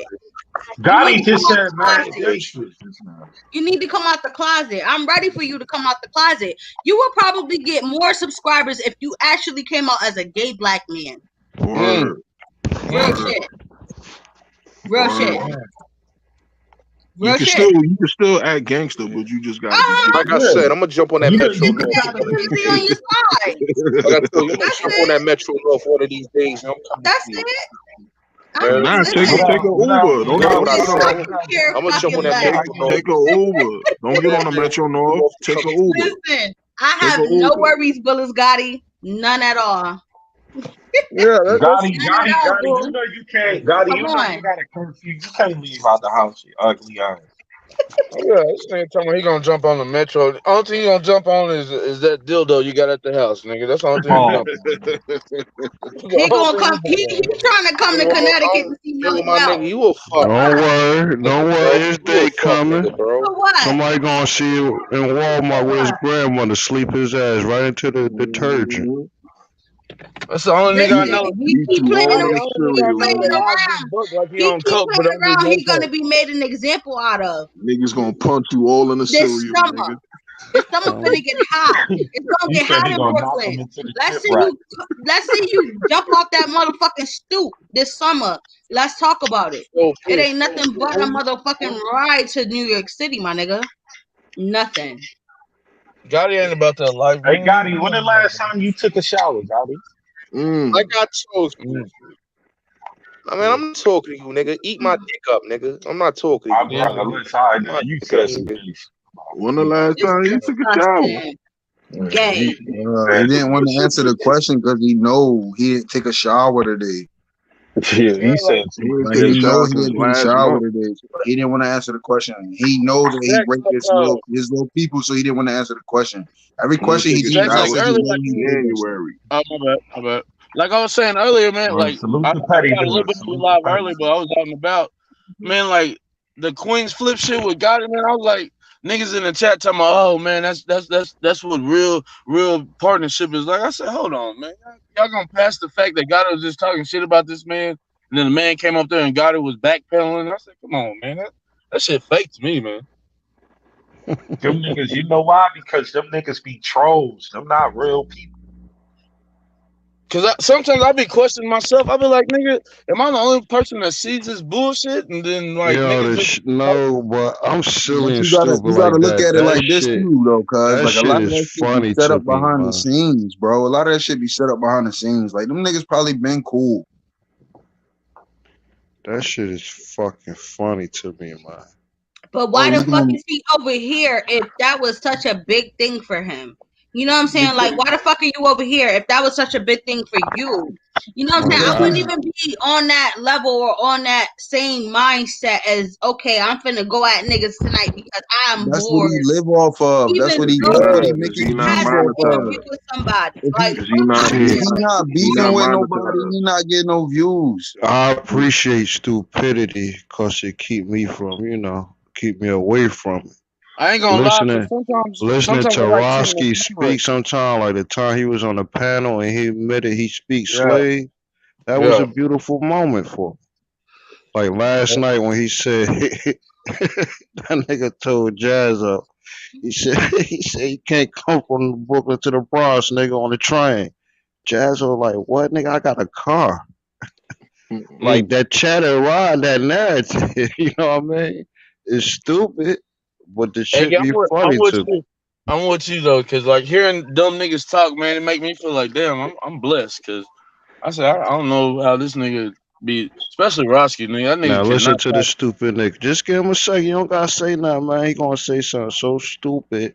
You need Gotti to come just out said the mad closet. gay shit just now. You need to come out the closet. I'm ready for you to come out the closet. You will probably get more subscribers if you actually came out as a gay black man. Word. Real Word. shit. Real shit. Word. Real You shit. can still act gangster, but you just gotta be gay. Like I said, I'm gonna jump on that You Metro you can North. try to You be on your side. Like I told you, I'm gonna That's jump on that it. Metro North one of these days, and I'm coming That's to you. it. Heard? Nah, take Listen. a Uber. Don't Heard get what I Get said? on. fucking care I'm gonna jump on fucking that back. Metro North. Take a Uber. Don't get on the Metro North. Take a Uber. Listen, I Take have a no Uber. worries, Willis Gotti. None at all. Yeah, that's Gotti, None at all, Gotti, you boo. know you can't. Gotti, Come you know you on. got a curfew. You can't leave out the house, you ugly ass. yeah. This nigga talking about he gonna jump on the metro. The only thing he gonna jump on is that dildo you got at the house, nigga. That's the only thing he Oh, jump on. That's the He only gonna thing come. he He jump on. trying to come to Connecticut to see Nigga, Millie my Mel. nigga, you a fuck Don't nigga, worry. Don't bro. worry. His You a day fuck coming. nigga, bro. For what? Somebody gonna see you in Walmart with his grandmother sleep his ass right into the detergent. That's the only nigga I Listen, know. he Eat keep you playing That's all the the around. only He nigga I keep cereal, know playing that nigga. rides his around. book like he He on keep coke, but playing don't do around. no He gonna coke. be made an example out of Niggas gonna punch you all in the this cereal, summer. nigga. This summer finna get hot. It's gonna he get said hot he in gonna knock him Brooklyn. into the Let's chip see rack. you. Let's see you jump off that motherfucking stoop this summer. Let's talk about it. So, It ain't nothing but a motherfucking ride to New York City, my nigga. Nothing. Gotti ain't about that life, Hey, man. Gotti, when the last time you took a shower, Gotti? like I told you, I mean, I'm not talking to you, nigga. Eat my dick up, nigga. I'm not talking to I'm you. trying to listen. All right, now My you dick said up, some nigga. gay shit. When the last It's time you took a shower? disgusting. Gay. He didn't want to answer the question because he know he didn't take a shower today. Yeah, he said some Because gay he know shit. he didn't take a last shower month. today. So he didn't want to answer the question. He knows that he raped his little people, so he didn't want to answer the question. Every He didn't question he take a did, That's he like shower said he earlier, since know like he raped that shit. January. oh my bad. Like I was saying earlier, man. Like Salute I the petty got a little dude. bit of a Salute the live petty early, but dude. I was out and about. Man, like the Queens flip shit with Gotti, man. I was like, niggas in the chat talking about, oh man, that's what real partnership is like. I said, hold on, man, y'all gonna pass the fact that Gotti was just talking shit about this man, and then the man came up there and Gotti was backpedaling. I said, come on, man, that shit fake to me, man. Them niggas, you know why? Because them niggas be trolls. Them not real people. Cause sometimes I be questioning myself. I be like, nigga, am I the only person that sees this bullshit? And then like Yo, niggas just no, but I'm But silly and you gotta stupid like look that. at it like this too, though, cause That like a shit lot of is that shit be funny set to up me, behind the man. scenes, bro. A lot of that shit be set up behind the scenes. Like them niggas probably been cool. That shit is fucking funny to me, man. But Oh, why you the fuck gonna is he over here if that was such a big thing for him? You know what I'm saying? Like, why the fuck are you over here if that was such a big thing for you? You know what I'm saying? I wouldn't even be on that level or on that same mindset as, okay, I'm finna go at niggas tonight because I'm That's what bored. he live off of. Even That's what he though make Is he his not he views has an off of. interview with somebody. If Like, Is he not? he Shit, not Is he beefing not with nobody, monetized? he not getting no views. I appreciate stupidity because it keep me from, keep me away from it. I ain't gonna lie, cause Listening sometimes to I like sitting in Roski the camera. speak sometime, like the time he was on the panel and he admitted he speaks Yeah, slave, that was yeah. a beautiful moment for me. Like last night when he said that nigga told Jazz up. He said you can't come from Brooklyn to the Bronx, nigga, on the train. Jazz was like, what, nigga? I got a car. Like that chatter around that narrative, you know what I mean? It's stupid, but the Hey, shit be I'm funny with to me. you. I'm with you though, cause like hearing dumb niggas talk, man, it make me feel like damn, I'm blessed, cause I said I don't know how this nigga be, especially Roski, nigga. That Now nigga listen cannot to the talk. stupid nigga. Just give him a second. You don't gotta say nothing, man. He gonna say something so stupid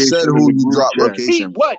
just said location in who the you group dropped chat. location. Repeat what?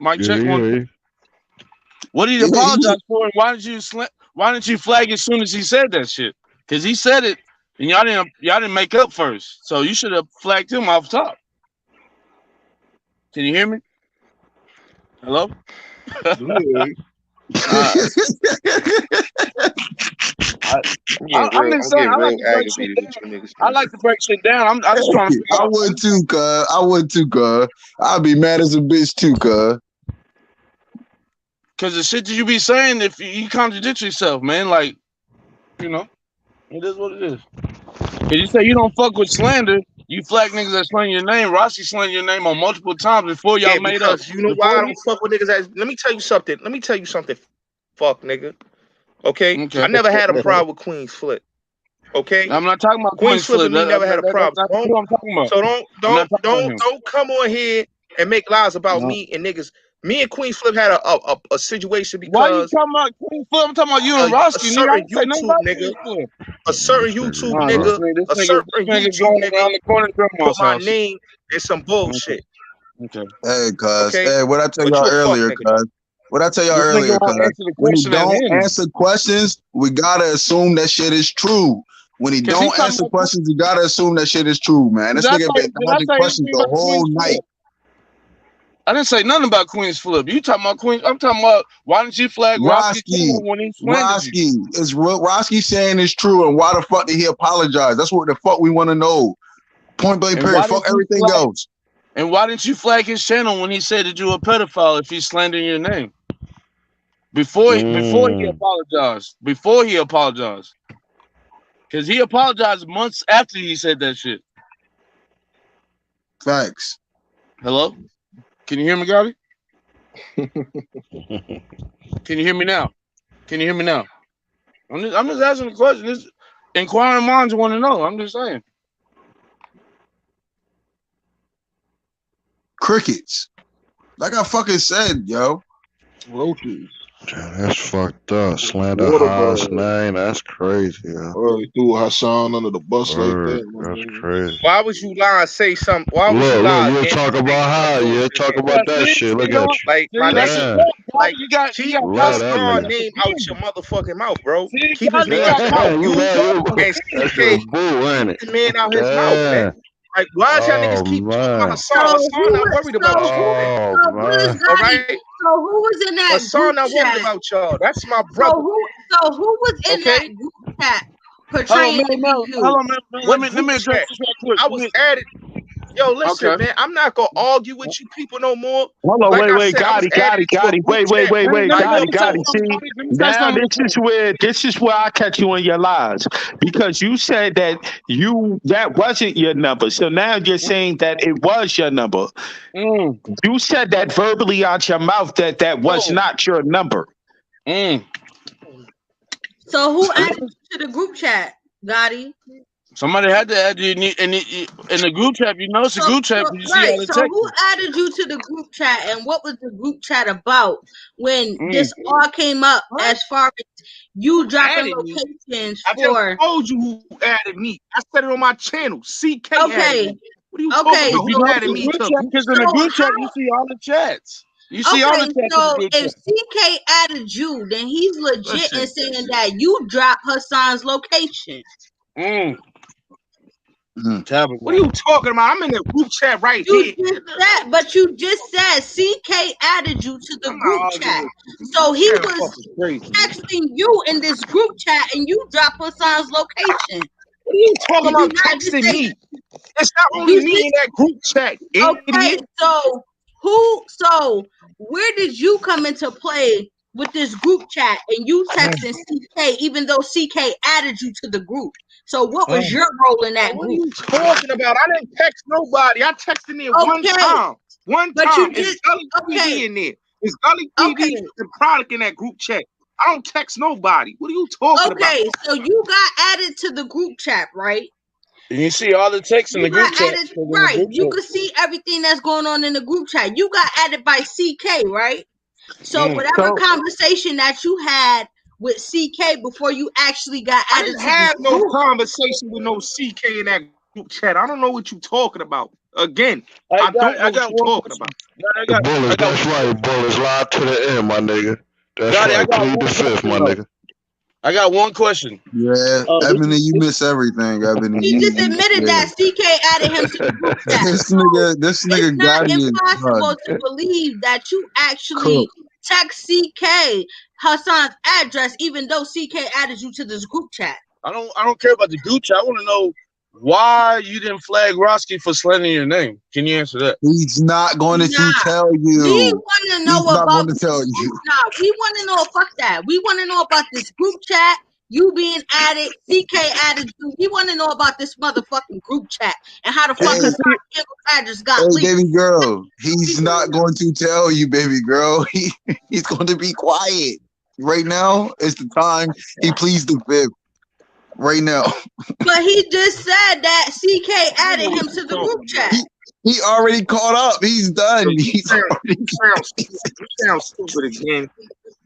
Mic Yeah, check one. yeah. What did he apologize for? And why didn't you flag as soon as he said that shit? Because he said it, and y'all didn't make up first. So you should have flagged him off top. Can you hear me? Hello? I'm just saying, I like to break shit down. I just trying to. I would too, cuz. I'd be mad as a bitch too, cuz. Because the shit that you be saying, if you contradict yourself, man, like, you know, it is what it is. Because you say you don't fuck with slander, you flag niggas that slander your name. Rossi slandered your name on multiple times before y'all made up. You know why I don't fuck with niggas that. Let me tell you something. Fuck, nigga. Okay? I never had a problem with Queen's Flip. Okay? I'm not talking about Queen's Flip and me never had a problem. That's not what I'm talking about. So don't come on here and make lies about me and niggas. Me and Queen Flip had a situation because. Why you talking about Queen Flip? I'm talking about you and Rossi. A certain YouTube nigga. A certain YouTube nigga. Put my name in some bullshit. Okay. Hey, cuz. Hey, what I tell y'all earlier, cuz. When he don't answer questions, we gotta assume that shit is true. When he don't answer questions, you gotta assume that shit is true, man. This nigga been dodging questions the whole night. I didn't say nothing about Queen's Flip. You talking about Queen? I'm talking about why didn't you flag Rossi when he slandered you? Is what Rossi saying is true, and why the fuck did he apologize? That's what the fuck we want to know. Point blank period. Fuck everything else. And why didn't you flag his channel when he said that you were a pedophile if he's slandering your name? Before he apologized. Because he apologized months after he said that shit. Facts. Hello? Can you hear me, Gabby? Can you hear me now? I'm just asking the question. This inquiring minds want to know. I'm just saying. Crickets. Like I fucking said, yo. Roaches. That's fucked up. Slander Haas name. That's crazy, yo. He threw Hassan under the bus like that. That's crazy. Why was you lying? Say something. Why was you lying? You're talking about how? You're talking about that shit. Look at you. Like my nigga. Like you got Hassan name out your motherfucking mouth, bro. Keep his name out your mouth. That's your boo, ain't it? The man out his mouth, man. Like, why y'all niggas keep talking about Hassan? Hassan not worried about you. All right? So who was in that Hassan not worried about y'all. That's my brother. So who was in that group chat portraying you? Hold on, man. Let me address this real quick. I was added. Yo, listen, man. I'm not gonna argue with you people no more. Hold on, wait, Gotti. Wait, Gotti. See, now this is where I catch you in your lies, because you said that that wasn't your number. So now you're saying that it was your number. You said that verbally out your mouth that was not your number. So who added you to the group chat, Gotti? Somebody had to add you in the group chat. You know it's a group chat. So who added you to the group chat, and what was the group chat about when this all came up as far as you dropping locations for? I just told you who added me. I said it on my channel. CK added me. What are you talking about? Who added me? Because in the group chat, you see all the chats. You see all the chats. So if CK added you, then he's legit in saying that you dropped Hassan's location. What are you talking about? I'm in the group chat right here. You just said CK added you to the group chat. So he was texting you in this group chat and you dropped Hassan's location. What are you talking about texting me? It's not only me in that group chat. Okay, so where did you come into play with this group chat and you texting CK even though CK added you to the group? So what was your role in that group? What are you talking about? I didn't text nobody. I texted it one time. It's Gully PD in there. It's Gully PD and Product in that group chat. I don't text nobody. What are you talking about? Okay, so you got added to the group chat, right? And you see all the texts in the group chat. Right. You can see everything that's going on in the group chat. You got added by CK, right? So whatever conversation that you had with CK before you actually got added. I didn't have no conversation with no CK in that group chat. I don't know what you're talking about. Again, I don't know what you're talking about. That's right, Bullets live to the end, my nigga. That's Gotti, I right. got Plead the one fifth, question my though. nigga. I got one question. Yeah, This Ebony, you is miss everything, Ebony. He just admitted Yeah. that CK added him to the group chat. This So nigga it's not Gotti is impossible done. to believe that you actually Cook. text CK Hassan's address, even though CK added you to this group chat. I don't care about the Gucci. I want to know why you didn't flag Roski for slandering your name. Can you answer that? He's not going to tell We you. want to know He's not about going to tell this you. group. Nah, we want to know. Fuck that. We want to know about this group chat. You being added, CK added you. We want to know about this motherfucking group chat and how the fuck Hey, Hassan Campbell's address got hey, leaked. baby girl. He's not going to tell you, baby girl. He's going to be quiet. Right now is the time he pleads the fifth. Right now. But he just said that CK added him to the group chat. He already caught up. He's done. You sound stupid again.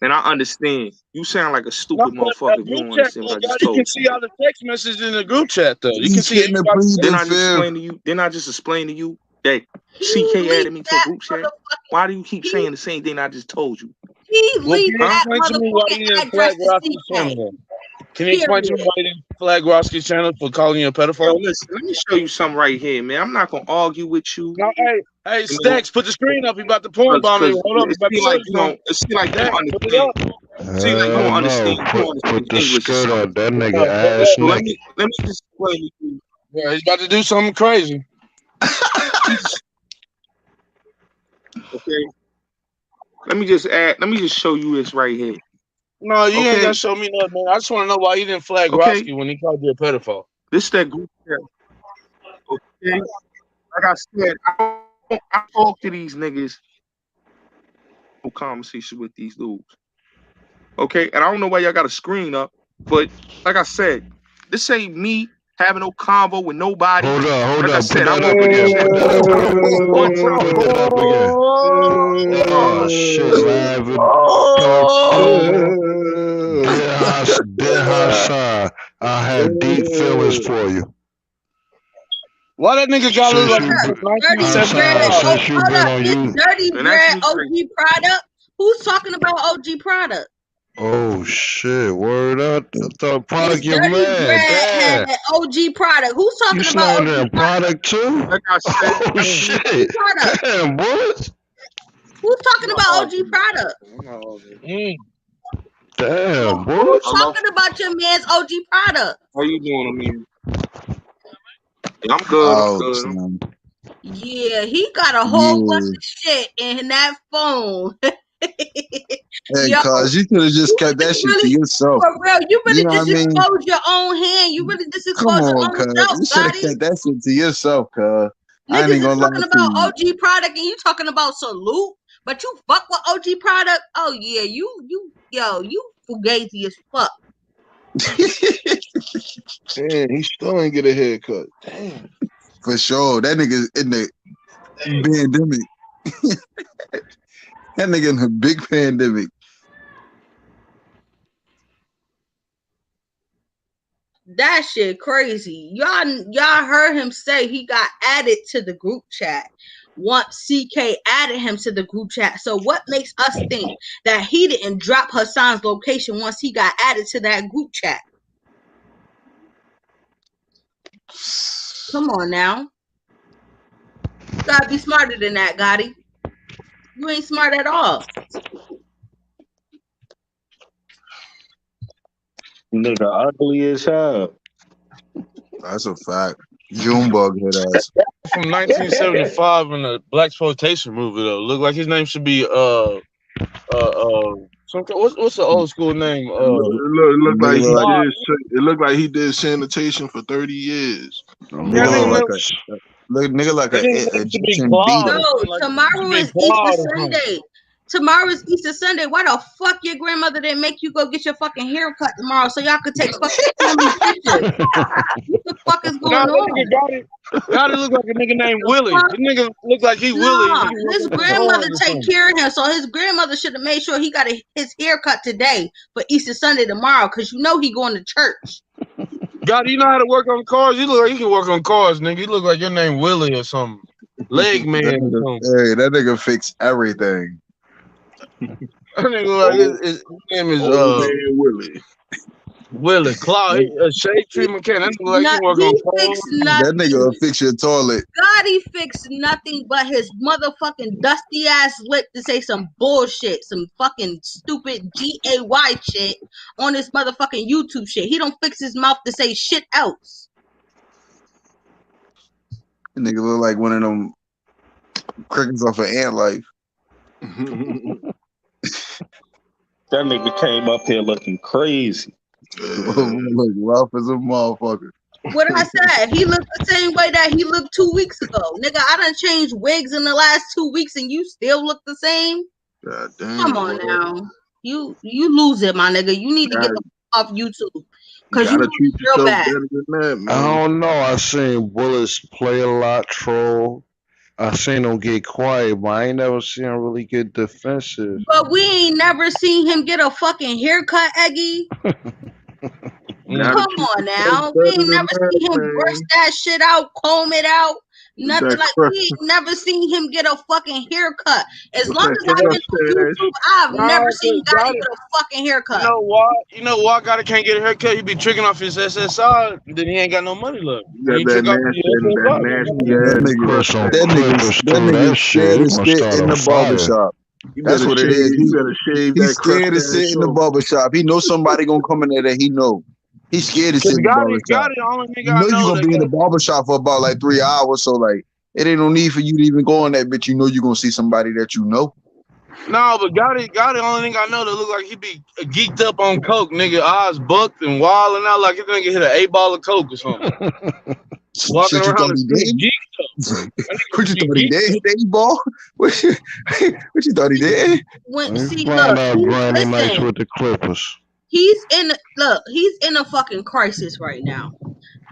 And I understand. You sound like a stupid motherfucker if you don't understand what I just You told can see all the text messages in the group chat though. You can He's see getting to everybody. plead Didn't the I just fifth. explain to you? Didn't I just explain to you that CK added me to a group chat? Why do you keep saying the same thing I just told you? He Well, can leaked you that explain to me why you motherfucking didn't address flag to Roski's CK. channel? Can you explain to me why you didn't flag Roski's channel for calling you a Yo, pedophile? listen, let me show you something right here, man. I'm not gonna argue with you. No, hey, Stacks, put the screen up. He about to porn bomb me. Because Hold up, he it about to seems show like you you don't. something. It seems like you Stacks, don't put it understand. up. It seems like you don't No, understand. You don't put understand the English or skirt something. up. That nigga Put ass So let naked. me just explain to you. Yeah, he's about to do something crazy. Okay. Let me just show you this right here. No, you ain't Okay. gotta show me nothing, man. I just want to know why you didn't flag Okay. Roski when he called you a pedophile. This that group chat. Okay. Like I said, I talk to these niggas. No conversation with these dudes. Okay, and I don't know why y'all got a screen up, but like I said, this ain't me having no convo with nobody. Hold Like I up. Put said, that I'm up on this again. shit Put that on up again. on Trump. Put that up again. Oh shit, live and Dear Hassan, I have deep feelings for you. Why that nigga gotta look like Since he's you from Dirty 1975? Dread. since you Hold been up. on This you. Dirty And that's Dread me OG crazy. product. Who's talking about OG product? Oh shit, word up. I thought This product your Dirty man. Dread had Damn. OG product. Who's You talking about OG slandering product? product too? Like I said, Oh shit. Product. Damn, boys. Who's I'm talking not about OG arguing. product? I'm not arguing. Damn, Who's boys. Hello? talking about your man's OG product? How you doing, man? Yeah, I'm good. I'm Oh, good. son. Yeah, he got a whole bunch Yeah. of shit in that phone. Hey, Yo, cuz you could have just you kept that just shit to really, yourself. for real, you You really know what just I mean? exposed your own hand. You really just Come exposed your on, own cuz. self, You should have Gotti. kept that shit to yourself, cuz. I ain't Niggas even is gonna lie talking to about you. OG product and you talking about salute, but you fuck with OG product. Oh yeah, you fugazi as fuck. Man, he still ain't get a haircut. Damn. For sure. That nigga in the pandemic. That nigga in the big pandemic. That shit crazy. Y'all heard him say he got added to the group chat once CK added him to the group chat. So what makes us think that he didn't drop Hassan's location once he got added to that group chat? Come on now. You gotta be smarter than that, Gotti. You ain't smart at all. Nigga ugly as hell. That's a fact. Junebug head ass. From 1975 in the black exploitation movie though. Look like his name should be what's the old school name? It looked like Nigga he look like Bob. did. It looked like he did sanitation for 30 years. Yeah, nigga look like nigga like that a nigga name should be Egyptian Claude beaver. or No, something like that. It should tomorrow be is Easter Claude or something. Sunday. Tomorrow is Easter Sunday. Why the fuck your grandmother didn't make you go get your fucking hair cut tomorrow so y'all could take fucking family pictures? What the fuck is Nah, going that nigga on? got it look like a nigga named Willie. Fuck? This nigga look like he Willie. No, He work his on some grandmother corns or take something. care of him, so his grandmother should have made sure he got his hair cut today for Easter Sunday tomorrow, because you know he going to church. God, you know how to work on cars? You look like you can work on cars, nigga. You look like your name Willie or something. Leg man or something. Hey, that nigga fix everything. That nigga like his name is Old man Willie. Willie Claw. He a shade tree mechanic. That nigga like he work He on fixed cars. That nothing. nigga will fix your toilet. Gotti fixed nothing but his motherfucking dusty ass lip to say some bullshit, some fucking stupid GAY shit on his motherfucking YouTube shit. He don't fix his mouth to say shit else. That nigga look like one of them crickets off of Ant Life. That nigga came up here looking crazy. Look rough as a motherfucker. What I said, he looked the same way that he looked 2 weeks ago. Nigga, I done changed wigs in the last 2 weeks and you still look the same? God damn. Come on now. You lose it, my nigga. You need to get off YouTube. Cause you gotta treat real yourself bad. better than that, man. I don't know. I seen Willis play a lot, troll. I seen him get quiet, but I ain't never seen him really get defensive. But we ain't never seen him get a fucking haircut, Eggy. Come on now. We ain't never seen him brush that shit out, comb it out. Nothing like we ain't never seen him get a fucking haircut. As long as I've been on YouTube, I've never seen Gotti get a fucking haircut. You know why? You know why Gotti can't get a haircut? He be tricking off his SSI, then he ain't got no money left. He trick off his SSI. That nigga scared to sit in the barbershop. That's what it is. He's scared to sit in the barbershop. He knows somebody gonna come in there that he know. He's scared to sit in the barbershop. You know you're gonna be in the barbershop for about like 3 hours, so like it ain't no need for you to even go on that bitch. You know you're gonna see somebody that you know. No, but Gotti, only thing I know that look like he be geeked up on coke, nigga. Eyes bucked and wilding out like he nigga hit an 8-ball of coke or something. Walking Shit, you around thought the he street did? geeked up. What you thought he did? Hit 8-ball? What you thought he did? See, Find look, out Brandon Knights listen. with the Clippers. He's in a fucking crisis right now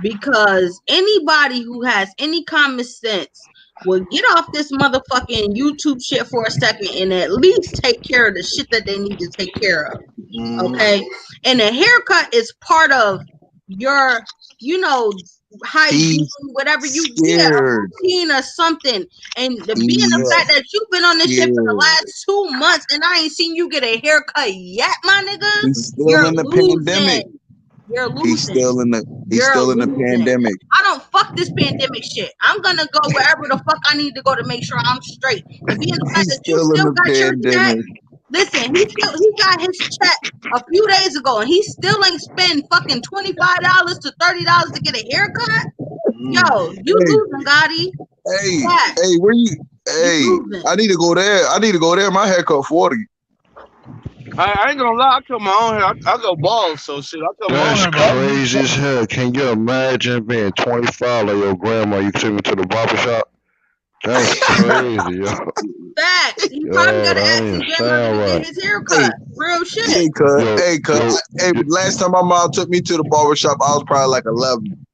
because anybody who has any common sense will get off this motherfucking YouTube shit for a second and at least take care of the shit that they need to take care of. Okay. And a haircut is part of your, hygiene, whatever you get, a routine or something. And the fact that you've been on this shit for the last 2 months and I ain't seen you get a haircut yet, my nigga. He's still in the pandemic. You're losing. He's still in the pandemic. I don't fuck this pandemic shit. I'm gonna go wherever the fuck I need to go to make sure I'm straight. And being the fact that you still got your check. Listen, he got his check a few days ago and he still ain't spend fucking $25 to $30 to get a haircut. Yo, you losing, Gotti. Hey, where you? Hey, I need to go there. My haircut 40. I ain't gonna lie, I cut my own hair. I go bald, so shit. I cut my own hair. That's crazy as hell. Can you imagine being 25 like your grandma? You took me to the barbershop. That's crazy, yo. Facts. He probably gotta ask his grandmother to get his haircut. Real shit. Hey, last time my mom took me to the barbershop, I was probably like 11.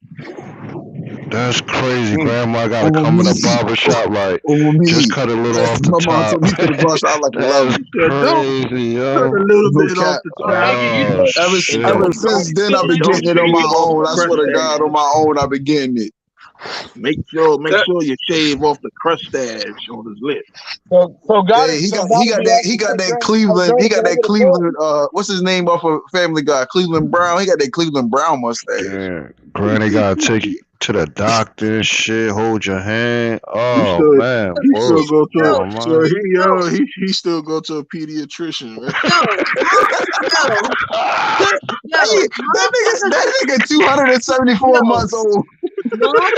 That's crazy. Grandma gotta come in the barbershop like just cut a little off the top. My mom took me to the barbershop like 11. Crazy, yo. Cut a little bit off the top. Ever since then, I've been getting it on my own. I swear to God, on my own, I've been getting it. Make sure you shave off the crustache on his lip. He got that Cleveland. What's his name off of Family Guy? Cleveland Brown. He got that Cleveland Brown mustache. Yeah, Granny gotta take you to the doctor and shit. Hold your hand. Oh man, he still go to he still go to a pediatrician. Right? That nigga 274 months old. Really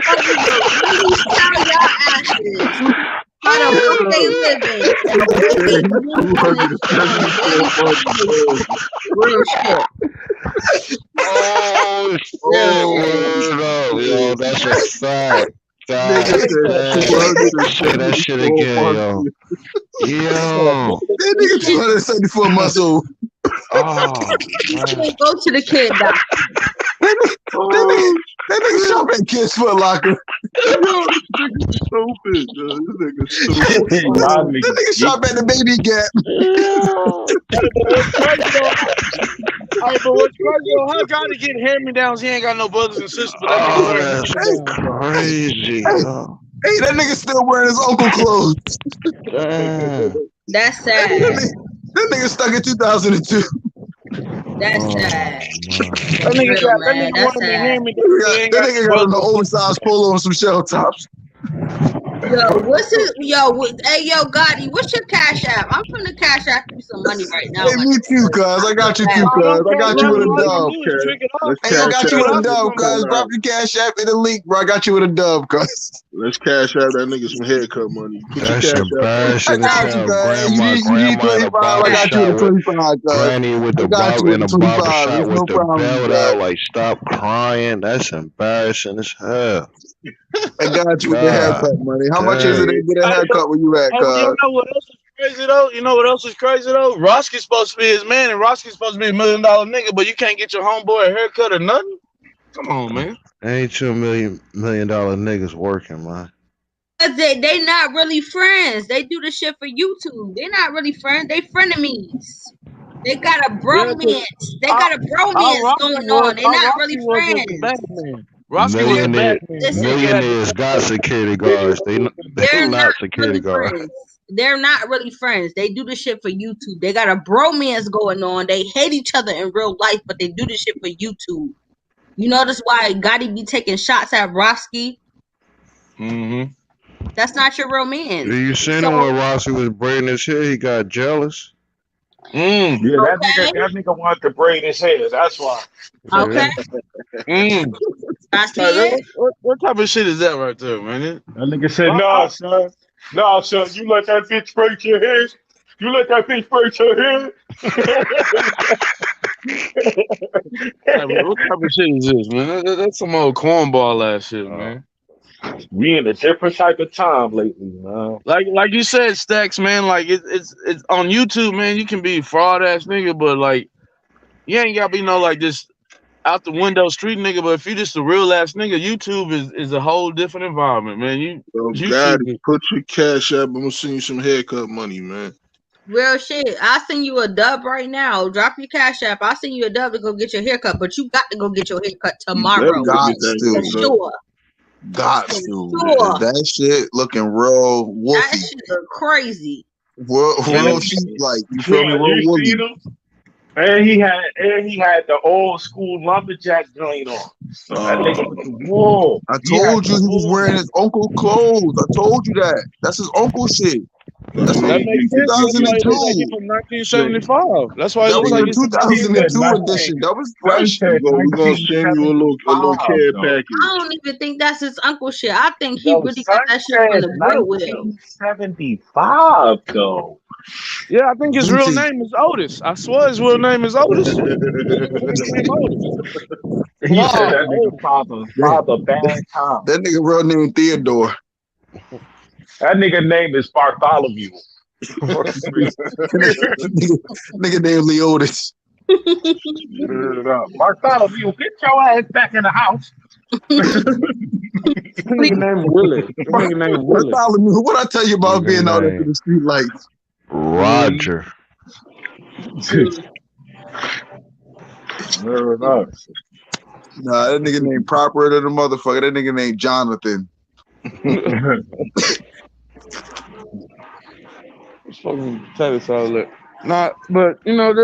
tell y'all asses how the fuck they living. Real shit. Oh shit! Yo, that's a fact. Say that shit again, yo. Yo, that nigga 274 months old. Oh, go to the kid doctor. That nigga shop at Kids Foot Locker. Stupid. That nigga shop at the Baby Gap. Alright, but what's crazy? How Gotti get hand-me-downs? He ain't got no brothers and sisters. But that's crazy. Hey, that nigga still wearing his uncle clothes. That's sad. That nigga stuck in 2002. That's sad. That nigga Real, got that man. nigga That's wanted to sad. hear me. That nigga got on the oversized polo and some shell tops. Yo, what's his hey yo, Gotti, what's your cash app? I'm finna cash app you some money right now. Hey, me too, cuz. I got you too, cuz. I got you with a dub. Hey, I got you with a dub, cuz. Drop your cash app in the link, bro. I got you with a dub, cuz. Let's cash out that nigga some haircut money. Put That's your cash embarrassing I as got you, hell. cuz. Grandma You need in the 25. I got you with barbershop a with 25, cuz. Granny with I the got you with a 25. barbershop There's with no the problem, belt cuz. out. Like, stop crying. That's embarrassing as hell. I got you with the God haircut money. How much is it to dang. get a haircut where you at, You cuz? know what else is crazy though? You know what else is crazy though? Roski's supposed to be his man, and Roski's supposed to be $1 million nigga, but you can't get your homeboy a haircut or nothing. Come on, man. Ain't $2 million niggas working, man. They not really friends. They do the shit for YouTube. They're not really friends. They frenemies. They got a bromance. They got a bromance going on. They're not really friends. Bad man. Roski was the bad man. Millionaires got security guards. They They're not not security really guards. friends. They're not really friends. They do the shit for YouTube. They got a bromance going on. They hate each other in real life, but they do the shit for YouTube. You notice why Gotti be taking shots at Roski? Mm-hmm. That's not your real man. You seen him when Rossi was braiding his hair? He got jealous. Yeah, that nigga wanted to braid his hair. That's why. Okay. I see it. What type of shit is that right there, man? That nigga said, "Nah, son. Nah, son. You let that bitch braid your hair. You let that bitch braid your hair." What type of shit is this, man? That's some old cornball ass shit, man. We in a different type of time lately, man. Like you said, Stacks, man. Like it's on YouTube, man. You can be fraud ass nigga, but like you ain't gotta be no like this out the window street nigga. But if you just a real ass nigga, YouTube is a whole different environment, man. Gotti, put your cash up. I'm gonna send you some haircut money, man. Real shit. I'll send you a dub right now. Drop your cash app. I'll send you a dub to go get your haircut, but you got to go get your haircut tomorrow. Got for sure. Got to. That shit looking real wolfy. That shit look crazy. Real shit, like you feel me? Real wolfy. And he had the old school lumberjack joint on. That nigga with the wool. I told you he was wearing his uncle clothes. I told you that. That's his uncle shit. That's that makes sense. 2002. From 1975. That's why it that looks was like the 2002 edition. That was fresh. We're gonna send you a little care package. I don't even think that's his uncle shit. I think he really got that shit from the Goodwill. 1975 though. Yeah, I think his real name is Otis. I swear his real name is Otis. He said that nigga father bad time. That nigga real name Theodore. That nigga name is Bartholomew. nigga named Leotis. Bartholomew, get your ass back in the house. Nigga named Willie. Bartholomew, what I tell you about being out into the street lights? Roger. Nah, that nigga named proper than the motherfucker. That nigga named Jonathan. Fucking potato salad. Nah, but you know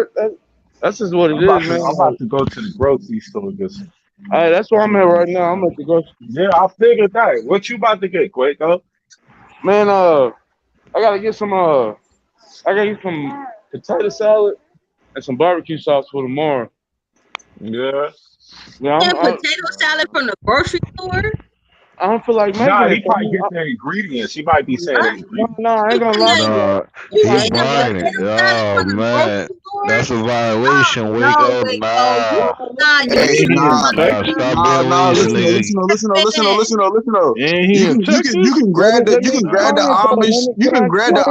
that's just what it is, man. I'm about to go to the grocery store and get some. Hey, that's where I'm at right now. I'm at the grocery. Yeah, I figured that. What you about to get, Quaco? Man, I gotta get some potato salad and some barbecue sauce for tomorrow. Yeah. Potato salad from the grocery store? I don't feel like making Nah, it. he probably get the ingredients. He might be saying No, I ain't gonna lie. He's buying it. Oh man, that's a violation. Wake up, Listen. You can grab the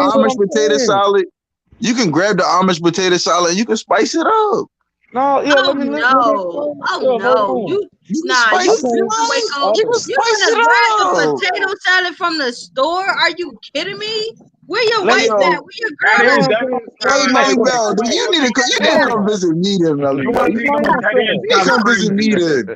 Amish potato salad. You can grab the Amish potato salad and you can spice it up. No, yeah, let me. You gonna grab the potato salad from the store? Are you kidding me? Where your wife at? Where your girl at? Hey, Melly, you need to come visit me then, Melly. You come visit me then.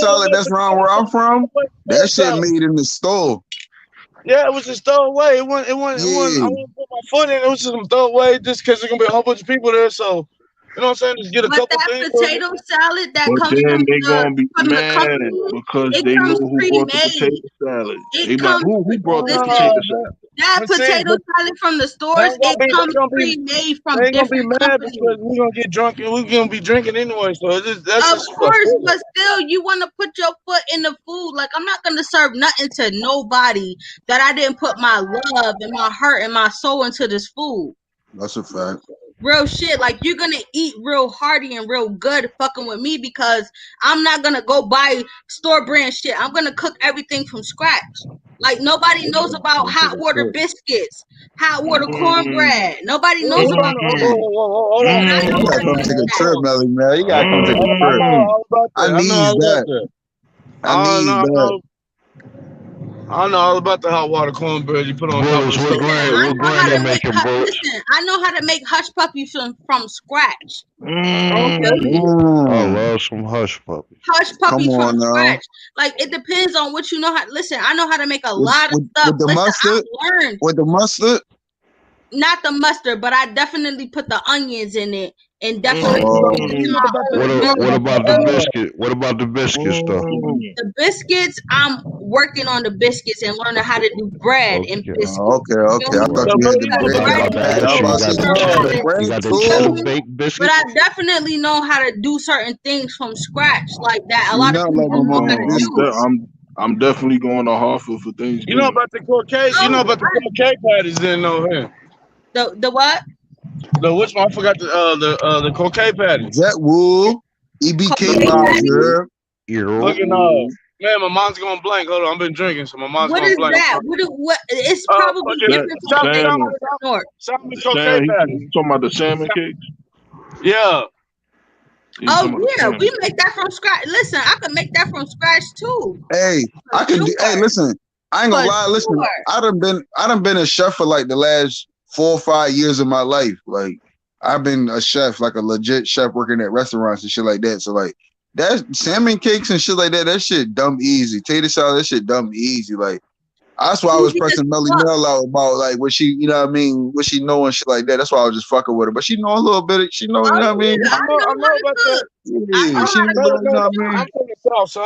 salad that's around where I'm from, that shit made in the store. Yeah, it was just throwaway. It wasn't. It wasn't. It wasn't. I Yeah, wouldn't put my foot in. It was just some throwaway, just because there's gonna be a whole bunch of people there. So, you know what I'm saying? Just get a But couple that things. potato salad that But comes then from they gonna be the mad company, because it they know comes who brought the potato pre-made. salad. It They be like, comes. who brought the Listen, potato No, salad? that but see, potato salad from the they stores, ain't gonna it be. comes pre-made They from ain't gonna be different mad companies. because we're gonna get drunk and we're gonna be drinking anyway. So that's Of just a course, feeling. but still, you want to put your foot in the food. Like, I'm not gonna serve nothing to nobody that I didn't put my love and my heart and my soul into this food. that's a fact. Real shit. Like, you're gonna eat real hearty and real good fucking with me because I'm not gonna go buy store brand shit. I'm gonna cook everything from scratch. Like, nobody knows about hot water biscuits, hot water Mm, cornbread. Nobody knows Hold about on, mm, that. hold And on, I hold You know on. gotta how to come do take a that. trip, Melly, man. You gotta come take a I trip. know mm. all about I that. I know need all about that. that. I need that. I know all about the hot water cornbread you put on top of Bullets, the what stove. Listen, grand, I what know how granny to make making bullets? listen, I know how to make hush puppies from scratch. You Mm, feel me? I Mm. love some hush puppies. Hush Come puppies from on now. scratch. Like, it depends on what you know how. Listen, I know how to make a With, lot of with stuff. with the Listen, mustard, I've learned with the mustard. not the mustard, but I definitely put the onions in it and definitely put it into Oh, my own What milk. You about the feel me? biscuit? What about the biscuits though? mm. The biscuits, I'm working on the biscuits and learning how to do bread and Okay, biscuits. okay, You feel okay. I me? thought right. So, you bro, had the you Because know Cause about I was bread. the bread about hot to water is Yeah, I ask was you, about you to say got cornbread? the you had the cheddar, something. you bread got the You feel cheddar too. me? baked But I biscuits? definitely know how to do certain things from scratch, like that. A You lot of not people like my don't know how mama to biscuits. do. I'm definitely going to Hartford for You know Thanksgiving. about the croquet? You know Oh, about the croquet patties? Then no, huh? the what? The which one? I forgot the croquet patty. Jet Wool, EBK Cocaine vibes, you patty? heard? Euro. Looking man, my mom's going blank. Hold on, I've been drinking, so my mom's What going is blank. that? What? It's probably Fucking different from where you Salmon, are up north. salmon croquet salmon. patties. He talking about the salmon cakes. Yeah. He Oh talking about the yeah, salmon we cakes. make that from scratch. Listen, I could make that from scratch too, Hey, for I can do. Hey, sure, listen, I ain't for gonna lie. Listen, sure. I done been a chef for like the last 4 or 5 years of my life. Like, I've been a chef, like a legit chef, working at restaurants and shit like that. So like that salmon cakes and shit like that, that shit dumb easy. Tater salad, that shit dumb easy. Like, that's why I was Easy as pressing Melly fuck. Mel out about like what she, you know what I mean, what she know and shit like that. That's why I was just fucking with her. But she know a little bit. She know, you Oh know what I mean. yeah, I I know how know to about that. cook. I Yeah, know she how know, to cook you for know what I I'm mean. sure. from the south, so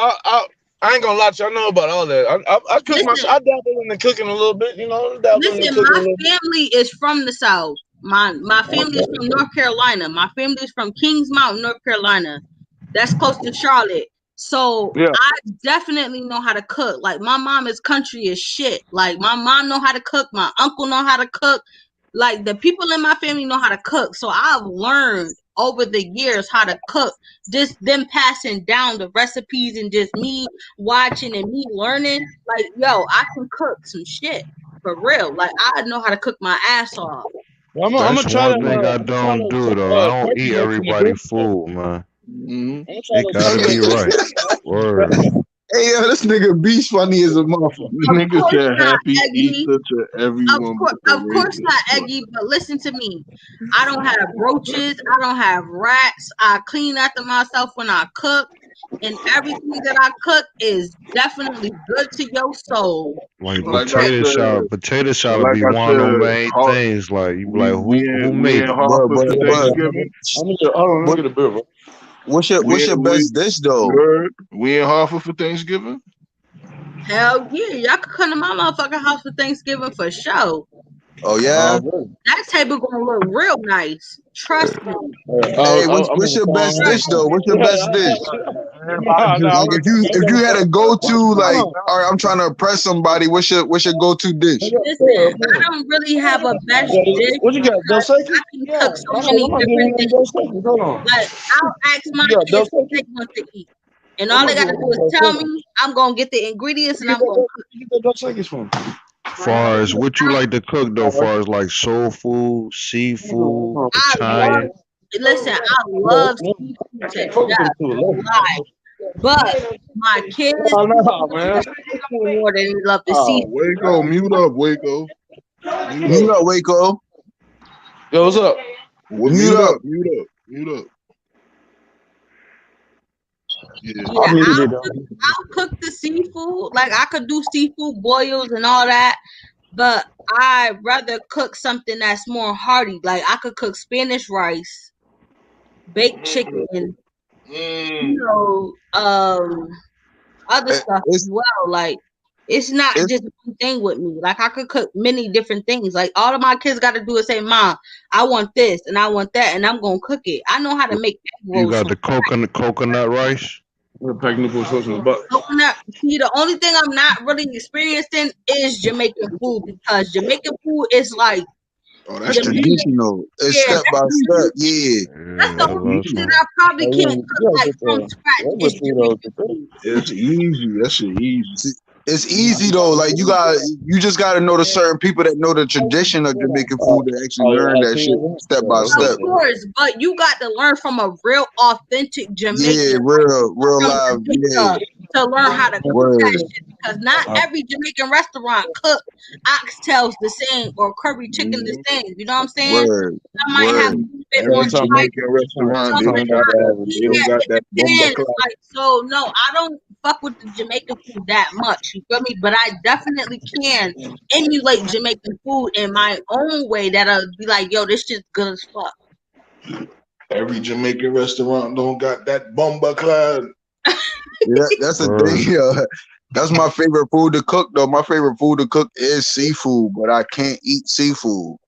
I ain't gonna lie to you. I know about all that. I cook my. Listen, I dabble in the cooking a little bit. You know, dabble in the cooking a my little bit. family is from the South. My family is Okay. from North Carolina. My family is from Kings Mountain, North Carolina. That's close to Charlotte. So Yeah. I definitely know how to cook. Like, my mom is country as shit. Like, my mom know how to cook. My uncle know how to cook. Like, the people in my family know how to cook. So I've learned over the years how to cook. Just them passing down the recipes and just me watching and me learning. Like, yo, I can cook some shit for real. Like, I know how to cook my ass off. Well, I'm That's gonna try to. one thing I I'm gonna try don't to do though. I don't turkey eat next in the everybody group. food, man. Mm-hmm. I'm gonna try It to gotta turkey. be right. Word. Hey, yo, this nigga Beast funny as a motherfucker. Of Nigga course said not, happy Eggy. Easter to everyone but the Of course not, racist. Eggy. But listen to me. I don't have roaches. I don't have rats. I clean after myself when I cook, and everything that I cook is definitely good to your soul. Like For Like I real. said, potato salad like be I one of them said, main things. Like you be like, who we made in it? Hartford for But Thanksgiving. I'm gonna get. Hold on, let me what get a beer, bro. what's your We best dish though? good. We in Hartford for Thanksgiving. Hell yeah, y'all could come to my motherfucking house for Thanksgiving for sure. Oh yeah. Already. That table gonna look real nice. Trust me. Hey, I'm what's on the your phone best right dish Trust though? me. What's your best dish? now. Like if you had a go to like, Hold all right, I'm trying to impress somebody. What's your go to dish? Listen, I don't really have a best dish What you got? Dos because Equis? I can Yeah. cook so I'm many gonna get different one of them things. Dos Equis. Hold on. Like, I'll ask my You got kids Dos what Equis? they want to eat. And I'm all they gonna get gotta one do of them is Dos tell Equis. me. I'm gonna get the ingredients and I'm gonna cook. You get Dos Equis for me. Far as what you like to cook though, All right. far as like soul food, seafood, I love Italian. listen, I love seafood to Can't fuck with them death. too No late. lie. But my kids No, they man. love the seafood more than they love the Oh, seafood. Waco, mute up, Waco. Mute Mute up. up, Waco. yo, what's up? Mute Mute up. up. Mute up. Mute up. Yeah. Yeah, I'm easy though. I'll cook the seafood. Like I could do seafood boils and all that, but I rather cook something that's more hearty. Like I could cook Spanish rice, baked chicken, other It- stuff as It's well. Like it's not it's just one thing with me. Like I could cook many different things. Like all of my kids got to do is say, "Mom, I want this and I want that," and I'm gonna cook it. I know how to make egg You rolls got from the coconut rice. We're packing Newport sauce in the box. coconut. See, the only thing I'm not really experienced in is Jamaican food because Jamaican food is like oh, that's Jamaican. traditional. It's Yeah, step by step. Yeah. that's the Yeah, only love thing that some. I probably Hey, can't you cook gotta like get from the scratch what is with those? Jamaican food. It's easy. That shit easy. See, it's easy though. Like you just gotta know the certain people that know the tradition of Jamaican food to actually Oh learn yeah, that see, shit step by Of step. course, but you got to learn from a real authentic Yeah, Jamaican real from live. Yeah, Jamaica to learn how to cook that word, shit because not every Jamaican restaurant cook oxtails the same or curry chicken the same. You know what I'm saying? word, Some might have a word. little bit more Every spice. Jamaican restaurant, Some they might don't got not. that. They don't Yeah, got it that bomba depends. clock. Like so, no, I don't fuck with the Jamaican food that much. You feel me? But I definitely can emulate Jamaican food in my own way that'll be like, yo, this shit's good as fuck. Every Jamaican restaurant don't got that bomba cloud. Yeah, that's the Word. thing. That's my favorite food to cook though. My favorite food to cook is seafood, but I can't eat seafood.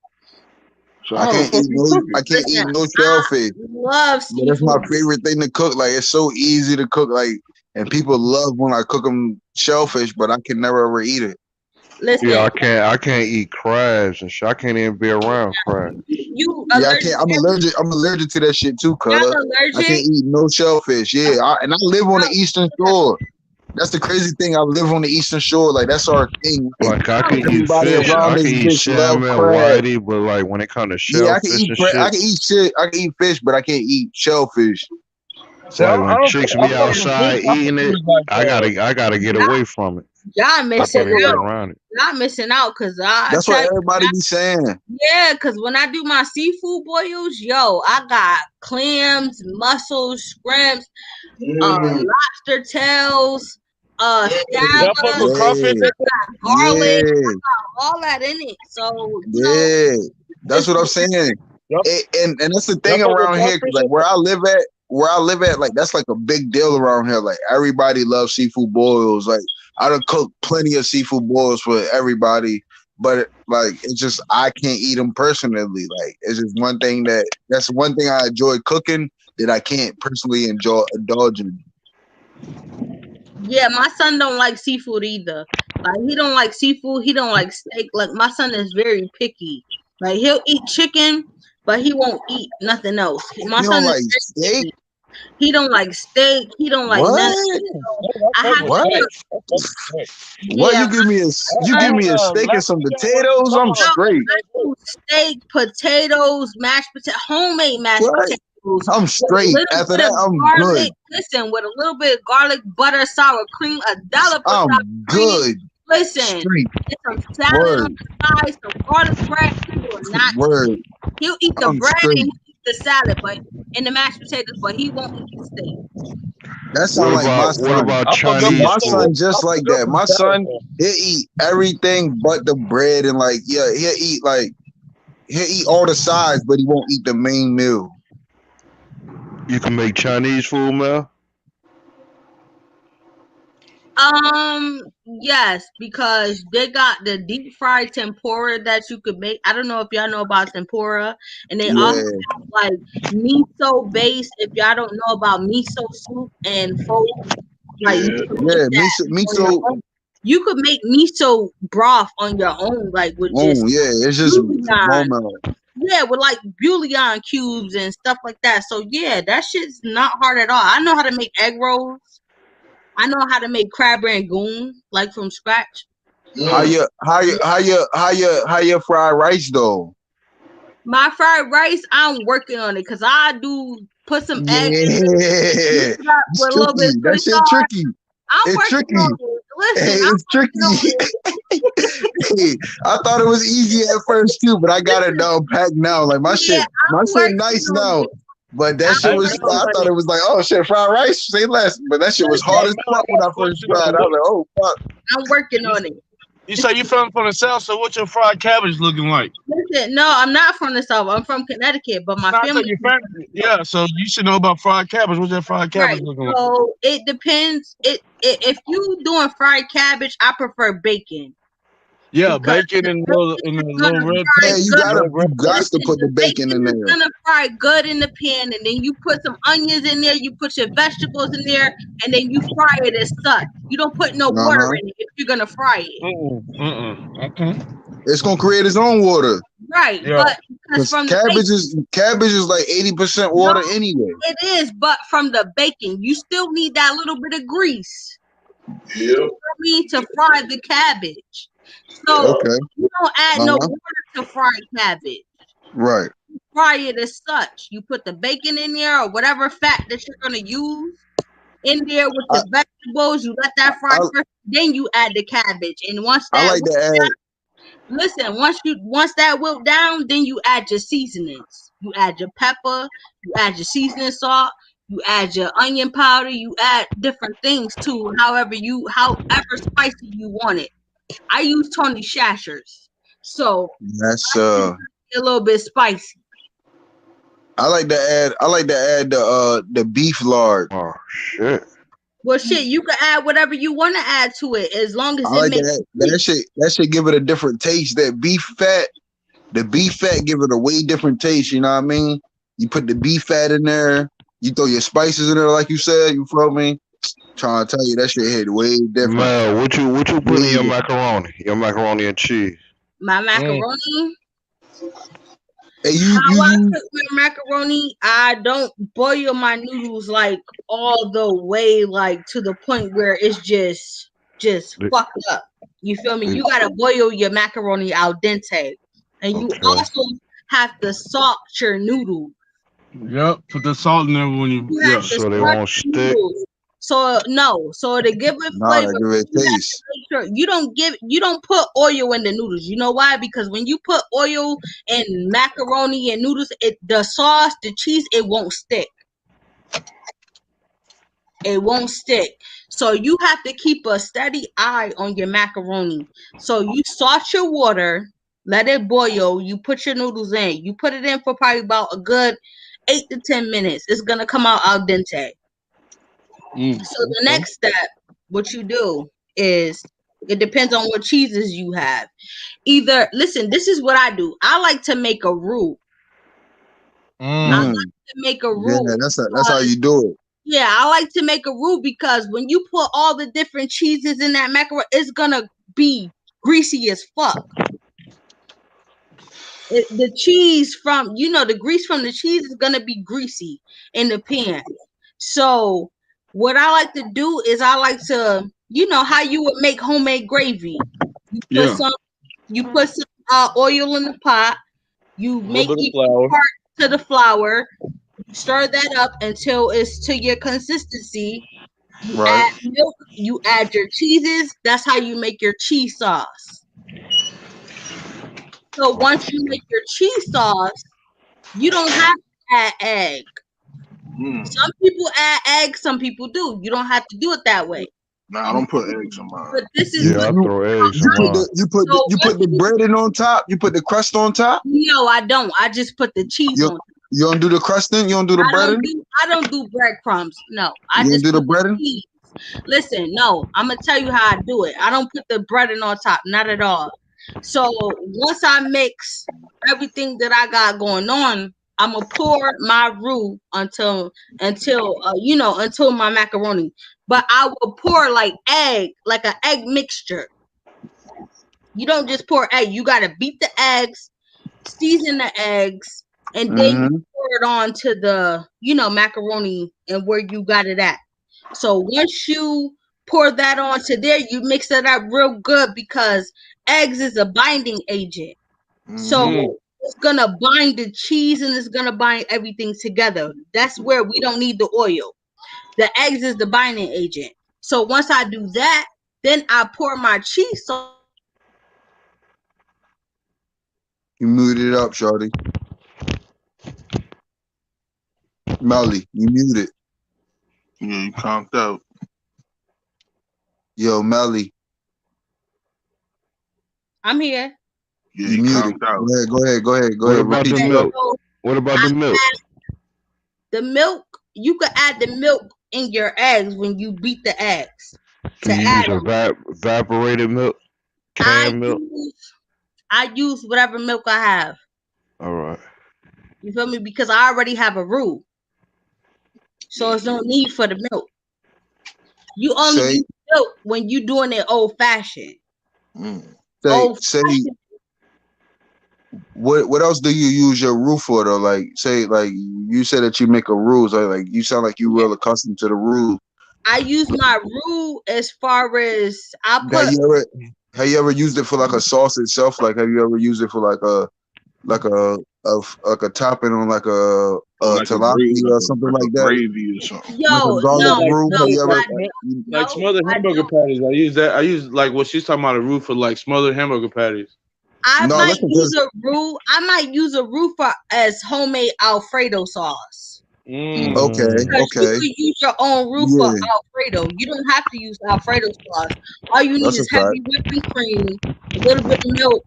So I how the can't fuck eat you no. cooking? I can't eat Listen, no I shellfish. love But that's my seafood. favorite thing to cook. Like it's so easy to cook. Like and people love when I cook them shellfish, but I can never ever eat it. Listen, Yeah, I can't eat crabs and shit. I can't even be around crabs. you Yeah, I allergic? can't. I'm allergic. I'm allergic to that shit too, Y'all cuz. I can't allergic? eat no shellfish. Yeah, and I live on the Eastern Shore. That's the crazy thing. I live on the Eastern Shore. Like that's our thing. Like, Like I can eat everybody fish, around I can this eat bitch love salmon, crab. whitey, but like when it comes to Yeah, I can shellfish eat. and I shit, can eat shit. I can eat fish, but I can't eat shellfish. See, like I when don't. chicks I be fuck with outside fish. I fuck eating it, with like I gotta get Y'all, away from it. y'all I missing can't even be out. around it. Y'all missing out because I That's tell what you, everybody be saying. yeah, because when I do my seafood boils, yo, I got clams, mussels, shrimps, lobster tails, y'all fuck with scallops, crawfish. Yeah, garlic, yeah, all that in it. So, yeah. That's it's what I'm saying. Y'all, And that's the y'all thing fuck with around here, 'cause crawfish. like where I live at, like that's like a big deal around here. Like everybody loves seafood boils. Like I done cooked plenty of seafood boils for everybody, but like it's just I can't eat them personally. Like it's just that's one thing I enjoy cooking that I can't personally indulge in. yeah, my son don't like seafood either. Like he don't like seafood. He don't like steak. Like my son is very picky. Like he'll eat chicken, but he won't eat nothing else. My You don't son is like very steak? picky. He don't like steak. He don't like none of What? that. So I I fuck have with What? to steak. cook. I fuck with steak. What Yeah, you my give son, me a steak and Last some week I went. potatoes? I'm Hold on. no, straight. I do steak, potatoes, mashed potato, homemade mashed What? potatoes I'm with a straight. little After bit of that, I'm garlic. good. Listen, with a little bit of garlic, butter, sour cream, a dollop of sour I'm cream. good. Listen, Straight. get some salad on Word. the side, some garlic bread. He will not Word. eat. He'll eat the I'm bread and straight. he'll eat the salad, but and the mashed potatoes, but he won't eat the steak. That sound like my What son. about I fuck up See, Chinese my with food? son just I like fuck up that. with My salad. son, he'll eat everything but the bread and like, yeah, he'll eat all the sides, but he won't eat the main meal. You can make Chinese food, man. Yes, because they got the deep fried tempura that you could make. I don't know if y'all know about tempura, and they also Yeah, have like miso base. If y'all don't know about miso soup and pho, like you Yeah. could make yeah. that on your Miso. own. You could make miso broth on your own, like with just Oh, yeah. It's just bouillon. moment. Yeah, with like bouillon cubes and stuff like that. So yeah, that shit's not hard at all. I know how to make egg rolls. I know how to make crab rangoon, like from scratch. How you fry rice though? My fried rice, I'm working on it because I do put some eggs in it, mix Yeah, it up it's with a little bit of tricky. That soy shit sauce. tricky. I'm It's working tricky. on it. Hey, Listen, I'm it's working on tricky. it. Hey, I thought it was easy at first too, but I got it Listen, down packed now. Like yeah, my I'm shit working nice on now. it. But that I'm shit Hey, was, working Mello, I on thought it. it was like, oh shit, fried rice, say less. But that shit was hard Listen, as Mello, fuck I when got I a first question tried though. it. I was like, oh fuck. I'm working You, on it. you say you from the South, so what's your fried cabbage looking like? Listen, no, I'm not from the South. I'm from Connecticut, but my No, I said family's your from family. the South. Yeah, so you should know about fried cabbage. What's that fried cabbage Right. looking like? So it depends. If you doing fried cabbage, I prefer bacon Yeah, because bacon the and bacon the is little gonna red fry Yeah, pepper, good. you red got pepper. to Listen, put the the bacon in bacon is there. gonna fry good in the pan, and then you put some onions in there. You put your vegetables in there, and then you fry it as such. You don't put no water Uh-huh. in it if you're gonna fry it. Okay. It's gonna create its own water. Right, Yeah. but because Because from the bacon, cabbage is like 80% no, water anyway. it is. But from the bacon, you still need that little bit of grease. Yeah. For me to fry the cabbage. So Yeah. Okay. you don't add no Uh-huh. water to fried cabbage. Right. Fry it as such. You put the bacon in there or whatever fat that you're gonna use in there with I, your vegetables. You let that fry I first, then you add the cabbage. And once I that like to add listen, once that wilt down, then you add your seasonings. You add your pepper, you add your seasoning salt, you add your onion powder, you add different things too, however spicy you want it. I use Tony Shashers, so that's a little bit spicy. I like to add the beef lard. Oh shit. Well, shit, you can add whatever you want to add to it as long as I it like makes sense. that shit give it a different taste. That beef fat, the beef fat give it a way different taste, you know what I mean? You put the beef fat in there, you throw your spices in there like you said, you feel me? Trying to tell you that shit hit way different. Mel, what you put in Way your different. macaroni? Your macaroni and cheese. My macaroni. Hey, How I cook my macaroni, I don't boil my noodles like all the way like to the point where it's just fucked up. You feel me? You gotta boil your macaroni al dente, and you Okay. also have to salt your noodles. Yep. Put the salt in there when you. You have Yeah. to So they salt won't your stick. noodles. So to give it nah, flavor, that give it you have taste. to make sure you don't put oil in the noodles. You know why? Because when you put oil in macaroni and noodles, the sauce, the cheese, it won't stick. It won't stick. So you have to keep a steady eye on your macaroni. So you salt your water, let it boil. You put your noodles in. You put it in for probably about a good 8 to 10 minutes. It's gonna come out al dente. So the next step, what you do is it depends on what cheeses you have. Either listen, this is what I do. I like to make a roux. I like to make a Yeah, roux. that's how you do it. Yeah, I like to make a roux because when you put all the different cheeses in that macaroni, it's gonna be greasy as fuck. The cheese from the grease from the cheese is gonna be greasy in the pan. So what I like to do is I like to how you would make homemade gravy. You put Yeah. some oil in the pot. You A little make bit of equal flour. parts to the flour. You stir that up until it's to your consistency. You Right. add milk. You add your cheeses. That's how you make your cheese sauce. So once you make your cheese sauce, you don't have to add egg. Some people add egg, some people do. You don't have to do it that way. Nah, I don't put eggs in mine. But this is Yeah, what I You throw eggs in I do. mine. you So put the bread in on top. You put the crust on top. no, I don't. I just put the cheese You on. you don't do the crusting. You don't do the breading. I don't do breadcrumbs. No, I You don't just do the put the breading. cheese. Listen, no, I'm gonna tell you how I do it. I don't put the breading on top, not at all. So once I mix everything that I got going on, I'm gonna pour my roux until my macaroni. But I will pour like an egg mixture. You don't just pour egg. You gotta beat the eggs, season the eggs, and then you Mm-hmm. pour it on to the macaroni and where you got it at. So once you pour that onto there, you mix it up real good because eggs is a binding agent. So it's gonna bind the cheese and it's gonna bind everything together. That's where we don't need the oil. The eggs is the binding agent. So once I do that, then I pour my cheese sauce. You muted it up, shorty. Melly, you muted. Yeah, you conked out. Yo, Melly, I'm here. Yeah, you you muted. conked out. Go ahead. What about Repeat the Okay, yourself. milk? so What about I the milk? add the milk. You could add the milk in your eggs when you beat the eggs So to you add use them. evaporated milk, I canned milk. use whatever milk I have. All right. You feel me? Because I already have a roux, so there's no need for the milk. You only Say, use milk when you doing it old fashioned. say, Old say. fashioned. What else do you use your roux for though? Like, say, like you said that you make a roux. So like you sound like you Yeah. real accustomed to the roux. I use my roux as far as I Have put. you ever used it for like a sauce itself? Like, have you ever used it for like a topping on like a Like a gravy, tilapia or something like a like that? gravy or something. Like a Yo, garlic no, Like roux? Have smothered, you like ever? like no, smothered I hamburger don't. patties. I use that. I use like what she's talking about, a roux for like smothered hamburger patties. I No, might listen, use because a roux. I might use a roux for as homemade Alfredo sauce. okay, Because you okay, could use your own roux for yeah, Alfredo. You don't have to use Alfredo sauce. All you need that's a is fact. heavy whipping cream, a little bit of milk,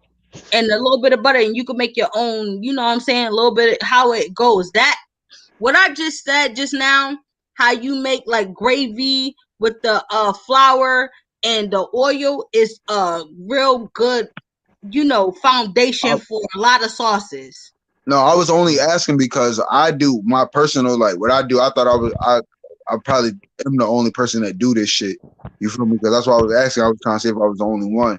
and a little bit of butter, and you can make your own. You know what I'm saying? A little bit of how it goes. That what I just said just now. How you make like gravy with the flour and the oil is a real good, foundation for a lot of sauces. No, I was only asking because I do my personal like what I do. I thought I probably am the only person that do this shit. You feel me? Because that's why I was asking. I was trying to see if I was the only one.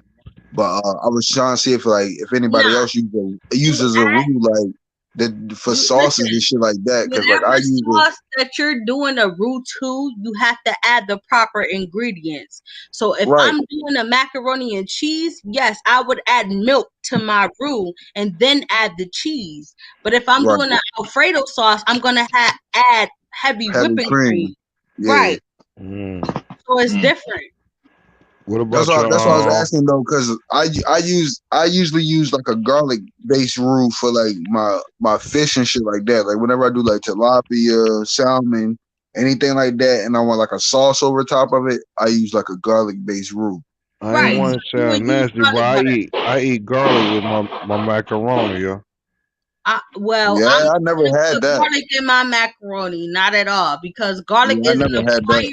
But I was trying to see if anybody Nah, else you uses a add roux like that for you sauces listen. and shit like that. Because like Whatever I use it sauce that you're doing a roux to, you have to add the proper ingredients. So if right, I'm doing a macaroni and cheese, yes, I would add milk to my roux and then add the cheese. But if I'm right, doing an Alfredo sauce, I'm gonna add heavy heavy whipping cream. cream. Yeah. Right. So it's different. What That's about why. your That's why I was asking though, because I usually use like a garlic based roux for like my fish and shit like that. Like whenever I do like tilapia, salmon, anything like that, and I want like a sauce over top of it, I use like a garlic based roux. I ain't Right. So want to you would sound use nasty, but garlic butter. I eat garlic with my macaroni, yo. Well, I'm Yeah, I not never gonna had put that. garlic in my macaroni, not at all, because garlic Yeah, I is an never had that.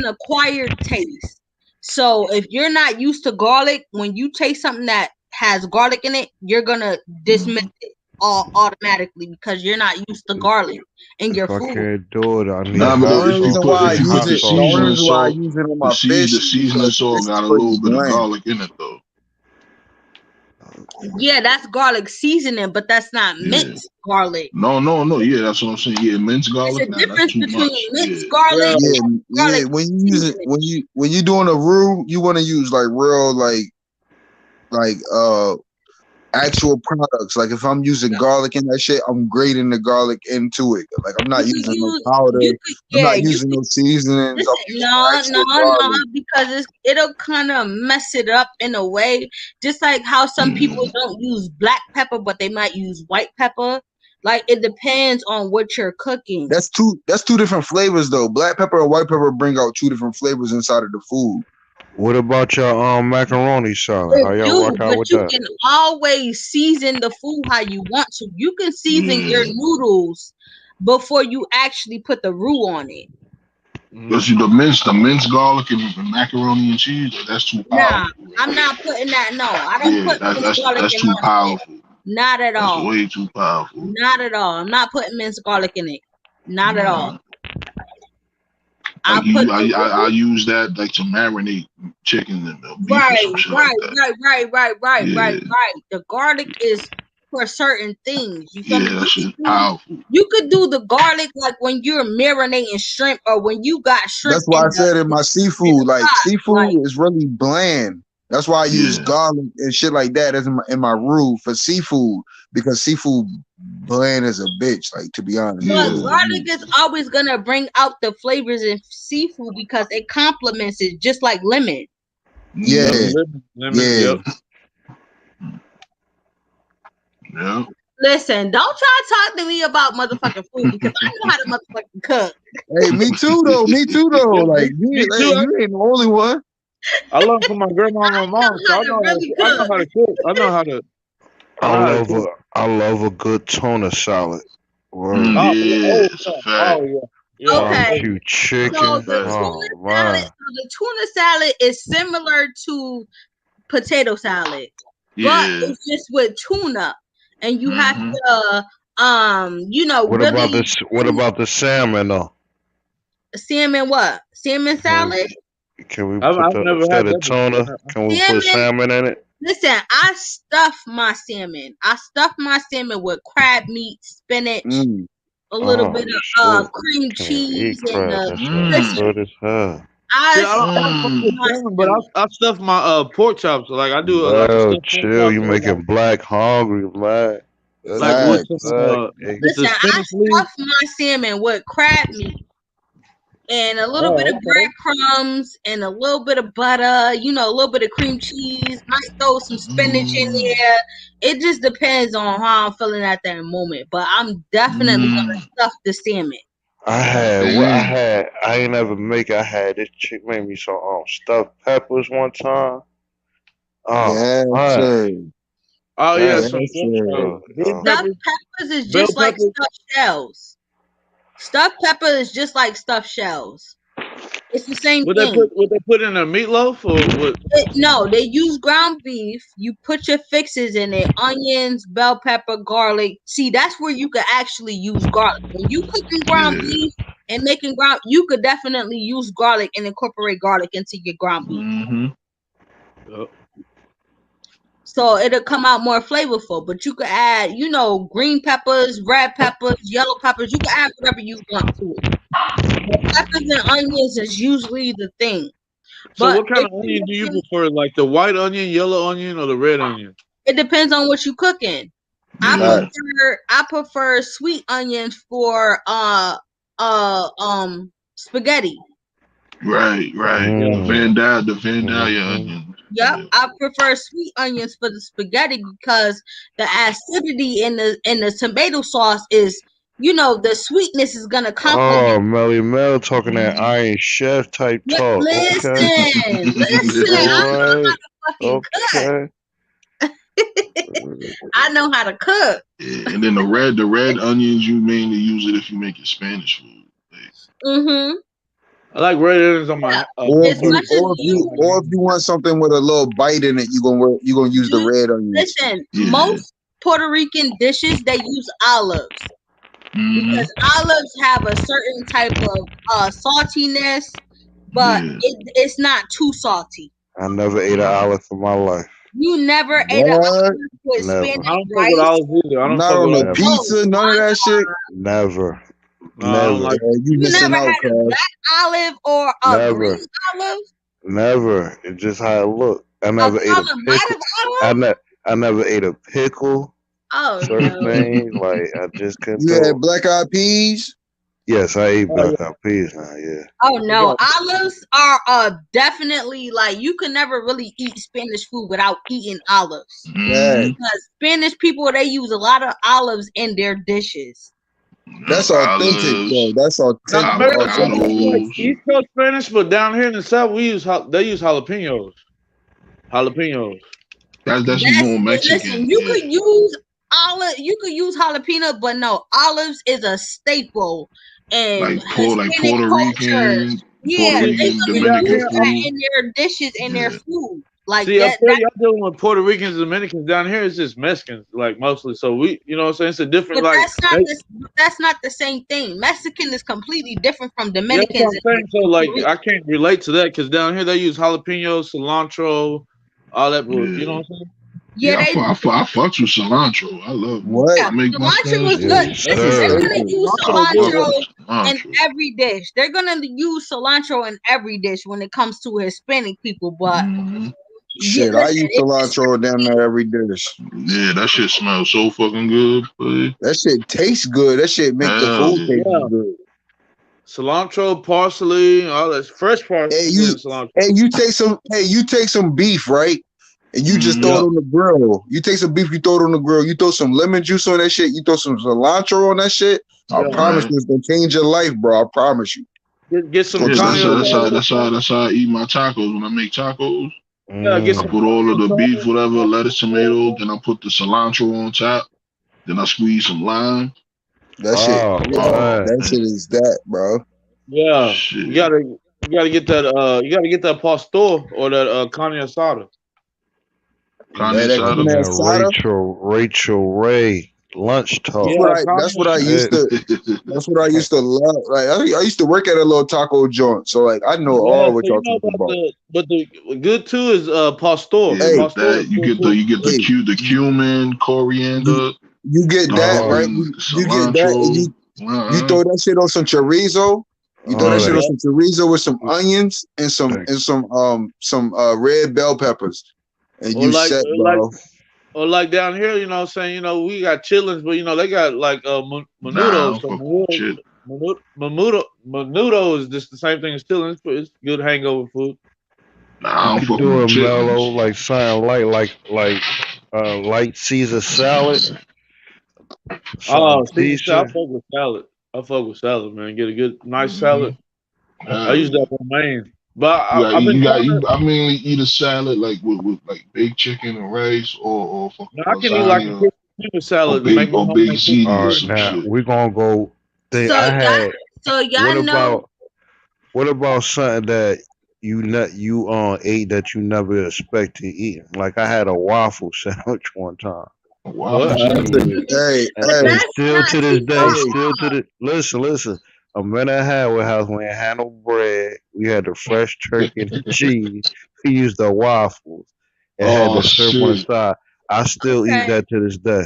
acquired taste. So if you're not used to garlic, when you taste something that has garlic in it, you're gonna dismiss it all automatically because you're not used to garlic in your If I food. can't do it, I need Nah, Nah, but the but hot only if you reason put sauce. why I if Need you put use hot the it, the sauce. only seasoning reason why I salt, use it on my the fish is seasoning because salt fish is got a pretty little bit of bland. garlic in it though. Yeah, that's garlic seasoning, but that's not Yeah. minced garlic. No. Yeah, that's what I'm saying. Yeah, minced There's garlic. a Nah, that's difference too between much. minced Yeah. garlic Yo, Yeah, and yeah. garlic When you use it, seasoning. when you doing a roux, you want to use like real like actual products. Like if I'm using garlic in that shit, I'm grating the garlic into it. Like I'm not You could using no use powder. you could I'm yeah, not you using could no seasonings. I'm listen, using no, actual garlic. because it'll kind of mess it up in a way. Just like how some people don't use black pepper, but they might use white pepper. Like it depends on what you're cooking. That's two different flavors though. Black pepper and white pepper bring out two different flavors inside of the food. What about your macaroni salad? How It y'all do, rock out but with you that? can always season the food how you want to. You can season your Yeah. noodles before you actually put the roux on it. Because the minced garlic and macaroni and cheese, like, that's too Nah, powerful. Right I'm there. not putting that. No, I don't Yeah, put minced garlic that's in too my shit. powerful. Not at That's all. way too powerful. Not at all. I'm not putting minced garlic in it. Not at all. Nah. I Like put the I roux. use that like to marinate chicken and beef or Right, some shit right, like that. right. Yeah, The garlic is for certain things. You feel me? yeah, that shit's powerful. You could do the garlic like when you're marinating shrimp or when you got shrimp That's why I said in my in the seafood, like pot. Like seafood is really bland. That's why I use Yeah, garlic and shit like that as in my roux for seafood because seafood bland as a bitch. Like to be honest, but yeah, garlic is always gonna bring out the flavors in seafood because it complements it just like lemon. yeah, Yep, mm, lemon. yeah. Yep. yeah. Listen, don't try to talk to me about motherfucking food because I know how to motherfucking cook. Hey, me too though. Me too though. Like Me too. you ain't the only one. I learned from my grandma and my I mom, know so how to really I know cook. how to cook. I know how to cook. I love a good tuna salad. Word. Oh, yeah. Yeah, Oh, it's a yeah. fact. Oh, yeah. Yeah. Okay, Barbecue so chicken. the Fact. Oh tuna salad, man. is similar to potato salad, but Yeah. it's just with tuna, and you have Mm-hmm. to, What about really this? What about the salmon though? salmon. What salmon salad? Can we put I've the never instead had of that before. tuna? Can we put Salmon. salmon in it? Listen, I stuff my salmon. I stuff my salmon with crab meat, spinach, Mm. a little Oh bit of shit! cream Can't cheese, eat and crab. That sounds Mm. listen. good as hell. I See, I don't fuck stuff Mm. with my salmon, but salmon. I stuff my pork chops. Like I do like a Well, stuffed pork chill. chops You with making Black hungry, man. That's like right. with Facts. some Black. Hey, with the Listen, I spinach leaves. stuff my salmon with crab meat and a little bit Oh, of okay. breadcrumbs and a little bit of butter, a little bit of cream cheese. Might throw some spinach in Mm. there. It just depends on how I'm feeling at that moment. But I'm definitely gonna Mm. stuff the salmon. I had what I Damn. had. I ain't never make. I had this chick made me some stuffed peppers one time. Oh Yes, man, sir. Oh yeah, that Yes, some sir. green Stuffed peppers, peppers is bell just like peppers. stuffed shells. Stuffed pepper is just like stuffed shells. It's the same thing. Would they put in a meatloaf or what? No, they use ground beef. You put your fixes in it: onions, bell pepper, garlic. See, that's where you could actually use garlic. When you cooking ground Yeah. beef and making ground, you could definitely use garlic and incorporate garlic into your ground beef. Mm-hmm. So it'll come out more flavorful. But you could add, green peppers, red peppers, yellow peppers. You can add whatever you want to it. But peppers and onions is usually the thing. So But what kind if of you onion do you prefer? Like the white onion, yellow onion, or the red onion? it depends on what you cooking. I Yeah. Facts. prefer sweet onions for spaghetti. Right. Right. Yeah. The Vandalia mm-hmm. onion. Yep, Yeah. I prefer sweet onions for the spaghetti because the acidity in the tomato sauce is, the sweetness is gonna complement. Oh, Melly Mel talking that Mm. Iron Chef type talk. Listen, Okay, I all know how right, to fucking cook. okay. I know how to cook. Yeah. And then the red onions you mainly use it if you make it Spanish food. Like, Mm-hmm. I like red onions on Yeah. my Or if As pork. you much as or if you you or if you want something with a little bite in it, you gonna use the Ju- red onions. listen, yeah. most Puerto Rican dishes they use olives Mm-hmm. because olives have a certain type of saltiness, but Yeah. it's not too salty. I never ate an Right. olive in my life. You never ate an What? olive with Never, I Spanish don't fuck with rice? olives either. I don't Not fuck on with the olives. never, Oh pizza, none of my that shit. God! never, No, I don't never, like. You You missing never out, had a cuz. black olive or a never, green olive, never. It's just how it look. I a never ate a color pickle. of I olive? ne- I never ate a pickle. Oh Certain no! things like I just couldn't You do had 'em. black eyed peas. Yes, I eat Oh black yeah, eyed peas now. Yeah. Oh you no! got. Olives are definitely like you can never really eat Spanish food without eating olives. Mm-hmm. Yeah, Because Spanish people they use a lot of olives in their dishes. that's authentic though. Olives, That's Now, authentic. maybe Authentic that's like food. avocados. East Coast Spanish, but down here in the South, they use jalapenos. Jalapenos. That's just more Listen. Mexican. You Yeah. could use olive. You could use jalapeno, but no, olives is a staple in Like Hispanic culture. Yeah, See, they're Puerto Rican, gonna down Dominican use here, that food. in their dishes and their Yeah. food like see up that. there, y'all dealing with Puerto Ricans, Dominicans. Down here, it's just Mexicans, like mostly. So you know what I'm saying? It's a different, But like, that's not the same thing. Mexican is completely different from yeah, that's what Dominicans I'm and saying. So, like, Puerto Rican. I can't relate to that because down here they use jalapenos, cilantro, all that. You know Yeah. what I'm saying? Yeah, Yeah, they I fucks with cilantro. I love it. What? yeah, I make my cilantro is Spanish Yes, good. food. That's a Listen, they're sir. gonna staple. use Cilantro I fuck good. cilantro with in cilantro. every dish. They're gonna use cilantro in every dish when it comes to Hispanic people. But Hmm. yeah, Shit, I listen, use cilantro down there every dish. Yeah, that shit smells so fucking good, boy. That shit tastes good. That shit make the Hell food yeah. taste Yeah, good. cilantro, parsley, all that fresh Hey, parsley you and cilantro. you take some beef, right? and you just throw Yeah. it on the grill. You take some beef, you throw it on the grill. You throw some lemon juice on that shit. You throw some cilantro on that shit. I Yeah. promise Right. you, it's gonna change your life, bro. I promise you. Get It's some gonna Yeah, change carne your life. that's how I eat my tacos. When I make tacos, Yeah, get I some Mm. put all of the beef, whatever, lettuce, tomato, carne. then I put the cilantro on top. Then I squeeze some lime. That shit, Oh yeah, Oh man. that man, shit is that, bro. Yeah, shit. you gotta get that pastor or that carne asada. Carne That asada. carne Man, asada. Rachel Ray, lunch That's talk. what Yeah, I. carne That's what I used It, to. That's what I used to love. Like I used to work at a little taco joint, so like I know yeah, all so what you y'all know talking about about. the good too is pastor. Yeah, Hey, with Pastor is that good too. you get the hey, the cumin, you, coriander, you get that oh, right. fucking You get that, and cilantro. you throw that shit on some chorizo. You throw that oh, shit on Mm. Yeah. some chorizo with some onions and they, some red bell peppers, and Or you like set, or like bro. or like down here, you know what I'm saying, we got chillings, but they got like Nah, I menudo. don't So fuck with shit. menudo is just the same thing as chillings, but it's good hangover food. Nah, you I don't could fuck with do no it mellow, chitlins. like something light, light Caesar salad, something Oh, Caesar salad. I decent. fuck with salad. I fuck with salad, man. Get a good, nice Hmm. salad. I Hell use yeah. that for main. But I've been You got trying to. you. I mainly eat a salad like with like baked chicken and rice, or fucking I can eat like a lasagna, Caesar salad to make my or baked homemade chicken ziti All or right, too. some now shit. we're gonna go. So I y'all, had. so What y'all know. about something that you ate that you never expect to eat? Like I had a waffle sandwich one time. A What? waffle That's a, sandwich. Yeah. hey, But And hey, that's still not. to this See, day, hey. still to the listen. A man I had with house we ain't had no bread. We had the fresh turkey and the cheese. We used the waffles and had Oh the syrup on the shit. side. I still eat okay. that to this day.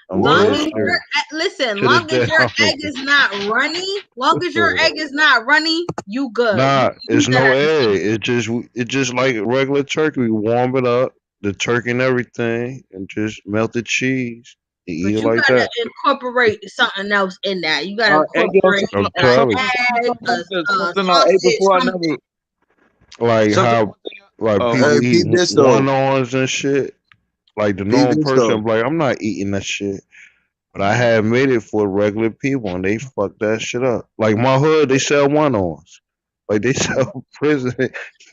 I'm Long dead as Word. your serious. listen, To this long as day, your I'm egg is not runny, long as your egg is not runny, you good. You nah, can use it's that no as a egg. seasoning. It's just like regular turkey. We warm it up, the turkey and everything, and just melted cheese. You eat But it you like gotta that. incorporate something else in that. You gotta Egg yolk, incorporate I'm an telling you. egg, something I ate sausage, before. I something. never Like something. how like Oh my. Hey, people eat peep this one though. ons and shit. Like the Peep normal this person, though. I'm like, I'm not eating that shit. But I had made it for regular people, and they fucked that shit up. Like my hood, they sell one ons. Like they sell prison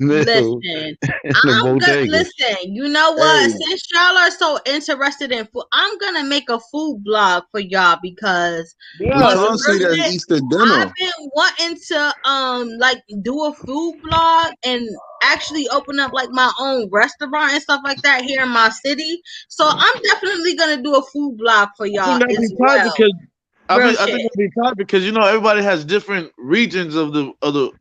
meals Listen, in the I'm gonna bodegas. listen. You know what? Hey, Since y'all are so interested in food, I'm gonna make a food blog for y'all because we Yeah, trying let's to see do that it. legit, Easter I've dinner. been wanting to like do a food blog and actually open up like my own restaurant and stuff like that here in my city. So I'm definitely gonna do a food blog for I y'all think that'd as be tight well. because Real I think shit. that'd be tight because everybody has different regions of the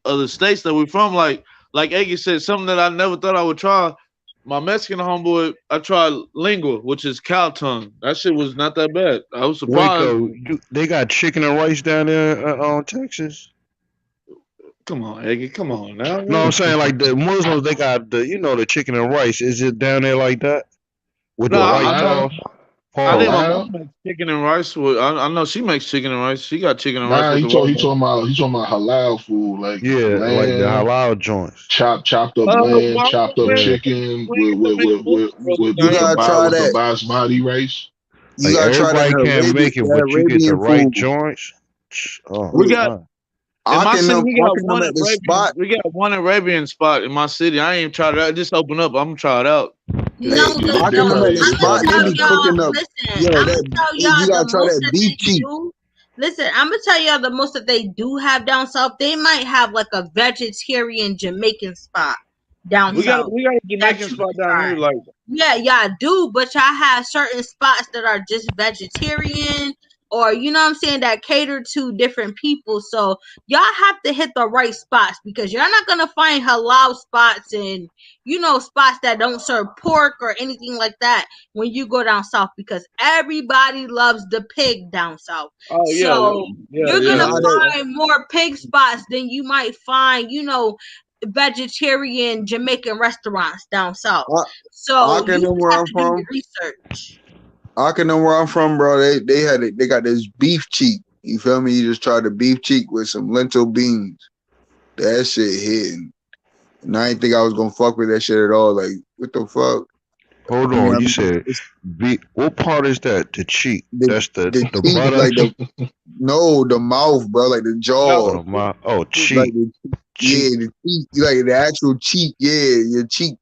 other states that we're from. Like Eggy said, something that I never thought I would try. My Mexican homeboy, I tried lingua, which is cow tongue. That shit was not that bad. I was surprised. Waco, they got chicken and rice down there on Texas. Come on, Eggy, come on now, No, I'm man. saying like the Muslims, they got the chicken and rice. Is it down there like that with No, the I white know. Halal, sauce? I think Pause. my mom halal. makes chicken and rice. I know she makes chicken and rice. She got chicken and rice Nah, with the rice. he talking about halal food like Yeah, like the lamb, halal joints. chopped up lamb, Well, chopped up Yeah, chicken we ain't gonna make Muslim You gotta try with the that. basmati rice. You like gotta try everybody can't make it, That but you get the Arabian right food. joints. Oh We got man, in my city. We got Arking them one at the Arabian. spot. We got one Arabian spot in my city. I ain't even tried it out. It just open up. I'm gonna try it out. No, Hey, Yeah, look they arking though. them at probably the they I'm gonna spot. probably They tell got be that. cooking y'all. up. Listen, Yo, I'm gonna tell you y'all the gotta try most that that beef they cheek. do. Listen, I'm gonna tell y'all the most that they do have down south. They might have like a vegetarian Jamaican spot down south We got a that Jamaican you can spot down try. here. Like Yeah, y'all do, but y'all have certain spots that are just vegetarian or you know what I'm saying that cater to different people. So y'all have to hit the right spots because you're not gonna find halal spots and spots that don't serve pork or anything like that when you go down south because everybody loves the pig down south. oh yeah, So yeah, you're yeah. gonna Nah, that find more pig spots than you might find, vegetarian Jamaican restaurants down south. So arking you them just where have I'm to do your from. research. Arking them where I'm from, bro. They got this beef cheek. You feel me? You just try the beef cheek with some lentil beans. That shit hitting. And I didn't think I was gonna fuck with that shit at all. Like, what the fuck? Hold You know on, what I you mean? said It's what part is that? The cheek. the That's the the cheek, like butter the no, the mouth, bro, like the No, or jaw, the mouth? Oh, like cheek. the yeah, Cheek. the cheek, like the actual cheek, yeah, your cheek.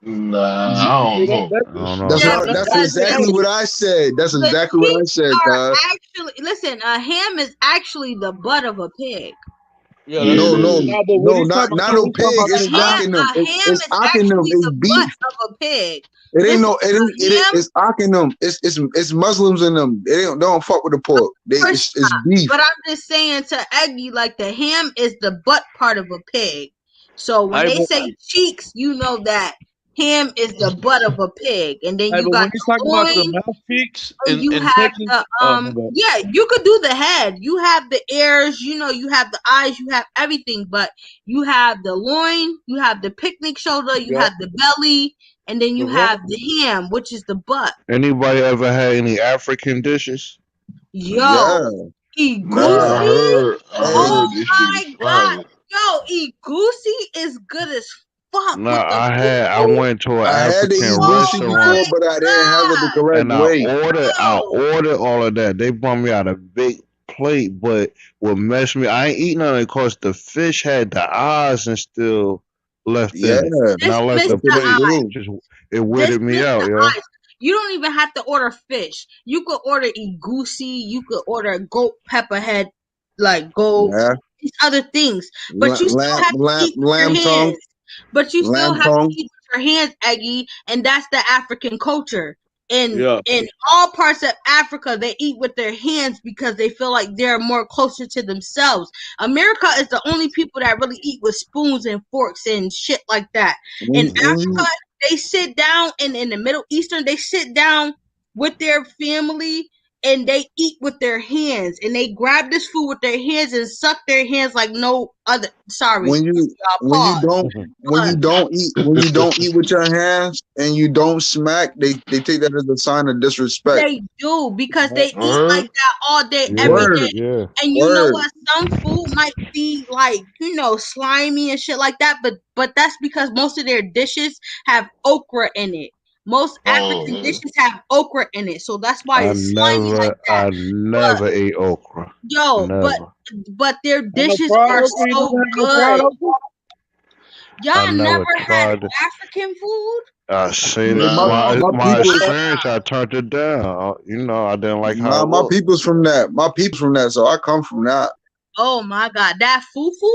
Nah, I don't know. I This don't shit. know. That's Yeah, what. That's because exactly what I said. That's the exactly what I cheeks said, are cuz. actually listen. A ham is actually the butt of a pig. yeah, Yeah, that's it No, true. no, is. No, but what no, he's talking not about, no he's talking pig. about A the It's ham, exotic. occinum. a ham It's is occinum. actually It's the beef. butt of a pig. It ain't Listen, no. It ain't. a It, ham it's occinum. It's Muslims in them. They don't fuck with the pork. course It's not. beef. But I'm just saying to Eggy, like the ham is the butt part of a pig. So when Hey, they but, say cheeks, you know that ham is the butt of a pig, and then hey, you but when got he's the talking about the loin, mouth cheeks and you in have Texas, the oh my bad. yeah, you could do the head, you have the ears, you know, you have the eyes, you have everything, but you have the loin, you have the picnic shoulder, you Yep, have the belly, and then the you rump. have the ham, which is the butt. Anybody ever had any African dishes? Yeah. Yo, Nah, Yeah. Igusi. I Hey. Oh heard this shit my is god. fire. Yo, Igusi is good as fuck with Nah, the I fufu. went to an I had to eat African Oh goosey restaurant before, my but I didn't have it the god. correct and way. I Yo. ordered all of that. They brought me out a big plate, but what messed me, I ain't eating none of it because the fish had the eyes and still left Yeah, in it. And I This left missed the that's what the they plate eye. do. just it This weirded me missed out, the yo. eyes. You don't even have to order fish. You could order Igusi. You could order goat pepper head, like goat, Yeah. these other things. But you still have to eat with your Lamb tongue, hands. But you still lamb have to tongue. eat with your hands, Eggy, and that's the African culture. Yeah, In all parts of Africa, they eat with their hands because they feel like they're more closer to themselves. America is the only people that really eat with spoons and forks and shit like that. In When Africa, you they sit down, and in the Middle Eastern, they sit down with their family and they eat with their hands, and they grab this food with their hands and suck their hands like no other. Sorry, when you y'all, when you pause. don't Pause. when you don't eat with your hands and you don't smack, they take that as a sign of disrespect. They do because yep. they eat like Word? that all day, every Yeah, day. Word, yeah. And you know word. what? Some food might be like, you know, slimy and shit like that, but that's because most of their dishes have okra in it. Most Oh African man. dishes have okra in it, so that's why it's slimy like that. I But never ate okra. yo, Never. but their And no dishes fried are okra, you never so had no fried good. okra? I Y'all never never had tried it. African food? I seen Hey, it. Nah. my My people's experience, I turned it down. You know, I didn't like how nah, it looked. my people's from that, so I come from that. Oh my god, that fufu?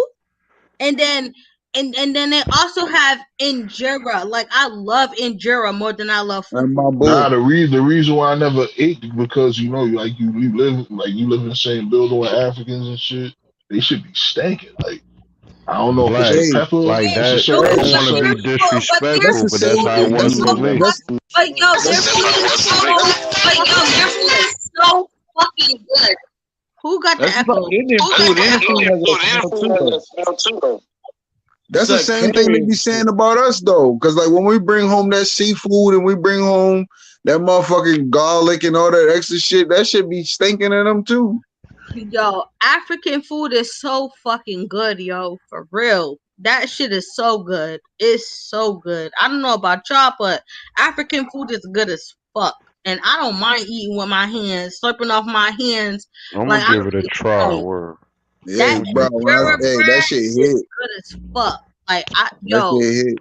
And then and then they also have injera. Like I love injera more than I love And fufu. my Nah, boo. the reason why I never ate is because like you live in the same building with Africans and shit. They should be stinking. Like I don't know if it's the Black, Hey, pepper, like They it's a that. certain I do, don't it's a but want to certain be that's disrespectful, the but that's same. how it food was is for so me. fuck. But yo, their food is so fucking good. So fucking good. Who got the That's just like echo? Indian food. Indian food has a smell too, though. It's That's the that same thing curry they be and shit. saying about us though. Cause like when we bring home that seafood and we bring home that motherfucking garlic and all that extra shit, that shit be stinking in them too. Yo, African food is so fucking good, yo. For real. That shit is so good. It's so good. I don't know about y'all, but African food is good as fuck. And I don't mind eating with my hands, slurping off my hands. I'm Like gonna I give don't it a even try. know. Word. Yeah, That bro. injera Hey, that bread shit is hit. good as fuck. Like That yo, shit hit.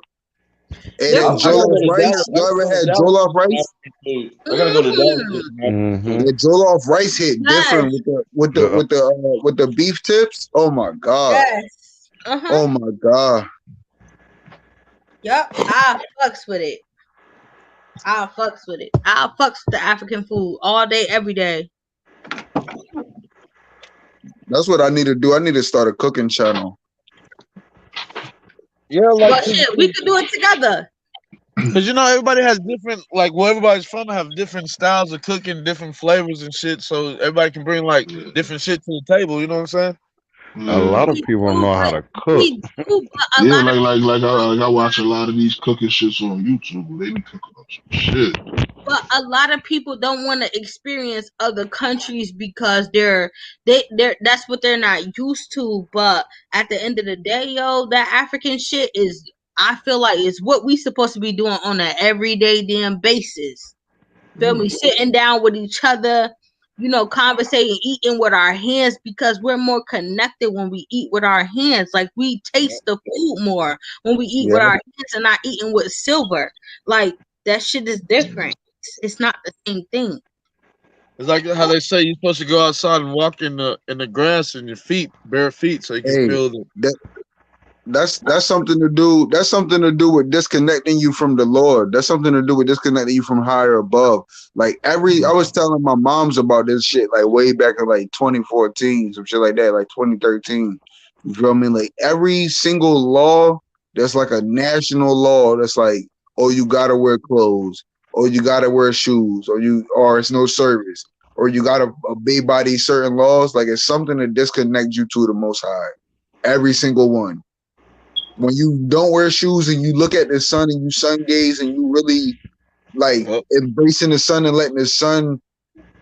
Hey, their that I gotta food go jollof to Dallas. rice. I Y'all gotta ever go to had Dallas jollof for some rice? African food. I gotta go to Dallas for mm, some African Mm-hmm. food. That jollof rice hit yes, different The with the beef tips. Oh my god. yes. Uh-huh. Oh my god. Yup. I fucks with it. I fucks with it. I fucks with the African food all day, every day. That's what I need to do. I need to start a cooking channel. Yeah, like, But shit, we could do it together. cause you know everybody has different, like where everybody's from have different styles of cooking, different flavors and shit. So everybody can bring like yeah. different shit to the table. You know what I'm saying? a Yeah. lot of We people do, know how but to cook. we do, but a Yeah, lot of like I watch a lot of these cooking shits on YouTube. They be cooking up some shit. people don't want to experience other countries because they're that's what they're not used to. But at the end of the day, yo, that African shit is I feel like it's what we supposed to be doing on an everyday damn basis. Feel me? Sitting down with each other, conversating, eating with our hands, because we're more connected when we eat with our hands. Like, we taste the food more when we eat with Yeah. our hands and not eating with silver. Like, that shit is different. It's not the same thing. It's like how they say you're supposed to go outside and walk in the grass in your feet, bare feet, so you can Hey, feel the. that that's something to do. That's something to do with disconnecting you from the Lord. That's something to do with disconnecting you from higher above. Like I was telling my moms about this shit like way back in like 2014, some shit like that, like 2013. You feel me? Like every single law that's like a national law that's like, oh, you gotta wear clothes, or you gotta wear shoes, or it's no service, or you gotta obey by these certain laws. Like it's something to disconnect you to the Most High. Every single one. When you don't wear shoes and you look at the sun and you sun gaze and you really like Yep. embracing the sun and letting the sun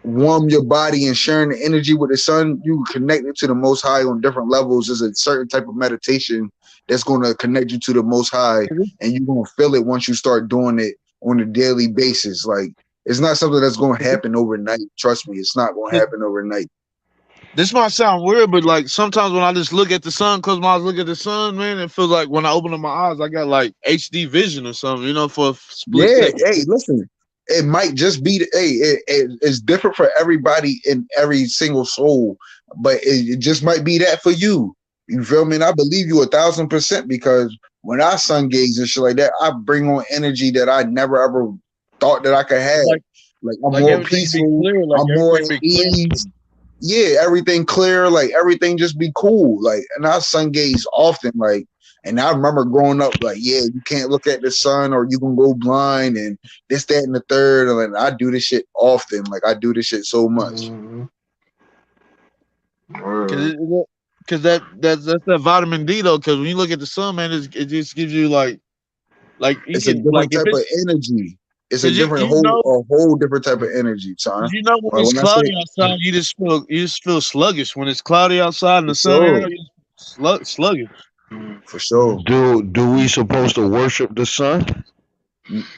warm your body and sharing the energy with the sun, you connected to the Most High on different levels. There's a certain type of meditation that's going to connect you to the Most High, and you're going to feel it once you start doing it on a daily basis. Like it's not something that's going to happen overnight. Trust me, it's not going to happen overnight. This might sound weird, but like sometimes when I just look at the sun, close my eyes, look at the sun, man, it feels like when I open up my eyes, I got like HD vision or something, for a split Yeah, second. hey, listen. It might just be it's different for everybody in every single soul, but it just might be that for you. You feel me? And I believe you 1,000% because when I sun gaze and shit like that, I bring on energy that I never ever thought that I could have. Like I'm Like more everything be peaceful, clear, like I'm more at everything be clear. ease. Yeah, everything clear, like everything just be cool. Like, and I sun gaze often, like, and I remember growing up, like, yeah, you can't look at the sun or you can go blind and this, that, and the third. And like, I do this shit often. Like, I do this shit so much. Cause that's that vitamin D though. Cause when you look at the sun, man, it just gives you like you It's a can like different if type of it's energy. It's a cause different a whole different type of energy, son. when Like it's when I say cloudy outside, you just feel sluggish. When it's cloudy outside and for the sun sure, out, you sluggish. for sure. Do we supposed to worship the sun?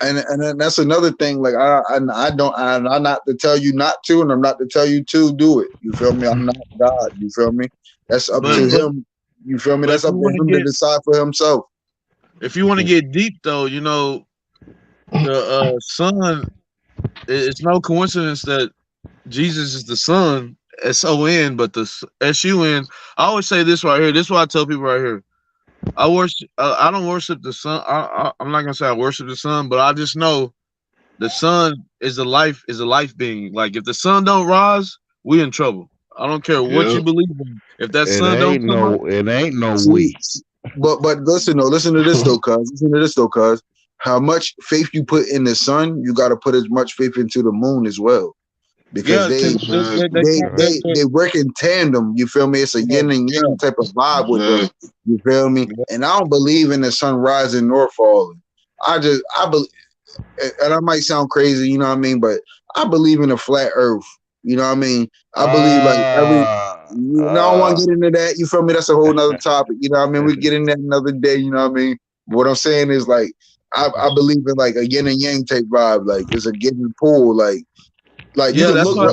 And then that's another thing. Like I'm not to tell you not to, and I'm not to tell you to do it. You feel me? I'm not God. You feel me? That's up But to but him. You feel me? but That's up to him to decide for himself. if you want to get deep though, the sun. It's no coincidence that Jesus is the Son, S-O-N, but the S-U-N. I always say this right here. This is what I tell people right here. I worship. I don't worship the sun. I'm not gonna say I worship the sun, but I just know the sun is a life being. Like if the sun don't rise, we in trouble. I don't care what you believe in. If that It sun don't ain't come up, no. It ain't no See, we. but listen to this though, cuz. Listen to this though, cuz. How much faith you put in the sun, you got to put as much faith into the moon as well, because yeah, because they work in tandem. You feel me? It's a yin and yang type of vibe with them. You feel me? And I don't believe in the sun rising nor falling. I believe, and I might sound crazy, you know what I mean, but I believe in a flat Earth. You know what I mean? I believe like I don't want to get into that. You feel me? That's a whole nother topic. You know what I mean? We get in that another day. You know what I mean? But what I'm saying is like I believe in like a yin and yang type vibe. Like it's a give and pull. Like you yeah, can that's look, why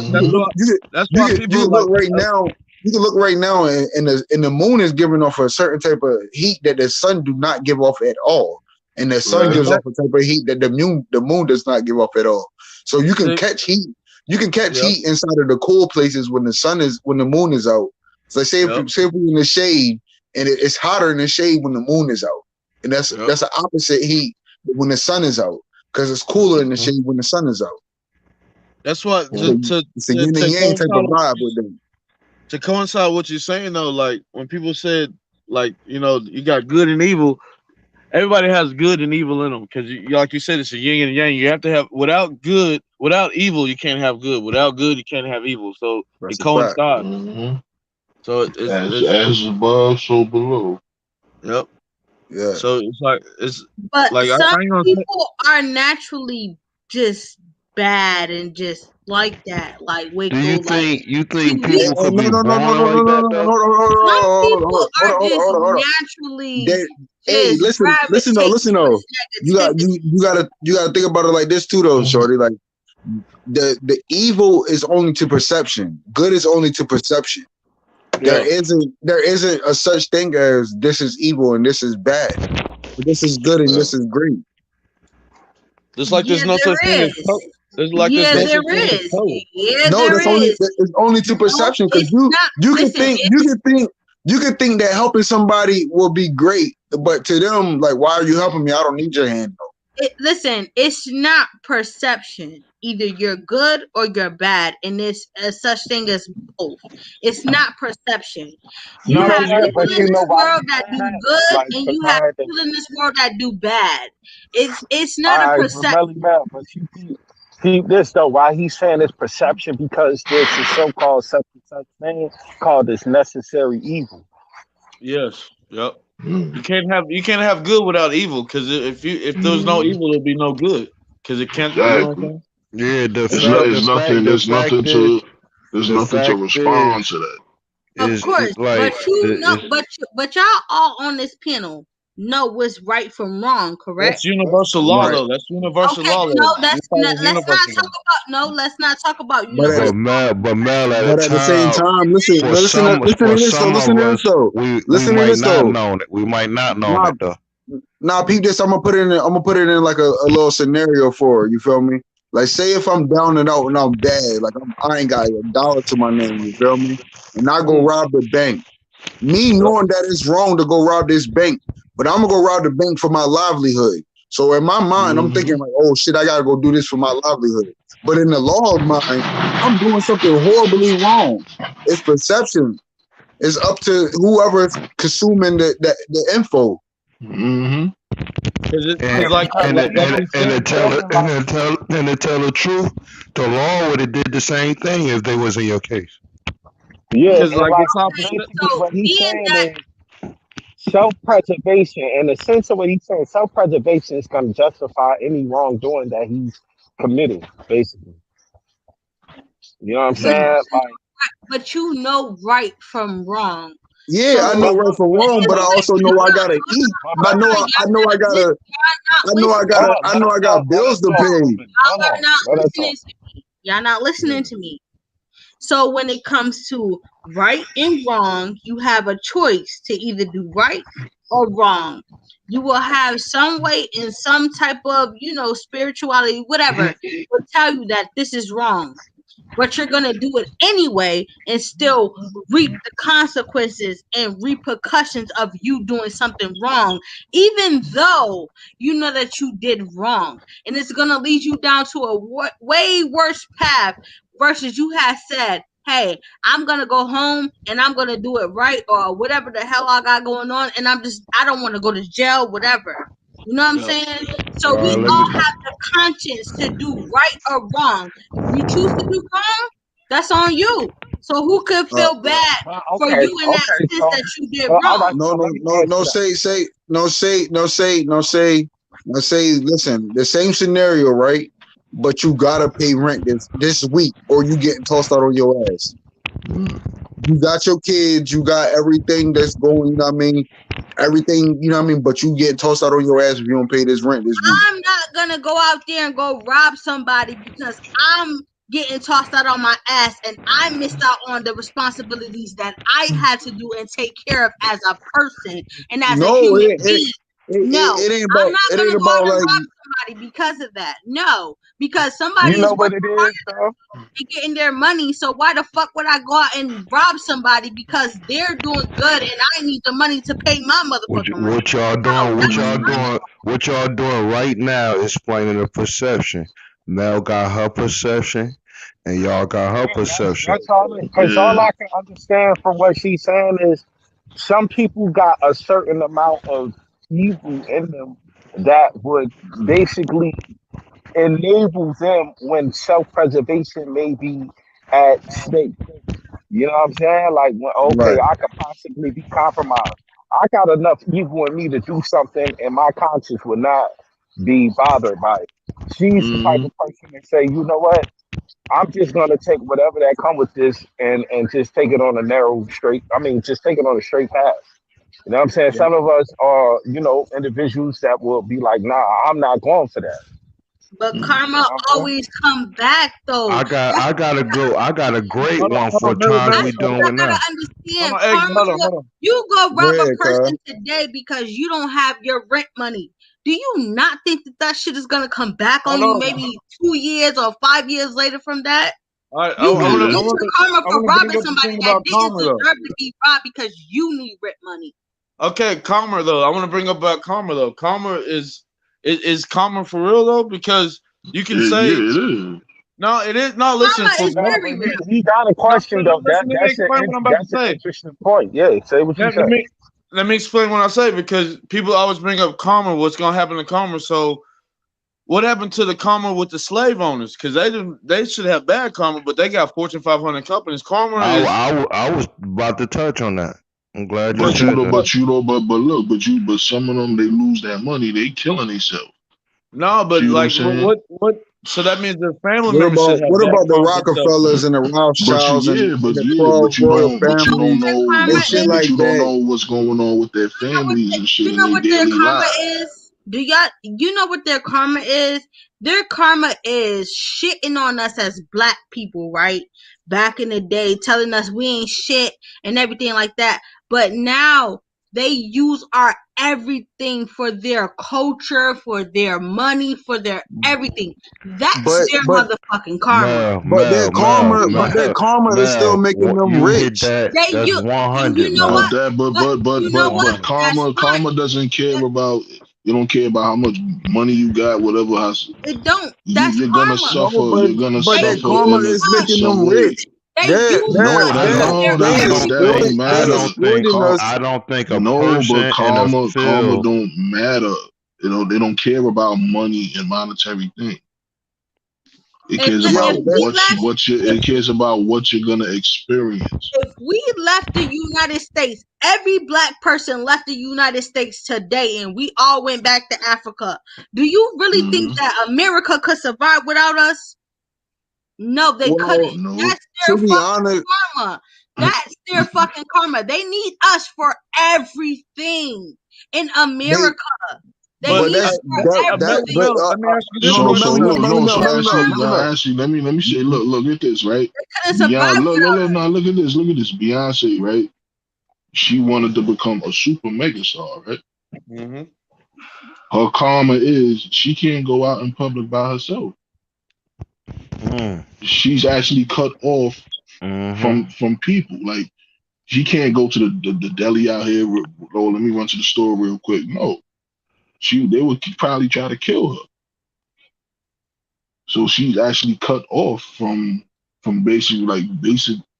that's you why can people look like right now. You can look right now, and the moon is giving off a certain type of heat that the sun do not give off at all, and the sun gives off a type of heat that the moon does not give off at all. So you can catch heat. You can catch heat inside of the cool places when the moon is out. So say if we're in the shade and it's hotter in the shade when the moon is out, and that's the opposite heat when the sun is out, because it's cooler in the shade when the sun is out. That's what It's a yin and yang type of vibe with them. To coincide with what you're saying though, like when people said like you got good and evil, everybody has good and evil in them because like you said, it's a yin and yang. You have to have without evil, you can't have good. Without good, you can't have evil. So That's it a fact. coincides. So as above, so below. Yep. Yeah. So it's like But like some I ain't gonna say, people are naturally just bad and just like that, like Do you Waco, like think see, people Hey, could no, be no, no, no, born no, no, like no, that no, no, though? some people hold are on, just hold on. naturally Hey, just listen though, gravitate towards You got negativity. you gotta think about it like this too though, shorty. Like the evil is only to perception. Good is only to perception. Yeah. There isn't a such thing as this is evil and this is bad. This is good and this is great. Just like Yeah, there's no such thing there as color. is. There's like there's Yeah, no there such thing as is. color. Yeah, No, there is. it's only to No, perception because it's not. you can Listen, think it's you can think that helping somebody will be great, but to them, like, why are you helping me? I don't need your hand. listen, it's not perception. Either you're good or you're bad, and there's a such thing as both. It's not perception. You No, have yeah, people but in you know this why world he's that saying do that? good, Like, and cause you have I had to, people in this world that do bad. It's not a all right, but perception. Melly Mel, but you keep this though. Why he's saying it's perception? Because there's a so-called such and such thing called this necessary evil. Yes. Yep. You can't have good without evil because if there's no evil, there'll be no good because it can't. You know what I'm Exactly. saying? Yeah, It's not. It's nothing. the There's nothing fact is to. There's the nothing to fact respond is to that. Of is course, but like you know, it's but y'all all on this panel know what's right from wrong, correct? That's universal law, Right. though. That's universal Okay, law, no, though. You follow let's not universal talk law. about let's not talk about But at universal. but Mel at a but at the same time time, for some listen for to this though. some Listen of to this us though. we Listen to might this not though. known it. We might not known Nah, it though. nah, peep this. I'm gonna put it in like a little scenario for her, you feel me? Like, say if I'm down and out and I'm bad, like I ain't got a dollar to my name, you feel me? And I go rob the bank. Me knowing that it's wrong to go rob this bank, but I'm gonna go rob the bank for my livelihood. So in my mind, I'm thinking like, oh shit, I gotta go do this for my livelihood. But in the law of mine, I'm doing something horribly wrong. It's perception. It's up to whoever's consuming the info. Mm-hmm. And Because and to tell the truth, the law would have did the same thing if they was in your case. Yeah, because and like like it's opposite. basically So what he's being saying that is self-preservation. In the sense of what he's saying, self-preservation is going to justify any wrongdoing that he's committed. Basically, you know what I'm but saying? Like, but you know right from wrong. Yeah, I So know but right from wrong, but I also know I gotta eat. but hold on, I know I gotta hold on, I know I got let us bills to talk, pay. Ruben. y'all Hold are on, not let us listening talk. to me. Y'all not listening to me. So when it comes to right and wrong, you have a choice to either do right or wrong. You will have some way in some type of, spirituality, whatever, will tell you that this is wrong. But you're gonna do it anyway and still reap the consequences and repercussions of you doing something wrong, even though you know that you did wrong, and it's gonna lead you down to a way worse path versus you have said, "Hey, I'm gonna go home and I'm gonna do it right or whatever the hell I got going on, and I don't want to go to jail, whatever." You know what I'm Yep. saying? So we Let all me have the conscience to do right or wrong. If you choose to do wrong, that's on you. So who could Uh, feel bad for Okay, you in that okay. sense that you did All right. wrong? So no, let me no, answer that. say, listen, the same scenario, right? But you gotta pay rent this week, or you getting tossed out on your ass. You got your kids, you got everything that's going, you know what I mean? Everything, you know what I mean? But you get tossed out on your ass if you don't pay this rent this week. I'm not gonna go out there and go rob somebody because I'm getting tossed out on my ass and I missed out on the responsibilities that I had to do and take care of as a person and as a No, human being. No, it ain't I'm about not it gonna ain't go out about and like rob somebody because of that. No, because You somebody is know what working it hard is, though. and getting their money. So why the fuck would I go out and rob somebody because they're doing good and I need the money to pay my motherfucking rent? what y'all No, doing? that's What y'all doing right now? is Explaining the perception. Mel got her perception, and y'all got her perception. That's all. Because all Yeah. I can understand from what she's saying is some people got a certain amount of evil in them that would basically enable them when self-preservation may be at stake. You know what I'm saying? Like, when, okay, right. I could possibly be compromised. I got enough evil in me to do something, and my conscience would not be bothered by it. She's the type Mm-hmm. of person to say, you know what? I'm just gonna take whatever that come with this and just take it on a narrow straight. I mean, just take it on a straight path. You know what I'm saying? Yeah. Some of us are, individuals that will be like, nah, I'm not going for that. But Mm-hmm. You karma know what I'm saying? always come back though. I got a great one Hold for on, Melly, times Melly, we That's what doing you it gotta now. hold understand. on, hey, Karma, hold on, look, hold on. you go Go rob a ahead, cuz. person today because you don't have your rent money. Do you not think that shit is gonna come back Hold on you on. maybe 2 years or 5 years later from that? All right, You can Yeah. use your karma I for wanna bring robbing up the somebody thing that about didn't karma though. deserve to be robbed because you need rent money. Okay, karma though. I want to bring up about karma though. Karma is karma for real though, because you can Yeah, say it is. no, it is no. Listen, Karma for is No, me, but very real. he got a no, question though. listen. Let me explain what I'm about to That's an say. interesting point. Yeah, say what you Let, let say. me let me explain what I say, because people always bring up karma. What's gonna happen to karma? So what happened to the karma with the slave owners? Because they should have bad karma, but they got Fortune 500 companies. Karma is I was about to touch on that. I'm glad you But okay. you said know, that. but some of them they lose that money. They killing themselves. No, but See what I'm like saying? what? So that means their family What members should about have what bad about the karma and stuff. Rockefellers and the Rothschilds and But the yeah, 12 royal but you You don't families know know what their and karma shit is? but like you don't that? know what's going on with their You know what families and shit you in know their what their daily karma lives. is? Do y'all you know what their karma is? Their karma is shitting on us as black people, right? Back in the day, telling us we ain't shit and everything like that. But now they use our everything for their culture, for their money, for their everything. That's But their but motherfucking karma. but their karma is still making them You hit rich. that. They That's you and 100, you know Mel. But what? that But you know what? but That's fine. karma doesn't care about you don't care about how much money you got, whatever has It don't. That's karma. No, you're gonna but They their suffer karma use in is in us. making some them way. rich. They They're use they're No, us that they're don't. for their No, I they don't that think. don't exploiting I they matter. don't think. exploiting us. I don't think a No, but person in a karma field. don't matter. You know, they don't care about money and monetary things. It cares if about Yo, that we left it cares about what you're gonna experience. if we left the United States, every black person left the United States today and we all went back to Africa. Do you really think Hmm. that America could survive without us? No, they couldn't. well, No. That's their to be fucking honest, karma. That's their fucking karma. They need us for everything in they America. They but But need us that's for that that Melly, but everything. Melly, let me ask you this no, question, So Melly. look, no, so Melly Mel. actually, let me say, look at this, right? They couldn't survive Beyond, without us. look at this, Beyonce, right? She wanted to become a super megastar, right? Mm-hmm. Her karma is she can't go out in public by herself. Mm, She's actually cut off mm-hmm. from people. Like she can't go to the deli out here. Oh, let me run to the store real quick. No, they would probably try to kill her. So she's actually cut off from basic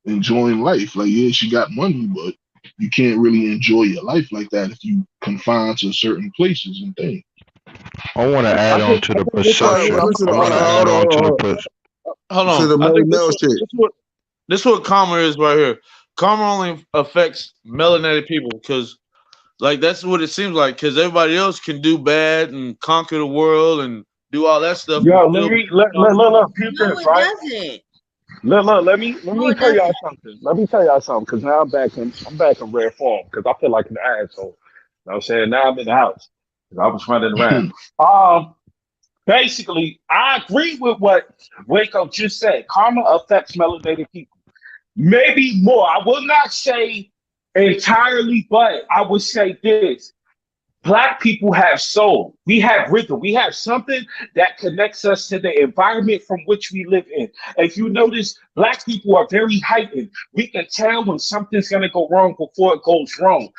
enjoying life. Like yeah, she got money, but you can't really enjoy your life like that if you confine to certain places and things. I want to I add on think to I the think this right here. perception. I'm Listen, I gonna want bring to this add up. on to the Hold to on. the I Melly think Mel shit. this what karma is right here. Karma only affects melanated people because like that's what it seems like. Because everybody else can do bad and conquer the world and do all that stuff and Yo, still, look, peep No, this, it right? doesn't. Let No, me it tell y'all doesn't. something. Let me tell y'all something, because now I'm back in rare form, because I feel like an asshole. You know what I'm saying? Now I'm in the house. 'Cause I was running around. Um, Basically, I agree with what Waco just said. Karma affects melanated people. Maybe more. I will not say entirely, but I would say this. Black people have soul. We have rhythm. We have something that connects us to the environment from which we live in. If you notice, Black people are very heightened. We can tell when something's going to go wrong before it goes wrong.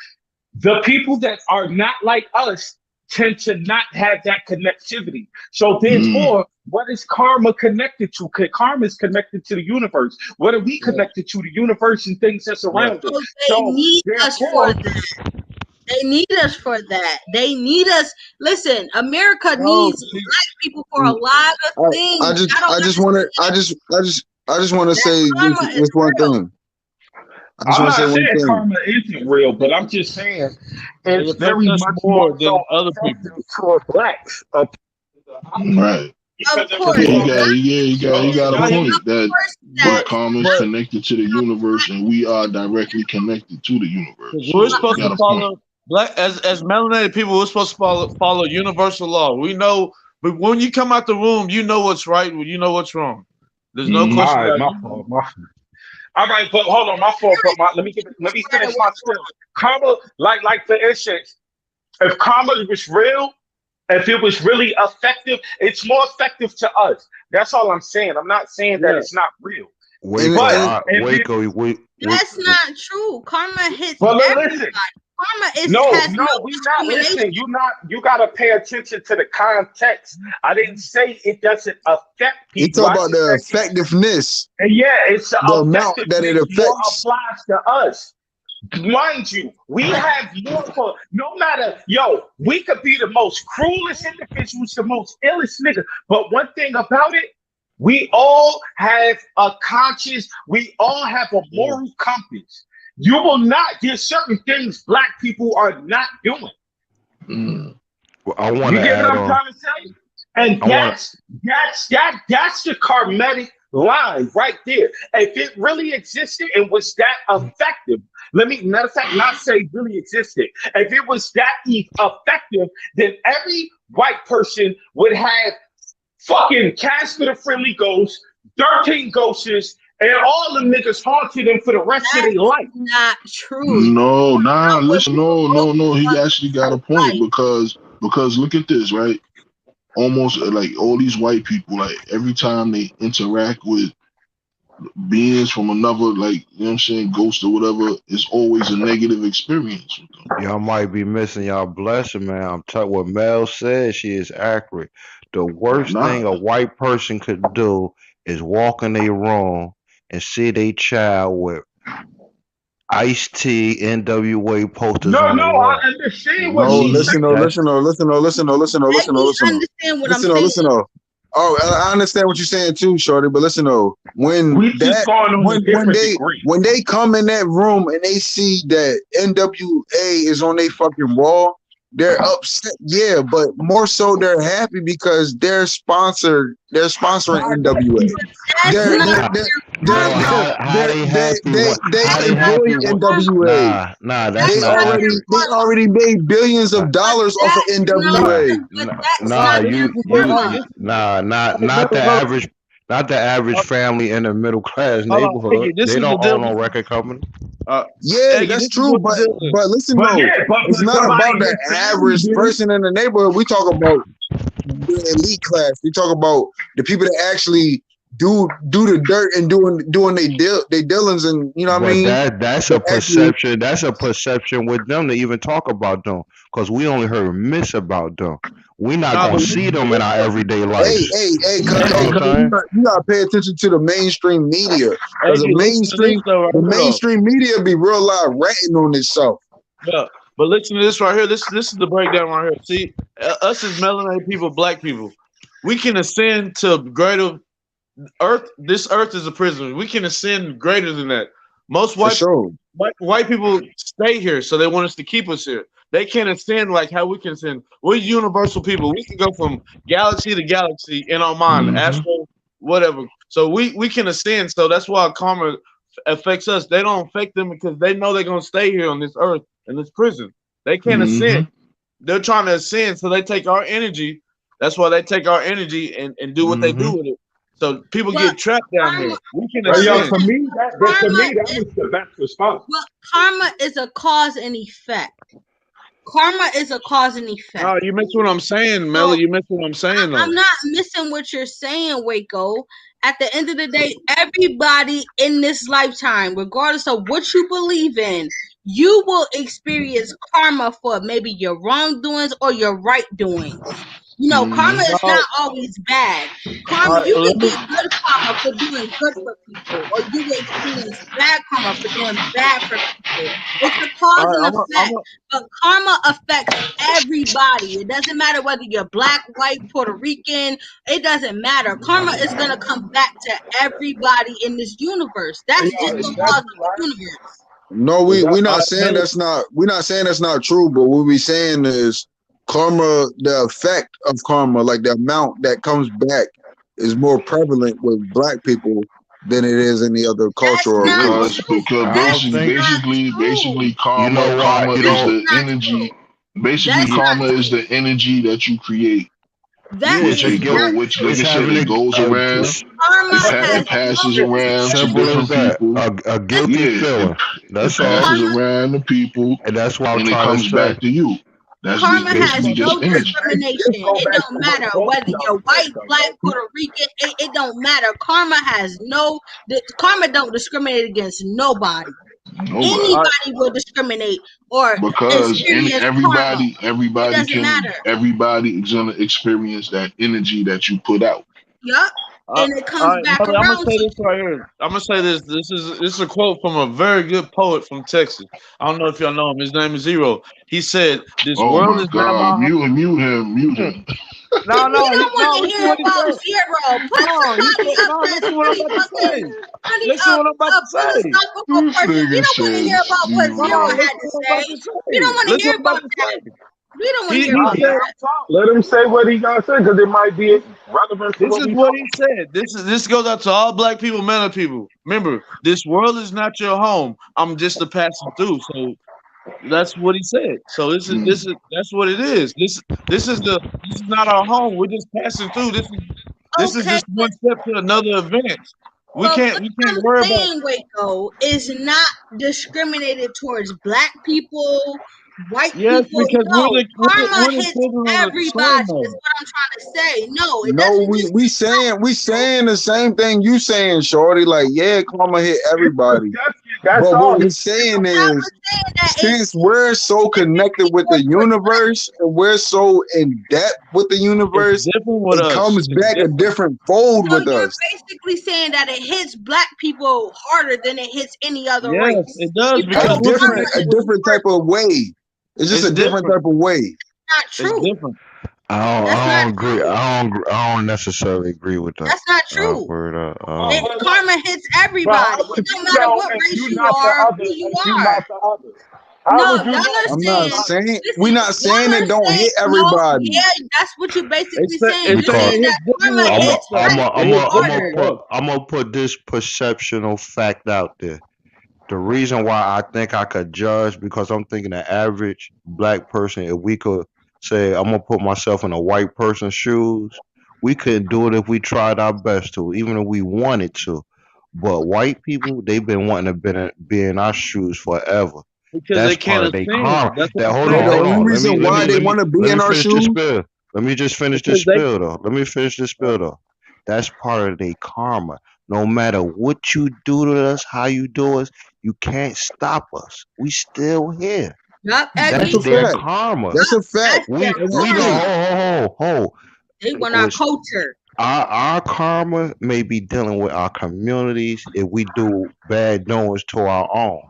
The people that are not like us tend to not have that connectivity. So Mm. therefore, what is karma connected to? Karma is connected to the universe. What are we right, connected to? The universe and things that's right. around it. So they So need us for therefore, that. They need us for that. They need us. Listen, America No, needs see, black people for a lot of I things. just I don't I just want to understand. I just want to That say karma is this one real. thing. I just I'm want to say not one saying thing. karma isn't real, but I'm just saying it it's affects very us much more more so than other people. effective toward blacks. Right. Of course. He got a point that But karma is connected to the universe, and we are directly connected to the universe. we're So supposed you got to a point. follow black as melanated people. We're supposed to follow universal law. We know, but when you come out the room, you know what's right. You know what's wrong. There's no All question right, about my it. fault. All right, but hold on, my fault. But let me finish my spiel. Karma, like for instance, if karma was real, if it was really effective, it's more effective to us. That's all I'm saying. I'm not saying that it's not real. Waco, That's not true. Karma hits But everybody. listen, Karma has no, no we not. discrimination. Listen, you gotta pay attention to the context. I didn't say it doesn't affect He people. talk about the effectiveness. And yeah, it's the amount that it effectiveness more affects. applies to us. Mind you, we have more for no matter, we could be the most cruelest individuals, the most illest niggas. But one thing about it, we all have a conscience, we all have a moral compass. You will not get certain things black people are not doing. I want You to get what add I'm on. trying to say? And that's the karmatic line right there. If it really existed and was that effective, matter of fact, not say really existed. If it was that effective, then every white person would have fucking Casper the Friendly Ghost, 13 Ghosts, and all the niggas haunted them for the rest of their life. Not true. Listen, no. He actually got a point because look at this, right? Almost like all these white people, like every time they interact with beings from another, like, you know what I'm saying, ghost or whatever, it's always a negative experience. Y'all might be missing y'all blessing, man. I'm telling what Mel said. She is accurate. The worst thing a white person could do is walk in a room and see their child with Ice-T, NWA posters on the wall. I understand what she's listen, saying. listen. Understand what I'm saying. Listen. Oh, I understand what you're saying too, Shorty. But listen, when they come in that room and they see that NWA is on their fucking wall, they're upset. Yeah, but more so they're happy because they're sponsoring NWA. They employ NWA. They already made billions of dollars off of NWA. Not the average family in a middle class neighborhood. They don't own no record company. Yeah, that's true, but listen, it's not about the average person in the neighborhood. We talk about the elite class. We talk about the people that actually do the dirt and doing they dealings, and you know what I mean. That's a perception. That's a perception with them to even talk about them, because we only heard myths about them. We're not gonna see them in our everyday life. Hey, you gotta pay attention to the mainstream media, because the mainstream media be real loud ratting on itself. Yeah, but listen to this right here. This is the breakdown right here. See, us as melanated people, black people, we can ascend to greater earth. This earth is a prison. We can ascend greater than that. Most white people stay here, so they want us to keep us here. They can't ascend like how we can ascend. We're universal people. We can go from galaxy to galaxy in our mind, astro, whatever. So we can ascend. So that's why karma affects us. They don't affect them because they know they're gonna stay here on this earth in this prison. They can't ascend. They're trying to ascend, so they take our energy. That's why they take our energy and do what they do with it. So people get trapped down here. We can ascend. To me, that was the best response. Well, karma is a cause and effect. Karma is a cause and effect. Oh, you missed what I'm saying, Melly. You missed what I'm saying, though. I'm not missing what you're saying, Waco. At the end of the day, everybody in this lifetime, regardless of what you believe in, you will experience karma for maybe your wrongdoings or your right doings. You know, karma is not always bad. Karma, you can get good karma for doing good for people, or you will experience bad karma for doing bad for people. It's a cause and effect, but karma affects everybody. It doesn't matter whether you're black, white, Puerto Rican. It doesn't matter. Karma is gonna come back to everybody in this universe. That's just the laws of the universe. No, we're not saying that's not. We're not saying that's not true. But what we're saying is, karma, the effect of karma, like the amount that comes back, is more prevalent with black people than it is any other That's culture or not race. true. Because I don't That's think not true. basically you know why karma you is That's don't. the not energy. true. Basically, That's not karma is true. the energy that you create, That Yeah, which just is give. not which like true. I It's said, having it goes around. Karma It has passes no. around to simple as different that. people. A guilty Listen, Yeah, feeling. it That's all. passes karma. around to people, And that's what I'm and it trying to comes say. back to you. That's Karma has basically no just energy. Let's discrimination. go It back don't to what matter both whether of y'all you're said, white, though, black, right? Puerto Rican. It don't matter. Karma has no. Karma don't discriminate against nobody. Nobody. Anybody will discriminate or Because experience karma. It doesn't matter. everybody is gonna experience that energy that you put out. Yup. All And it comes right, back Melly, I'm gonna around say to this right here. I'm gonna say this. This is a quote from a very good poet from Texas. I don't know if y'all know him. His name is Zero. He said, "This Oh world my is not God! my Mute him. home." No, We no, don't want to listen hear what he about said. zero. Put No, he somebody said, up no, that's listen what I'm really about to fucking, say. really Listen what I'm about a to say. philosophical This person. We nigga don't want to said hear about what No, zero zero. had listen to what I'm say. about to We don't say. want to Listen hear what I'm about about to that. say. We don't want to He hear he about Let said, him that. talk. Let him say what he got to say because it might be relevant to this what is we what talking he said. This goes out to all black people, melon people. Remember, this world is not your home. I'm just a passing through. So that's what he said. So Mm. that's what it is. This is not our home. We're just passing through. This is Okay, just one step to another event. We but can't what we can't I'm worry about. saying, Waco, is not discriminated towards black people, white Yes, people. because No, karma we're the hits children of the everybody. Is Son. what I'm trying to say. No, it No, doesn't we just. we saying we saying the same thing you saying, Shorty. Like, yeah, karma hit It's everybody. perception. That's But all. what we It's saying I'm not is, saying that it's since we're so connected specifically with the towards black. universe and we're so in depth with the It's universe, different with it us. comes It's back a different. different fold So with you're us. basically saying that it hits black people harder than it hits any other Yes, race, it does even A because though we're karma different, a connected hits with. different type harder. of way. It's just It's a different different. type of way. Not It's true. different. That's I not don't agree. true. I don't necessarily agree with that. That's not true. Word but, It but, karma hits but everybody. how It would don't you matter know what if race you you not the are, other? who you If you are. not the others, how No, would you y'all know are if I'm you not saying. not? saying we're Listen, not saying y'all it are don't saying hit no. everybody. Yeah, that's what you're basically saying. It's You're saying because saying it hits that different karma with I'm us a, hits though. I'm black a, It I'm a, people hits I'm a different harder. with put us. I'm gonna put this perceptional fact out there. The reason why I think I could judge because I'm thinking the average black person, if we could say I'm gonna put myself in a white person's shoes, we couldn't do it if we tried our best to, even if we wanted to. But white people, they've been wanting to be in our shoes forever. Because That's they can't part of their ascend. karma. That's what That I'm hold Yeah, on, the saying. hold only on. reason why they want to be Let me in our finish this shoes, spill. Let me just finish this Because they spill though. Let me finish this spill though. That's part of their karma. No matter what you do to us, how you do us, you can't stop us. We still here. Yup, that's That's a Eggy. their fact. karma. That's Yup, a fact. that's their We don't karma. Exactly. hold. They want our Was culture. our karma may be dealing with our communities if we do bad doings to our own.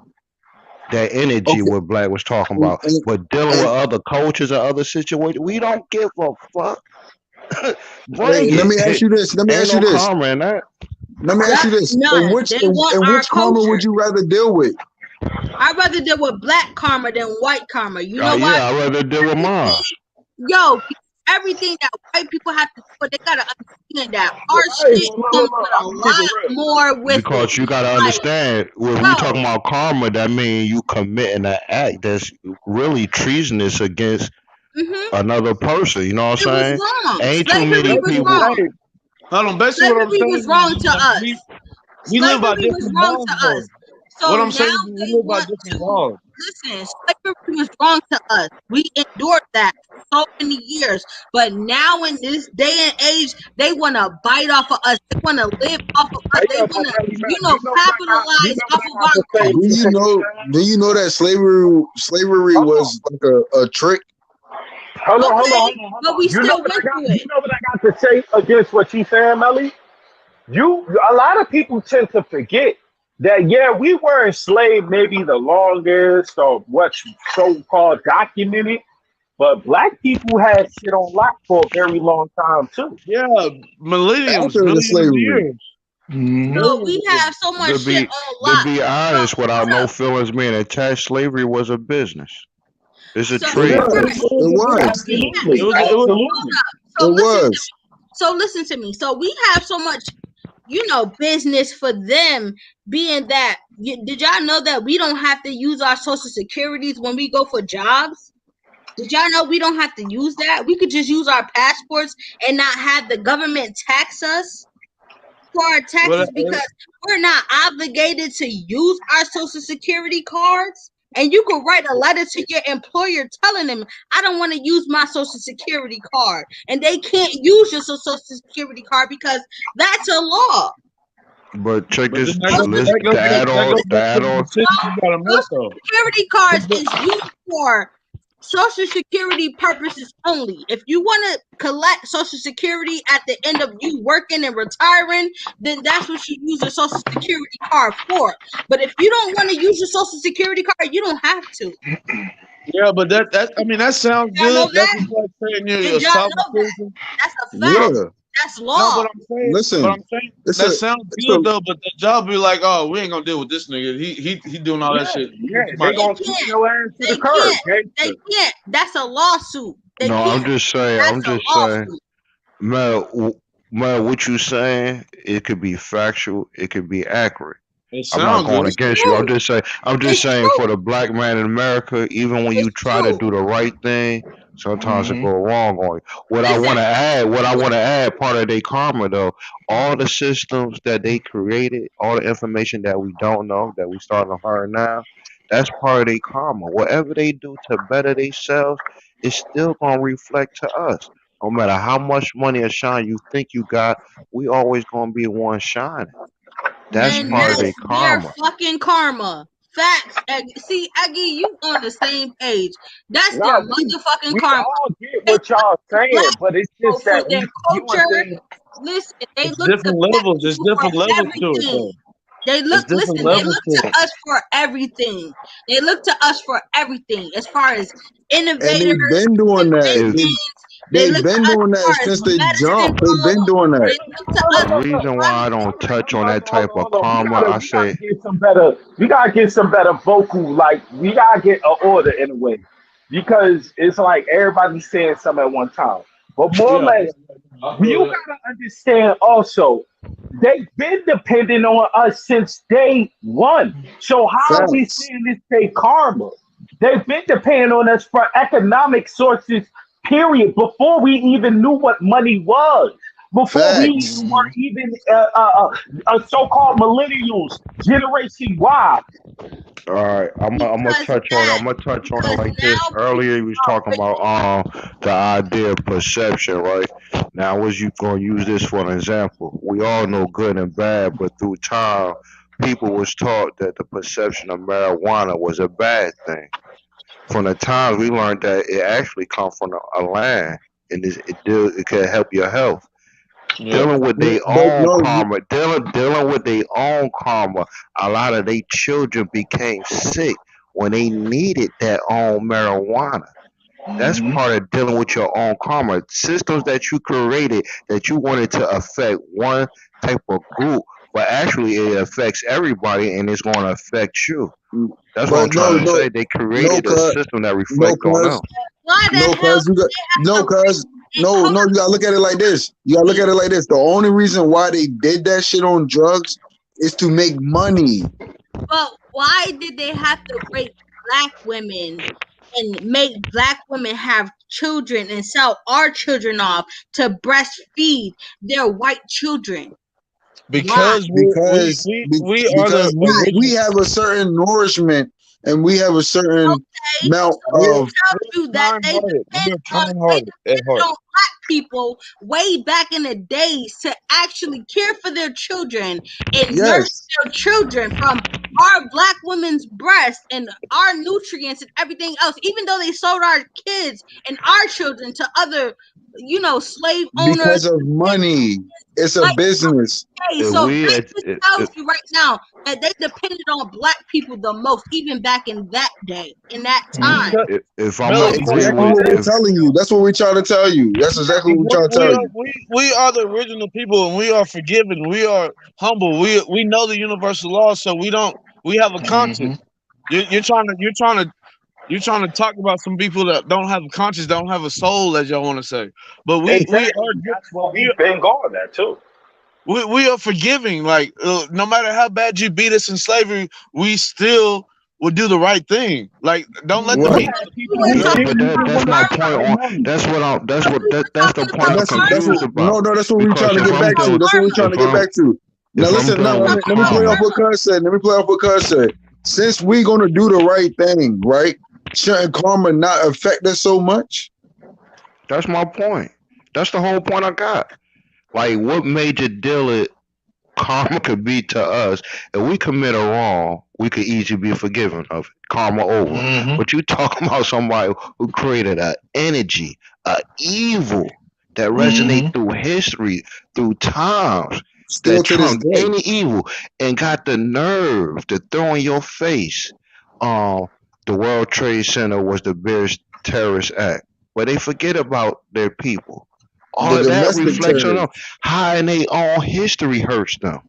That energy Okay. what Black was talking And, about. and, But dealing with and other cultures or other situations, we don't give a fuck. Bring hey, let me ask it. you this. Let me Ain't ask you no this. karma in that. Let me ask Yup, you this. In none. which They in, want in our which karma would culture. you rather deal with? I'd rather deal with black karma than white karma. You know why? Yeah, I'd rather deal with mine. Yo, everything that white people have to do, they gotta understand that our Hey, shit look, comes with I'm a gonna keep it lot real. more with it. Because you gotta Like, understand when we yo, talking about karma, that means you committing an act that's really treasonous against hmm another person. You know what it I'm was saying? wrong. Ain't too Slavery many was basically, people. wrong. hey, hold on. Basically, what I'm Slavery was saying wrong is to us. we live by Slavery was different wrong laws, to though. us. What So I'm now saying is we they live by want different to laws. listen. Slavery was wrong to us. We endured that for so many years. But now in this day and age, they want to bite off of us. They want to live off of us. Hey, They yeah, want but to, Melly Mel, you capitalize know what off I of got our to say Do to you culture. what you know? saying? Do you know that slavery Hold on, was like a trick? Okay, but we You know still what I went got? through You it. know what I got to say against what you saying, Melly? A lot of people tend to forget that yeah, we were enslaved maybe the longest or what's so-called documented, but black people had shit on lock for a very long time too. Yeah, millenniums, After the millions of slavery, years, No, millions we of have years. so much To shit be on to lock. be So honest, without hold no up. feelings being attached, slavery was a business. It's a So It trait. was. right. It was. Absolutely. It was. Absolutely. So It listen to was. me. So listen to me. So we have so much, business for them, being that did y'all know that we don't have to use our social securities when we go for jobs? Did y'all know we don't have to use that? We could just use our passports and not have the government tax us for our Well, taxes because we're not obligated to use our social security cards. And you could write a letter to your employer telling them, I don't want to use my social security card. And they can't use your social security card because that's a law. But check but this. then List that goes the back add that on. goes The back to add the on. decisions you gotta make Social though. security cards is used for social security purposes only. If you want to collect social security at the end of you working and retiring, then that's what you use a social security card for. But if you don't want to use your social security card, you don't have to. Yeah, but that I mean that sounds Y'all know good. That's that? just like saying you're Did a y'all sovereign know that? citizen. That's a fact. No, Yeah. That's no, law. Listen. I'm saying It's that a. sounds It's a. good though. But the job be like, oh, we ain't gonna deal with this nigga. He doing all that Yeah, shit. yeah. They Somebody They gonna kick can't. your ass to the They curb, can't. They gangster. can't. That's a lawsuit. They No, I'm can't. just saying. That's I'm a just saying. lawsuit. Man, man, what you saying? It could be factual. It could be accurate. it I'm not sound going good. It's against you. true. I'm just It's saying for true. the black man in America, even when you It's try to true. do the right thing, sometimes it Mm-hmm. go wrong on you. Listen, What I want to add, part of their karma though, all the systems that they created, all the information that we don't know, that we starting to learn now, that's part of their karma. Whatever they do to better themselves, it's still gonna reflect to us. No matter how much money or shine you think you got, we always gonna be one shining. That's and part of Mm-hmm. their that's their karma. fucking karma. Facts. See, Aggie, you on the same page. That's their Nah, motherfucking we karma. all get They what y'all look to black saying, but it's people just for that their we viewing culture. things. Listen, they It's look to different black levels. There's people for different levels to it everything. though. It's different Listen, they levels look to to it. us for everything. They look to us for everything as far as And innovators, they've been doing that. If inventions. They They've look to been us doing as that far as since they medicine jumped. They've been goes. doing They that. look to the us for reason why I don't touch on that type of Hold on. karma, I We gotta say, get some better. We gotta get some better vocal. Like we gotta get an order in a way, because it's like everybody's saying something at one time. But more or Yeah. less, you gotta understand also. They've been depending on us since day one. So how are we Facts. seeing this day karma? They've been depending on us for economic sources, period, before we even knew what money was. Before we Facts. were Mm-hmm. even so-called millennials, Generation Y. all right, I'm gonna because of touch on it. that. I'm gonna touch on it Because like this. now Earlier, people you was are talking about the idea of perception, right? Now, was you gonna use this for an example? We all know good and bad, but through time, people was taught that the perception of marijuana was a bad thing. From the times we learned that it actually comes from a land, and it can help your health. Yeah. Dealing with their But own no, karma, dealing with their own karma. A lot of their children became sick when they needed that own marijuana. That's Mm-hmm. part of dealing with your own karma. Systems that you created that you wanted to affect one type of group, but actually it affects everybody and it's going to affect you. That's what I'm but trying to no, say. They no, created a cuz, system that no, reflect on cuz, them. why the no, hell cuz you do got they have no, to cuz, bring a no. You gotta look at it like this. You gotta look at it like this. The only reason why they did that shit on drugs is to make money. But why did they have to rape black women and make black women have children and sell our children off to breastfeed their white children? Why? Because because we are the because we original. have a certain nourishment and we have a certain Okay, amount so We're, that of tells we're you that kind hearted. We're kind they hearted at depended heart. on black people way back in the days to actually care for their children and nurse yes, their children from our black women's breast and our nutrients and everything else, even though they sold our kids and our children to other, slave owners. because of money. It's a Like, business. okay, If so we, that just tells you right now that they depended on black people the most, even back in that day, in that time. Because if I'm Mel, gonna it's That's like agree like exactly with, what we're this. if telling you. That's what we try to tell you. That's exactly what we try to tell you. We are the original people, and we are forgiven. We are humble. We know the universal law, so we don't. We have a Mm-hmm. conscience. You're trying to You trying to talk about some people that don't have a conscience, don't have a soul, as y'all want to say. But we are Exactly. That's what we we've been going at too. we are forgiving. Like no matter how bad you beat us in slavery, we still will do the right thing. Like don't let them Right. eat You people ain't Yeah, good. talking but that's about my karma. point on. That's what I'm. That's what that's the Talking point But about I'm that's karma. confused what about. no, that's what we're trying Because to if get I'm back to. dealing, That's what we're Karma. trying to if get I'm back to. Now if I'm listen, now dealing with let me play off karma, what Cuz said. Let me play off what Cuz said. Since we gonna do the right thing, right? Shouldn't karma not affect us so much? that's my point. That's the whole point I got. Like, what major deal it karma could be to us? If we commit a wrong, we could easily be forgiven of it. Karma over. Mm-hmm. But you talking about somebody who created a energy, a evil that resonate Mm-hmm. through history, through times, Still that to this trumped day. any evil, and got the nerve to throw in your face. Um, the World Trade Center was the biggest terrorist act, but they forget about their people. All The of that domestic reflects on them. terrorists. How in their own history hurts them.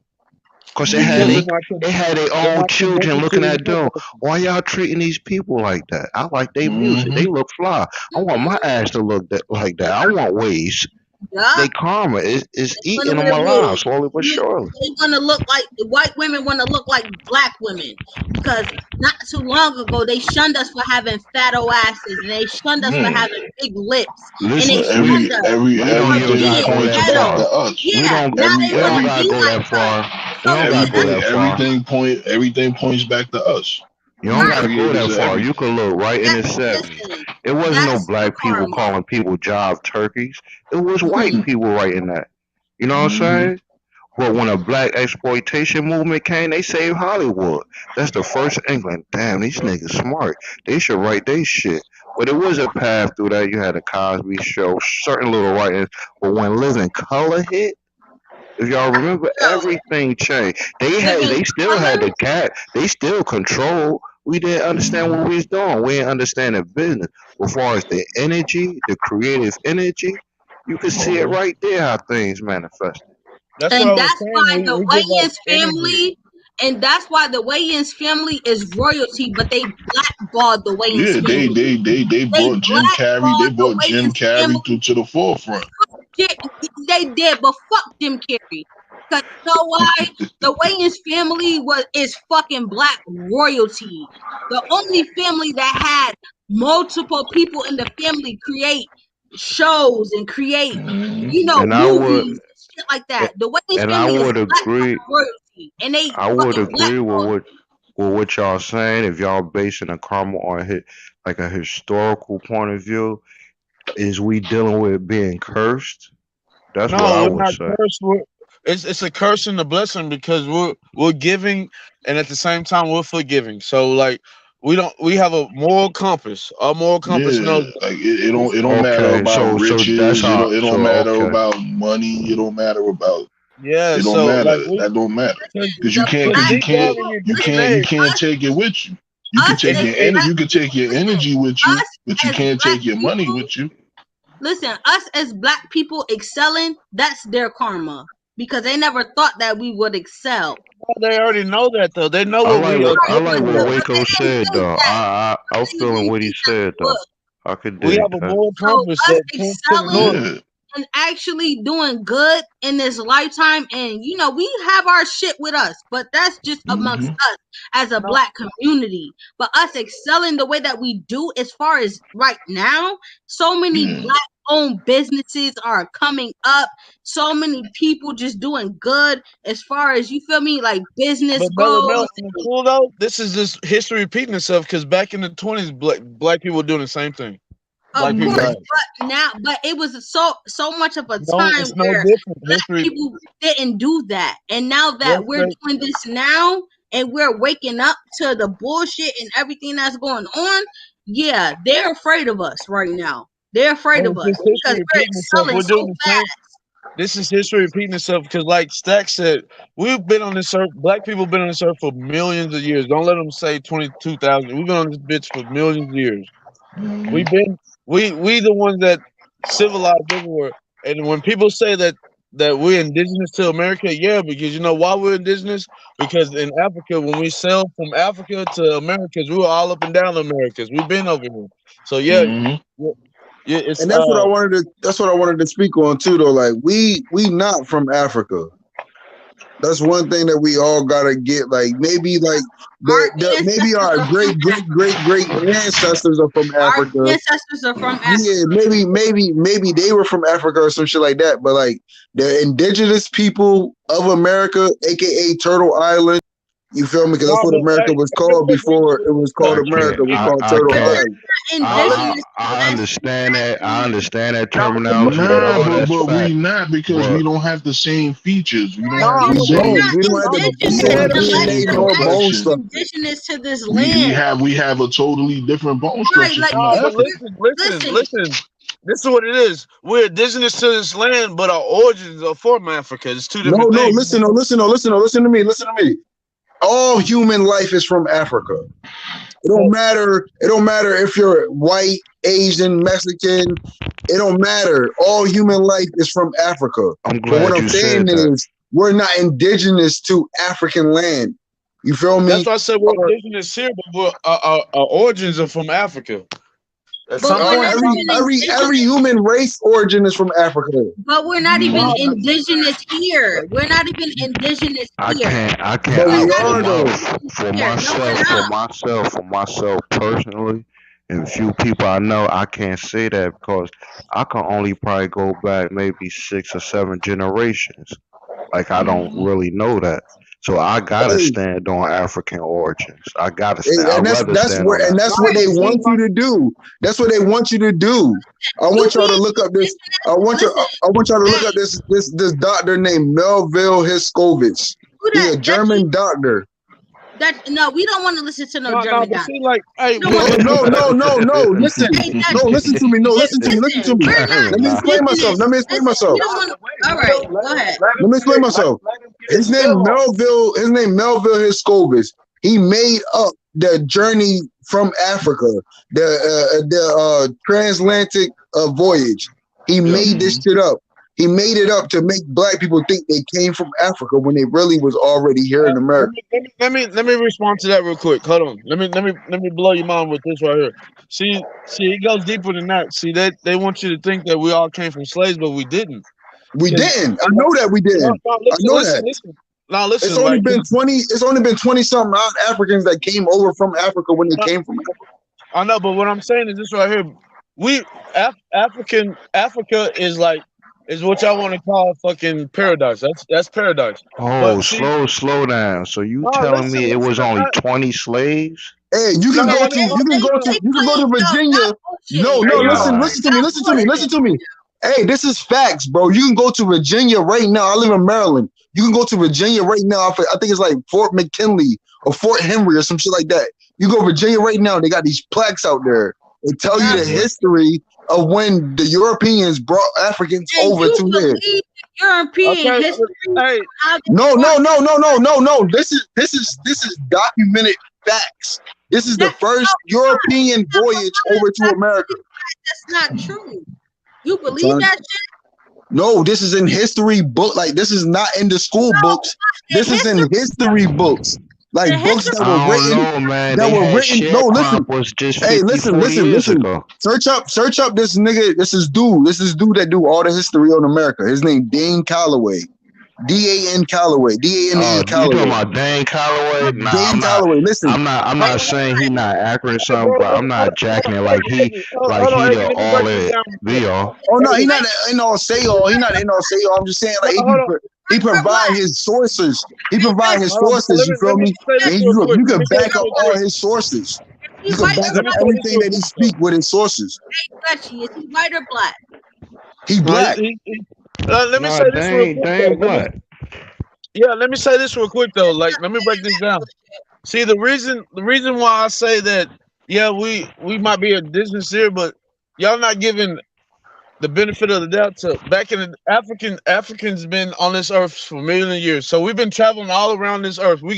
Cause Because Mm-hmm. they had their they're own not children connected to looking the at real them. person. Why y'all treating these people like that? I like their music. Mm-hmm. They look fly. I want my ass to look like that. I want waves. Yeah. They karma is Gonna eating them wear alive wigs. slowly but surely. They want to look like white women want to look like black women because not too long ago they shunned us for having fat old asses and they shunned us for Mm. having big lips and they Listen, But shunned us we don't for even everything gotta being go points that back to far. ghetto. us. We Yeah, don't now Every they we want don't to every gotta be go like that us. far. You So don't gotta go that's that far. everything points back to us. You We don't gotta right. go creators that of far. You everything. could look right in That the 70s. listen, It wasn't no that's the black people karma. calling people job turkeys. It was white Mm-hmm. people writing that. You know what I'm Mm-hmm. saying? But when a black exploitation movement came, they saved Hollywood. That's the first England. Damn, these niggas smart. They should write they shit. But it was a path through that. You had the Cosby Show, certain little writings. But when Living Color hit, if y'all remember, So everything changed. living They still had color. the cat. They still control. We didn't understand what we was doing. We didn't understand the business. As far as the energy, the creative energy, you could see it right there how things manifested. That's what I And was that's saying. why the We give off Wayans energy. family, and that's why the Wayans family is royalty, but they blackballed the Wayans Yeah, family. they They brought Jim Carrey. They blackballed the brought Jim Wayans Carrey family. to the forefront. Shit, they did, but fuck Jim Carrey. Cause you know why? The Wayans family is fucking black royalty. The only family that had multiple people in the family create shows and create, Mm-hmm. And I would, movies and shit like that. The Wayans and I family is would black agree. royalty, and they I would fucking agree blackballed. with what y'all saying. If y'all basing a karma on like a historical point of view, is we dealing with being cursed? That's what No, I we're would not say. cursed. It's a curse and a blessing because we're giving and at the same time we're forgiving. So like we have a moral compass. Our moral compass Yeah, knows like it don't matter Okay, about so that's riches. how. It So don't matter okay, about money. It don't matter about. yeah. It don't So matter. like we That don't matter because The cause black deep down in your listen, you DNA can't take it with you. You can us take and as your it, you can take your listen, energy with you, us but you as can't black take your money people. with you. Listen, us as black people excelling, that's their karma. Because they never thought that we would excel. they already know that though. They know I what we like are Right, I like capable what of. but they Waco didn't said think though. that. I'm They feeling didn't what he think that said we though. would. I could We dig have a that. moral So compass us that points to the excelling north. Yeah. and actually doing good in this lifetime, and we have our shit with us, but that's just amongst Mm-hmm. us as a No, black community. But us excelling the way that we do, as far as right now, so many Yeah. black owned businesses are coming up, so many people just doing good as far as, you feel me, like business but Mellow Mel goes. in the cool though, this is just history repeating itself because back in the 20s, black people were doing the same thing. Of Black people course, Mm-hmm. died. but it was so much of a No, time it's no where different. black History. people didn't do that. And now Yes, that we're they, doing this now and we're waking up to the bullshit and everything that's going on, yeah, they're afraid of us right now. They're afraid and of it's us just history because we're repeating itself. excelling We're so doing the same. fast. This is history repeating itself because, like Stack said, we've been on this earth. Black people have been on this earth for millions of years. Don't let them say 22,000. We've been on this bitch for millions of years. Mm-hmm. We've been we the ones that civilized everywhere. And when people say that that we're indigenous to America? Yeah, because you know why we're indigenous? Because in Africa, when we sailed from Africa to Americas, we were all up and down the Americas. We've been over here. So yeah, Hmm. yeah, yeah, it's And that's what I wanted to speak on too, though. Like we not from Africa. That's one thing that we all gotta get. Like maybe like Our maybe ancestors our are from great Africa. ancestors are from Our Africa. ancestors are from Yeah, Africa. maybe they were from Africa or some shit like that. But like the indigenous people of America, aka Turtle Island, you feel me? Because no, that's what but America hey, was real called quick, before it was called I America. can't. It was called I Turtle But can't. Island. we're not listen, indigenous to I that understand that. I nationality. understand that no, terminology and Nah, all but that's we fact. not because we But don't have the same features. We don't no, have I'm the We gonna tell We're you. same. don't. not We don't have No, the indigenous you to same heard the us Complexion, DNA nor bone nationality complexion. structure. indigenous to this We land. have a totally different bone Right, structure like from no, but Africa. listen, listen. This is what it is. We're indigenous to this land, but our origins are from Africa. It's two different No, things. listen to me. Listen to me. All human life is from Africa. It don't So, matter. It don't matter if you're white, Asian, Mexican. It don't matter. All human life is from Africa. I'm But what glad I'm you saying said that. is, we're not indigenous to African land. You feel that's me? why I said we're indigenous here, but our origins are from Africa. At but some we're point not in Every time, even every indigenous. human race origin is from Africa. But we're not even no, but indigenous here. We're not even indigenous here. I can't. But We're we not are even though. For here. No, we're myself, not. for myself personally, and few people I know, I can't say that because I can only probably go back maybe 6 or 7 generations. Like I don't Hmm. really know that. So I gotta Hey, stand on African origins. I gotta stand. and I'd that's rather stand on that. that's what no, they but see, want you to do. That's what they want you to do. I You want y'all to being look up this. listen, I want y'all to look up hey, this doctor named Melville Hiskovitz. who He's a that you German doctor. that no, we don't want to listen to no no, German but doctor. see, like, hey, We don't want to with No, listen. no, no, no. Listen, Hey, no, Dutchy, listen to me. No, if, listen to me. Listen to listen, me. we're not German Let me explain doctor. myself. indigenous. Let me explain Listen, we myself. don't want. All right, go ahead. Let me explain myself. His name Melville. His name Melville Hiskovitz. He made up the journey from Africa, the transatlantic voyage. He yeah. made this shit up. He made it up to make black people think they came from Africa when they really was already here in America. Let me respond to that real quick. Hold on. Let me blow your mind with this right here. See, it goes deeper than that. See, they want you to think that we all came from slaves, but we didn't. We Because didn't. I know that we no, didn't. no, I know that. listen. Now It's listen, only like been 20. It's only been 20 something odd Africans that came over from Africa when they came from Africa. I know, but what I'm saying is this right here. We Africa is like is what y'all want to call fucking paradise. That's paradise. Oh, But see, slow down. So you no, telling me it listen. was only 20 slaves? Hey, you No, can go let me. to you can go to They you can go claim to no, Virginia. stop No, bullshitting. no, Hey, listen, y'all. listen to me, Stop listen to me, listen bullshitting. to me. Hey, this is facts, bro. You can go to Virginia right now. I live in Maryland. You can go to Virginia right now. I think it's like Fort McKinley or Fort Henry or some shit like that. You go to Virginia right now. They got these plaques out there. They tell you Stop the bullshitting. history of when the Europeans brought Africans And over you to here. believe European Okay. history? Hey, How they No, no, brought no, no, no, no, no. This is documented facts. This is the that? first European voyage over to America. That's not true. You I'm believe telling you. that shit? No, this is in history book. Like this is not in the school books. The This is in history books. the Like books history. that were I don't written. know, man. That They were had written. No, listen. sharecroppers just Hey, 50, listen, 40 listen, years listen. ago. Search up this nigga. This is dude. This is dude that do all the history on America. His name Dane Calloway. D-A-N Calloway. D-A-N-E Oh, you talking Calloway. about Dane Calloway? Nah, Dane Calloway. Listen. I'm hold not on, saying he not accurate or hey, something, bro. but I'm not jacking it like Hold on, he hey, the let me all break this it down. be all. Oh no, he Hey, not in all say all. He not in all say all. I'm just saying like hold on, he For provide what? his sources. He Hey, provide his hold on, bro. sources. You feel Let me me? say this And real quick. you Let can me say back this up real all quick. his sources. is he You can white back or Let up me black? say this everything real that he quick though. speak with his sources. Dutchy, is he white or black? He No, black. let me Nah, say this real quick though. Dane black. Let me say this real quick though. Like, let me break this down. See, the reason why I say that, yeah, we might be a distance here, but y'all not giving the benefit of the doubt to back in the Africans been on this earth for millions of years. So we've been traveling all around this earth. You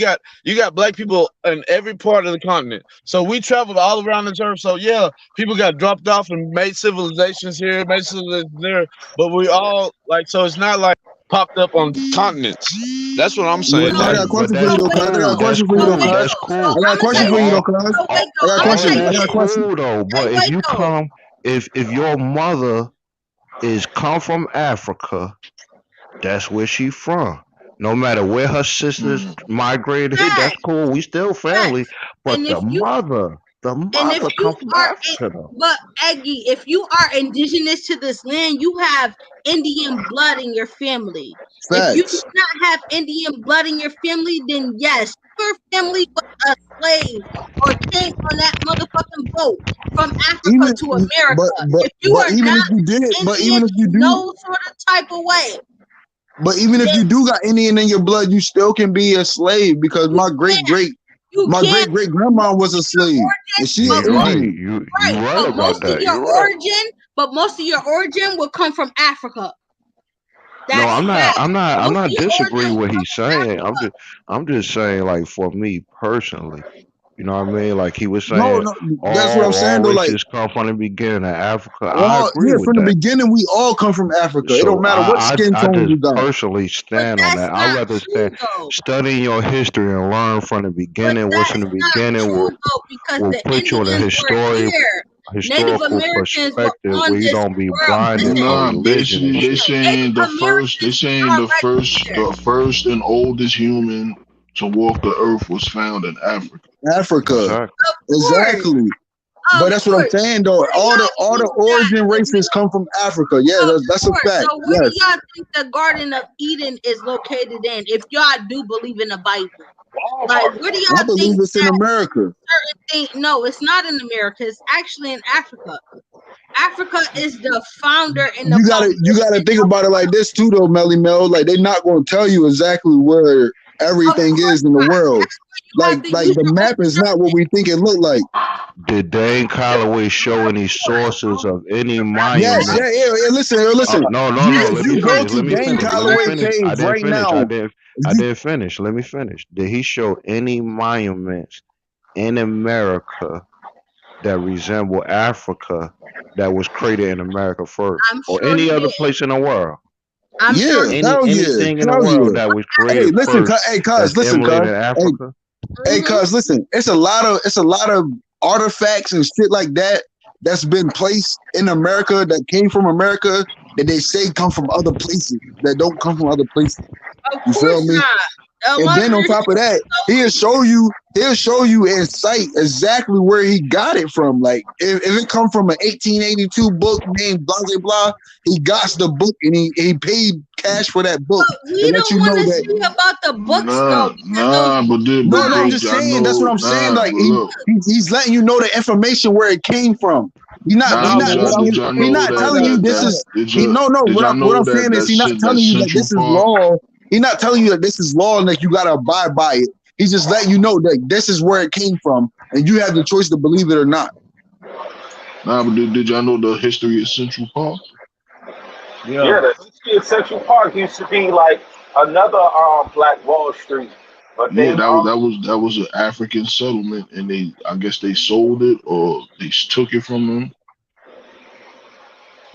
got black people in every part of the continent. So we traveled all around this earth. So yeah, people got dropped off and made civilizations here, made civilizations there. But we all like, so it's not like popped up on continents. That's what I'm Yeah, saying. I Like, got a But question for you that's though, cuz. I got a cool. That's question for you So though, cool. wait cuz. That's though. So cool. I got a I'm gonna question say But for you this. though, all cuz. So wait I though. got a I'm gonna all question. say I that's got a this. question. cool though. Hey, But if wait you though. come, if your mother is come from Africa, that's where she from. No matter where her sisters Mm. migrated, that's Facts, cool. We still family. facts. But And if you the and if mother you come from are Africa though. but Aggie, if you are indigenous to this land, you have Indian blood in your family. If you do Facts. not have Indian blood in your family, then yes, your family was a slave or came on that motherfucking boat from Africa Even to America. If you but are even if not you did, but Indian even if you in do, no sort of type of way, but even if then you do got Indian in your blood, you still can be a slave because you can't. You my can't. great great grandma was a slave and she You an right. Indian. You Right, right but about that. You're right. most of your origin will come from Africa. No, That's fact. I'm Most of not your disagreeing origin will what come he's from saying. Africa. I'm just saying like for me personally, you know what I mean? Like he was No, saying no, that's what I'm saying all though. Like races come from the beginning of Africa. I all agree yeah, with from the that. beginning we all come from Africa. It don't So matter what skin I tone just you got. personally But stand on that's that. I not rather true stand though. studying your history and learn from the But beginning. What's in that's the not beginning true though, because will the put you in a Indians were here. Native historical Americans were perspective on where you this don't be world. blinded to Listen, Nah, religion and basically listen. they shit. saying Native they Americans saying were already here. the first and oldest human to walk the earth was found in Africa. Africa. Exactly. Of course. Exactly. But Of that's what I'm course. saying though. Where do y'all All think the that origin the races come from Africa. Yeah, Of that's a course. fact. So where do Yes. y'all think the Garden of Eden is located in? If y'all do believe in the Bible, like where do I y'all believe think it's in that America. certain thing? No, it's not in America. It's actually in Africa. Africa is the founder and the You gotta foundation think of about it like this too though, Melly Mel. Like they're not gonna tell you exactly where Of everything is course in the not. world. That's why you have to use The your own map is not what we think it look like. Did Dane Calloway show any sources of any Yes, yeah, monuments? yeah. Listen. No. If Let me you go finish. to Let me Dane finish. Let me Calloway finish. page I didn't right finish. now, if I you didn't finish. Let me finish. Did he show any monuments in America that resemble Africa that was created in America first, I'm or sure any he other did. place in the world? I'm sure yeah, he hell yeah, Anything in the hell world yeah. that was Hey, created listen, first cuz, that's listen, cuz. emulated in Hey, Africa? hey, hmm cuz, listen. It's a lot of artifacts and shit like that that's been placed in America that came from America that they say come from other places that don't come from other places. Of You feel course me? not. A And lot then of on this top of shit is that, stolen. he'll show you in sight exactly where he got it from. Like if it come from an 1882 book named blah blah blah, he got the book and he paid cash for that book But to we let don't you want know to that. see about the books though, because those Nah, books No, no, I'm lie. just I saying. That's what know, I'm saying. Like but look, he's letting you know the information where it came from. He nah, not letting did you. y'all He know not telling you this is. He no no. did y'all What know I'm saying is he not that telling you that Central this is Park? law. He not telling you that this is law and that you gotta abide by it. He's just letting you know that this is where it came from, and you have the choice to believe it or not. Nah, but did y'all know the history of Central Park? Yeah, the history of Central Park used to be like another Black Wall Street, but Yeah, they that was an African settlement, and I guess they sold it or they took it from them.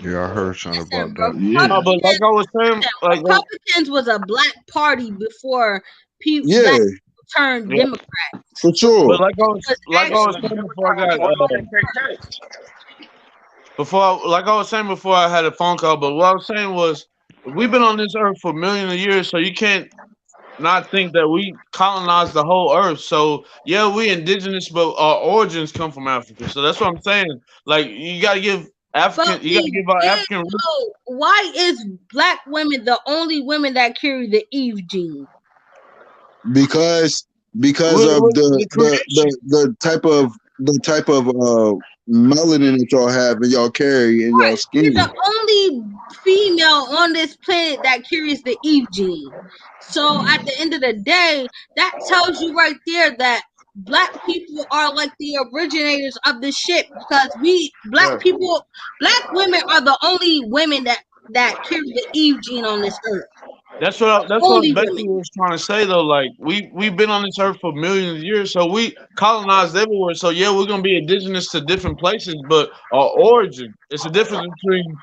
Yeah, I heard something Listen, about that. Yeah, but like I was saying, like Republicans was a black party before black Yeah, people turned yeah, Democrat. for sure. but Because like I was actually, saying before I got KKK. like I was saying before I had a phone call. But what I was saying was, we've been on this earth for millions of years, so you can't not think that we colonized the whole earth. So yeah, we indigenous, but our origins come from Africa. So that's what I'm saying. Like you got to give but you got to we give our did African roots. know why is black women the only women that carry the Eve gene? because of With creation. the type of melanin that y'all have and y'all carry in y'all Right. We're skin. the only female on this planet that carries the Eve gene. So at the end of the day, that tells you right there that black people are like the originators of this shit because Right. black women are the only women that carry the Eve gene on this earth. That's what Only Becky women. was trying to say though. Like we've been on this earth for millions of years, so we colonized everywhere. So yeah, we're gonna be indigenous to different places, but our origin, it's a difference between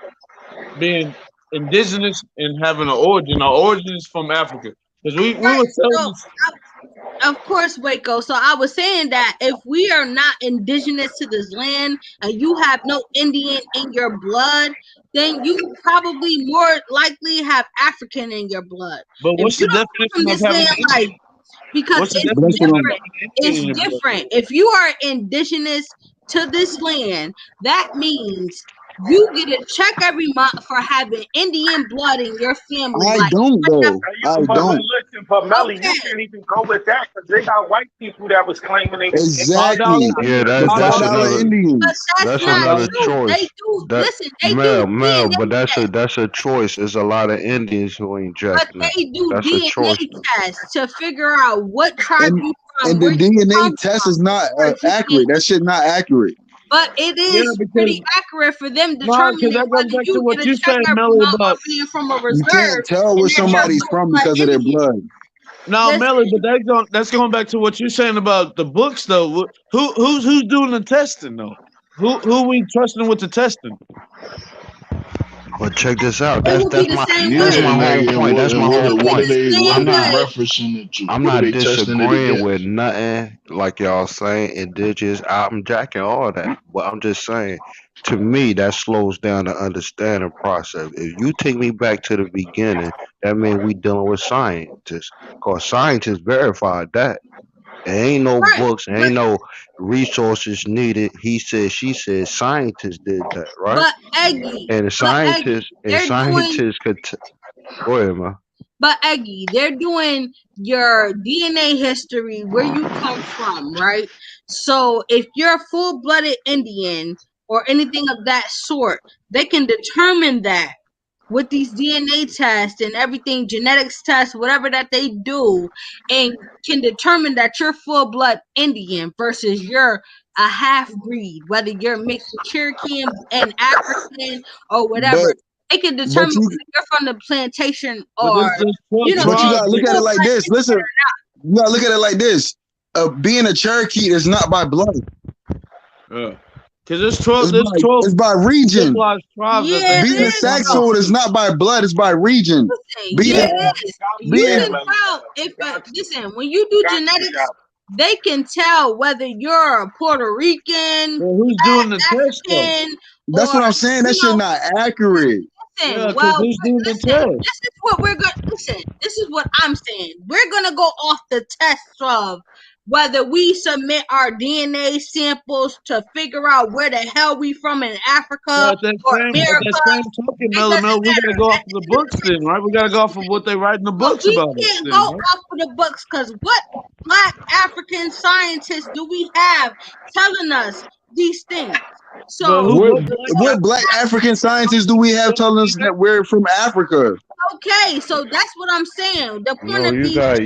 being indigenous and having an origin. Our origin is from Africa. Because we Right. were telling So, of course, Waco. So I was saying that if we are not indigenous to this land and you have no Indian in your blood, then you probably more likely have African in your blood. but If what's you the don't come from definition of this having land, an like, Indian? because What's the it's But that's definition what of I'm. different. having an It's Indian in your blood? different. If you are indigenous to this land, that means you get a check every month for having Indian blood in your family. I Like, don't though. Hey, I yo, but don't. listen, but Melly, you okay, can't even go with that because they got white people that was claiming they was $5 Exactly. Indian, Yeah, The that $5 that's $5 Indian, another but Indians. that's that's not another $5. true. They choice. do That listen. They do Mel, DNA but tests, that's a choice. There's a lot of Indians who ain't but jacking that. they do That's a choice. DNA tests to figure out what tribe And you and from, the where you DNA come test is from, not where you can. accurate. That shit not accurate. But it Yeah, is because pretty accurate for them no, because determining that goes whether back to you what get a you check said, every Melly, month or about being from a You reserve can't tell and where that you're somebody's full from blood because of their Indian. blood. no, Melly, but that's going back to what you're saying about the books, though. Who's doing the testing, though? Who we trusting with the testing? But check this out. It would be the same Yeah, That's way. my whole nigga. point. That's my It whole would be point. What I'm are the they same not way. referencing it to? I'm What are not they testing it disagreeing against? with nothing like y'all saying indigenous. I'm jacking all that. But I'm just saying, to me, that slows down the understanding process. If you take me back to the beginning, that means we dealing with scientists. Cause scientists verified that. There ain't no Right. books, there But ain't no resources needed. He said, she said, scientists did that, right? but Eggy, And the but Eggy, scientists and they're doing scientists could go ahead, man. but Eggy, they're doing your DNA history, where you come from, right? So if you're a full-blooded Indian or anything of that sort, they can determine that with these DNA tests and everything, genetics tests, whatever that they do, and can determine that you're full blood Indian versus you're a half breed, whether you're mixed with Cherokee and African or whatever. But They can but determine you whether you're from the plantation But or, there's 12 you know, but you tribes. gotta look at full it like blood this. Indian. Listen, you gotta look at it like this. Being a Cherokee is not by blood. Yeah. Because there's 12 It's by region. civilized tribes that Yeah, they Being it a say is. clubhouse. Saxon is not by blood. It's by region. Listen, Being yeah, Yeah, it is. got you You there, being can Melly tell Mel. if Got you. listen, when you do Got you, genetics, got they can tell whether you're a Puerto Rican, Well, who's doing the test, though? African, that's or what I'm saying. That you shit know, not accurate. Yeah, listen. because Well, who's doing the listen. test? This is what we're gonna listen. This is what I'm saying. We're gonna go off the tests of whether we submit our DNA samples to figure out where the hell we from in So Africa at that or same America. token, It Melly doesn't Mel, we gotta matter. go At off of the the end of books the then, right? We gotta go off of what they write in the But books we about us can't go then, right? off of the books because what Black African scientists do we have telling us these things? But So, What black African scientists do we have telling us that we're from Africa? okay, so that's what I'm saying. The point No, of you these got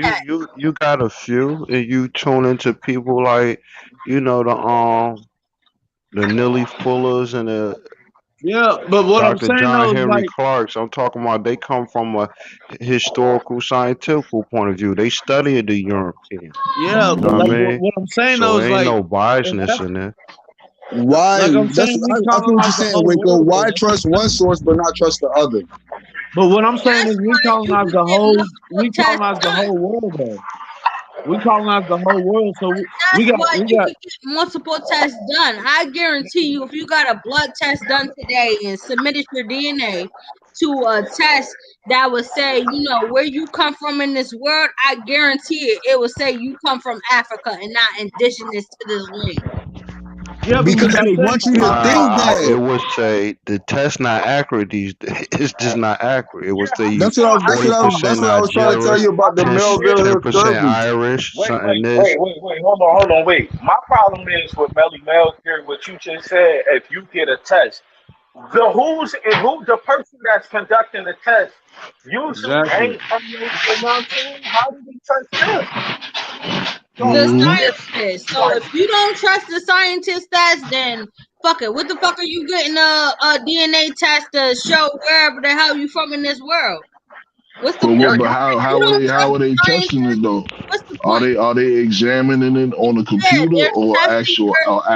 tests, you got a few, and you tune into people like the Nelly Fullers and the yeah, but what I'm Dr. saying John though is Henry like, Clark's. I'm talking about they come from a historical, scientific point of view. They study the Europeans. yeah, You know but what I like mean? what I'm saying though So is there ain't like, no if biasness Af- in there. Why? like I'm That's saying, we I feel what you're colonize the saying, whole Winko. world though. Why trust one source but not trust the other? But what I'm saying that's is why you can get multiple we tests colonize the done. whole world though. We colonize the whole world, so That's why we you got can get multiple tests done. I guarantee you, if you got a blood test done today and submitted your DNA to a test that would say, you know, where you come from in this world, I guarantee it will say you come from Africa and not indigenous to this land. yeah, because Because they they say want you to think It that. would say the test not accurate these days. It's just not accurate. It Yeah, would say how you you gonna how you gonna 40% That's what I was trying to tell Nigerian, you about the 10 Melville Hill 10% survey. Irish, wait, something wait, this. wait, wait, wait, hold on, wait. My problem is with Melly Mel's theory, what you just said, if you get a test, who the person that's conducting the test usually exactly. ain't from your, you know what I'm saying? How do we test them? So The Hmm if scientists. So like if you don't trust the scientist test, then fuck it. What the fuck are you getting a DNA test to show wherever the hell you from in this world? What's the But point? what? But how You are don't they? How trust are they testing it scientists. though? What's the Are point? they examining it on a Yeah, computer they're or testing actual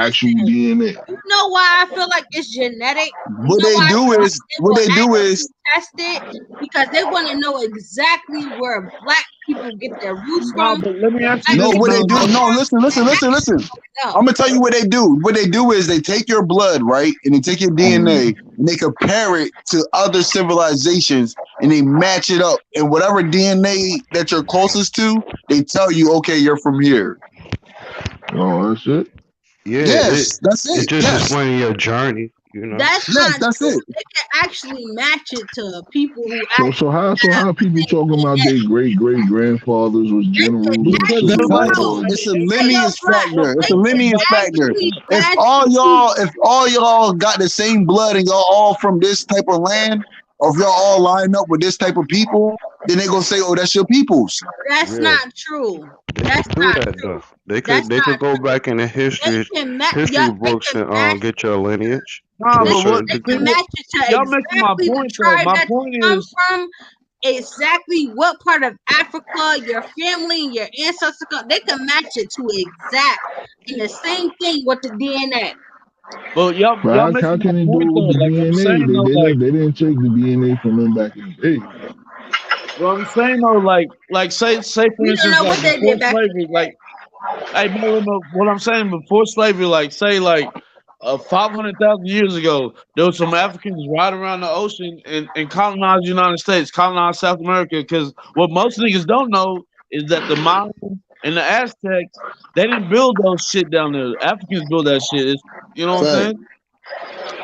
listen, DNA? you know why I feel like it's genetic? You What know they why I do feel like is, they what will they do is, actually test it? Because they want to know exactly where black people get their roots No, from, but let me where ask you black no, this, what people they man. do, come Like, no, from. listen, listen, They listen, actually listen. want to I'm know. gonna tell you what they do. What they do is they take your blood, right, and they take your DNA and they compare it to other civilizations and they match it up. And whatever DNA that you're closest to, they tell you, okay, you're from here. Oh, that's it. Yeah, Yes, that's it it. just Yes, explaining your journey, you know. That's yes, not that's true. it. They can actually match it to people who So actually have how the people same talking about DNA. their great grandfathers was They can generals and because civil actually, everybody bro. don't Because war? say it's a Hey, yo, everybody. lineage black. Look, factor. It's They a look, can lineage everybody. factor. actually If match all people. y'all, if all y'all got the same blood and y'all all from this type of land, or if y'all all line up with this type of people, then they gonna say, "Oh, that's your peoples." That's Yeah, not true. they That's could do not that though. true. That's They not could go true. back in the They can match. history Yeah, they books can and match. get your lineage Nah, to a but what certain They can degree. people match it to y'all making my exactly the point though. tribe My that point you come is, from, exactly what part of Africa your family and your ancestors come. They can match it to exact, and the same thing with the DNA. but But y'all how making my can they do point it with though. the Like I'm DNA? saying though, like They didn't take the DNA from them back in the day. what I'm saying though, like say for We don't instance, know like what they before did back in slavery, the like day. hey, no, what I'm saying before slavery, like say like 500,000 years ago, there was some Africans right around the ocean and colonized the United States, colonized South America. Because what most niggas don't know is that the Mayans and the Aztecs, they didn't build those shit down there. Africans built that shit. You know what I'm Fact. saying?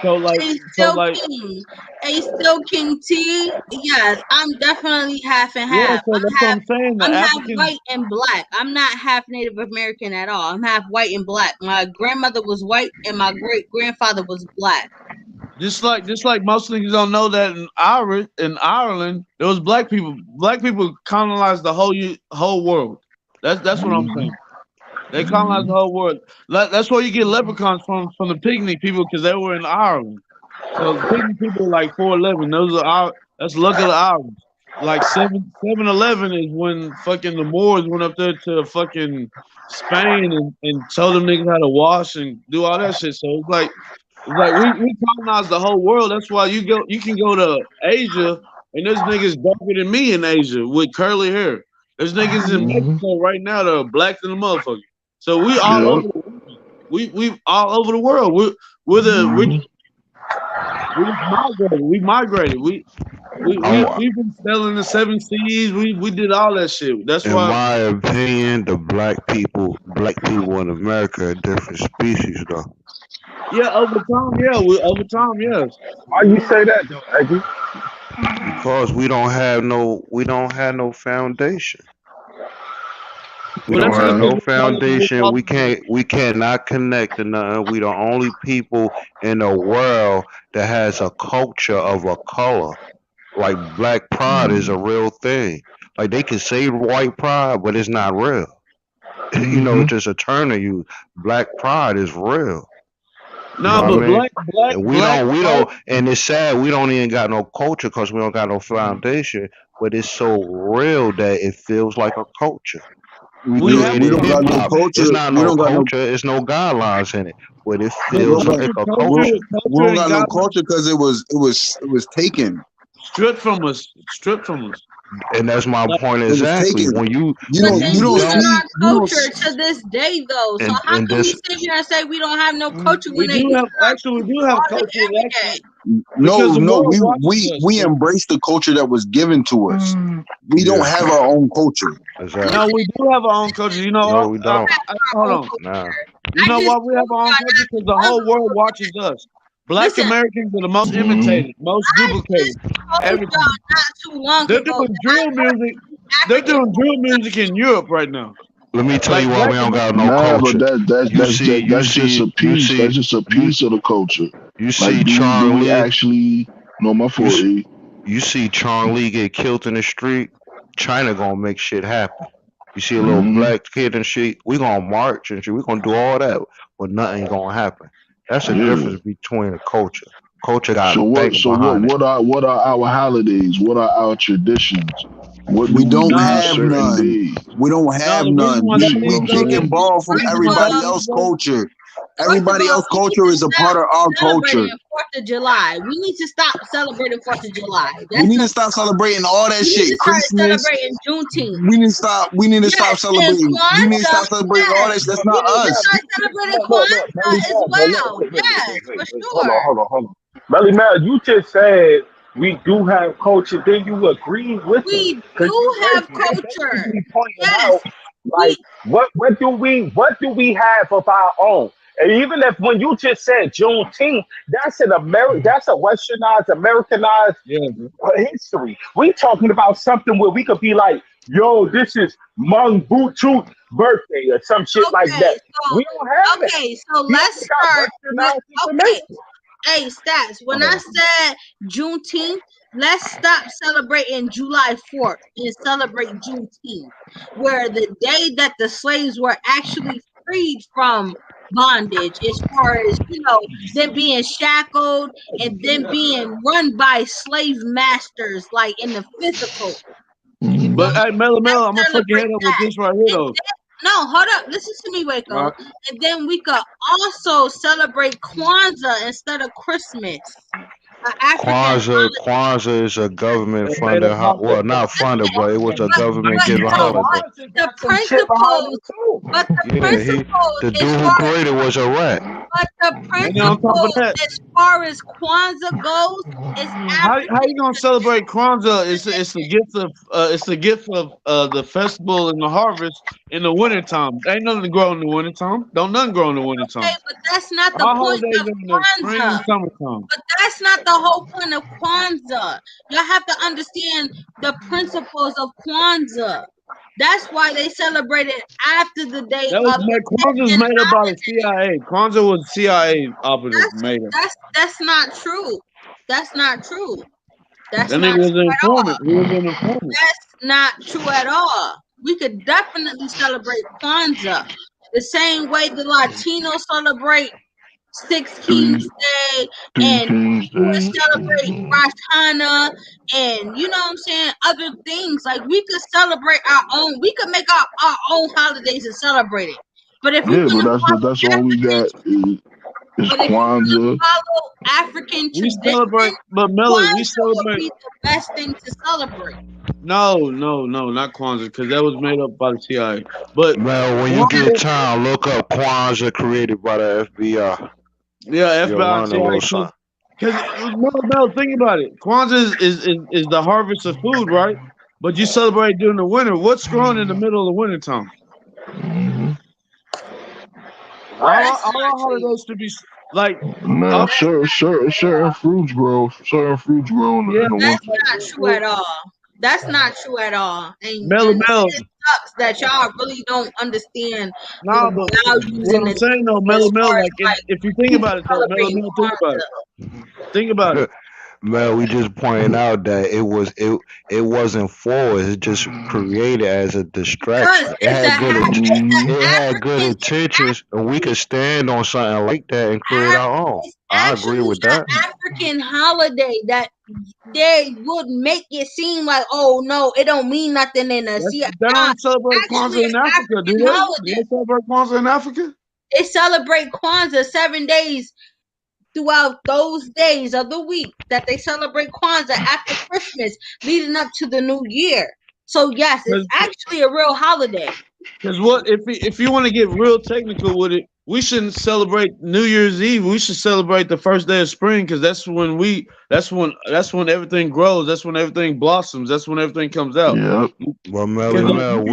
So like, Hey, so still like, king. Hey, still king T. Yes, I'm definitely half and yeah. half. So that's what I'm saying. The I'm half Africans, white and black. I'm not half Native American at all. I'm half white and black. My grandmother was white and my great grandfather was black. just like most niggas don't know that in Ireland, there was black people. Black people colonized the whole world. That's what I'm Hmm. saying. They colonized the whole world. That's where you get leprechauns from the picnic people because they were in Ireland. So the picnic people are like 411. Those are our. That's luck of the Irish. Like 711 is when fucking the Moors went up there to fucking Spain and told them niggas how to wash and do all that shit. So it's like we colonized the whole world. That's why you can go to Asia and there's niggas darker than me in Asia with curly hair. There's niggas in Hmm. Mexico right now that are black than a motherfucker. So we all Yep. over the world. We all over the world. Hmm. We just migrated. We migrated. I'm, We've been selling the 7 Cs. We did all that shit. That's in why. my opinion, the black people in America are different species though. Yeah, over time. Yeah, over time. Yes. Why you say that though, Aggie? Because we don't have no foundation. We Well, don't that's have because no we're calling we're foundation. calling the We cannot connect to nothing. We the only people in the world that has a culture of a color. Like black pride is a real thing. Like they can say white pride, but it's not real. Hmm. It's just a term to use. Black pride is real. You know no, what I but mean? black And black we pride. don't, and it's sad we don't even got no culture because we don't got no foundation. But it's so real that it feels like a culture. We We have We created don't hip got no hop. culture. It's not We no don't got no. culture. It's no guidelines in it, but it but We don't feels got. like a We don't, culture. we culture don't and got no God culture because it was taken. stripped from us. Stripped from us. And that's my Like point It was exactly. taken. You But When don't. they you You don't use don't, see. our You don't. culture to this day, though. So how and can we this sit here and say we don't have no culture when we they do use have our actually we culture do have all day, culture every day? actually because No, the no. world We watches we us. we So embrace the culture that was given to us. We don't yeah, have our own culture. now exactly. we do have our own culture. No, we don't. Hold Our own on. Nah. culture. You I know just why we have told our own y'all culture? not Because the too long whole world ago. watches us. Black Listen, Americans are the most Hmm. imitated, most I duplicated. just told y'all Everything. not too long They're ago doing that I drill know music. They're African doing drill music in Europe right now. Let me tell Like you why we Black don't got no Americans. Nah, but culture. You see, you that's just see, a you piece. That's see, just a you piece of the culture. you Like, see do Chong we Lee. actually? No, my You fault. s- E. you see Chong Lee get killed in the street. China gonna make shit happen. You see a little Hmm. black kid and shit. We gonna march and shit. We gonna do all that, but nothing gonna happen. That's the Yeah. difference between a culture. Culture got So what? bank So what? behind it. What are our holidays? What are our traditions? What do We we don't do have certain none. days? We don't No, have the reason none. why We that we is Okay. though, kick and ball from reason why everybody that is else though, culture. First of Everybody all, else we need culture to is a part stop of our culture. celebrating 4th of July. We need to stop celebrating 4th of July. We That's need to number stop one. celebrating all that We need shit. to start Christmas. celebrating Juneteenth. We need to stop. We need to stop Yes, and celebrating. We need to Kwanzaa. stop celebrating all Yes, that. That's we not need to us. start celebrating Look, Kwanzaa Melly as Mel, but look, well. Yes, for hold sure. on, Melly Mel, you just said we do have culture, then you agree with us. We Because do you have basically culture. pointing Yes, out like we what do we have of our own? And even if when you just said Juneteenth, that's a westernized, Americanized yeah. history. We talking about something where we could be like, yo, this is Mung Butu's birthday or some shit like that. okay. We don't have that. So We let's only got start with westernized okay. information. Hey, Stats, when I Oh, said Juneteenth, let's stop celebrating July 4th and celebrate Juneteenth, where the day that the slaves were actually freed from bondage, as far as, them being shackled and them being run by slave masters, like in the physical. You feel But me? hey, Mellow Mellow, I'm gonna Let's fuck your celebrate head up with that. this right here And though. then, no, hold up. Listen to me, All Waco. right. And then we could also celebrate Kwanzaa instead of Christmas, an African holiday. Kwanzaa is a government They made funded, up holiday. well, not funded, but it was a But government but given no, But but holiday. Kwanzaa the got some shit behind principles, it too. but the Yeah, principles the dude as who far as created was a rat. but the And then on top of principles that, as far as Kwanzaa goes is how African you gonna celebrate Kwanzaa? It's the gift of the festival and the harvest in the wintertime. Ain't nothing to grow in the wintertime. Don't nothing grow in the okay, wintertime. but that's not the Our point holidays of are in the spring Kwanzaa. and summertime. But that's not the whole point of Kwanzaa. Y'all have to understand the principles of Kwanzaa. That's why they celebrate it after the day That was of the made Kwanzaa was Christian made up by the holiday. CIA. Kwanzaa was CIA operative That's made it. that's not true. That's not true. That's That nigga not was an true at all. informant. He was an informant. That's not true at all. We could definitely celebrate Kwanzaa the same way the Latinos celebrate Six Three Kings Day, Three and Kings Jewish Day. celebrate Rosh Hashanah, and you know what I'm saying, other things. Like we could celebrate our own. We could make our own holidays and celebrate it. But if we Yeah, want but to that's follow all we African, got is but if you want to Kwanzaa. follow African We tradition, celebrate, but Melly, we Kwanzaa would celebrate. be the best thing to celebrate. No, not Kwanzaa, because that was made up by the CIA. But Well, when you get Kwanzaa, time, look up Kwanzaa created by the FBI. yeah, You'll FBI and learn a little CIA, something. because no, think about it. Kwanzaa is the harvest of food, right? But you celebrate during the winter. What's growing in the middle of the winter time? Mhm. All Right. our, That's all not our true. holidays should be like, Now, our, That's certain fruits grow. Certain fruits grow in yeah, the That's winter. not true at all. That's not true at all. And Mel. it sucks that y'all really don't understand Nah, but the values what and I'm the saying though, things as Mel, far as like like if you think people about it though, celebrating Mel, think about it. Kwanzaa. Think about it. Man, we just pointing out that it wasn't forward. It just created as a Because distraction. It had Mhm. it had good African intentions, and we could stand on something like that and create our own. it's I agree actually with an that. African holiday that they would make it seem like, oh no, it don't mean nothing in a They Nah, don't celebrate actually Kwanzaa in an Africa, do African they? Do holiday. they celebrate Kwanzaa in Africa? They celebrate Kwanzaa 7 days throughout those days of the week that they celebrate Kwanzaa after Christmas, leading up to the new year. So yes, it's actually a real holiday. Because what if you want to get real technical with it, we shouldn't celebrate New Year's Eve. We should celebrate the first day of spring because that's when everything grows. That's when everything blossoms. That's when everything comes out. Yep. Well, Melly Because Mel,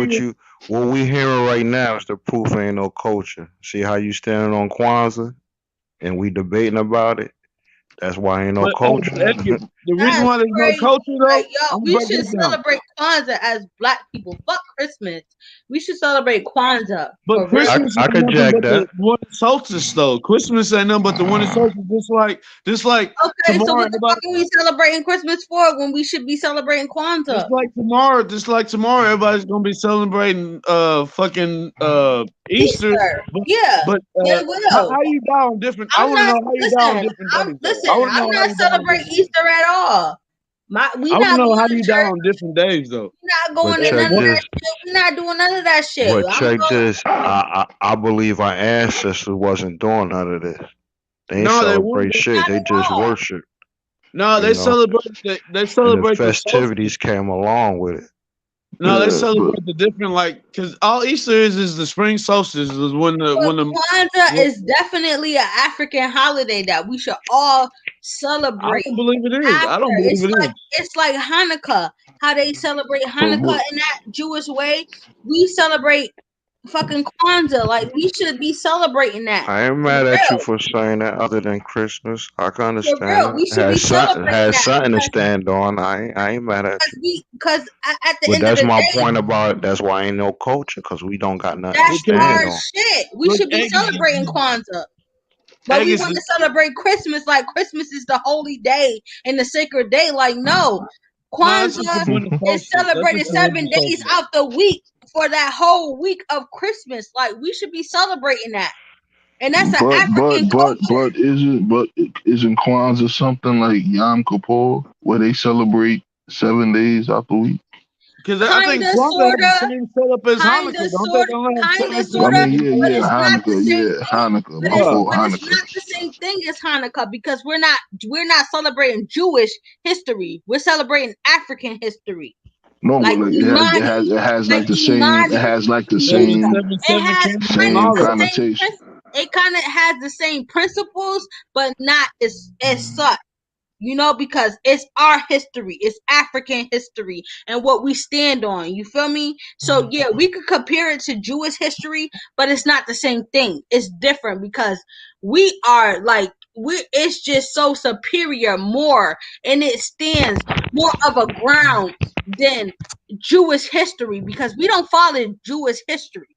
what we hearing right now is the proof ain't no culture. See how you standing on Kwanzaa and we debating about it. That's why ain't no but culture. the reason That's why there's no crazy. culture though, Like, yo, I'm gonna we break should this down. celebrate Kwanzaa as Black people. Fuck Christmas. We should celebrate Kwanzaa But for real. Christmas I ain't could nothing jack but the that. winter solstice, though. Christmas ain't nothing but the winter solstice. Just like Okay, so tomorrow, what the fuck are we celebrating Christmas for when we should be celebrating Kwanzaa? just like tomorrow, everybody's gonna be celebrating fucking Easter. Yeah, But they will. how you die on different? I I'm want to not know how you die on different days. Though. I want to I'm know how not you die on celebrating different days. Easter at all. We I want to not know going how to you die church. on different days, though. We not But going to none check of What? that this. shit. We not doing none of that shit. But I'm check going. this. I believe our ancestors wasn't doing none of this. They ain't No, they wouldn't. celebrate shit. They just worship. No, You they know, celebrate. They and the celebrate the solstice. festivities came along with it. No, they Yeah, but celebrate the different because all Easter is the spring solstice is when the Kwanzaa is definitely an African holiday that we should all I celebrate. don't believe it is. I After don't believe it is. it's like Hanukkah, how they celebrate but Hanukkah in that Jewish way. We celebrate fucking Kwanzaa. Like we should be celebrating that. I ain't For mad at you real. for saying that. Other than Christmas, I can For understand real. it. We should be celebrating Had that something to stand on. I ain't mad at you. because at the But end of that's the my day, point about. That's why ain't no culture because we don't got nothing to that's stand our on. shit. We Look, should be celebrating Kwanzaa. But we Eggs want to is celebrate Christmas like Christmas is the holy day and the sacred day. Like, no. no, that's just the Kwanzaa winter is solstice. That's celebrated just the winter 7 days solstice. out the week for that whole week of Christmas. Like, we should be celebrating that. And that's an African culture. isn't Kwanzaa something like Yom Kippur where they celebrate 7 days out the week? Because I think Kinda, Kwanzaa has the sorta, same setup as kinda, Hanukkah. Don't they? sorta, Don't they have kinda, I sorta, mean, 7 but yeah, it's not the Hanukkah, same yeah, thing. Hanukkah. But My it's Yeah. fault, but it's Hanukkah. not the same thing as Hanukkah because we're not celebrating Jewish history. We're celebrating African history. No, but Like like Imani, it has like like the same, it Imani. has like the There's the Yeah, same 7-7 candles and same all the that. same connotation. it kind of has the same principles, but not as such. You know, because it's our history, it's African history, and what we stand on. You feel me? So yeah, we could compare it to Jewish history, but it's not the same thing. It's different because we are like it's just so superior more, and it stands more of a ground than Jewish history because we don't follow Jewish history.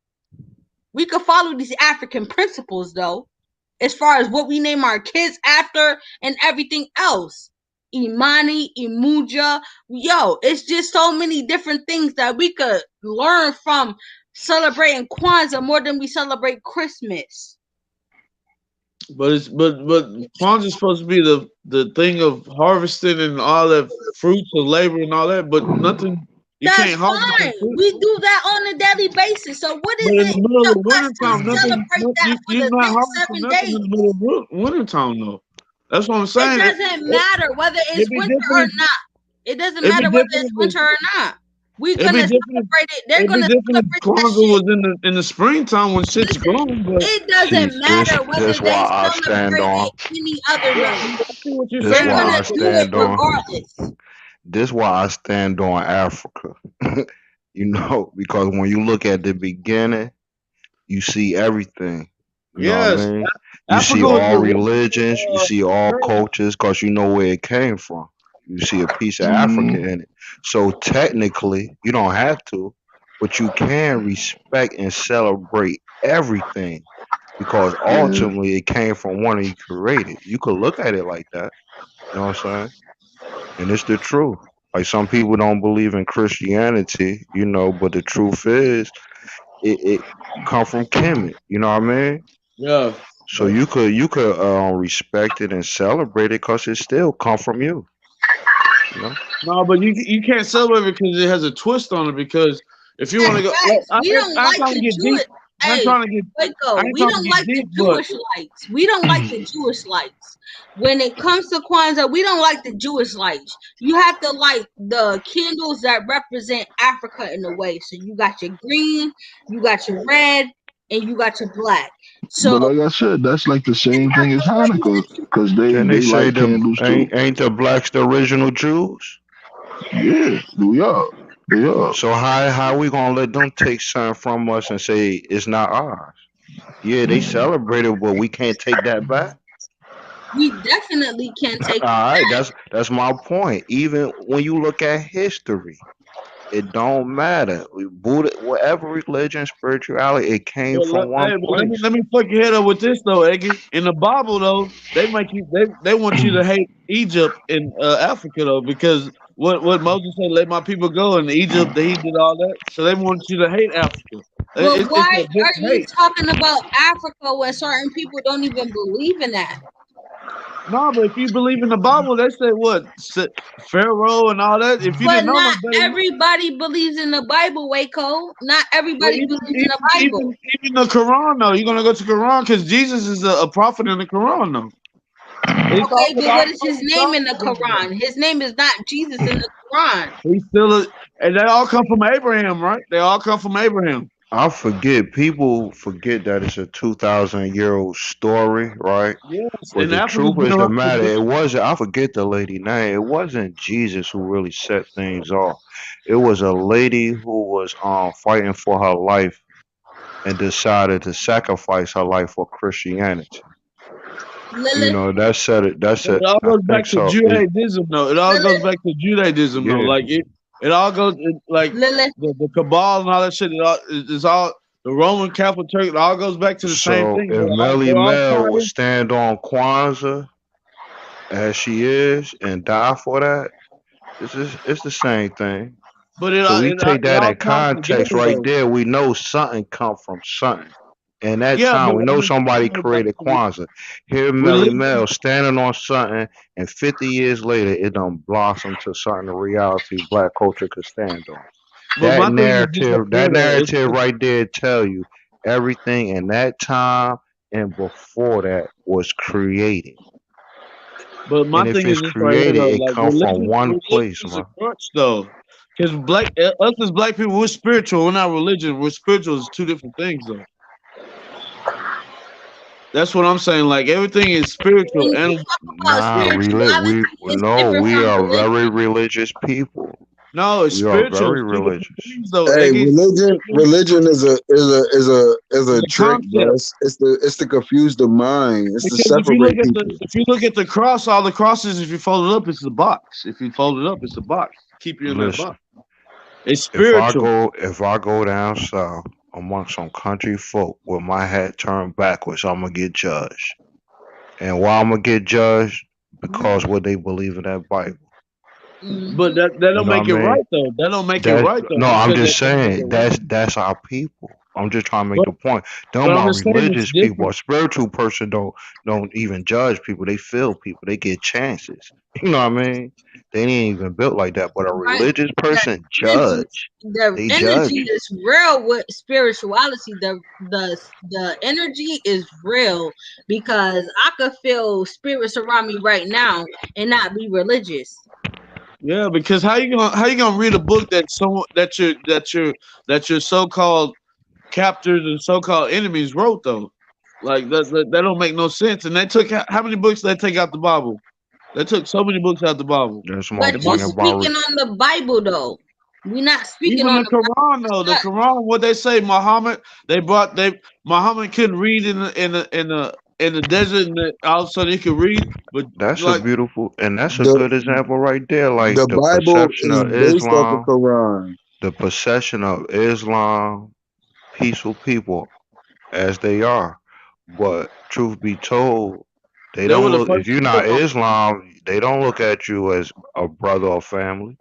We could follow these African principles though, as far as what we name our kids after and everything else. Imani, Imuja, yo, it's just so many different things that we could learn from celebrating Kwanzaa more than we celebrate Christmas. But Kwanzaa is supposed to be the thing of harvesting and all that fruits of labor and all that, but nothing. You That's can't harvest the fine. fruit. We do that on a daily basis. So what But is in it the middle to of the us winter to time, celebrate that for you're the not next harvesting 7 nothing in days? the middle of winter time though. That's what I'm It saying. doesn't matter whether it's It'd be winter or different. not. It doesn't It'd be matter whether different. it's winter or not. We're It'd be gonna different. celebrate it. They're It'd be gonna different if celebrate that Kwanzaa shit. was in the springtime when shit's Listen, growing. But it See, doesn't matter whether this they why I stand celebrate on. it any other yeah, way. I see what you're This They're saying why though. gonna I do it stand on. regardless. This why I stand on Africa. You know, because when you look at the beginning, you see everything. You know what I Yes, mean? You see Africa was all the religions, you see all original. cultures, because you know where it came from. You see a piece of Hmm. Africa in it. So technically, you don't have to, but you can respect and celebrate everything because Yeah, ultimately it came from one you created. You could look at it like that. You know what I'm saying? And it's the truth. Like some people don't believe in Christianity, you know, but the truth is it come from Kemet. You know what I mean? Yeah. So you could respect it and celebrate it because it still come from you. You know? No, but you can't celebrate it because it has a twist on it. Because if you want to That's go, facts. We don't I ain't like trying to the get deep. Jewish. I ain't Hey, trying to get. I Waco, ain't we trying to don't get like the deep, but Jewish lights. We don't like the Jewish lights. When it comes to Kwanzaa, we don't like the Jewish lights. You have to like the candles that represent Africa in a way. So you got your green, you got your red, and you got your black. So but like I said, that's like the it's same not thing as the way Hanukkah that you. because Then they they say light the candles too. ain't the blacks the original Jews? Yeah, we are. They are. So how we gonna let them take something from us and say it's not ours? Yeah, they celebrate it, but we can't take that back. We definitely can All take it right, back. that's my point. Even when you look at history, It don't matter. Buddha, whatever religion, spirituality, it came from one But let me place. let me fuck your head up with this though, Eggy. In the Bible though, they want you to hate Egypt and Africa though, because what Moses said, let my people go in Egypt, he did all that. So they want you to hate Africa. But It's why a big are you hate. talking about Africa when certain people don't even believe in that? No, but if you believe in the Bible, they say what Pharaoh and all that. If you But didn't know no not better, everybody believes in the Bible, Waco. Not well, everybody believes in the Bible. even the Quran though, you're gonna go to Quran because Jesus is a prophet in the Quran though. It's all Okay, because but all what is his the name in the Quran? His name is not Jesus in the Quran. He's still and they all come from Abraham, right? They all come from Abraham. I forget. People forget that it's a 2,000-year-old story, right? Yes, But and the Africa's truth been is the around for matter. It generations. wasn't. I forget the lady name. It wasn't Jesus who really set things off. It was a lady who was fighting for her life and decided to sacrifice her life for Christianity. You Lilith. know, that said it. That's But it. it all I goes think back to so. It, Judaism, though. It all goes Lilith. back to Judaism, though. yeah. Like it all goes like Lilith. the Cabal and all that shit. It's all the Roman Catholic Church. It all goes back to the same So thing. if They're Melly all Mel tied would in. stand on Kwanzaa as she is and die for that, it's the same thing. But So we take it that all in ties context together, right though. there. We know something come from something. And that Yeah, time, but we I'm know just somebody saying, like created Kwanzaa. Here, Melly religion. Mel standing on something, and 50 years later, it done blossomed to something a reality black culture could stand on. But my thing is this right That here, though. narrative right there tell you everything in that time and before that was created. But my And if thing is it's this right here created, though, it like come from one religion place, is a man. crutch though, because us as black people, we're spiritual, we're not religion. We're spiritual is two different things though. That's what I'm saying. Like everything is spiritual, When you and talk about Nah, we spirituality, it's no, different we from are very religion. religious people. no, it's We are spiritual. very It's two different religious. things though, Hey, Eggy. religion is a It's a trick, bro. concept. It's to confuse the mind. It's to Because separate people. if you look at the cross, all the crosses, if you fold it up, it's the box. If you fold it up, it's the box. Keep you in that box. Listen, It's spiritual. if I go down south among some country folk with my hat turned backwards, I'm gonna get judged. And why I'm gonna get judged? Because what they believe in that Bible. But Mm-hmm. that You don't know what make I it mean? right though. That don't make it That right though. no, Just I'm because just they make it saying right. that's our people. I'm just trying to make But the point. Them but I'm are just saying it's religious people. different. A spiritual person don't even judge people. They feel people. They get chances. You know what I mean? They ain't even built like that. But a Right? religious The person energy, judge. the They energy judge. is real with spirituality. The energy is real because I could feel spirits around me right now and not be religious. Yeah, because how you gonna read a book that someone that your so called captors and so called enemies wrote though? Like that don't make no sense. And they took how many books they take out the Bible? They took so many books out the Bible. That's my But The you point Bible, about speaking on the Bible though. We're not speaking even on the the Bible Quran though, the as such. Quran, what they say, Muhammad, they Muhammad couldn't read in the desert, and all of a sudden he could read, but that's a like beautiful and that's a The good example right there. the Like the Bible perception is of based off the Islam, Quran. peaceful people as they are. But truth be told, they they were don't the look if first you're slave not owners. Islam, they don't look at you as a brother or family.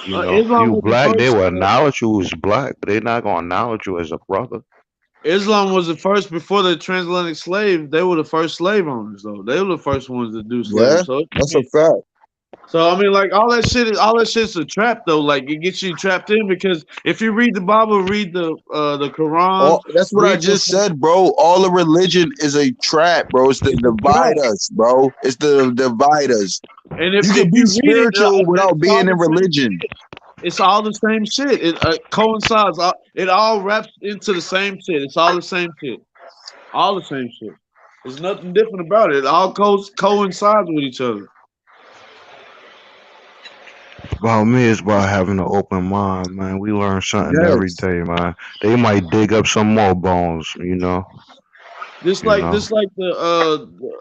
You know, Islam you was the black, they first. will acknowledge you as black, but they're not gonna acknowledge you as a brother. Islam was the first before the transatlantic slave. They were the first slave owners, though. They were the first ones to do Yeah, slavery. So, that's a fact. like all that shit's a trap, though. Like it gets you trapped in because if you read the Bible, read the Quran, All that's what I read just said, bro. All the religion is a trap, bro. It's to it's a divide trap. us, bro. It's to divide us. And You if can be you read it, spiritual without it's all being in the same religion. shit. It's all the same shit. It coincides. It all wraps into the same shit. It's all the same shit. All the same shit. There's nothing different about it. It all coincides with each other. About me, it's about having an open mind, man. We learn something every Yes. day, man. They might dig up some more bones, you know. Just You like know.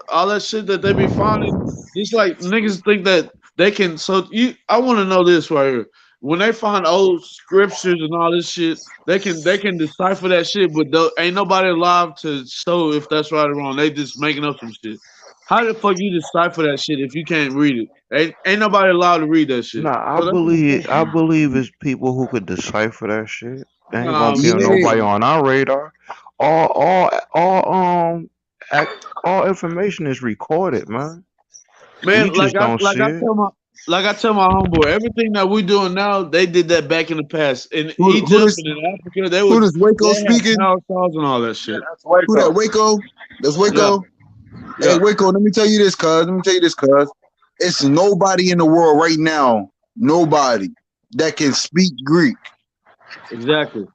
all that shit that they be finding. Just like niggas think that they can. So I want to know this right here. when they find old scriptures and all this shit, they can decipher that shit, but ain't nobody alive to show if that's right or wrong. They just making up some shit. How the fuck you decipher that shit if you can't read it? Ain't nobody allowed to read that shit. Nah, So that's what I'm saying. I believe it's people who could decipher that shit. There ain't Nah, gonna be Yeah, nobody on our radar. All all information is recorded, man. We man, just don't see it. like I tell my homeboy, everything that we doing now, they did that back in the past. In who Egypt this and in Africa, who this Waco they had speaking? power saws and all that shit. That's Who that Waco. Waco? That's Yeah, Waco. Hey yeah, Waco, let me tell you this, cuz. Let me tell you this, cuz. It's nobody in the world right now, nobody that can speak Greek, exactly,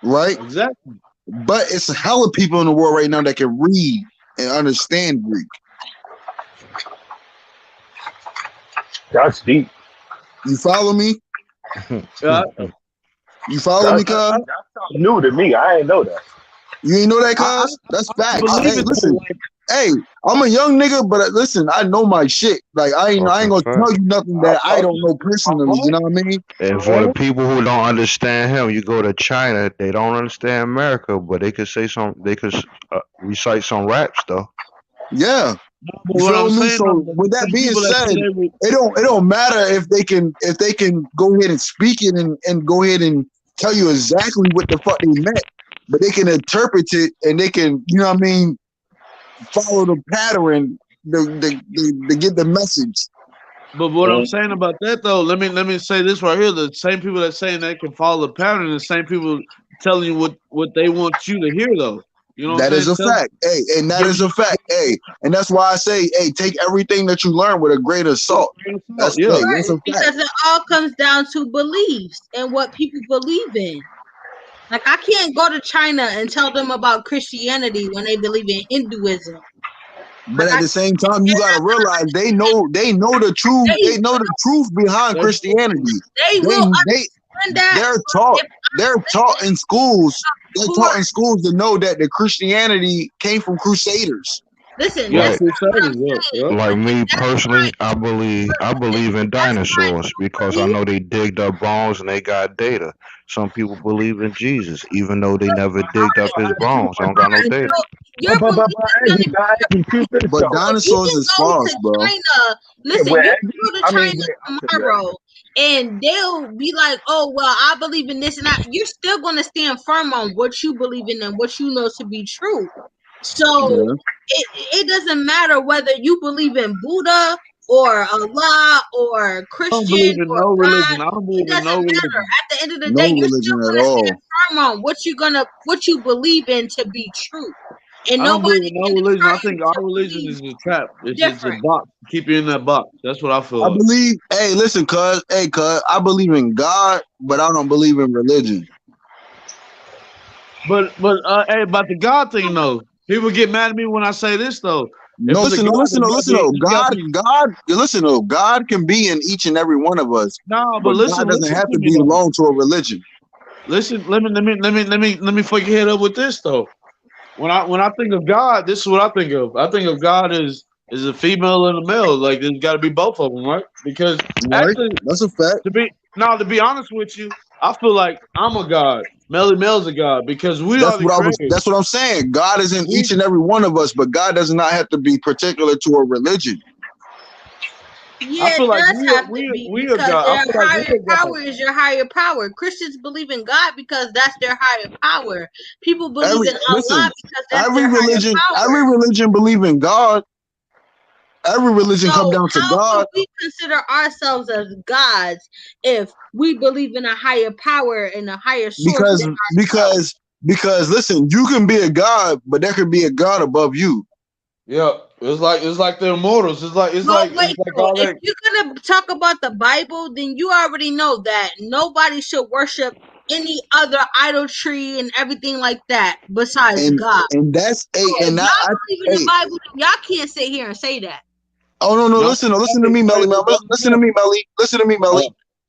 right? exactly. But it's a hell of people in the world right now that can read and understand Greek. That's deep. You follow me? Yeah, You follow me, cuz? That's something new to me. I ain't know that. You ain't know that, I cuz? That's I facts. believe Hey, it though. listen. Like, Hey, I'm a young nigga, but listen, I know my shit. Like I ain't Fucking gonna tell fact. you nothing I that I told don't you. know My personally. You boy. know what I mean? And for the people who don't understand him, you go to China, they don't understand America, but they could recite some raps though. Yeah. but You what I'm feel me? saying though, So with that some being people that said, say it don't matter if they can go ahead and speak it and go ahead and tell you exactly what the fuck they meant, but they can interpret it and they can, you know what I mean, follow the pattern to get the message. but what I'm saying about that though, let me say this right here: the same people that saying they can follow the pattern, the same people telling you what they want you to hear though. You know what That I'm is saying? a fact. Hey, and that Giving is a fact. Hey, and that's why I say, hey, take everything that you learn with a grain of salt. That's yeah. hey, that's Right, a fact. because it all comes down to beliefs and what people believe in. Like I can't go to China and tell them about Christianity when they believe in Hinduism. But Like at I the can't, same time, you they're gotta not gonna realize they know the truth. they They know the truth behind That's Christianity. they They will they understand that. they're But taught if they're I taught listen in schools. They're who taught are in schools to know that the Christianity came from crusaders. listen, yeah, that's Like not what I'm Crusaders, yeah, saying. yeah. like If me that's why personally, I believe in that's why dinosaurs you because I believe know they digged up bones and they got data. Some people believe in Jesus, even though they never digged up his bones. I don't got no right. data. So your belief is gonna be Aggie, peep this But though. if you dinosaurs can is go false, to bro. China, Yeah, listen, with you Aggie, can go to I mean, China with Aggie. tomorrow and they'll be like, oh, well, I believe in this. And you're still going to stand firm on what you believe in and what you know to be true. So Yeah. it doesn't matter whether you believe in Buddha or Allah or I don't believe Christian in or no God. religion. I don't It believe in doesn't no matter. religion. At the end of the No day, you're still religion at going to stand all. firm on what you believe in to be true. And I don't believe nobody in no can religion. I deter you think to our religion believe is a trap. It's a different. box. Keep you in that box. That's what I I feel like. believe, hey, listen, cuz, I believe in God, but I don't believe in religion. But hey, about the God thing though, people get mad at me when I say this though. If No, it's a listen, no, God, listen, no, listen, no. there's got to God, be God, you listen, no, God can be in each and every one of us, no. But but God doesn't listen have to to me be though. belong to a religion. Listen, let me fuck your head up with this though. When I think of God, this is what I think of. I think of God as a female and a male. Like there's got to be both of them, right? Because Right? actually, That's a fact. to be honest with you, I feel like I'm a God. Melly Mel's a God because we are That's the what I was. creators. That's what I'm saying. God is in We each and every one of us, but God does not have to be particular to a religion. I Yeah, feel it like does we are have to we be we are because God. I their feel like we higher are God. power is your higher power. Christians believe in God because that's their higher power. People believe Every in Allah listen, because that's their higher power. every religion believe in God. Every religion come So down to how can God we consider ourselves as gods if we believe in a higher power and a higher source because than ourselves? because because listen, you can be a God, but there could be a God above you. Yeah, it's like the immortals. It's like it's No, like wait. it's like So all if that. you're gonna talk about the Bible, then you already know that nobody should worship any other idolatry and everything like that besides And God. and that's So a if and that y'all I believe in the hey Bible, then y'all can't sit here and say that. oh no No, listen no listen to hey, me hey, Melly but brother listen to Smith. me Melly Uh,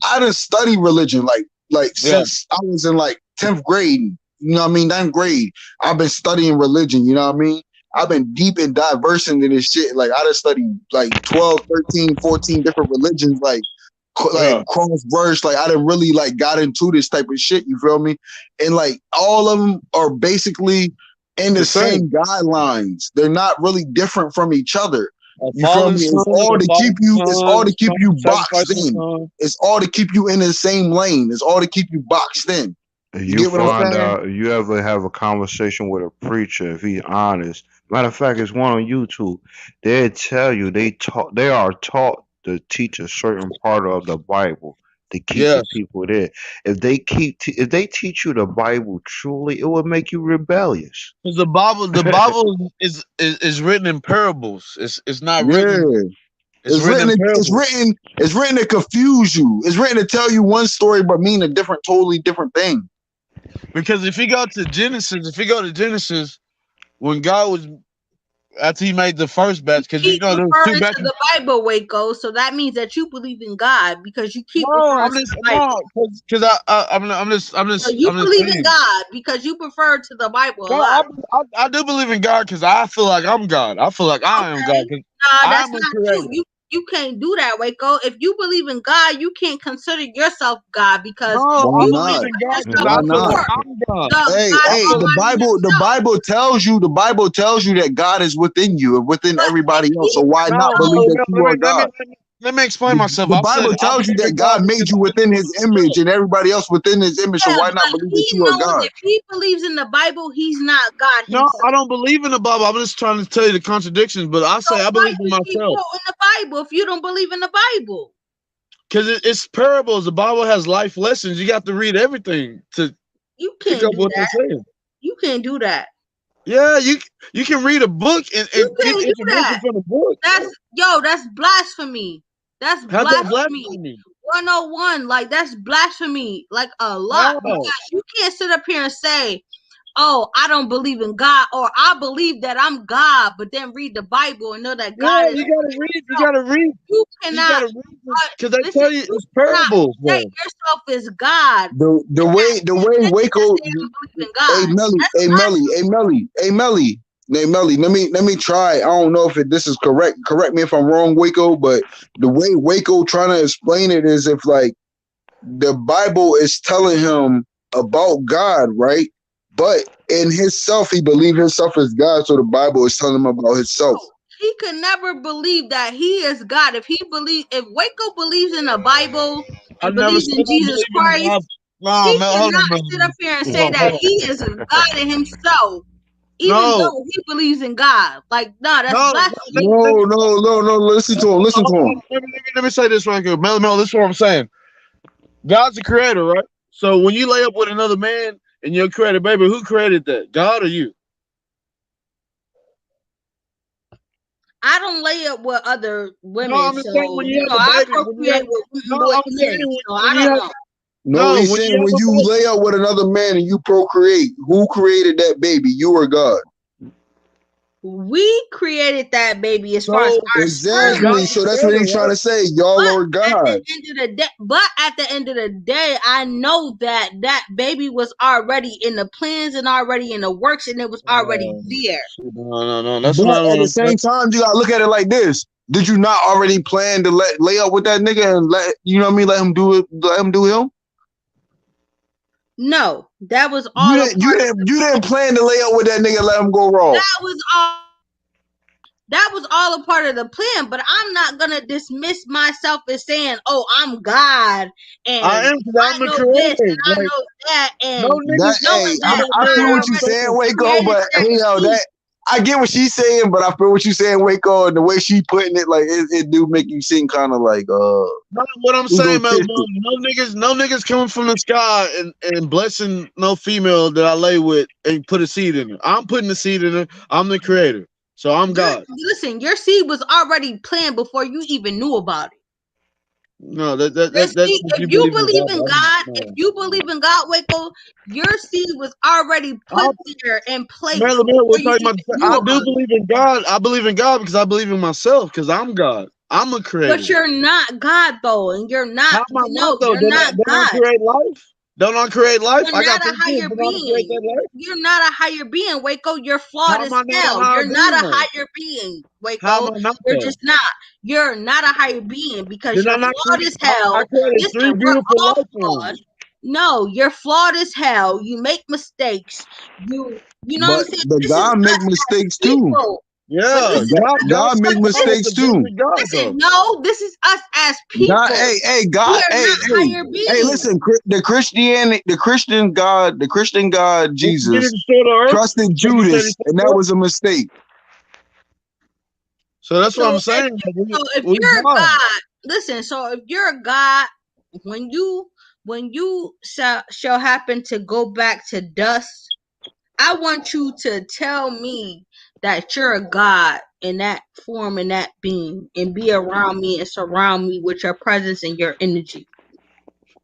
I didn't study religion like yeah, since I was in like 10th grade, you know what I mean, 9th grade. I've been studying religion, you know what I mean. I've been deep and diverse into this shit. Like I done studied like 12, 13, 14 different religions. Like cross verse. Like I done really like got into this type of shit. You feel me? And like all of them are basically in the same guidelines. They're not really different from each other. You feel me? It's all to keep you. It's all to keep you boxed in. It's all to keep you in the same lane. It's all to keep you boxed in. You get what I'm find saying? out you ever have a conversation with a preacher, if he's honest. Matter of fact, it's one on YouTube. They tell you they are taught to teach a certain part of the Bible to keep the people there. If they teach you the Bible truly, it would make you rebellious. Because the Bible is written in parables. It's not written. It's written to confuse you. It's written to tell you one story but mean a totally different thing. Because if you go to Genesis, when God was after he made the first batch, because you know there was two batches. To the Bible, Waco, so that means that you believe in God because you keep referring to the Bible. I'm just. So you believe in God because you prefer to the Bible a lot. I do believe in God because I feel like I'm God. I feel like I am God. Nah, that's not true. You can't do that, Waco. If you believe in God, you can't consider yourself God because Why you not? believe in yourself Why not? before. The Bible tells you that God is within you and within everybody else. So why not believe that you are God? Let me explain myself. The Bible tells you that God made you within His image and everybody else within His image. So why not believe that you are God? If he believes in the Bible, he's not God himself. No, I don't believe in the Bible. I'm just trying to tell you the contradictions. But I say I believe in myself. Keep quoting the Bible if you don't believe in the Bible. Because it's parables. The Bible has life lessons. You got to read everything to pick up what they're saying. You can't do that. Yeah, you can read a book and get information from the book. That's blasphemy. That's blasphemy. 101, like that's blasphemy, like a lot. Because you can't sit up here and say, "Oh, I don't believe in God," or "I believe that I'm God," but then read the Bible and know that God is. You gotta read. You cannot. Because they tell you it's parables. Say yourself is God. The way Waco. Hey Melly, let me try. I don't know if this is correct. Correct me if I'm wrong, Waco. But the way Waco trying to explain it is if like the Bible is telling him about God, right? But in himself, he believes himself as God. So the Bible is telling him about himself. He could never believe that he is God. If Waco believes in the Bible and believes in Jesus Christ, he cannot sit up here and say that he is a God in himself. Even though he believes in God. Like, that's blasphemy. No. Listen to him. Let me say this right here. Mel, this is what I'm saying. God's the creator, right? So when you lay up with another man and you create a baby, who created that? God or you? I don't lay up with other women. No, I'm saying when you have a baby, I procreate with men, so I don't know. No, he's saying when you lay up with another man and you procreate, who created that baby? You or God? We created that baby as far as our exactly. So that's what he's trying to say. Y'all are God. At the end of the day, I know that baby was already in the plans and already in the works, and it was already there. No. That's but not at the same time, you gotta look at it like this. Did you not already plan to lay up with that nigga and let him do it? Let him do him? No, that was all. You didn't plan to lay up with that nigga and let him go wrong. That was all a part of the plan, but I'm not gonna dismiss myself as saying, "Oh, I'm God," and I know this and I know that, and I feel what you're saying, Waco, but I get what she's saying, but I feel what you're saying, Waco, and the way she putting it, like it do make you seem kind of like what I'm saying, man, no niggas coming from the sky and blessing no female that I lay with and put a seed in her. I'm putting the seed in her. I'm the creator. So I'm God. Listen, your seed was already planned before you even knew about it. No, that's if you believe in God, if you believe in God, Waco, your seed was already put there in place. I do believe in God. I believe in God because I believe in myself because I'm God. I'm a creator. But you're not God though, and you're not. You're not God. Create life. Don't I create life? You're I not got a 3 kids. higher Don't I create being. that life? You're not a higher being, Waco. You're flawed How am as I not a hell. higher You're not being a though? higher being, How am Waco. I not You're though? just not. You're not a higher being because Did I you're not flawed create? as I hell. created 3 Listen, we're beautiful all life flawed. forms. No, you're flawed as hell. You make mistakes. You know what I'm But saying? but This is God make us as mistakes too. people. But Yeah, listen, God God make God is mistakes the too. perfect God listen, though. no, this is us as God, people. God, We are not higher hey, beings. listen, the Christian God, Did he Jesus, destroy the earth? trusted Like you said, he Judas, and said? that was a mistake. So that's what So I'm if saying. if We you're a God. God, listen. So if you're a God, when you shall happen to go back to dust, I want you to tell me that you're a God in that form and that being, and be around me and surround me with your presence and your energy.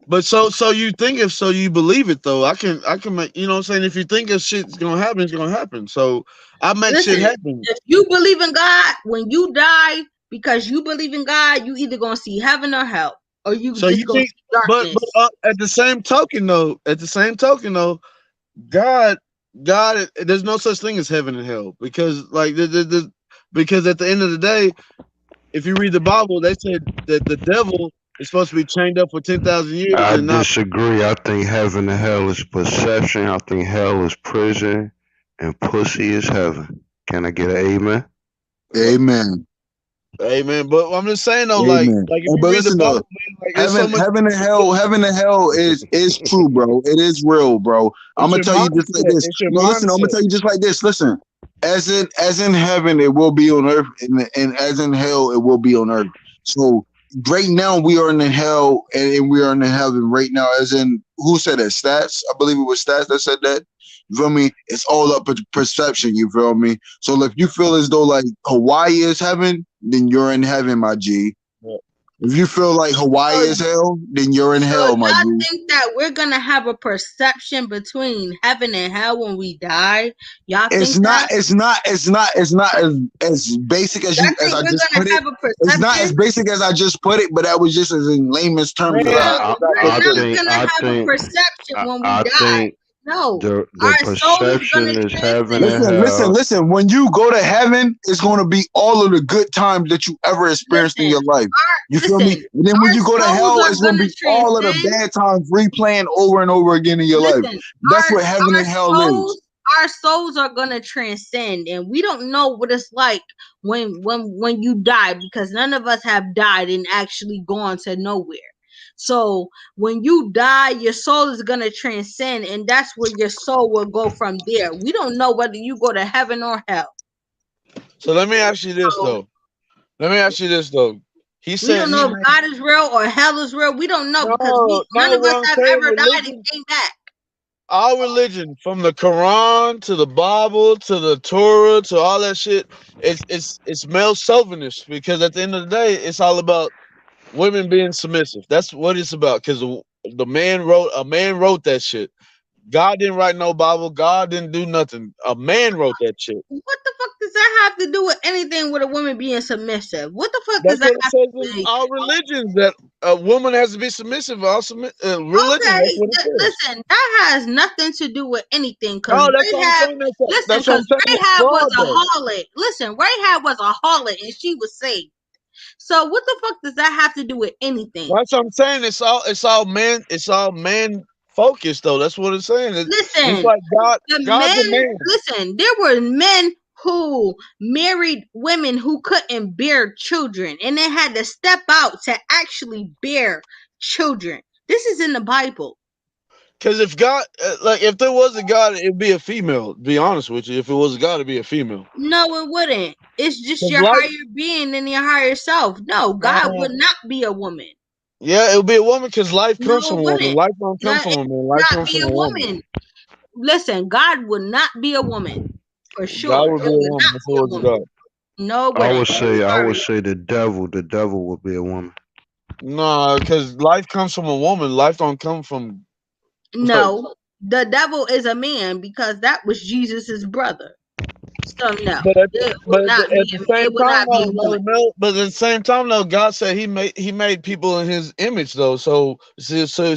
But so you think if so you believe it though. I can make, you know what I'm saying, if you think if shit's gonna happen, it's gonna happen. So I make shit Listen, happen. if you believe in God, when you die, because you believe in God, you either gonna see heaven or hell, or you So just you gonna think see darkness. at the same token though, God, there's no such thing as heaven and hell because like because at the end of the day, if you read the Bible, they said that the devil is supposed to be chained up for 10,000 years I and not. disagree. I think heaven and hell is perception. I think hell is prison, and pussy is heaven. Can I get an amen? Amen. Amen. But I'm just saying though, Amen. like if Oh, you but read the listen Bible, though, man, like there's so much. heaven and hell is true, bro. It is real, bro. I'm It's gonna your tell you just like mindset. this. It's your No, listen, I'm gonna mindset. tell you just like this. Listen, as in heaven, it will be on earth, and as in hell, it will be on earth. So right now, we are in the hell, and we are in the heaven right now. As in, who said that? Stats. I believe it was Stats that said that. You feel me? It's all up to perception. You feel me? So if you feel as though like Hawaii is heaven, then you're in heaven, my G. Yeah. If you feel like Hawaii So, is hell, then you're in so hell, my y'all G. think that we're gonna have a perception between heaven and hell when we die? Y'all It's think not. that? It's not as basic Y'all as think I we're just gonna put it. have a It's not as perception? basic as I just put it, but that was just as in layman's terms as Man, No, as I we're I just not put it. think gonna I have a think perception when we I die. think No, the our soul is gonna perception is heaven and transcend. hell. Listen. When you go to heaven, it's going to be all of the good times that you ever experienced in Listen, your life. You feel me? listen. And then when Our you go to souls hell, are it's going to gonna be all of the transcend. bad times replaying over and over again in your life. Listen, That's our what heaven our and hell is. souls, our souls are gonna transcend, and we don't know what it's like when you die, because none of us have died and actually gone to nowhere. So when you die, your soul is gonna transcend, and that's where your soul will go from there. We don't know whether you go to heaven or hell. so let me ask you this So though. Let me ask you this though. He we said don't he know if made God is real or hell is real. We don't know because no, none of what us I'm have saying, ever died and religion, came back. our religion, from the Quran to the Bible to the Torah to all that shit, it's male chauvinist because at the end of the day, it's all about women being submissive. That's what it's about. Because a man wrote that shit. God didn't write no Bible. God didn't do nothing. A man wrote that shit. What the fuck does that have to do with anything with a woman being submissive? What the fuck does That's that what it have to says do with in anything? all religions, that a woman has to be submissive. All religion, that's Okay, what it says. listen, that has nothing to do with anything. Cause No, that's what I'm Rahab, saying. listen, That's what I'm cause saying. It's Rahab was fraud a though. harlot. Listen, Rahab was a harlot and she was saved. So what the fuck does that have to do with anything? That's what I'm saying. It's all man focused though. That's what it's saying. Just Listen, like the God's a men, man. listen, there were men who married women who couldn't bear children and they had to step out to actually bear children. This is in the Bible. Because if God, like, if there was a God, it'd be a female. To be honest with you, if it was a God, it'd be a female. No, it wouldn't. It's just Because your life, higher being and your higher self. No, God uh, would not be a woman. yeah, it would be a woman. Because life No, comes from it a woman. wouldn't. Life don't No, come it from a man. would Life not comes be from a a woman. woman. Listen, God would not be a woman. For God sure. would be It a would woman not if it be a was a woman. God. No, it I wouldn't. would say Sorry. the devil would be a woman. No, because life comes from a woman. Life don't come from. Like, No, the devil is a man because that was Jesus's brother. So no, But at, it but would at not the, at be. the It same would time, not be a woman. but at the same time, though, God said He made people in His image, though. So is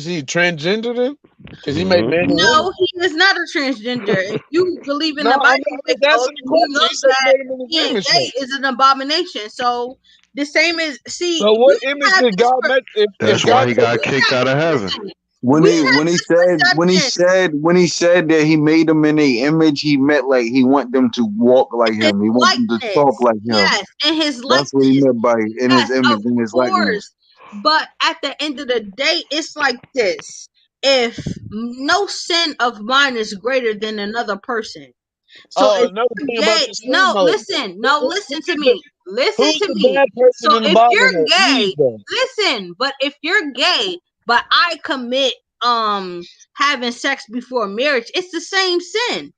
He transgender then? Because He made man and woman. No, he is not a transgender. If you believe in No, the I'm Bible, Big just Ghost, asking the then you know question. He said He that made him in His being image, gay though. is an abomination. So the same as So we what image have did this. God make? If That's why God he said, got kicked out of heaven. Listen, When we he have when he this said when he perception. said when he said that he made them in a image, he meant like he want them to walk like His him. He want them to talk likeness, like him. yes, and his That's what he likeness, meant by in his yes, of image and his likeness. course. But at the end of the day, it's like this: if no sin of mine is greater than another person, so if another you're thing about gay, this thing, no, though, listen, no, listen to the, me, listen who's to the me. bad So person in the if Bible, you're though? Eve, gay, though. listen, but if you're gay, but I commit having sex before marriage, it's the same sin.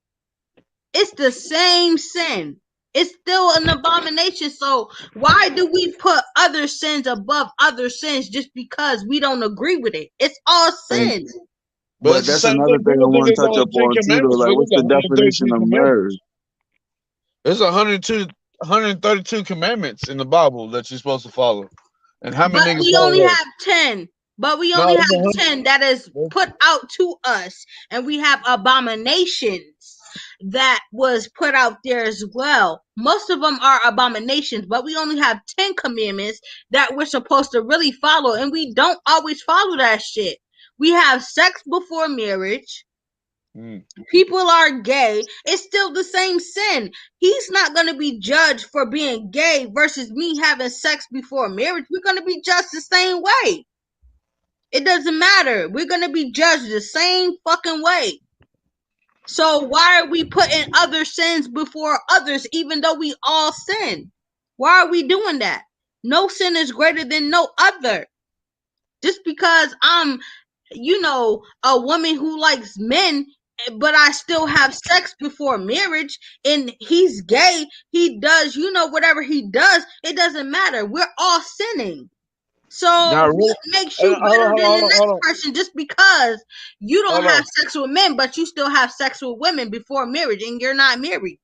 It's the same sin. It's still an abomination. So why do we put other sins above other sins just because we don't agree with it? It's all And sin. But but it's the that's same another thing. thing I People think want to it's touch only up 10 on too, though. commandments, Like, but what's it's the definition 132 of commandments. marriage? There's 132 commandments in the Bible that you're supposed to follow. And how many But niggas we follow only those? have 10. But we No, only it's have 10 that is 100. put out to us. And we have abominations that was put out there as well. Most of them are abominations, but we only have 10 commandments that we're supposed to really follow. And we don't always follow that shit. We have sex before marriage. People are gay. It's still the same sin. He's not going to be judged for being gay versus me having sex before marriage. We're going to be judged the same way. It doesn't matter. We're going to be judged the same fucking way. So why are we putting other sins before others even though we all sin? Why are we doing that? No sin is greater than no other. Just because I'm, a woman who likes men, but I still have sex before marriage, and he's gay, he does, whatever he does, it doesn't matter. We're all sinning. So Not really. what makes you better than the next person just because you don't Hold have on. sex with men, but you still have sex with women before marriage, and you're not married?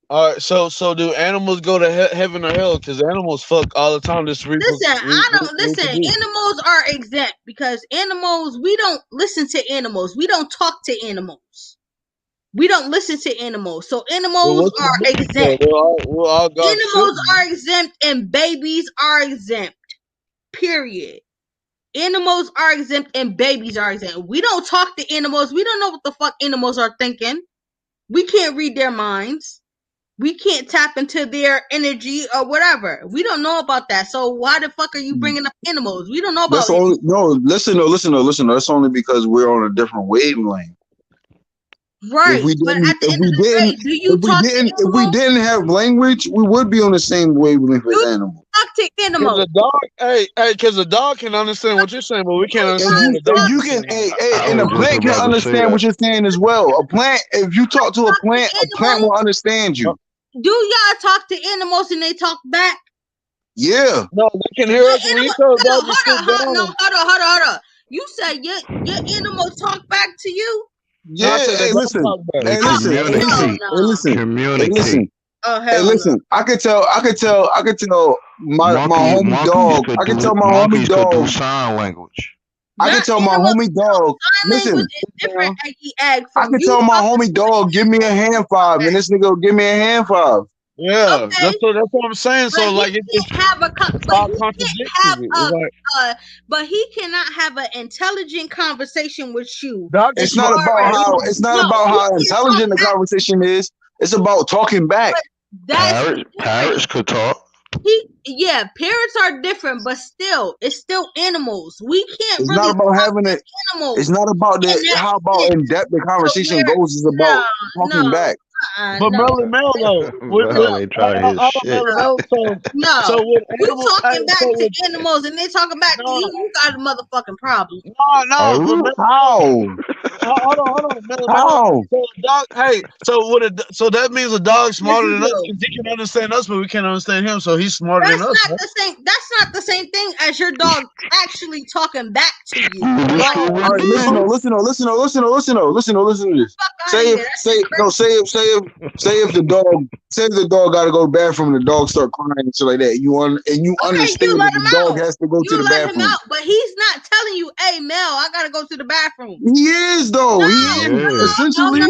All right, so do animals go to heaven or hell? Because animals fuck all the time. Listen, I don't listen. Reproduce. Animals are exempt because animals, we don't listen to animals. We don't talk to animals. We don't listen to animals. So Well, animals what's the are difference, though? exempt. We're all God's Animals children. are exempt and babies are exempt. Period. Animals are exempt and babies are exempt. We don't talk to animals. We don't know what the fuck animals are thinking. We can't read their minds. We can't tap into their energy or whatever. We don't know about that. So why the fuck are you bringing up animals? We don't know about That's animals. only no. Listen. That's only because we're on a different wavelength. Right. If we But didn't, at the end of the day, do you talk to if we animals? didn't have language, we would be on the same wavelength Do as you animals. talk to Because animals? a dog, because a dog can understand what you're saying, but we can't Do understand what you a dog And you is can, saying. I and a was just plant can about to say understand what that. you're saying as well. A plant, if you talk to talk to a plant will animals? understand you. Do y'all talk to animals and they talk back? Yeah, No, they can Your hear us when you animal, tell a dog to sit hold on, no, down. hold on. You said your animal talk back to you? No, I yeah. said they Hey, don't listen. talk back. They Hey, listen. Hey, listen. communicate. Hey, listen. Hey, listen. Communicate. Oh Hey, hell no. listen. I could tell my homie Monkeys dog. could I could do tell my homie dog. sign language. I Your could tell my animal homie dog. sign language Listen. is different, eggy egg, I from could you tell my talking homie to an dog, give me a hand five, and this nigga will give me a hand five. Yeah, okay, that's what I'm saying. but So he like can't have a stop contradicting it. It's like but he cannot have an intelligent conversation with you dog as is It's not smart. about far as it's not no, about he how can talk intelligent the back, conversation is. It's about talking back. but that's different. Parrots could talk. Parrots are different, but still, it's still animals. We can't It's not really about talk having to it. It's animals not about in the that how about sense. in depth the So conversation we're goes. Is about talking back. But no, Melly Mel though, Bro, they try to hit shit. Melly Mel. So no. with You animal, talking back so to with animals and they talking back to you, no, you got a motherfucking problem. no, but Oh, How? hold on, Melly Mel. How? So a dog, hey, so that means a dog's Yes, smarter you than us do. because he can understand us, but we can't understand him. So he's smarter than That's us, not right? the same. That's not the same thing as your dog actually talking back to you. you wish Like, it All would right, be. listen to this. fuck Say if the dog got to go to the bathroom and the dog start crying and shit like that. You understand you let that him the dog out. has to go to You the let him bathroom. out, but he's not telling you, "Hey, Mel, I gotta go to the bathroom." He is though. No, He is Yeah. essentially.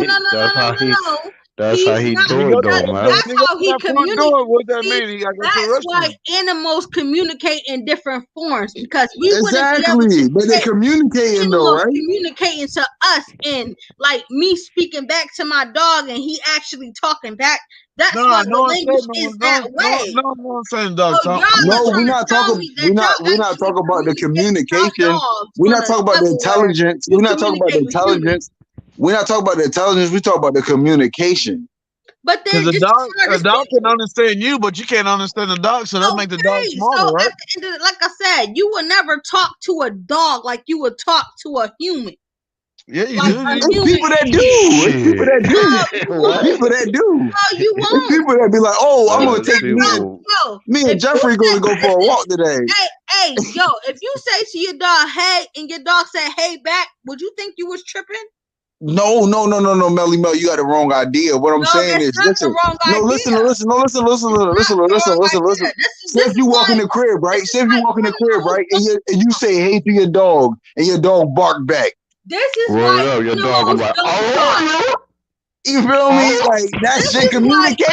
no. That's how He's he not. When he do go it to though, when man. That's he go how to he that front door, what that communicates. mean? He got to go to the That's why restroom. animals communicate in different forms because we wouldn't be able to Exactly, but they're get communicating though, animals right? communicating to us and like me speaking back to my dog and he actually talking back. That's No, why no the one said language is that way. no one saying dog So talk. y'all are No, we're trying to not tell talking. me that y'all We're not actually talking about the communicate with y'all communication. dogs We're on not a talking about the level where intelligence. you We're not talking about the communicate with humans. intelligence. We're not talking about the intelligence. We talk about the communication. But Because then just as hard a as dog can people. understand you, but you can't understand the dog, so that make the dog Okay, smarter, so right? at the end of like I said, you will never talk to a dog like you would talk to a human. Yeah, you Like do. a It's human people that being. do. It's people Shit. that do. No, you It's won't. What? people that do. No, you It's won't. people that be like, oh, I'm gonna Nah, take people. me If and you Jeffrey say, gonna go for a listen, walk today. hey, yo, if you say to your dog, hey, and your dog said, hey, back, would you think you was tripping? No, Melly Mel, you got the wrong idea. What I'm No, saying that's is, not the wrong idea. listen. That's not the wrong idea. Say if you walk in the crib, right? Say if you walk in the crib, right, and you say hey to your dog, and your dog bark back. This is Word why up, your dog gonna animals be like, don't talk. oh, You feel me? Like that This shit is why communication.